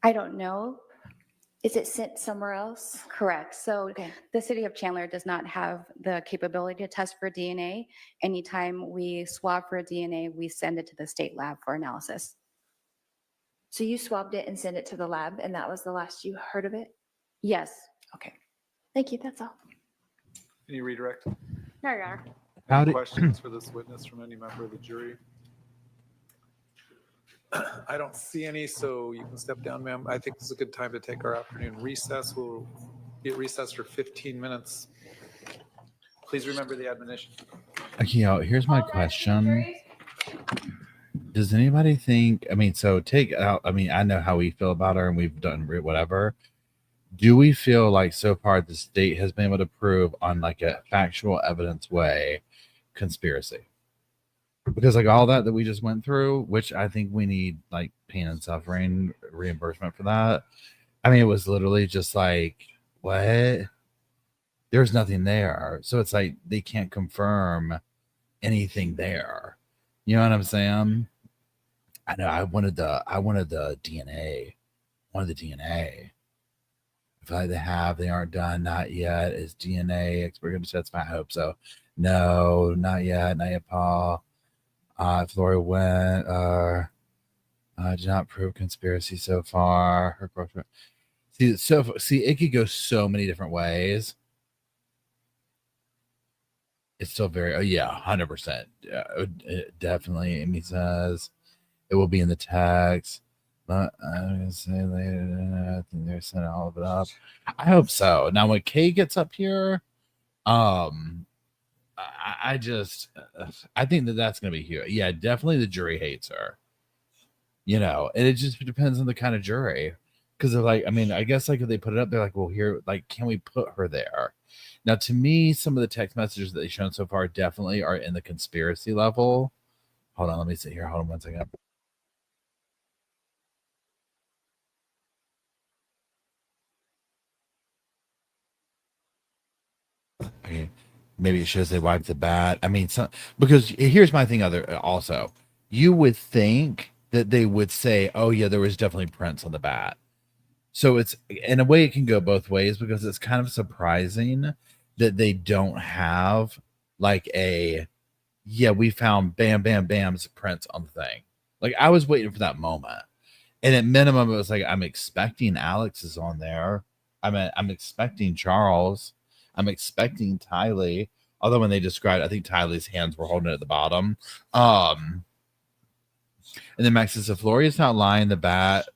I don't know. Is it sent somewhere else? Correct. So the city of Chandler does not have the capability to test for DNA. Anytime we swab for DNA, we send it to the state lab for analysis. So you swabbed it and sent it to the lab, and that was the last you heard of it? Yes. Okay. Thank you. That's all. Any redirect? No, Your Honor. Any questions for this witness from any member of the jury? I don't see any, so you can step down, ma'am. I think this is a good time to take our afternoon recess. We'll be at recess for 15 minutes. Please remember the admonition. Okay, y'all, here's my question. Does anybody think, I mean, so take out, I mean, I know how we feel about her and we've done whatever. Do we feel like so far the state has been able to prove on like a factual evidence way conspiracy? Because like all that we just went through, which I think we need like pain and suffering reimbursement for that. I mean, it was literally just like, what? There's nothing there. So it's like they can't confirm anything there. You know what I'm saying? I know I wanted the DNA. Wanted the DNA. If they aren't done, not yet. Is DNA expert going to test? I hope so. No, not yet. Not yet, Paul. If Lori went, did not prove conspiracy so far. Her girlfriend. See, it could go so many different ways. It's still very, 100%. Definitely. Amy says it will be in the text. But I'm gonna say later. I think they're setting all of it up. I hope so. Now, when Kay gets up here, I think that's gonna be huge. Yeah, definitely the jury hates her. You know, and it just depends on the kind of jury. Because they're like, I mean, I guess like if they put it up, they're like, well, here, like, can we put her there? Now, to me, some of the text messages that they've shown so far definitely are in the conspiracy level. Hold on, let me sit here. Hold on 1 second. Okay. Maybe it shows they wiped the bat. I mean, because here's my thing. Also, you would think that they would say, oh yeah, there was definitely prints on the bat. So it's, in a way, it can go both ways, because it's kind of surprising that they don't have like a, yeah, we found bam, bam, bam's prints on the thing. Like, I was waiting for that moment. And at minimum, it was like, I'm expecting Alex is on there. I'm expecting Charles. I'm expecting Tylee. Although when they described, I think Tylee's hands were holding it at the bottom. And then Max says, if Lori is not lying, the bat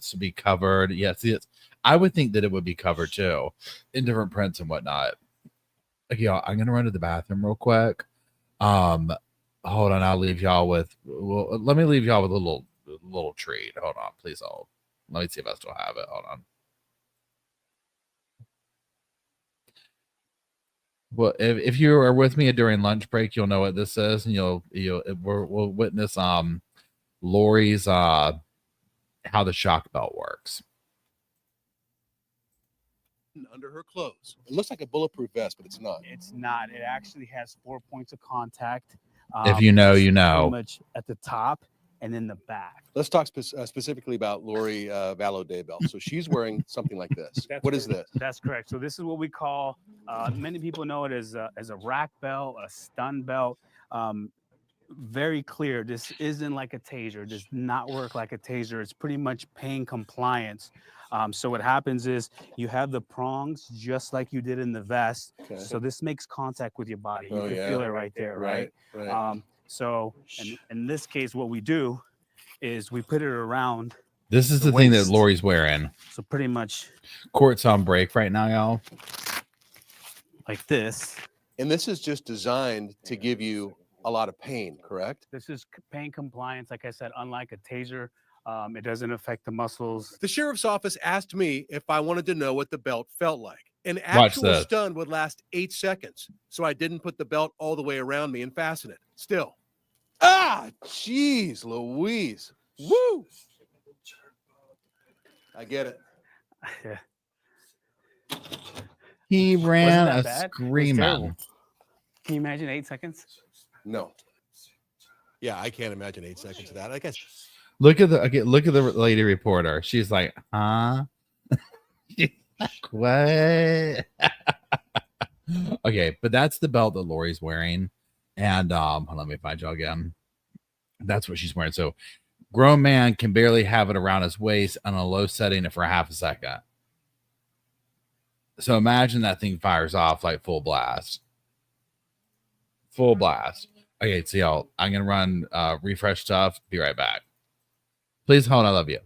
to be covered. Yes, I would think that it would be covered too, in different prints and whatnot. Okay, y'all, I'm gonna run to the bathroom real quick. Hold on, I'll leave y'all with. Well, let me leave y'all with a little treat. Hold on, please hold. Let me see if I still have it. Hold on. Well, if you are with me during lunch break, you'll know what this is, and we'll witness Lori's how the shock belt works. Under her clothes. It looks like a bulletproof vest, but it's not. It's not. It actually has 4 points of contact. If you know, you Pretty know. much at the top and in the back. Let's talk specifically about Lori Vallow Daybell. So she's wearing something like this. What is this? That's correct. So this is what we call, many people know it as a rack belt, a stun belt. Very clear. This isn't like a taser. Does not work like a taser. It's pretty much pain compliance. So what happens is you have the prongs just like you did in the vest. Okay. So this makes contact with your body. You Oh, can yeah. feel it right there, right? Right. So in this case, what we do is we put it around. This is the thing that Lori's wearing. So pretty much Court's on break right now, y'all. Like this. And this is just designed to give you a lot of pain, correct? This is pain compliance. Like I said, unlike a taser, it doesn't affect the muscles. The sheriff's office asked me if I wanted to know what the belt felt like. An Watch actual this. stun would last 8 seconds, so I didn't put the belt all the way around me and fasten it. Still. Ah, jeez, Louise. Woo! I get it. He ran Wasn't a that bad? It was screaming. terrible. Can you imagine 8 seconds? No. Yeah, I can't imagine 8 seconds of that. I guess. Look at the lady reporter. She's like, huh? She's like, what? Okay, but that's the belt that Lori's wearing. And hold on, let me find y'all again. That's what she's wearing. So grown man can barely have it around his waist on a low setting for half a second. So imagine that thing fires off like full blast. Full blast. Okay, so y'all, I'm gonna run refresh stuff. Be right back. Please hold. I love you.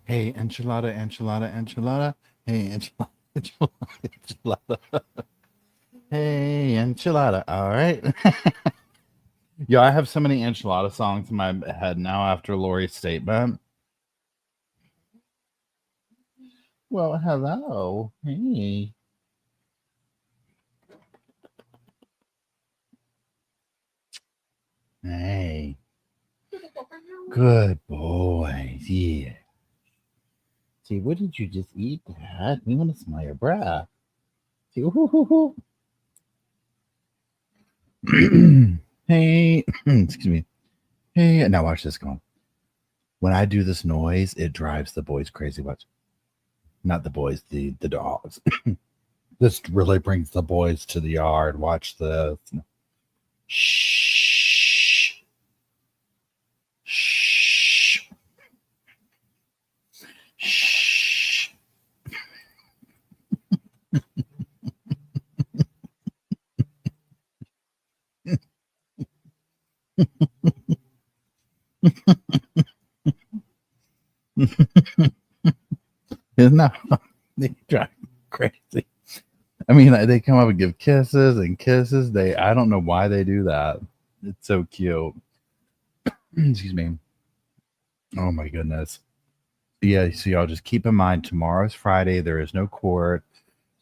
Hey, enchilada, enchilada, enchilada. Hey, enchilada, enchilada, enchilada. Hey, enchilada. All right. Yeah, I have so many enchilada songs in my head now after Lori's statement. Well, hello. Hey. Hey. Good boy. Yeah. See, what did you just eat, Dad? We want to smell your breath. See, woo-hoo-hoo-hoo. Hey, excuse me. Hey, now watch this going. When I do this noise, it drives the boys crazy. Watch. Not the boys, the dogs. This really brings the boys to the yard. Watch this. Shh. Shh. Shh. Isn't that they drive crazy? I mean, they come up and give kisses and kisses. I don't know why they do that. It's so cute. Excuse me. Oh my goodness. Yeah, so y'all just keep in mind tomorrow's Friday. There is no court.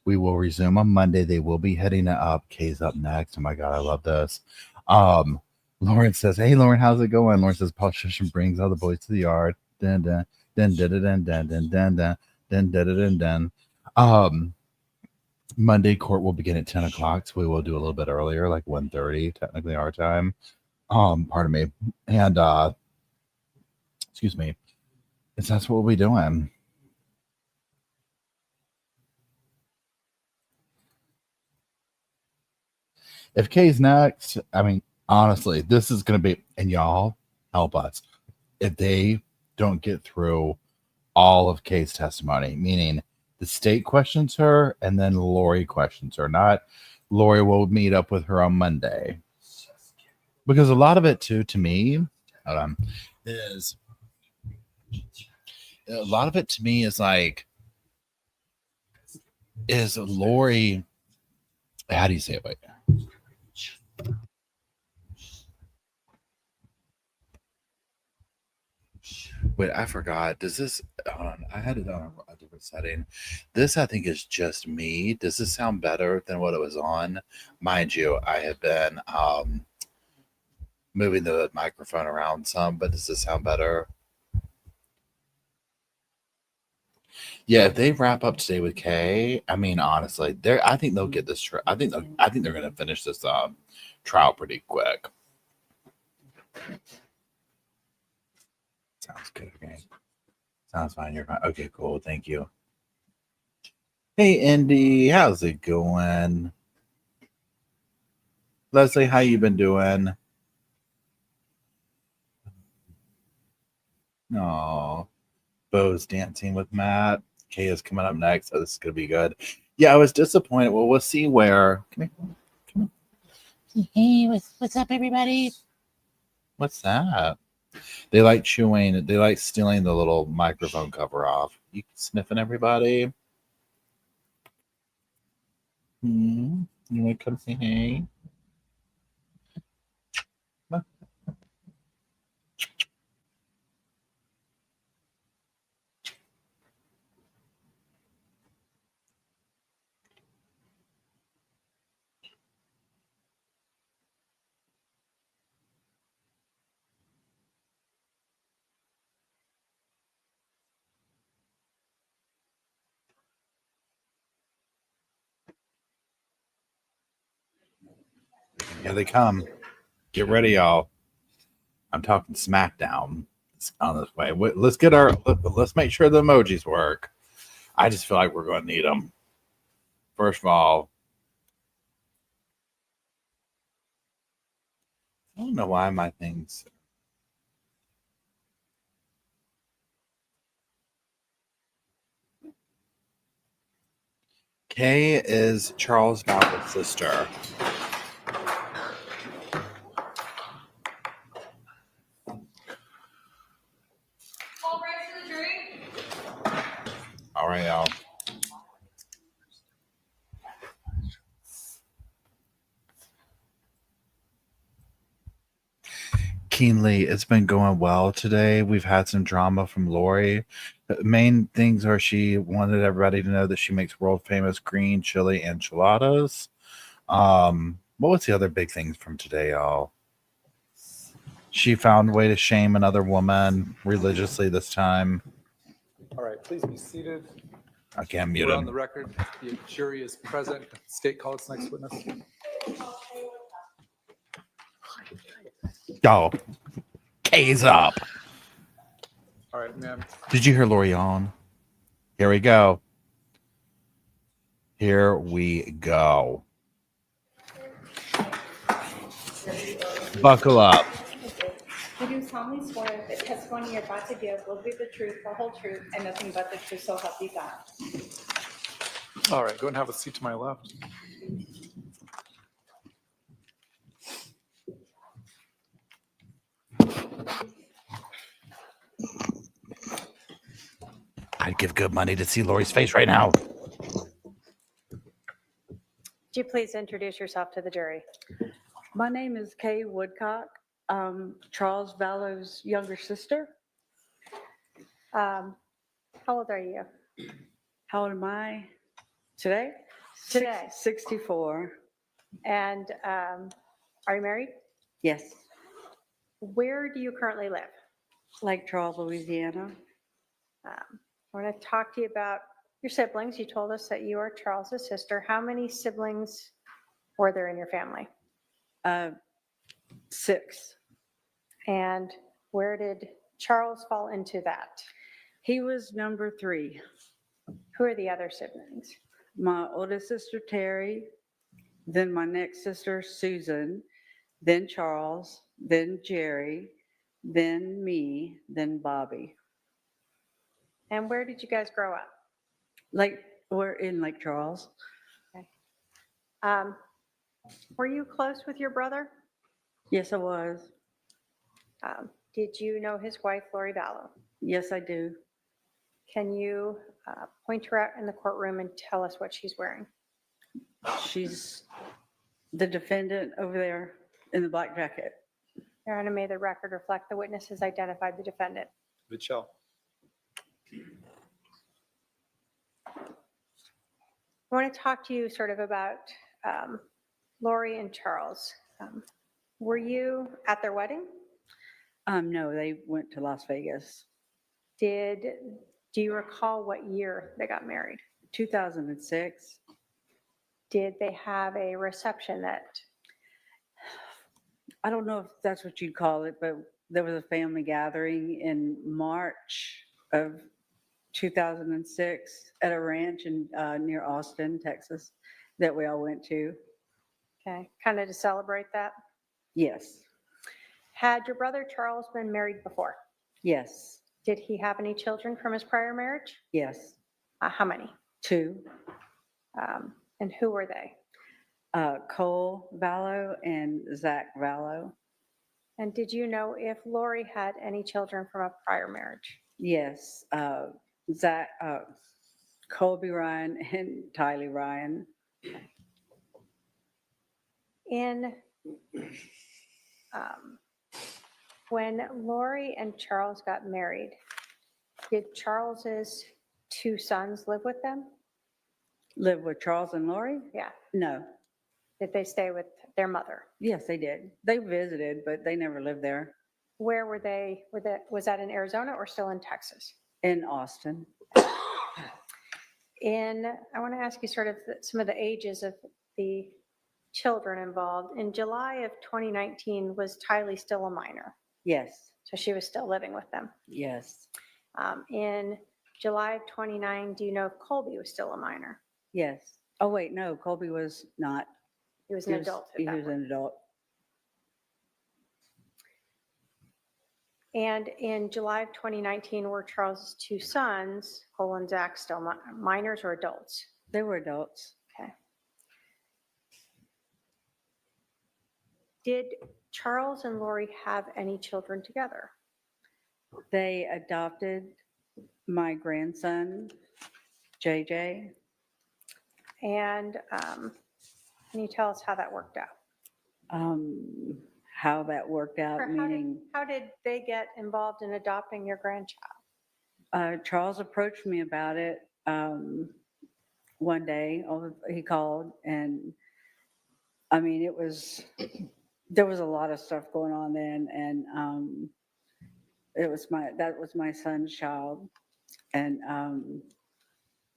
We will resume on Monday. They will be heading up. Kay's up next. Oh my god, I love this. Lauren says, "Hey Lauren, how's it going?" Lauren says, "Politician brings all the boys to the yard." Dun dun dun dun dun dun dun dun dun dun dun dun dun. Monday court will begin at 10 o'clock, so we will do a little bit earlier, like 1:30, technically our time. Pardon me. And excuse me. That's what we'll be doing. If Kay's next, I mean, honestly, this is going to be, and y'all help us. If they don't get through all of Kay's testimony, meaning the state questions her and then Lori questions her, not Lori will meet up with her on Monday. Because a lot of it, too, to me, is a lot of it to me is like, is Lori, how do you say it? Wait. Wait, I forgot. Does this, hold on, I had it on a different setting. This, I think, is just me. Does this sound better than what it was on? Mind you, I have been moving the microphone around some, but does this sound better? Yeah, if they wrap up today with Kay, I mean, honestly, I think they'll get this. I think they're going to finish this trial pretty quick. Sounds good. Okay. Sounds fine. You're fine. Okay, cool. Thank you. Hey, Indy, how's it going? Leslie, how you been doing? No, Bo's dancing with Matt. Kay is coming up next, so this is gonna be good. Yeah, I was disappointed. Well, we'll see where. Come here. Hey, what's up, everybody? What's that? They like chewing. They like stealing the little microphone cover off. You sniffing everybody? You want to come say hey? Here they come. Get ready, y'all. I'm talking SmackDown. It's on this way. Let's get let's make sure the emojis work. I just feel like we're going to need them. First of all, I don't know why my things. Kay is Charles Malcolm's sister. All ready for the drink? Keenly, it's been going well today. We've had some drama from Lori. The main things are she wanted everybody to know that she makes world famous green chili enchiladas. What was the other big things from today, y'all? She found a way to shame another woman religiously this time. All right, please be seated. I can't mute We're on him. the record. The jury is present. State call its next witness. Y'all, K's up. All right, ma'am. Did you hear Lori on? Here we go. Here we go. Buckle up. You do solemnly swear that the testimony you're about to give will be the truth, the whole truth, and nothing but the truth, so help you God. All right, go and have a seat to my left. I'd give good money to see Lori's face right now. Would you please introduce yourself to the jury? My name is Kay Woodcock, Charles Vallow's younger sister. How old are you? How old am I today? Today. 64. And are you married? Yes. Where do you currently live? Lake Charles, Louisiana. I want to talk to you about your siblings. You told us that you are Charles's sister. How many siblings were there in your family? 6. And where did Charles fall into that? He was number 3. Who are the other siblings? My oldest sister, Terry, then my next sister, Susan, then Charles, then Jerry, then me, then Bobby. And where did you guys grow up? We're in Lake Charles. Okay. Were you close with your brother? Yes, I was. Did you know his wife, Lori Vallow? Yes, I do. Can you point her out in the courtroom and tell us what she's wearing? She's the defendant over there in the black jacket. Your Honor, may the record reflect the witness has identified the defendant. Mitchell. I want to talk to you sort of about Lori and Charles. Were you at their wedding? No, they went to Las Vegas. Do you recall what year they got married? 2006. Did they have a reception that? I don't know if that's what you'd call it, but there was a family gathering in March of 2006 at a ranch in near Austin, Texas, that we all went to. Okay, kind of to celebrate that? Yes. Had your brother Charles been married before? Yes. Did he have any children from his prior marriage? Yes. How many? 2. And who were they? Cole Vallow and Zach Vallow. And did you know if Lori had any children from a prior marriage? Yes. Zach, Colby Ryan and Tylee Ryan. When Lori and Charles got married, did Charles's 2 sons live with them? Live with Charles and Lori? Yeah. No. Did they stay with their mother? Yes, they did. They visited, but they never lived there. Where were they? Was that in Arizona or still in Texas? In Austin. I want to ask you sort of some of the ages of the children involved. In July of 2019, was Tylee still a minor? Yes. So she was still living with them? Yes. In July of 29, do you know if Colby was still a minor? Yes. Oh, wait, no, Colby was not. He was an adult at He that was point. an adult. And in July of 2019, were Charles's 2 sons, Cole and Zach, still minors or adults? They were adults. Okay. Did Charles and Lori have any children together? They adopted my grandson, JJ. And can you tell us how that worked out? how that worked out, Or meaning how did they get involved in adopting your grandchild? Charles approached me about it one day. He called, and I mean, there was a lot of stuff going on then, and that was my son's child, and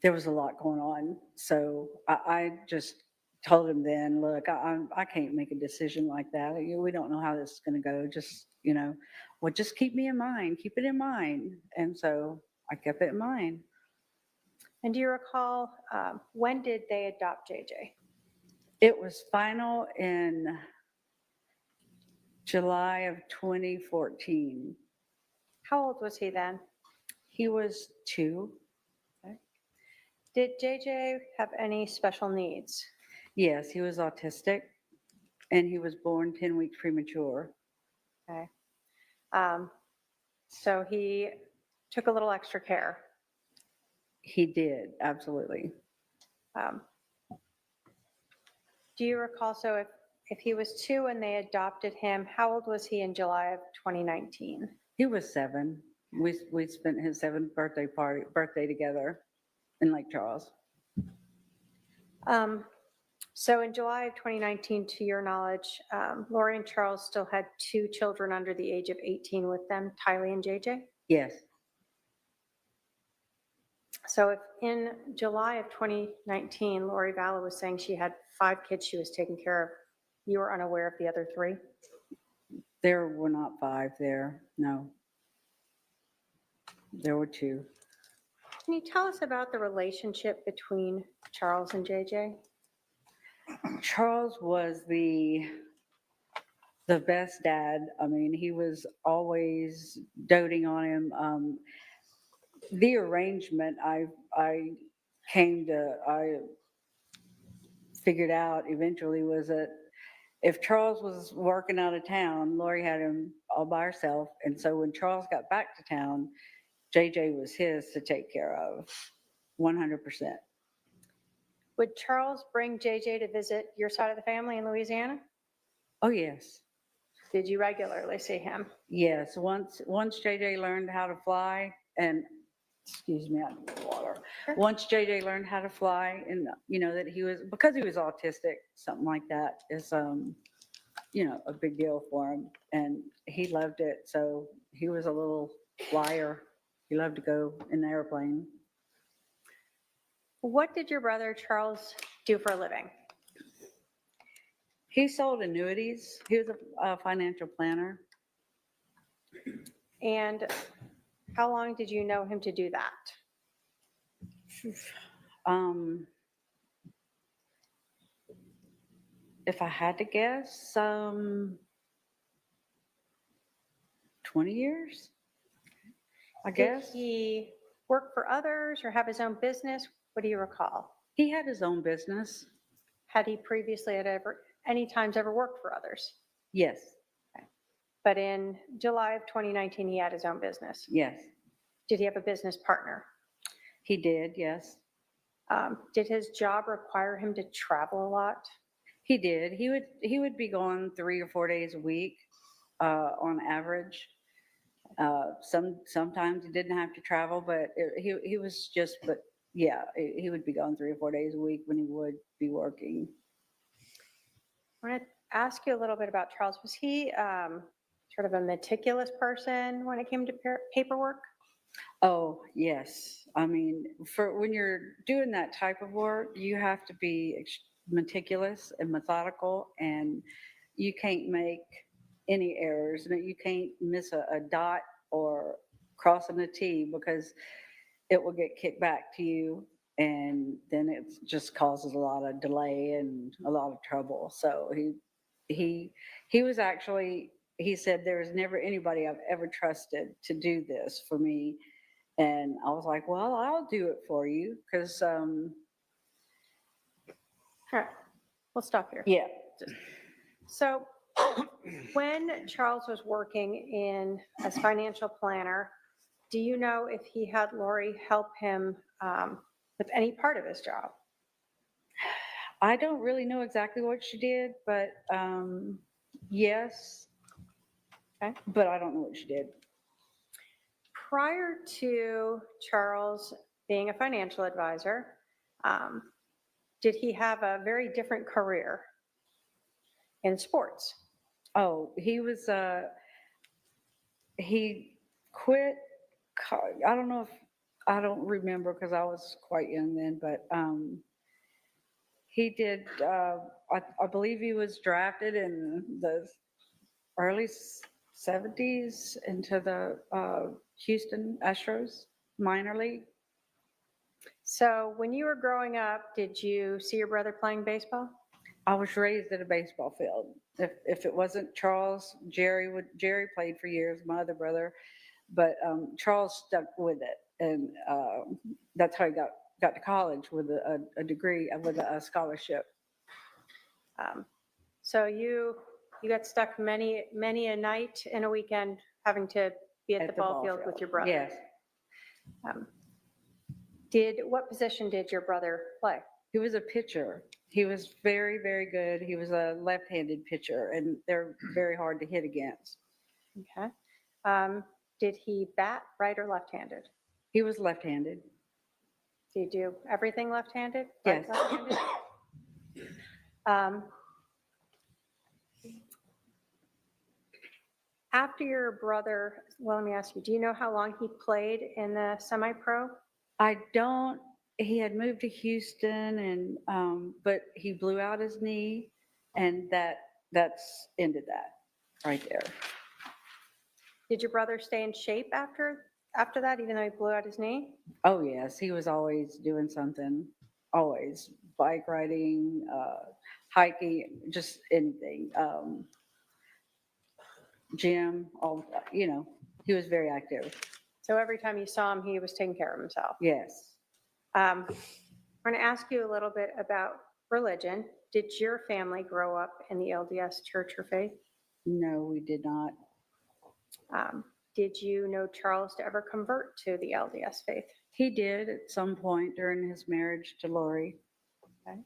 there was a lot going on. So I just told him then, look, I can't make a decision like that. We don't know how this is going to go. Just, well, just keep me in mind, keep it in mind. And so I kept it in mind. And do you recall, when did they adopt JJ? It was final in July of 2014. How old was he then? He was 2. Did JJ have any special needs? Yes, he was autistic, and he was born 10 weeks premature. Okay. So he took a little extra care. He did, absolutely. Do you recall, so if he was 2 and they adopted him, how old was he in July of 2019? He was 7. We spent his 7th birthday together in Lake Charles. So in July of 2019, to your knowledge, Lori and Charles still had 2 children under the age of 18 with them, Tylee and JJ? Yes. So if in July of 2019, Lori Vallow was saying she had 5 kids she was taking care of, you were unaware of the other 3? There were not 5 there, no. There were 2. Can you tell us about the relationship between Charles and JJ? Charles was the best dad. I mean, he was always doting on him. The arrangement I figured out eventually was that if Charles was working out of town, Lori had him all by herself. And so when Charles got back to town, JJ was his to take care of, 100%. Would Charles bring JJ to visit your side of the family in Louisiana? Oh, yes. Did you regularly see him? Yes. Once JJ learned how to fly, and excuse me, I need water. Once JJ learned how to fly, and that because he was autistic, something like that is a big deal for him, and he loved it. So he was a little flyer. He loved to go in the airplane. What did your brother Charles do for a living? He sold annuities. He was a financial planner. And how long did you know him to do that? If I had to guess, 20 years, I guess. Did he work for others or have his own business? What do you recall? He had his own business. Had he previously any times ever worked for others? Yes. Okay. But in July of 2019, he had his own business? Yes. Did he have a business partner? He did, yes. Did his job require him to travel a lot? He did. He would be gone 3 or 4 days a week on average. Sometimes he didn't have to travel, but he was he would be gone 3 or 4 days a week when he would be working. I want to ask you a little bit about Charles. Was he sort of a meticulous person when it came to paperwork? Oh, yes. I mean, for when you're doing that type of work, you have to be meticulous and methodical, and you can't make any errors. You can't miss a dot or crossing a T, because it will get kicked back to you, and then it just causes a lot of delay and a lot of trouble. So he was actually, he said, there's never anybody I've ever trusted to do this for me. And I was like, well, I'll do it for you, because All right, we'll stop here. Yeah. So when Charles was working as financial planner, do you know if he had Lori help him with any part of his job? I don't really know exactly what she did, but yes, Okay. But I don't know what she did. Prior to Charles being a financial advisor, did he have a very different career in sports? Oh, he quit. I don't know if, I don't remember because I was quite young then, but he did, I believe he was drafted in the early 70s into the Houston Astros minor league. So when you were growing up, did you see your brother playing baseball? I was raised at a baseball field. If it wasn't Charles, Jerry played for years, my other brother, but Charles stuck with it, and that's how he got to college with a degree, with a scholarship. So you got stuck many a night and a weekend having to be at the ball field with your brother. Yes. What position did your brother play? He was a pitcher. He was very, very good. He was a left-handed pitcher, and they're very hard to hit against. Okay. Did he bat right or left-handed? He was left-handed. Do you do everything left-handed? Yes. Right, left-handed? After your brother, well, let me ask you, do you know how long he played in the semi-pro? I don't. He had moved to Houston, and but he blew out his knee, and that's ended that right there. Did your brother stay in shape after that, even though he blew out his knee? Oh yes, he was always doing something. Always bike riding, hiking, just anything. Gym, all he was very active. So every time you saw him, he was taking care of himself. Yes. I'm going to ask you a little bit about religion. Did your family grow up in the LDS church or faith? No, we did not. Did you know Charles to ever convert to the LDS faith? He did at some point during his marriage to Lori. Okay.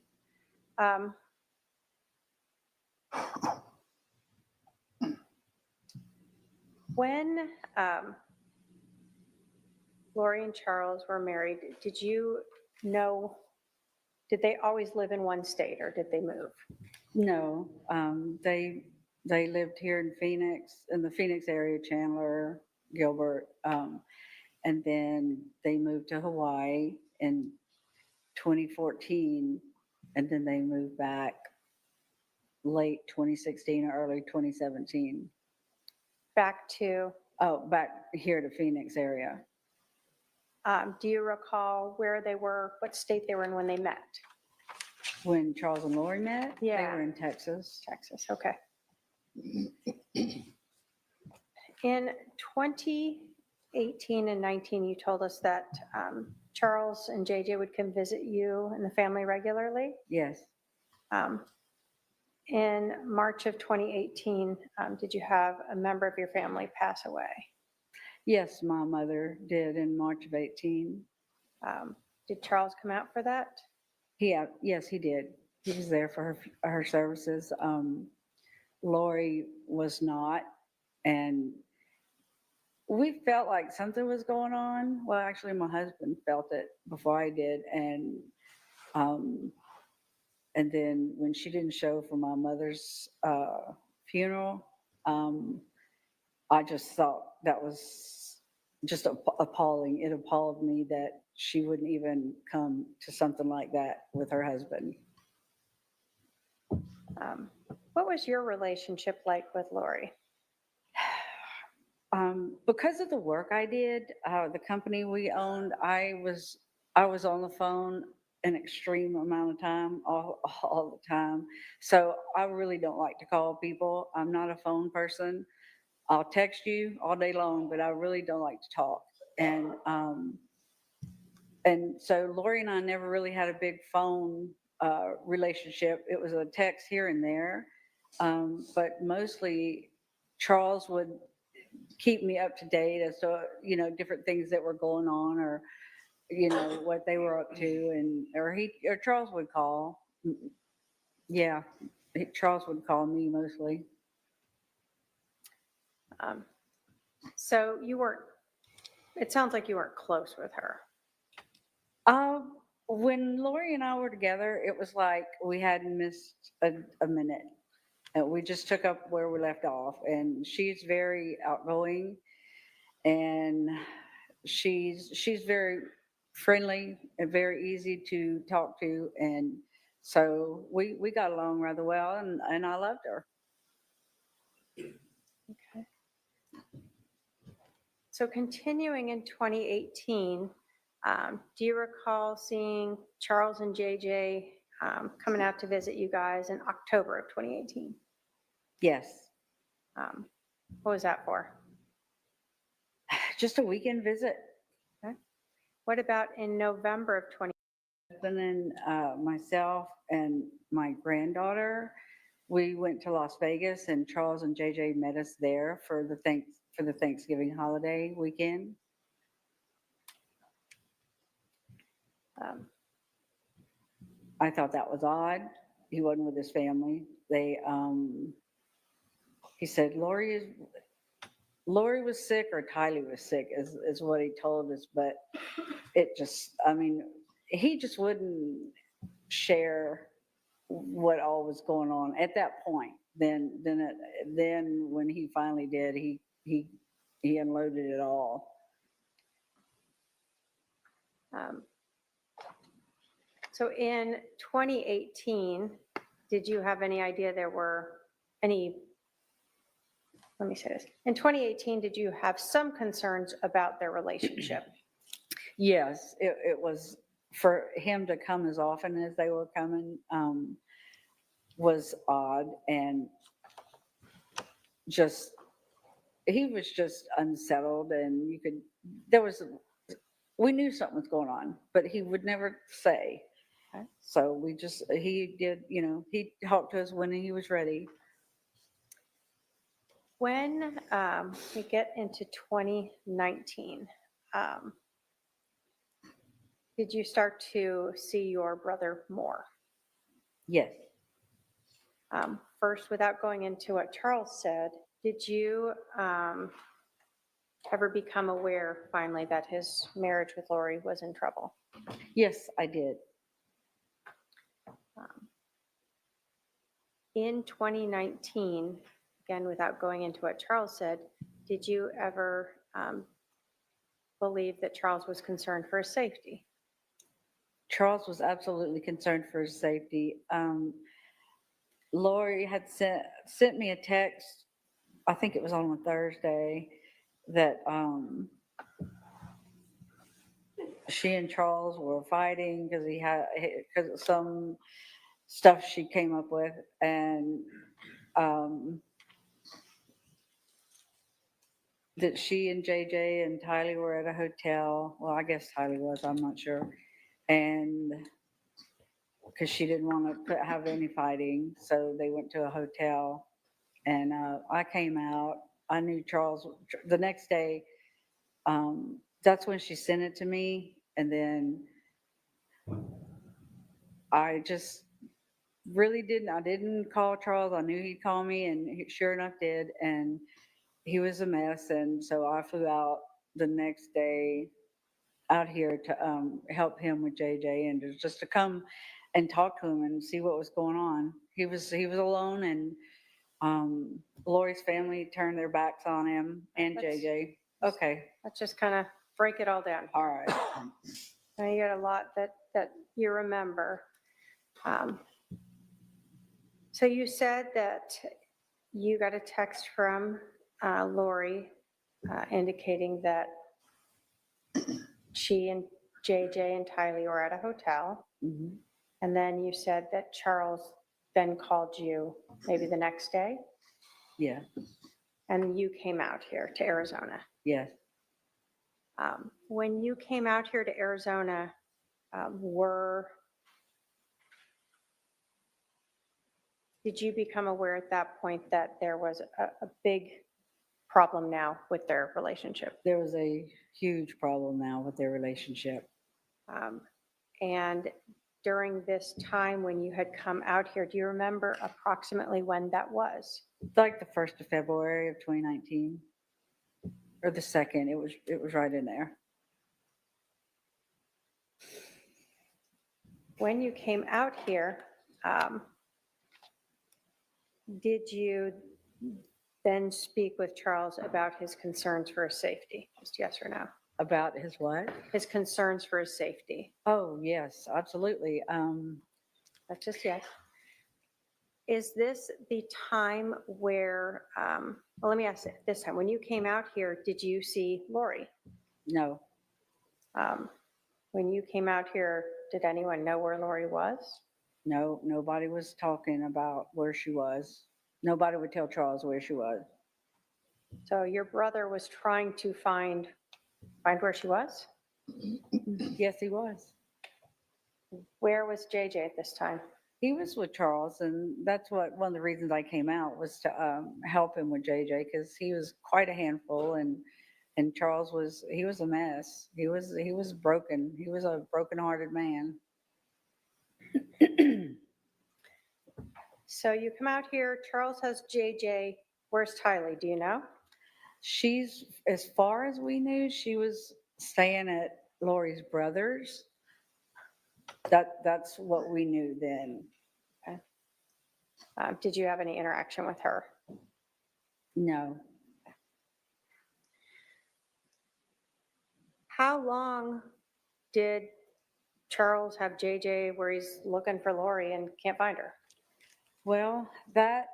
When Lori and Charles were married, did they always live in one state, or did they move? No, they lived here in Phoenix, in the Phoenix area, Chandler, Gilbert, and then they moved to Hawaii in 2014, and then they moved back late 2016 or early 2017. Back to? Oh, back here to Phoenix area. Do you recall where they were, what state they were in when they met? When Charles and Lori met? Yeah. They were in Texas. Texas, okay. In 2018 and 19, you told us that Charles and JJ would come visit you and the family regularly. Yes. In March of 2018, did you have a member of your family pass away? Yes, my mother did in March of 18. Did Charles come out for that? Yes, he did. He was there for her services. Lori was not, and we felt like something was going on. Well, actually, my husband felt it before I did, and then when she didn't show for my mother's funeral, I just thought that was just appalling. It appalled me that she wouldn't even come to something like that with her husband. What was your relationship like with Lori? Because of the work I did, the company we owned, I was on the phone an extreme amount of time, all the time. So I really don't like to call people. I'm not a phone person. I'll text you all day long, but I really don't like to talk. And so Lori and I never really had a big phone relationship. It was a text here and there, but mostly Charles would keep me up to date as to different things that were going on, or what they were up to, or Charles would call. Yeah, Charles would call me mostly. So you weren't, it sounds like you weren't close with her. When Lori and I were together, it was like we hadn't missed a minute. And we just took up where we left off. And she's very outgoing, and she's very friendly and very easy to talk to. And so we got along rather well, and I loved her. Okay. So continuing in 2018, do you recall seeing Charles and JJ coming out to visit you guys in October of 2018? Yes. What was that for? Just a weekend visit. Okay. What about in November of 2018? And then myself and my granddaughter, we went to Las Vegas, and Charles and JJ met us there for the Thanksgiving holiday weekend. I thought that was odd. He wasn't with his family. He said Lori was sick, or Tylee was sick, is what he told us. But it just, I mean, he just wouldn't share what all was going on at that point. Then when he finally did, he unloaded it all. So in 2018, did you have any idea there were any, let me say this, in 2018, did you have some concerns about their relationship? Yes, it was, for him to come as often as they were coming was odd, and he was just unsettled, and we knew something was going on, but he would never say. Okay. So he did, he talked to us when he was ready. When we get into 2019, did you start to see your brother more? Yes. First, without going into what Charles said, did you ever become aware finally that his marriage with Lori was in trouble? Yes, I did. In 2019, again, without going into what Charles said, did you ever believe that Charles was concerned for his safety? Charles was absolutely concerned for his safety. Lori had sent me a text, I think it was on a Thursday, that she and Charles were fighting because of some stuff she came up with, and that she and JJ and Tylee were at a hotel. Well, I guess Tylee was, I'm not sure. And because she didn't want to have any fighting, so they went to a hotel. And I came out. I knew Charles the next day. That's when she sent it to me. And then I just really I didn't call Charles. I knew he'd call me, and he sure enough did. And he was a mess. And so I flew out the next day out here to help him with JJ, and just to come and talk to him and see what was going on. He was alone, and Lori's family turned their backs on him and JJ. Okay. Let's just kind of break it all down. All right. Now you got a lot that you remember. So you said that you got a text from Lori indicating that she and JJ and Tylee were at a hotel. Mhm. And then you said that Charles then called you maybe the next day, Yeah. and you came out here to Arizona. Yes. When you came out here to Arizona, did you become aware at that point that there was a big problem now with their relationship? There was a huge problem now with their relationship. And during this time when you had come out here? Do you remember approximately when that was? Like the 1st of February of 2019, or the 2nd, it was right in there. When you came out here, did you then speak with Charles about his concerns for his safety? Just yes or no? About his what? His concerns for his safety. Oh, yes, absolutely. That's just yes. Is this the time where, well, let me ask it this time. When you came out here, did you see Lori? No. When you came out here, did anyone know where Lori was? No, nobody was talking about where she was. Nobody would tell Charles where she was. So your brother was trying to find where she was? Yes, he was. Where was JJ at this time? He was with Charles, and that's one of the reasons I came out was to help him with JJ, because he was quite a handful, and Charles was a mess. He was broken. He was a broken-hearted man. So you come out here, Charles has JJ. Where's Tylee? Do you know? She's, as far as we knew, she was staying at Lori's brother's. That's what we knew then. Okay. Did you have any interaction with her? No. How long did Charles have JJ where he's looking for Lori and can't find her? Well, that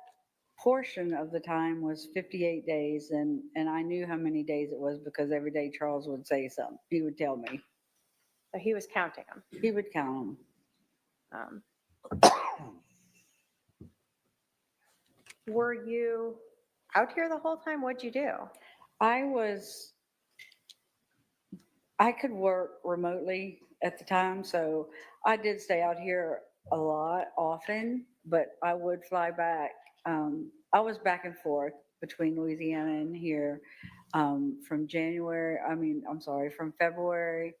portion of the time was 58 days, and I knew how many days it was because every day Charles would say something. He would tell me. So he was counting them. He would count them. Were you out here the whole time? What'd you do? I could work remotely at the time, so I did stay out here a lot, often, but I would fly back. I was back and forth between Louisiana and here from from February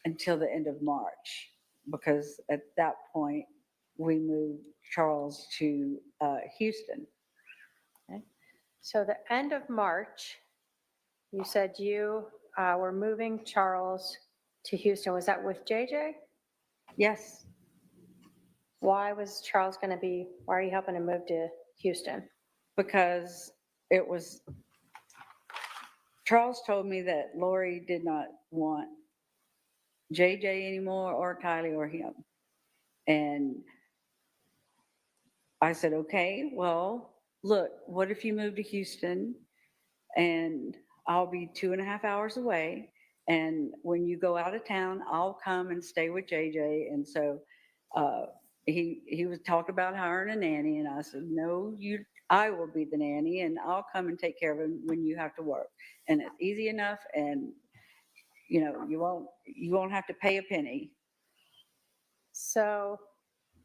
until the end of March, because at that point we moved Charles to Houston. Okay. So the end of March, you said you were moving Charles to Houston. Was that with JJ? Yes. Why are you helping him move to Houston? Because Charles told me that Lori did not want JJ anymore, or Kylie, or him. And I said, okay, well, look, what if you move to Houston and I'll be 2.5 hours away, and when you go out of town, I'll come and stay with JJ. And so he was talking about hiring a nanny, and I said, no, I will be the nanny, and I'll come and take care of him when you have to work. And it's easy enough, and you won't have to pay a penny. So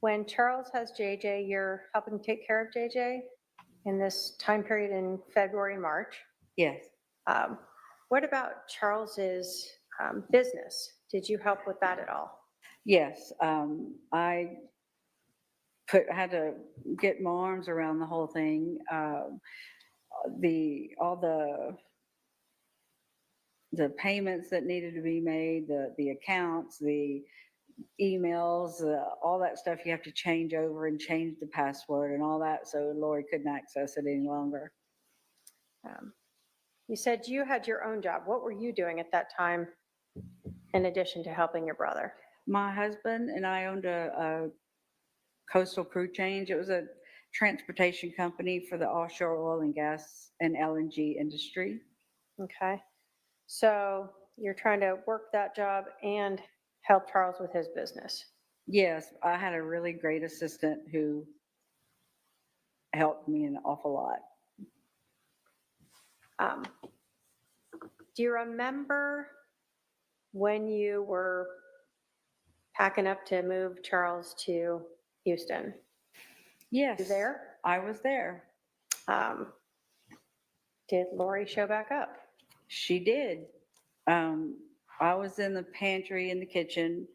when Charles has JJ, you're helping take care of JJ in this time period in February and March. Yes. What about Charles's business? Did you help with that at all? Yes. I had to get my arms around the whole thing. All the payments that needed to be made, the accounts, the emails, all that stuff you have to change over and change the password and all that, so Lori couldn't access it any longer. You said you had your own job. What were you doing at that time in addition to helping your brother? My husband and I owned a coastal crew change. It was a transportation company for the offshore oil and gas and LNG industry. Okay. So you're trying to work that job and help Charles with his business. Yes, I had a really great assistant who helped me an awful lot. Do you remember when you were packing up to move Charles to Houston? Yes. You there? I was there. Did Lori show back up? She did. I was in the pantry in the kitchen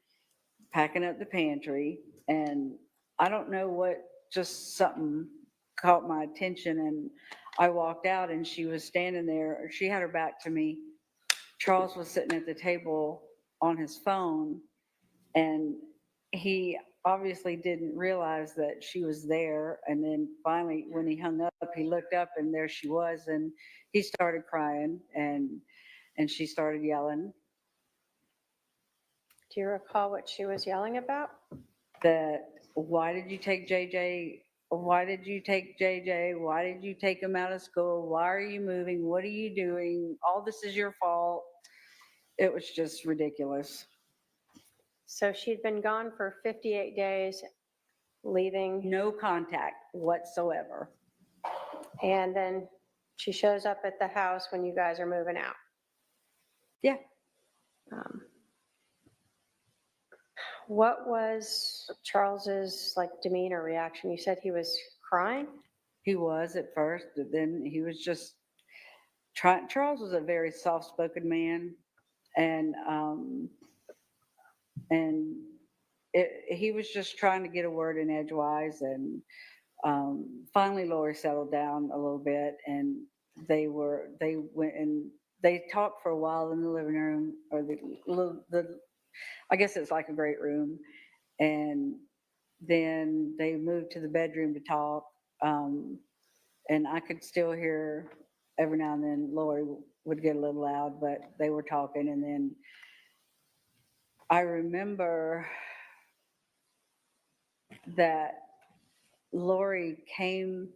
packing up the pantry, and I don't know what, just something caught my attention, and I walked out and she was standing there. She had her back to me. Charles was sitting at the table on his phone, and he obviously didn't realize that she was there. And then finally, when he hung up, he looked up and there she was, and he started crying, and she started yelling. Do you recall what she was yelling about? That, why did you take JJ? Why did you take JJ? Why did you take him out of school? Why are you moving? What are you doing? All this is your fault. It was just ridiculous. So she'd been gone for 58 days, leaving. No contact whatsoever. And then she shows up at the house when you guys are moving out. Yeah. What was Charles's like demeanor reaction? You said he was crying? He was at first, but then he was just trying. Charles was a very soft-spoken man, and he was just trying to get a word in edgewise. And finally, Lori settled down a little bit, and they went and they talked for a while in the living room, or the I guess it's like a great room. And then they moved to the bedroom to talk. And I could still hear every now and then Lori would get a little loud, but they were talking. And then I remember that Lori came.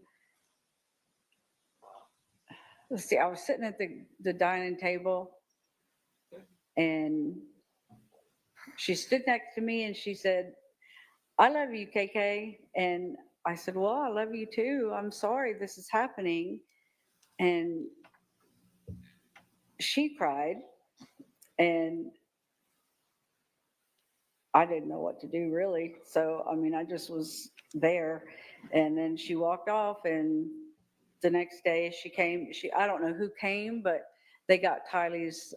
Let's see, I was sitting at the dining table, and she stood next to me and she said, "I love you, KK." And I said, "Well, I love you too. I'm sorry this is happening." And she cried, and I didn't know what to do really. So, I mean, I just was there. And then she walked off, and the next day she came. I don't know who came, but they got Tylee's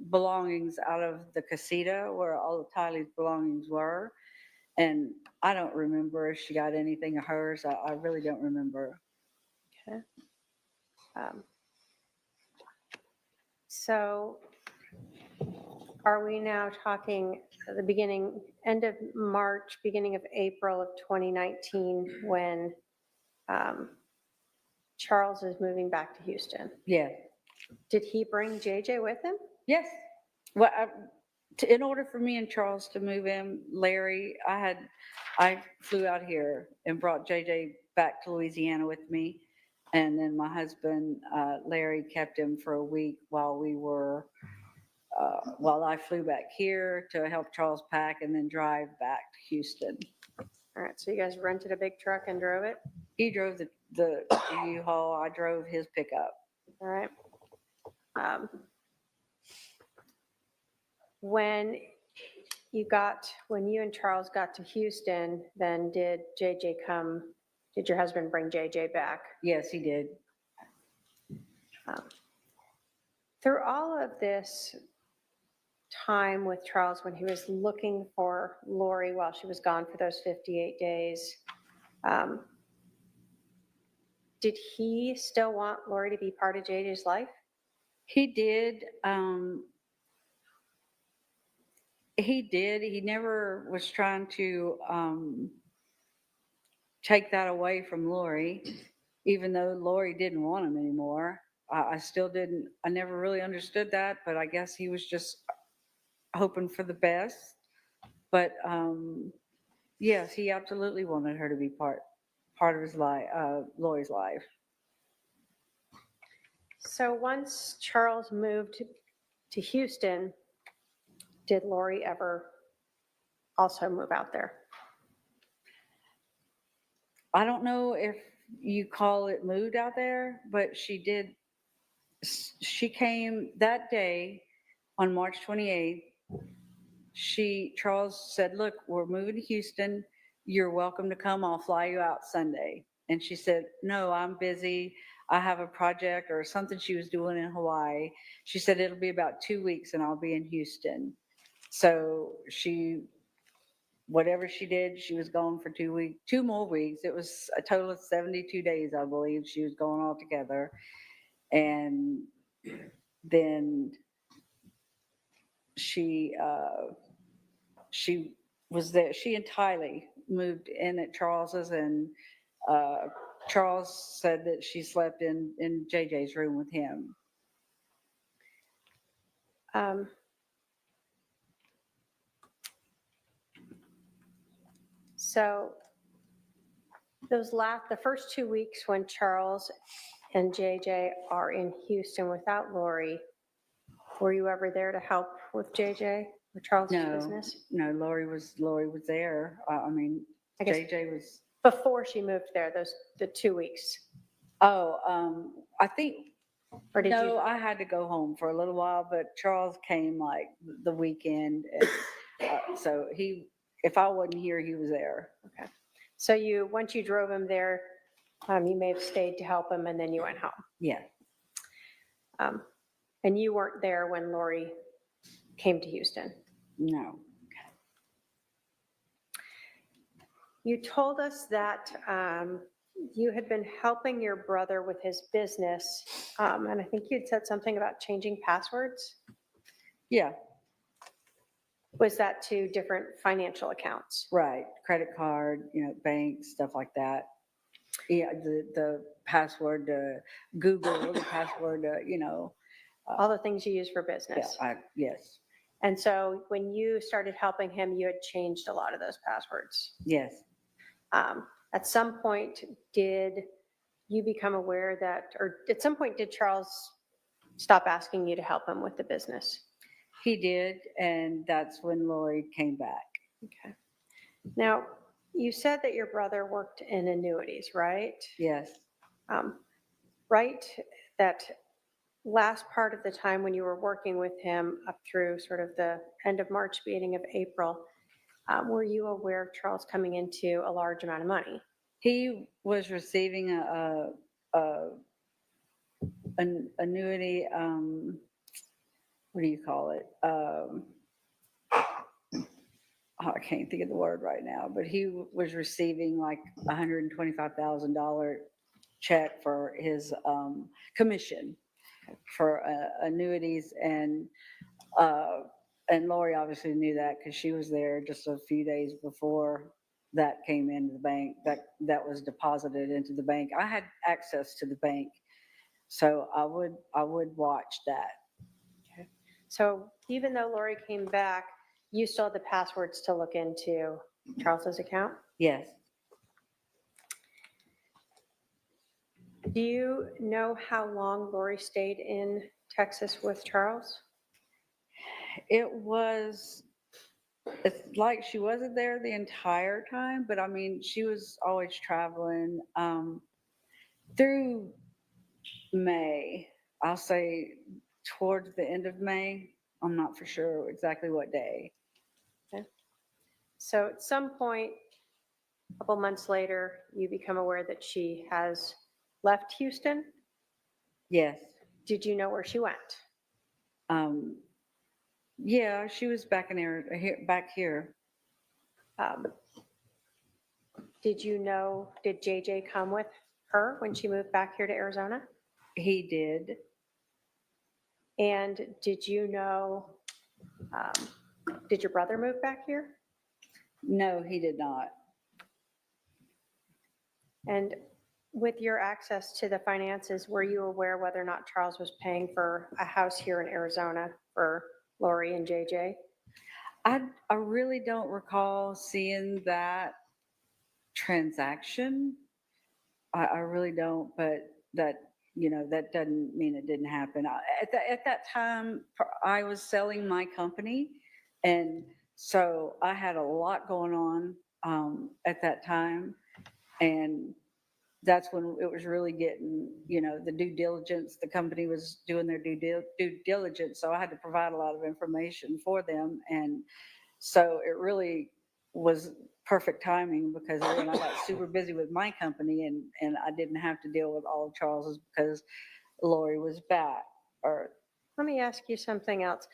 belongings out of the casita where all of Tylee's belongings were. And I don't remember if she got anything of hers. I really don't remember. Okay. So are we now talking at the beginning, end of March, beginning of April of 2019, when Charles is moving back to Houston? Yeah. Did he bring JJ with him? Yes. Well, in order for me and Charles to move in, Larry, I flew out here and brought JJ back to Louisiana with me. And then my husband, Larry, kept him for a week while I flew back here to help Charles pack and then drive back to Houston. All right, so you guys rented a big truck and drove it? He drove the U-Haul, I drove his pickup. All right. When you and Charles got to Houston, then did your husband bring JJ back? Yes, he did. Through all of this time with Charles, when he was looking for Lori while she was gone for those 58 days, did he still want Lori to be part of JJ's life? He did. He never was trying to take that away from Lori, even though Lori didn't want him anymore. I still didn't. I never really understood that, but I guess he was just hoping for the best. But yes, he absolutely wanted her to be part of his life, Lori's life. So once Charles moved to Houston, did Lori ever also move out there? I don't know if you call it moved out there, but she did. She came that day on March 28th. Charles said, "Look, we're moving to Houston. You're welcome to come. I'll fly you out Sunday." And she said, "No, I'm busy. I have a project," or something she was doing in Hawaii. She said, "It'll be about 2 weeks and I'll be in Houston." So she whatever she did, she was gone for 2 weeks, 2 more weeks. It was a total of 72 days, I believe, she was gone altogether. And then she was there. She and Tylee moved in at Charles's, and Charles said that she slept in JJ's room with him. So the first 2 weeks when Charles and JJ are in Houston without Lori, were you ever there to help with JJ or Charles' business? No, Lori was there. I mean, I guess JJ was. Before she moved there, the 2 weeks. Oh, I think. Or did no, you? I had to go home for a little while, but Charles came like the weekend. And, so if I wasn't here, he was there. Okay. So once you drove him there, you may have stayed to help him and then you went home. Yeah. And you weren't there when Lori came to Houston? No. You told us that you had been helping your brother with his business, and I think you'd said something about changing passwords. Yeah. Was that to different financial accounts? Right. Credit card, bank, stuff like that. Yeah, the password to Google, the password to, all the things you use for business. Yeah, yes. And so when you started helping him, you had changed a lot of those passwords. Yes. At some point, did you become aware that, or at some point, did Charles stop asking you to help him with the business? He did, and that's when Lori came back. Okay. Now, you said that your brother worked in annuities, right? Yes. Right, that last part of the time when you were working with him up through sort of the end of March, beginning of April, were you aware of Charles coming into a large amount of money? He was receiving an annuity, what do you call it? I can't think of the word right now, but he was receiving like $125,000 check for his commission for annuities, and Lori obviously knew that because she was there just a few days before that came into the bank, that was deposited into the bank. I had access to the bank, so I would watch that. Okay. So even though Lori came back, you still had the passwords to look into Charles's account? Yes. Do you know how long Lori stayed in Texas with Charles? It's like she wasn't there the entire time, but I mean, she was always traveling through May. I'll say towards the end of May. I'm not for sure exactly what day. Okay. So at some point, a couple months later, you become aware that she has left Houston? Yes. Did you know where she went? Yeah, she was back back here. Did JJ come with her when she moved back here to Arizona? He did. And did you know, did your brother move back here? No, he did not. And with your access to the finances, were you aware whether or not Charles was paying for a house here in Arizona for Lori and JJ? I really don't recall seeing that transaction. I really don't, but that doesn't mean it didn't happen. At that time, I was selling my company, and so I had a lot going on at that time, and that's when it was really getting, the due diligence. The company was doing their due diligence, so I had to provide a lot of information for them, and so it really was perfect timing because then I got super busy with my company, and I didn't have to deal with all of Charles's because Lori was back. Or let me ask you something else.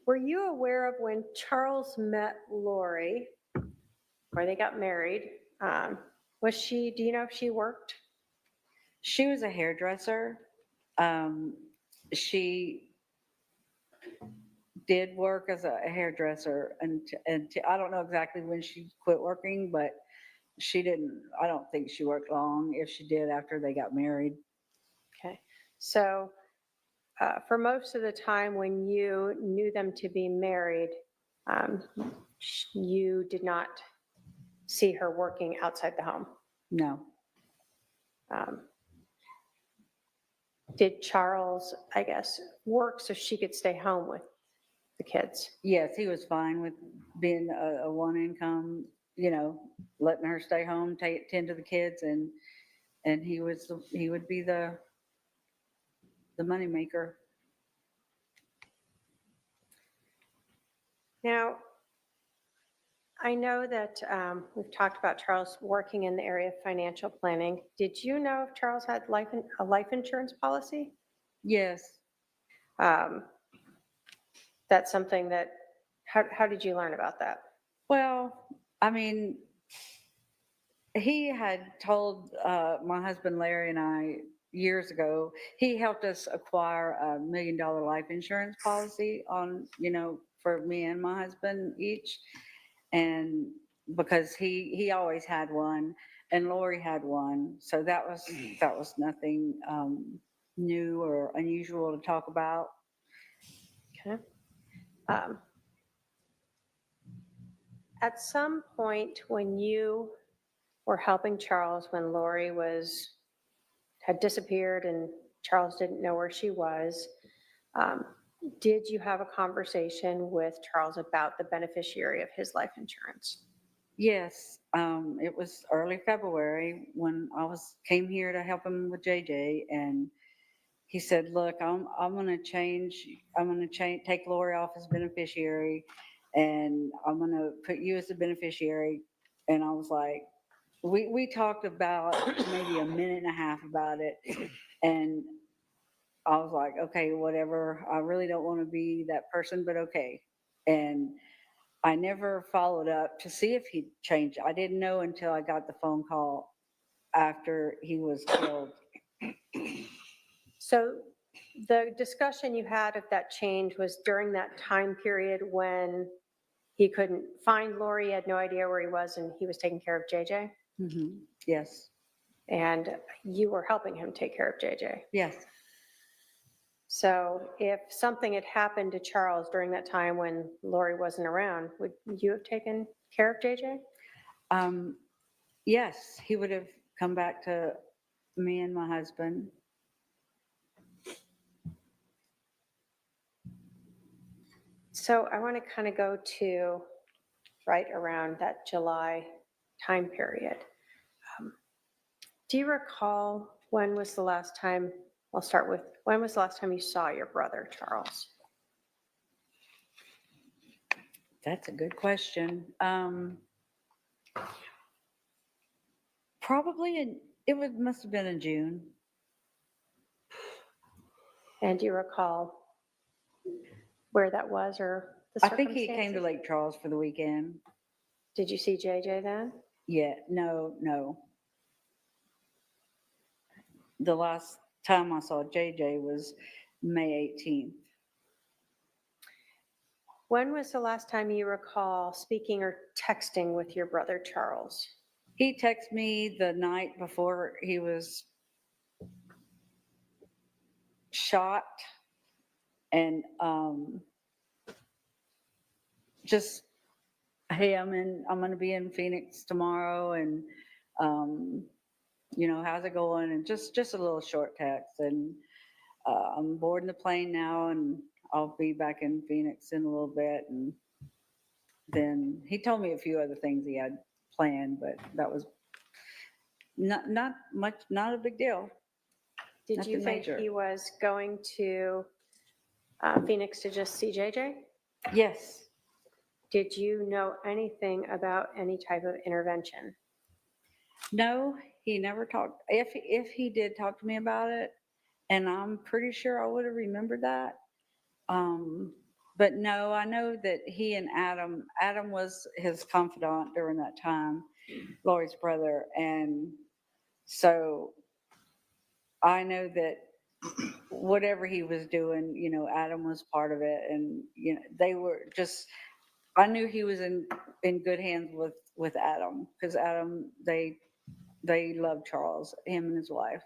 Were you aware of when Charles met Lori or they got married. Was she, do you know if she worked? She was a hairdresser. She did work as a hairdresser and I don't know exactly when she quit working, but she didn't, I don't think she worked long, if she did, after they got married. Okay, so for most of the time when you knew them to be married, you did not see her working outside the home? No. Did Charles, I guess, work so she could stay home with the kids? Yes, he was fine with being a one income, you know, letting her stay home, tend to the kids, and he would be the moneymaker. Now, I know that we've talked about Charles working in the area of financial planning. Did you know if Charles had a life insurance policy? Yes. That's something that, how did you learn about that? Well, I mean, he had told my husband Larry and I years ago, he helped us acquire $1 million life insurance policy on, you know, for me and my husband each. And because he always had one and Lori had one. So that was nothing new or unusual to talk about. Okay. At some point when you were helping Charles, when Lori had disappeared and Charles didn't know where she was, did you have a conversation with Charles about the beneficiary of his life insurance? Yes, it was early February when came here to help him with JJ, and he said, "Look, I'm going to change. I'm going to take Lori off as beneficiary, and I'm going to put you as the beneficiary." And I was like, we talked about maybe a minute and a half about it, and I was like, okay, whatever. I really don't want to be that person, but okay. And I never followed up to see if he changed. I didn't know until I got the phone call after he was killed. So the discussion you had of that change was during that time period when he couldn't find Lori, had no idea where he was, and he was taking care of JJ? Mm-hmm. Yes. And you were helping him take care of JJ? Yes. So if something had happened to Charles during that time when Lori wasn't around, would you have taken care of JJ? Yes, he would have come back to me and my husband. So I want to kind of go to right around that July time period. Do you recall when was the last time, I'll start with, when was the last time you saw your brother, Charles? That's a good question. Probably must have been in June. And do you recall where that was or the I think he came to circumstances? Lake Charles for the weekend. Did you see JJ then? Yeah, no. The last time I saw JJ was May 18th. When was the last time you recall speaking or texting with your brother, Charles? He texted me the night before he was shot, and just, hey, I'm going to be in Phoenix tomorrow, and you know, how's it going? And just a little short text. And I'm boarding the plane now, and I'll be back in Phoenix in a little bit. And then he told me a few other things he had planned, but that was not much, not a big deal. Did you think he was going to Phoenix to just see JJ? Yes. Did you know anything about any type of intervention? No, he never talked. If he did talk to me about it, and I'm pretty sure I would have remembered that, But no, I know that he and Adam was his confidant during that time, Lori's brother. And so I know that whatever he was doing, Adam was part of it. And, they were just, I knew he was in good hands with Adam, because Adam, they loved Charles, him and his wife.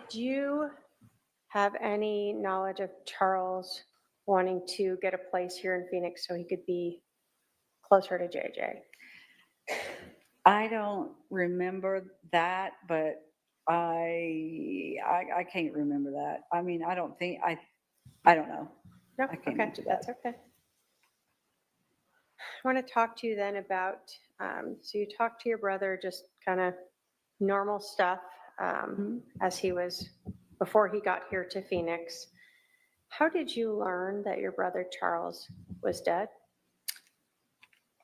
Do you have any knowledge of Charles wanting to get a place here in Phoenix so he could be closer to JJ? I don't remember that, but I can't remember that. I mean, I don't think, I don't know. No, I can't okay, answer that. that's okay. I want to talk to you then about, so you talked to your brother, just kind of normal stuff as he was, before he got here to Phoenix. How did you learn that your brother Charles was dead?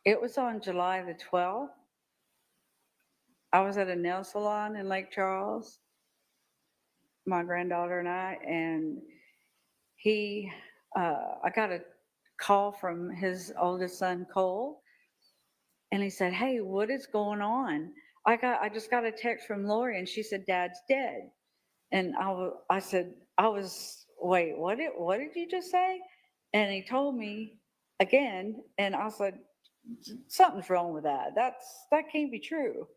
It was on July the 12th. I was at a nail salon in Lake Charles, my granddaughter and I, and I got a call from his oldest son, Cole, and he said, "Hey, what is going on? I just got a text from Lori, and she said Dad's dead." And I said, wait, what did you just say? And he told me again, and I said, something's wrong with that. That can't be true.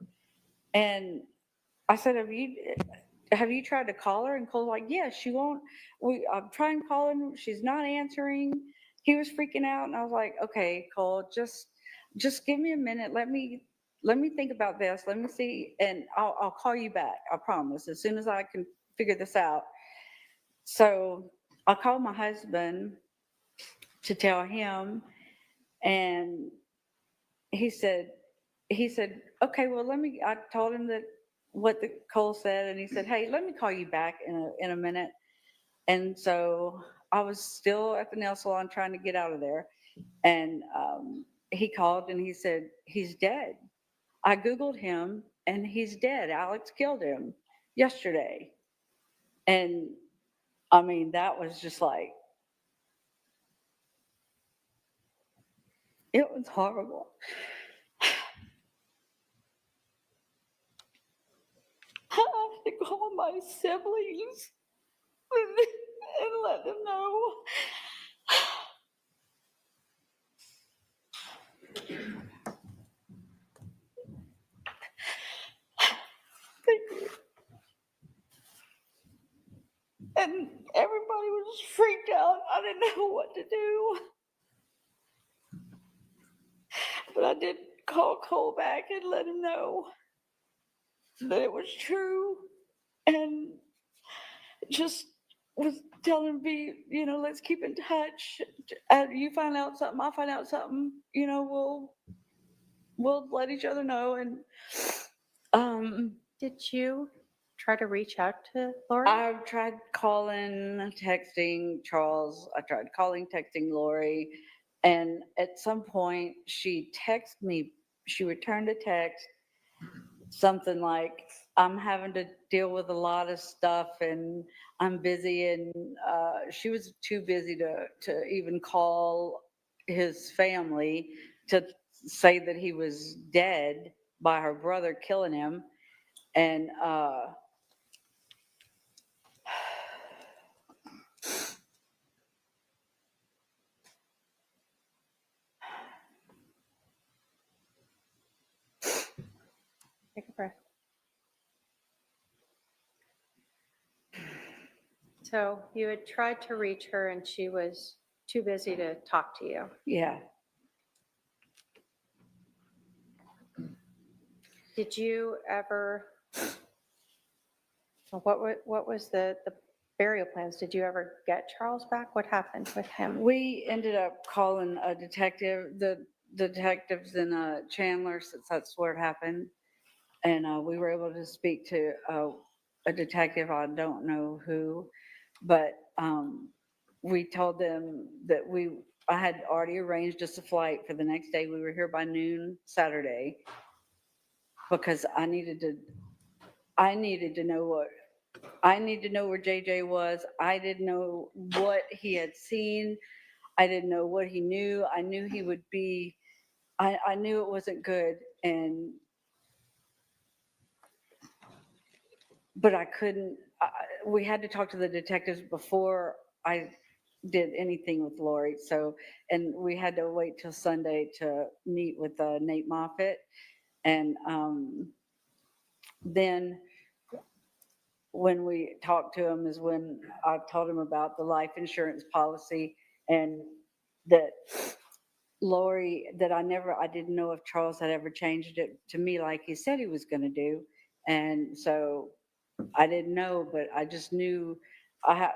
And I said, have you tried to call her? And Cole's like, yeah, she won't. I'm trying calling. She's not answering. He was freaking out, and I was like, okay, Cole, just give me a minute. Let me think about this. Let me see, and I'll call you back. I promise. As soon as I can figure this out. So I called my husband to tell him, and he said, okay, well, I told him that what the Cole said, and he said, hey, let me call you back in a minute. And so I was still at the nail salon trying to get out of there. And he called and he said, he's dead. I Googled him and he's dead. Alex killed him yesterday. And I mean, that was just like, it was horrible. I have to call my siblings and let them know. Thank you. And everybody was freaked out. I didn't know what to do. But I did call Cole back and let him know that it was true. And just was telling him, let's keep in touch. You find out something, I'll find out something. We'll let each other know. And did you try to reach out to Lori? I've tried calling, texting Charles. I tried calling, texting Lori. And at some point she texted me, she returned a text, something like, I'm having to deal with a lot of stuff and I'm busy. And she was too busy to even call his family to say that he was dead by her brother killing him. And take a breath. So you had tried to reach her and she was too busy to talk to you. Yeah. Did you ever, what was the burial plans? Did you ever get Charles back? What happened with him? We ended up calling a detective, the detectives in Chandler, since that's where it happened. And we were able to speak to a detective, I don't know who, but we told them that I had already arranged us a flight for the next day. We were here by noon Saturday because I needed to know I need to know where JJ was. I didn't know what he had seen. I didn't know what he knew. I knew he would be, I knew it wasn't good. But I couldn't, we had to talk to the detectives before I did anything with Lori. So, and we had to wait till Sunday to meet with Nate Moffett. And then when we talked to him is when I told him about the life insurance policy and that Lori, that I didn't know if Charles had ever changed it to me like he said he was going to do. And so I didn't know, but I just knew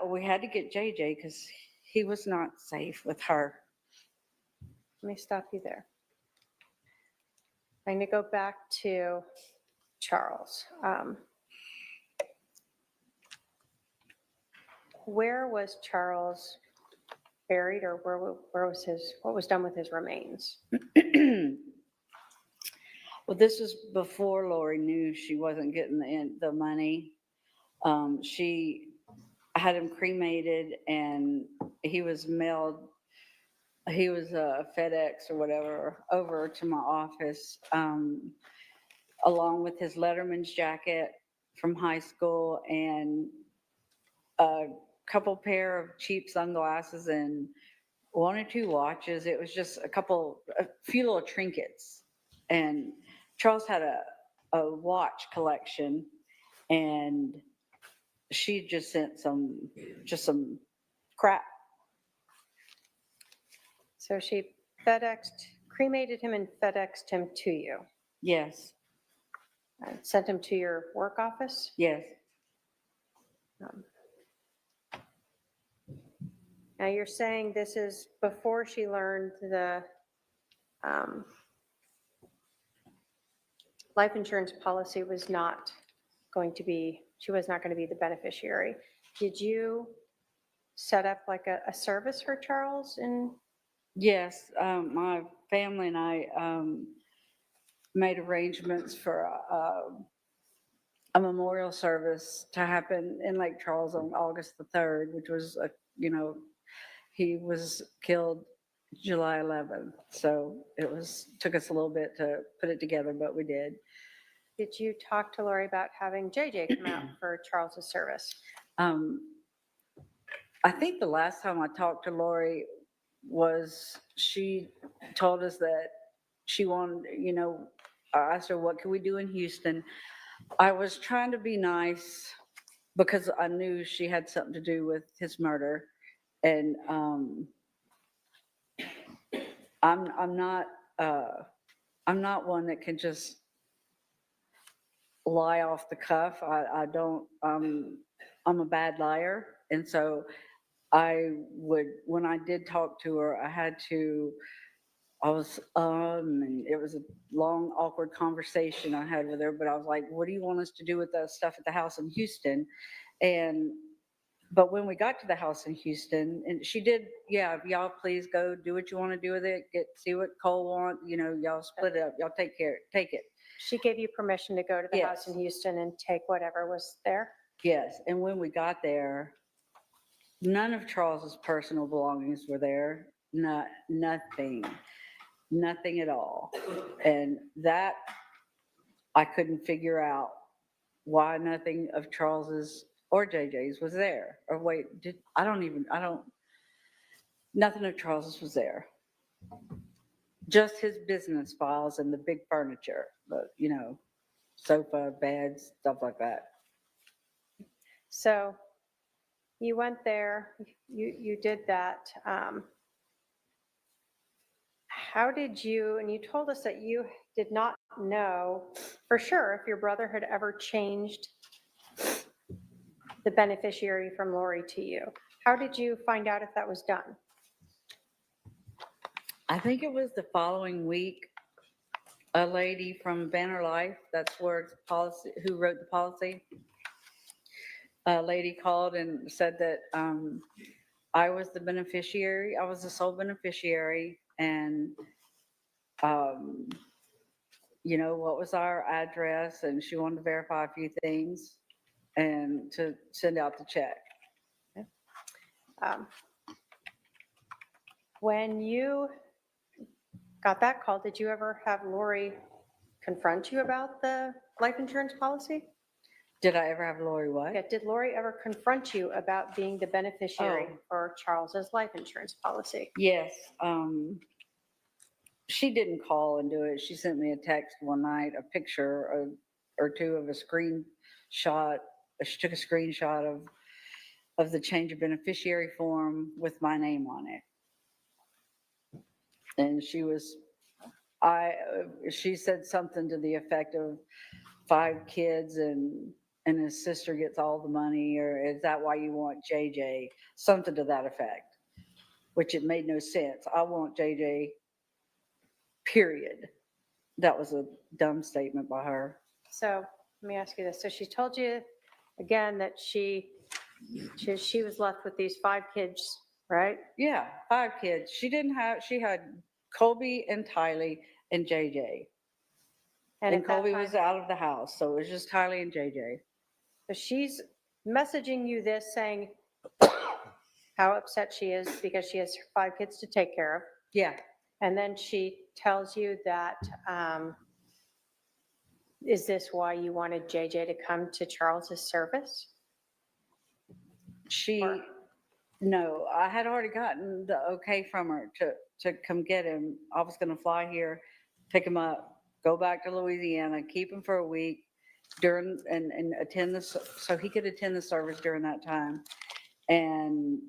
we had to get JJ because he was not safe with her. Let me stop you there. I'm going to go back to Charles. Where was Charles buried, or where was what was done with his remains? Well, this was before Lori knew she wasn't getting the money. She had him cremated and he was mailed, he was FedEx or whatever over to my office, along with his Letterman's jacket from high school and a couple pair of cheap sunglasses and 1 or 2 watches. It was just a few little trinkets. And Charles had a watch collection, and she just sent some crap. So she cremated him and FedExed him to you? Yes. Sent him to your work office? Yes. Now you're saying this is before she learned the life insurance policy was not going to be, she was not going to be the beneficiary. Did you set up like a service for Charles? Yes, my family and I made arrangements for a memorial service to happen in Lake Charles on August the 3rd, which was, he was killed July 11th. So took us a little bit to put it together, but we did. Did you talk to Lori about having JJ come out for Charles's service? I think the last time I talked to Lori was she told us that she wanted, I asked her, what can we do in Houston? I was trying to be nice because I knew she had something to do with his murder. And I'm not one that can just lie off the cuff. I'm a bad liar. And so when I did talk to her, and it was a long, awkward conversation I had with her, but I was like, what do you want us to do with the stuff at the house in Houston? But when we got to the house in Houston, and she did, yeah, y'all please go do what you want to do with it, see what Cole wants, y'all split it up, y'all take it. She gave you permission to go to the house in Houston and take whatever was there? Yes, and when we got there, none of Charles's personal belongings were there, nothing at all. And that, I couldn't figure out why nothing of Charles's or JJ's was there. Or wait, nothing of Charles's was there. Just his business files and the big furniture, but sofa, beds, stuff like that. So you went there, you did that. How did you, and you told us that you did not know for sure if your brother had ever changed the beneficiary from Lori to you. How did you find out if that was done? I think it was the following week. A lady from Banner Life, that's where who wrote the policy. A lady called and said that I was the beneficiary. I was the sole beneficiary, and what was our address, and she wanted to verify a few things. and to send out the check. When you got that call, did you ever have Lori confront you about the life insurance policy? Did I ever have Lori what? Yeah, did Lori ever confront you about being the beneficiary Oh. for Charles's life insurance policy? Yes. She didn't call and do it. She sent me a text one night, a picture or two of a screenshot. She took a screenshot of the change of beneficiary form with my name on it. And she said something to the effect of 5 kids and his sister gets all the money, or is that why you want JJ? Something to that effect, which it made no sense. I want JJ, period. That was a dumb statement by her. So let me ask you this. So she told you again that she was left with these 5 kids, right? Yeah, 5 kids. She had Colby and Tylee and JJ. And at that Colby time- was out of the house, so it was just Tylee and JJ. So she's messaging you this saying how upset she is because she has 5 kids to take care of. Yeah. And then she tells you that, is this why you wanted JJ to come to Charles's service? No, I had already gotten the okay from her to come get him. I was gonna fly here, pick him up, go back to Louisiana, keep him for a week and attend so he could attend the service during that time. And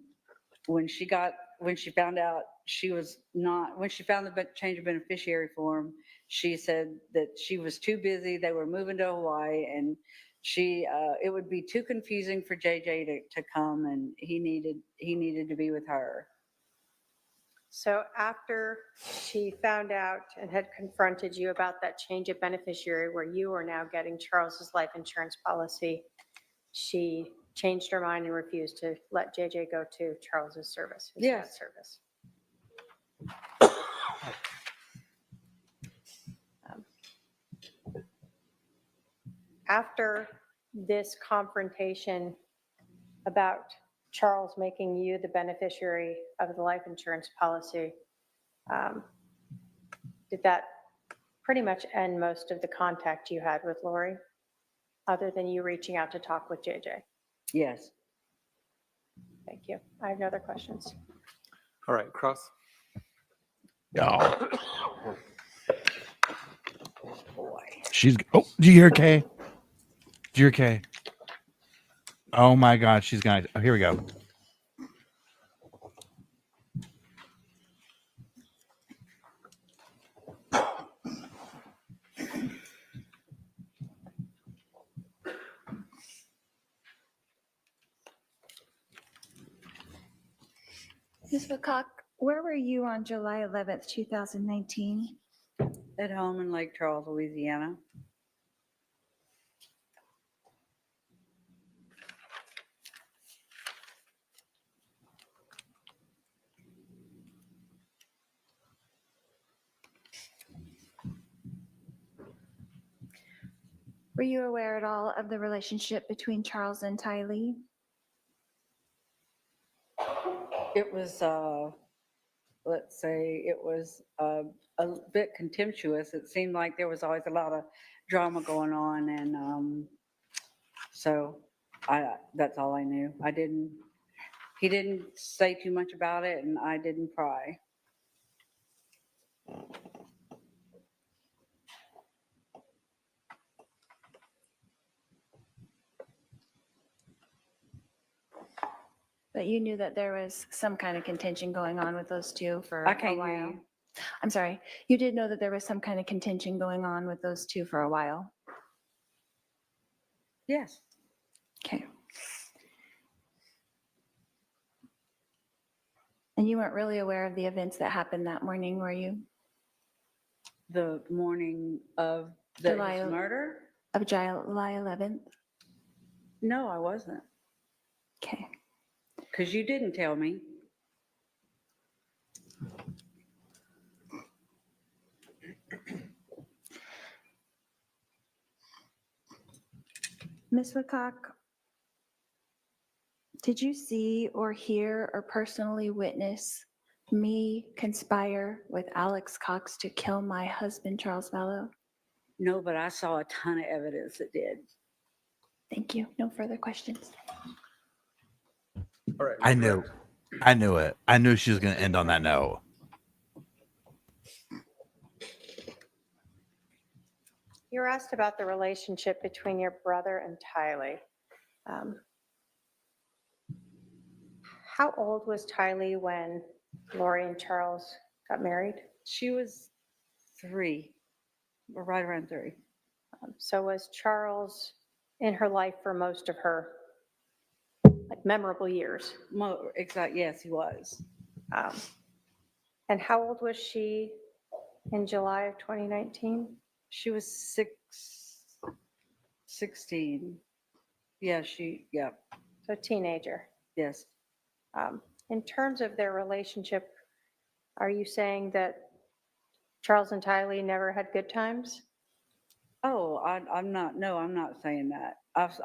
when she found out when she found the change of beneficiary form, she said that she was too busy. They were moving to Hawaii, and it would be too confusing for JJ to come, and he needed to be with her. So after she found out and had confronted you about that change of beneficiary where you are now getting Charles's life insurance policy, she changed her mind and refused to let JJ go to Charles's service, his dad's service. After this confrontation about Charles making you the beneficiary of the life insurance policy, did that pretty much end most of the contact you had with Lori, other than you reaching out to talk with JJ? Yes. Thank you. I have no other questions. All right, Cross. Yeah. She's. Oh, do you hear Kay? Do you hear Kay? Oh my God, she's gonna. Oh, here we go. Ms. Lecoq, where were you on July 11th, 2019? At home in Lake Charles, Louisiana. Were you aware at all of the relationship between Charles and Tylee? It was, let's say, it was a bit contemptuous. It seemed like there was always a lot of drama going on, and so that's all I knew. He didn't say too much about it, and I didn't pry. But you knew that there was some kind of contention going on with those two for I can't a hear while. you. I'm sorry. You did know that there was some kind of contention going on with those two for a while. Yes. Okay. And you weren't really aware of the events that happened that morning, were you? The morning of his murder? Of July 11th? No, I wasn't. Okay. Because you didn't tell me. Ms. Lecoq, Did you see or hear or personally witness me conspire with Alex Cox to kill my husband, Charles Vallow? No, but I saw a ton of evidence that did. Thank you. No further questions. All right. I knew it. I knew she was going to end on that note. You were asked about the relationship between your brother and Tylee. How old was Tylee when Lori and Charles got married? She was 3, or right around 3. So was Charles in her life for most of her memorable years? Exactly. Yes, he was. And how old was she in July of 2019? She was 16. Yeah, yeah. So teenager. Yes. In terms of their relationship, are you saying that Charles and Tylee never had good times? Oh, I'm not. No, I'm not saying that.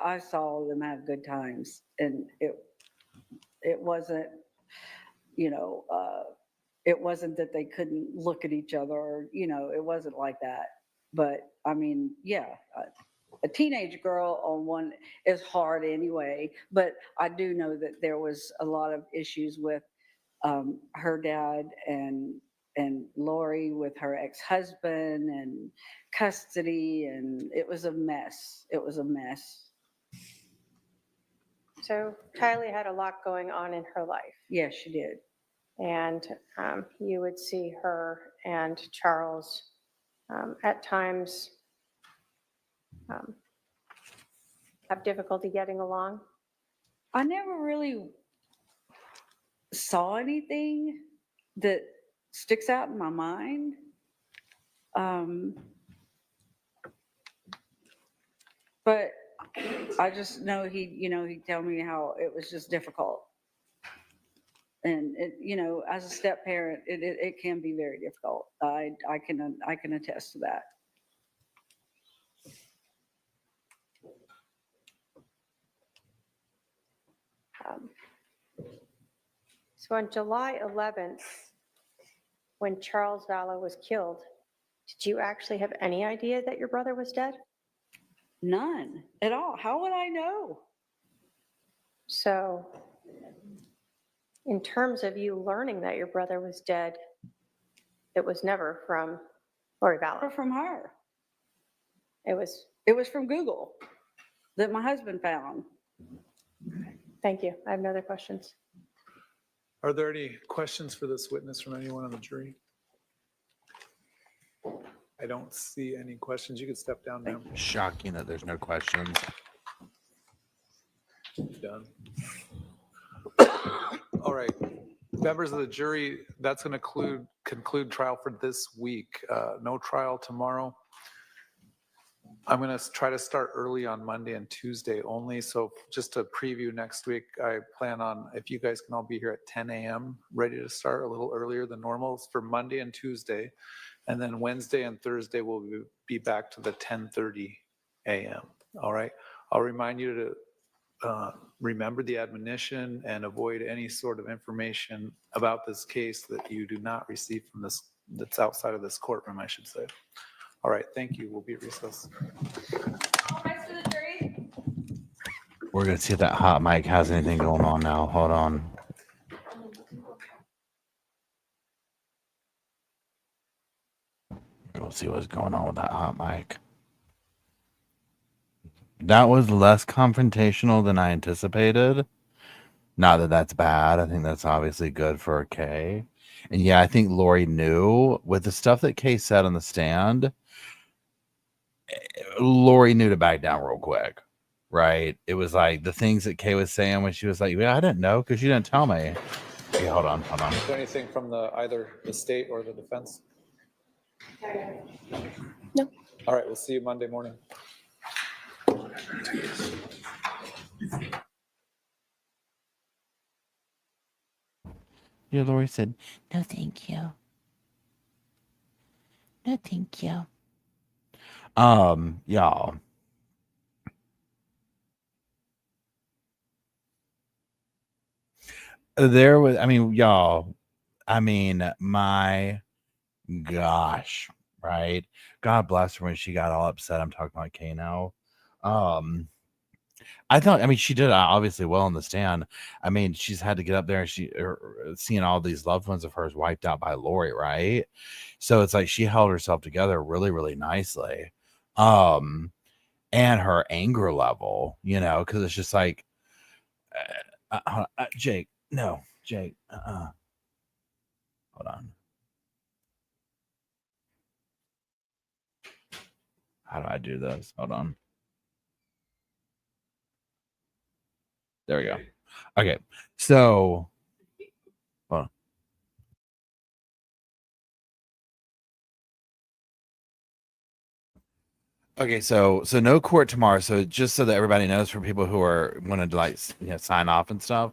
I saw them have good times, and it wasn't, it wasn't that they couldn't look at each other, or, it wasn't like that. But I mean, yeah, a teenage girl on one is hard anyway. But I do know that there was a lot of issues with her dad and Lori with her ex-husband and custody, and it was a mess. It was a mess. So Tylee had a lot going on in her life. Yes, she did. And you would see her and Charles at times have difficulty getting along. I never really saw anything that sticks out in my mind. But I just know he'd tell me how it was just difficult. And as a step parent, it can be very difficult. I can attest to that. So on July 11th, when Charles Vallow was killed, did you actually have any idea that your brother was dead? None at all. How would I know? So in terms of you learning that your brother was dead, it was never from Lori Vallow. Never from her. It was from Google that my husband found. Thank you. I have no other questions. Are there any questions for this witness from anyone on the jury? I don't see any questions. You can step down now. Shocking that there's no questions. Done. All right. Members of the jury, that's going to conclude trial for this week. No trial tomorrow. I'm going to try to start early on Monday and Tuesday only. So just to preview next week, I plan on, if you guys can all be here at 10 a.m., ready to start a little earlier than normal for Monday and Tuesday. And then Wednesday and Thursday, we'll be back to the 10:30 a.m. All right. I'll remind you to remember the admonition and avoid any sort of information about this case that you do not receive from this, that's outside of this courtroom, I should say. All right, thank you. We'll be at recess. We're going to see if that hot mic has anything going on now. Hold on. We'll see what's going on with that hot mic. That was less confrontational than I anticipated. Not that that's bad. I think that's obviously good for Kay. And yeah, I think Lori knew with the stuff that Kay said on the stand. Lori knew to back down real quick, right? It was like the things that Kay was saying when she was like, "Yeah, I didn't know because you didn't tell me." Okay, hold on. Is there anything from either the state or the defense? No. All right, we'll see you Monday morning. Yeah, Lori said, "No, thank you. No, thank you." Y'all. There was, I mean, y'all, I mean, my gosh, right? God bless her when she got all upset. I'm talking about Kay now. I thought, I mean, she did obviously well in the stand. I mean, she's had to get up there and seeing all these loved ones of hers wiped out by Lori, right? So it's like she held herself together really, really nicely. And her anger level, because it's just like, Jake, no, Jake, hold on. How do I do this? Hold on. There we go. Okay, so hold on. Okay, so no court tomorrow. So just so that everybody knows, for people who are wanted to like sign off and stuff,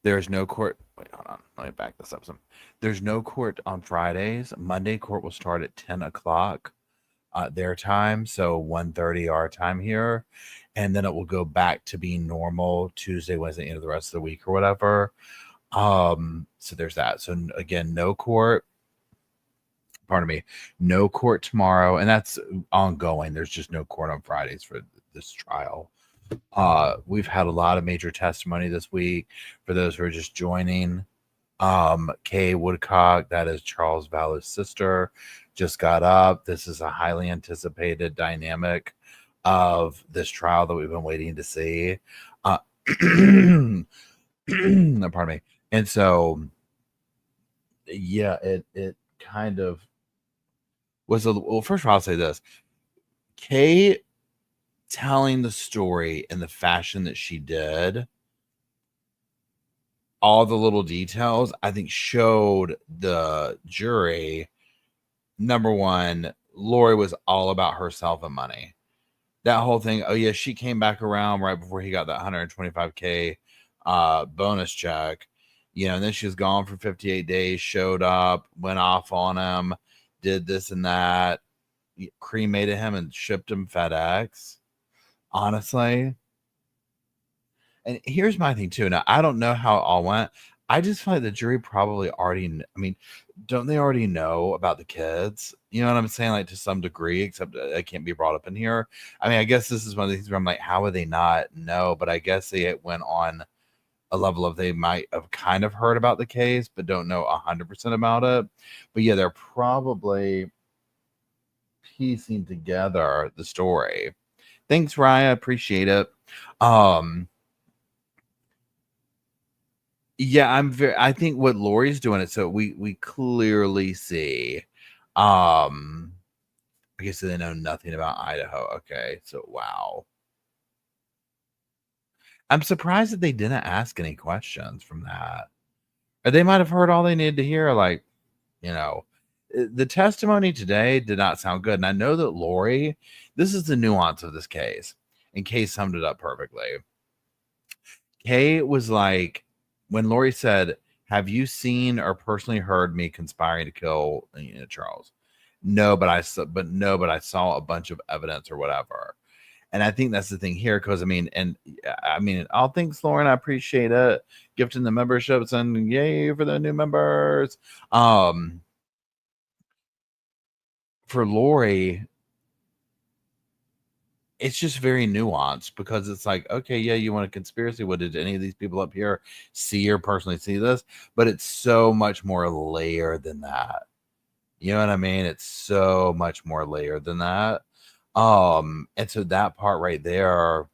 there's no court. Wait, hold on. Let me back this up some. There's no court on Fridays. Monday court will start at 10 o'clock their time, so 1:30 our time here, and then it will go back to being normal Tuesday, Wednesday, into the rest of the week or whatever. So there's that. So again, no court. Pardon me, no court tomorrow, and that's ongoing. There's just no court on Fridays for this trial. We've had a lot of major testimony this week. For those who are just joining, Kay Woodcock, that is Charles Vallow's sister, just got up. This is a highly anticipated dynamic of this trial that we've been waiting to see. Pardon me. And so, yeah, it kind of was well, first of all, I'll say this. Kay telling the story in the fashion that she did, all the little details, I think showed the jury, number one, Lori was all about herself and money. That whole thing, oh yeah, she came back around right before he got that $125K bonus check, and then she was gone for 58 days, showed up, went off on him, did this and that, cremated him and shipped him FedEx. Honestly. And here's my thing too. Now, I don't know how it all went. I just feel like the jury probably already, I mean, don't they already know about the kids? You know what I'm saying? Like to some degree, except it can't be brought up in here. I mean, I guess this is one of the things where I'm like, how would they not know? But I guess they went on a level of they might have kind of heard about the case, but don't know 100% about it. But yeah, they're probably piecing together the story. Thanks, Raya. Appreciate it. Yeah, I think what Lori's doing it, so we clearly see, I guess they know nothing about Idaho. Okay, so wow. I'm surprised that they didn't ask any questions from that. Or they might have heard all they needed to hear, like, the testimony today did not sound good. And I know that Lori, this is the nuance of this case, and Kay summed it up perfectly. Kay was like, when Lori said, have you seen or personally heard me conspiring to kill Charles? No, but I saw a bunch of evidence or whatever. And I think that's the thing here, because I mean, all thanks, Lauren. I appreciate it. Gifting the memberships and yay for the new members. For Lori, it's just very nuanced, because it's like, okay, yeah, you want a conspiracy. What did any of these people up here see or personally see this? But it's so much more layered than that. You know what I mean? It's so much more layered than that. And so that part right there,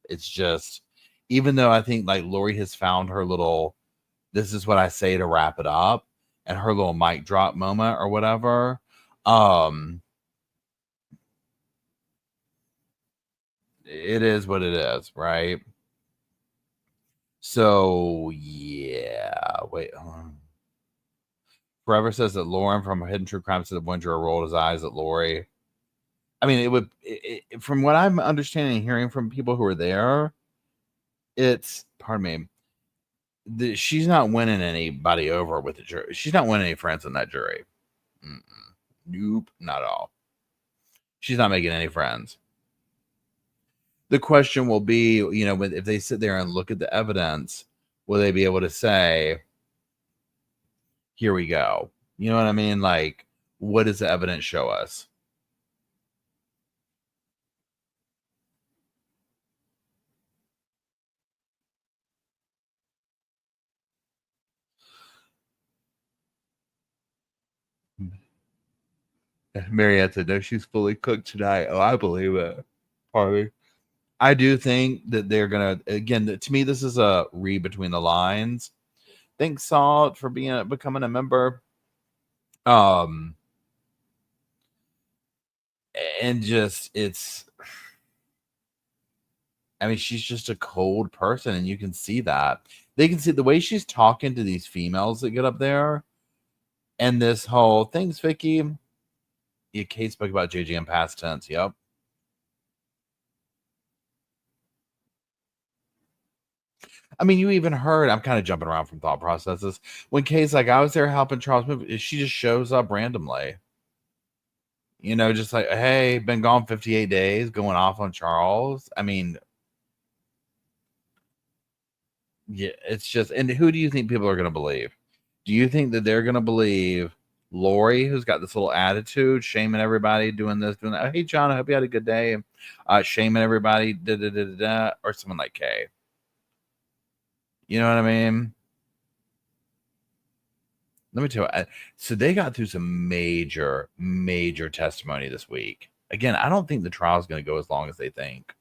it's just, even though I think like Lori has found her little, this is what I say to wrap it up, and her little mic drop moment or whatever. It is what it is, right? So yeah, wait. Forever says that Lauren from Hidden True Crime said that one juror rolled his eyes at Lori. I mean, from what I'm understanding and hearing from people who are there, it's, pardon me, she's not winning anybody over with the jury. She's not winning any friends in that jury. Nope, not at all. She's not making any friends. The question will be, if they sit there and look at the evidence, will they be able to say, here we go? You know what I mean? Like, what does the evidence show us? Mariette said, no, she's fully cooked tonight. Oh, I believe it. Harvey. I do think that they're going to, again, to me, this is a read between the lines. Thanks, Salt, for becoming a member. And just, I mean, she's just a cold person, and you can see that. They can see the way she's talking to these females that get up there, and this whole things, Vicky. Kate spoke about JJ in past tense. Yep. I mean, you even heard, I'm kind of jumping around from thought processes. When Kate's like, I was there helping Charles move, she just shows up randomly. You know, just like, hey, been gone 58 days, going off on Charles. I mean, yeah, it's just, and who do you think people are going to believe? Do you think that they're going to believe Lori, who's got this little attitude, shaming everybody, doing this, doing that? Hey, John, I hope you had a good day. Shaming everybody, or someone like Kay? You know what I mean? Let me tell you. So they got through some major, major testimony this week. Again, I don't think the trial is going to go as long as they think.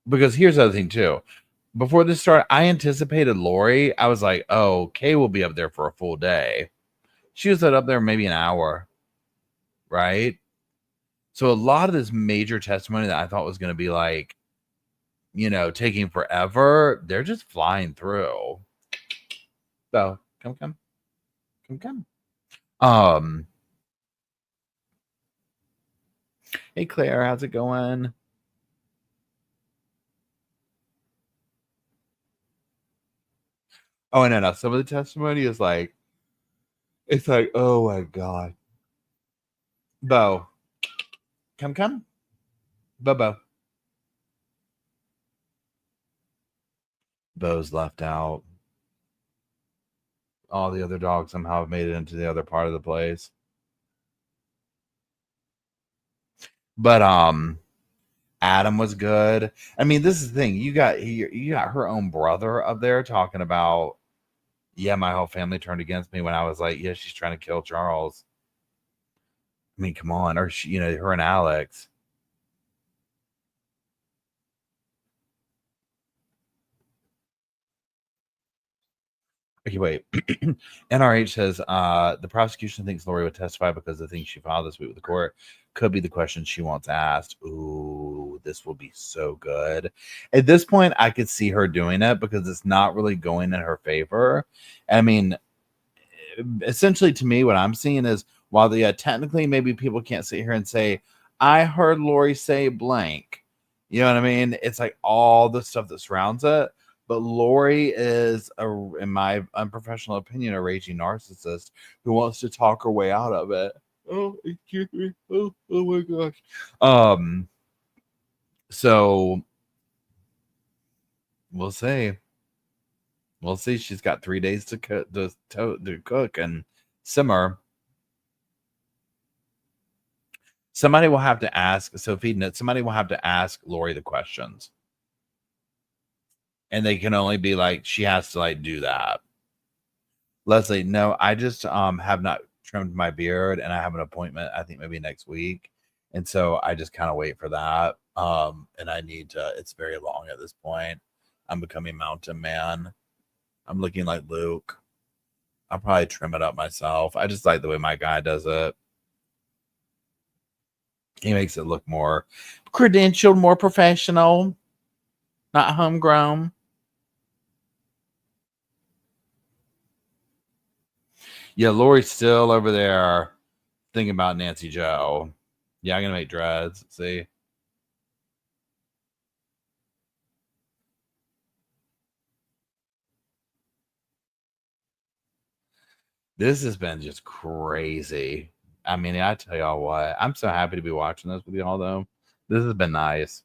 Because here's the other thing, too. Before this started, I anticipated Lori. I was like, oh, Kay will be up there for a full day. She was up there maybe an hour, right? So a lot of this major testimony that I thought was going to be like, you know, taking forever, they're just flying through. So come. Hey Claire, how's it going? Oh, no. Some of the testimony is like, it's like, oh my God. Bo. Come. Bo. Bo's left out. All the other dogs somehow have made it into the other part of the place. But Adam was good. I mean, this is the thing. You got her own brother up there talking about, yeah, my whole family turned against me when I was like, yeah, she's trying to kill Charles. I mean, come on. Or she, her and Alex. Okay, wait. NRH says the prosecution thinks Lori would testify because the things she filed this week with the court could be the questions she wants asked. Ooh, this will be so good. At this point, I could see her doing it because it's not really going in her favor. I mean, essentially, to me, what I'm seeing is while technically maybe people can't sit here and say, I heard Lori say blank. You know what I mean? It's like all the stuff that surrounds it. But Lori is, in my unprofessional opinion, a raging narcissist who wants to talk her way out of it. Oh, excuse me. Oh my gosh. So we'll see. We'll see. She's got 3 days to cook and simmer. Somebody will have to ask Sophie. Somebody will have to ask Lori the questions, and they can only be like, she has to like do that. Leslie, no, I just have not trimmed my beard, and I have an appointment. I think maybe next week, and so I just kind of wait for that. And I need to. It's very long at this point. I'm becoming mountain man. I'm looking like Luke. I'll probably trim it up myself. I just like the way my guy does it. He makes it look more credentialed, more professional, not homegrown. Yeah, Lori's still over there thinking about Nancy Joe. Yeah, I'm gonna make dreads. See. This has been just crazy. I mean, I tell y'all what, I'm so happy to be watching this with y'all though. This has been nice.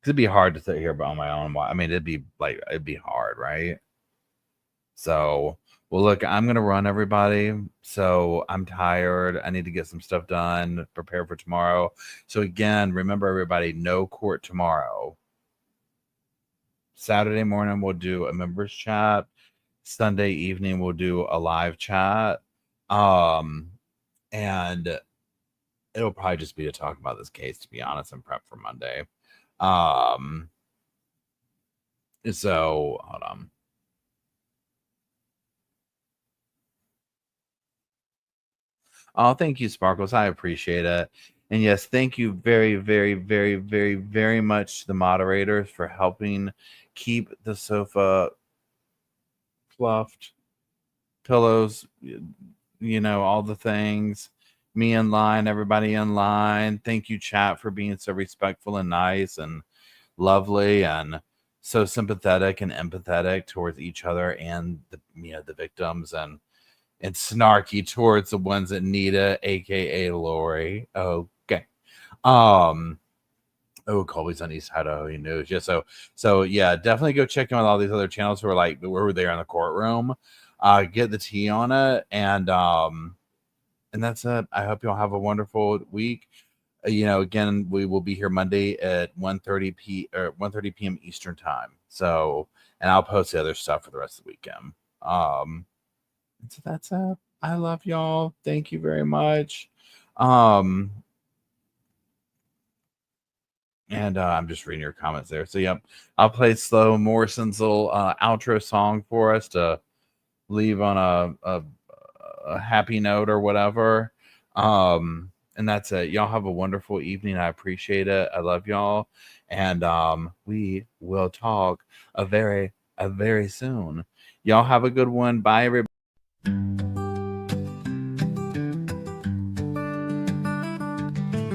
it'd be hard to sit here on my own. I mean, it'd be hard, right? So, well, look, I'm gonna run, everybody. So I'm tired. I need to get some stuff done, prepare for tomorrow. So again, remember, everybody, no court tomorrow. Saturday morning we'll do a members chat. Sunday evening we'll do a live chat. And it'll probably just be to talk about this case, to be honest, and prep for Monday. So hold on. Oh, thank you, Sparkles. I appreciate it. And yes, thank you very, very, very, very, very much to the moderators for helping keep the sofa fluffed, pillows, all the things. Me in line, everybody in line. Thank you, chat, for being so respectful and nice and lovely and so sympathetic and empathetic towards each other and the victims and snarky towards the ones that need it, aka Lori. Okay. Colby's on East Idaho News. Yeah, so yeah, definitely go check out all these other channels who were there in the courtroom. Get the tea on it, and that's it. I hope y'all have a wonderful week. Again, we will be here Monday at 1:30 p.m. Eastern time. So, and I'll post the other stuff for the rest of the weekend. So that's it. I love y'all. Thank you very much. And I'm just reading your comments there. So, yep, I'll play Slow Morrison's little outro song for us to leave on a happy note or whatever. And that's it. Y'all have a wonderful evening. I appreciate it. I love y'all. And we will talk very soon. Y'all have a good one. Bye, everybody.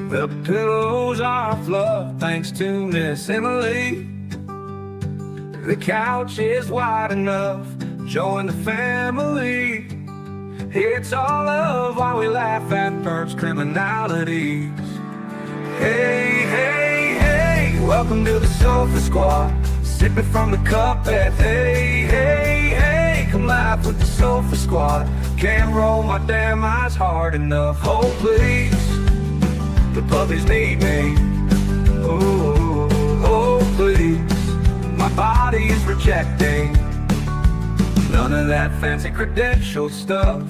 The pillows are fluffed thanks to Miss Emily. The couch is wide enough. Join the family. It's all love while we laugh at Bert's criminalities. Hey, hey, hey, welcome to the Sofa Squad. Sipping from the cup at hey, hey, hey, come laugh with the Sofa Squad. Can't roll my damn eyes hard enough. Oh, please, the puppies need me. Oh, oh, please, my body is rejecting none of that fancy credential stuff.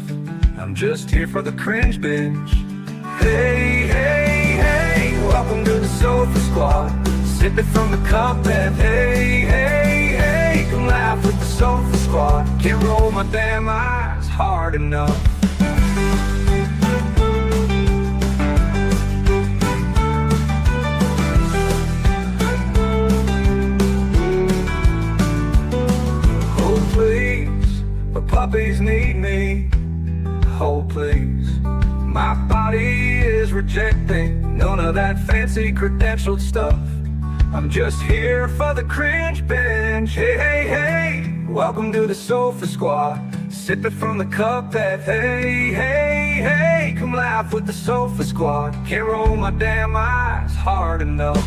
I'm just here for the cringe binge. Hey, hey, hey, welcome to the Sofa Squad. Sipping from the cup and hey, hey, hey, come laugh with the Sofa Squad. Can't roll my damn eyes hard enough. Oh, please, the puppies need me. Oh, please, my body is rejecting none of that fancy credentialed stuff. I'm just here for the cringe binge. Hey, hey, hey, welcome to the Sofa Squad. Sipping from the cup that hey, hey, hey, come laugh with the Sofa Squad. Can't roll my damn eyes hard enough.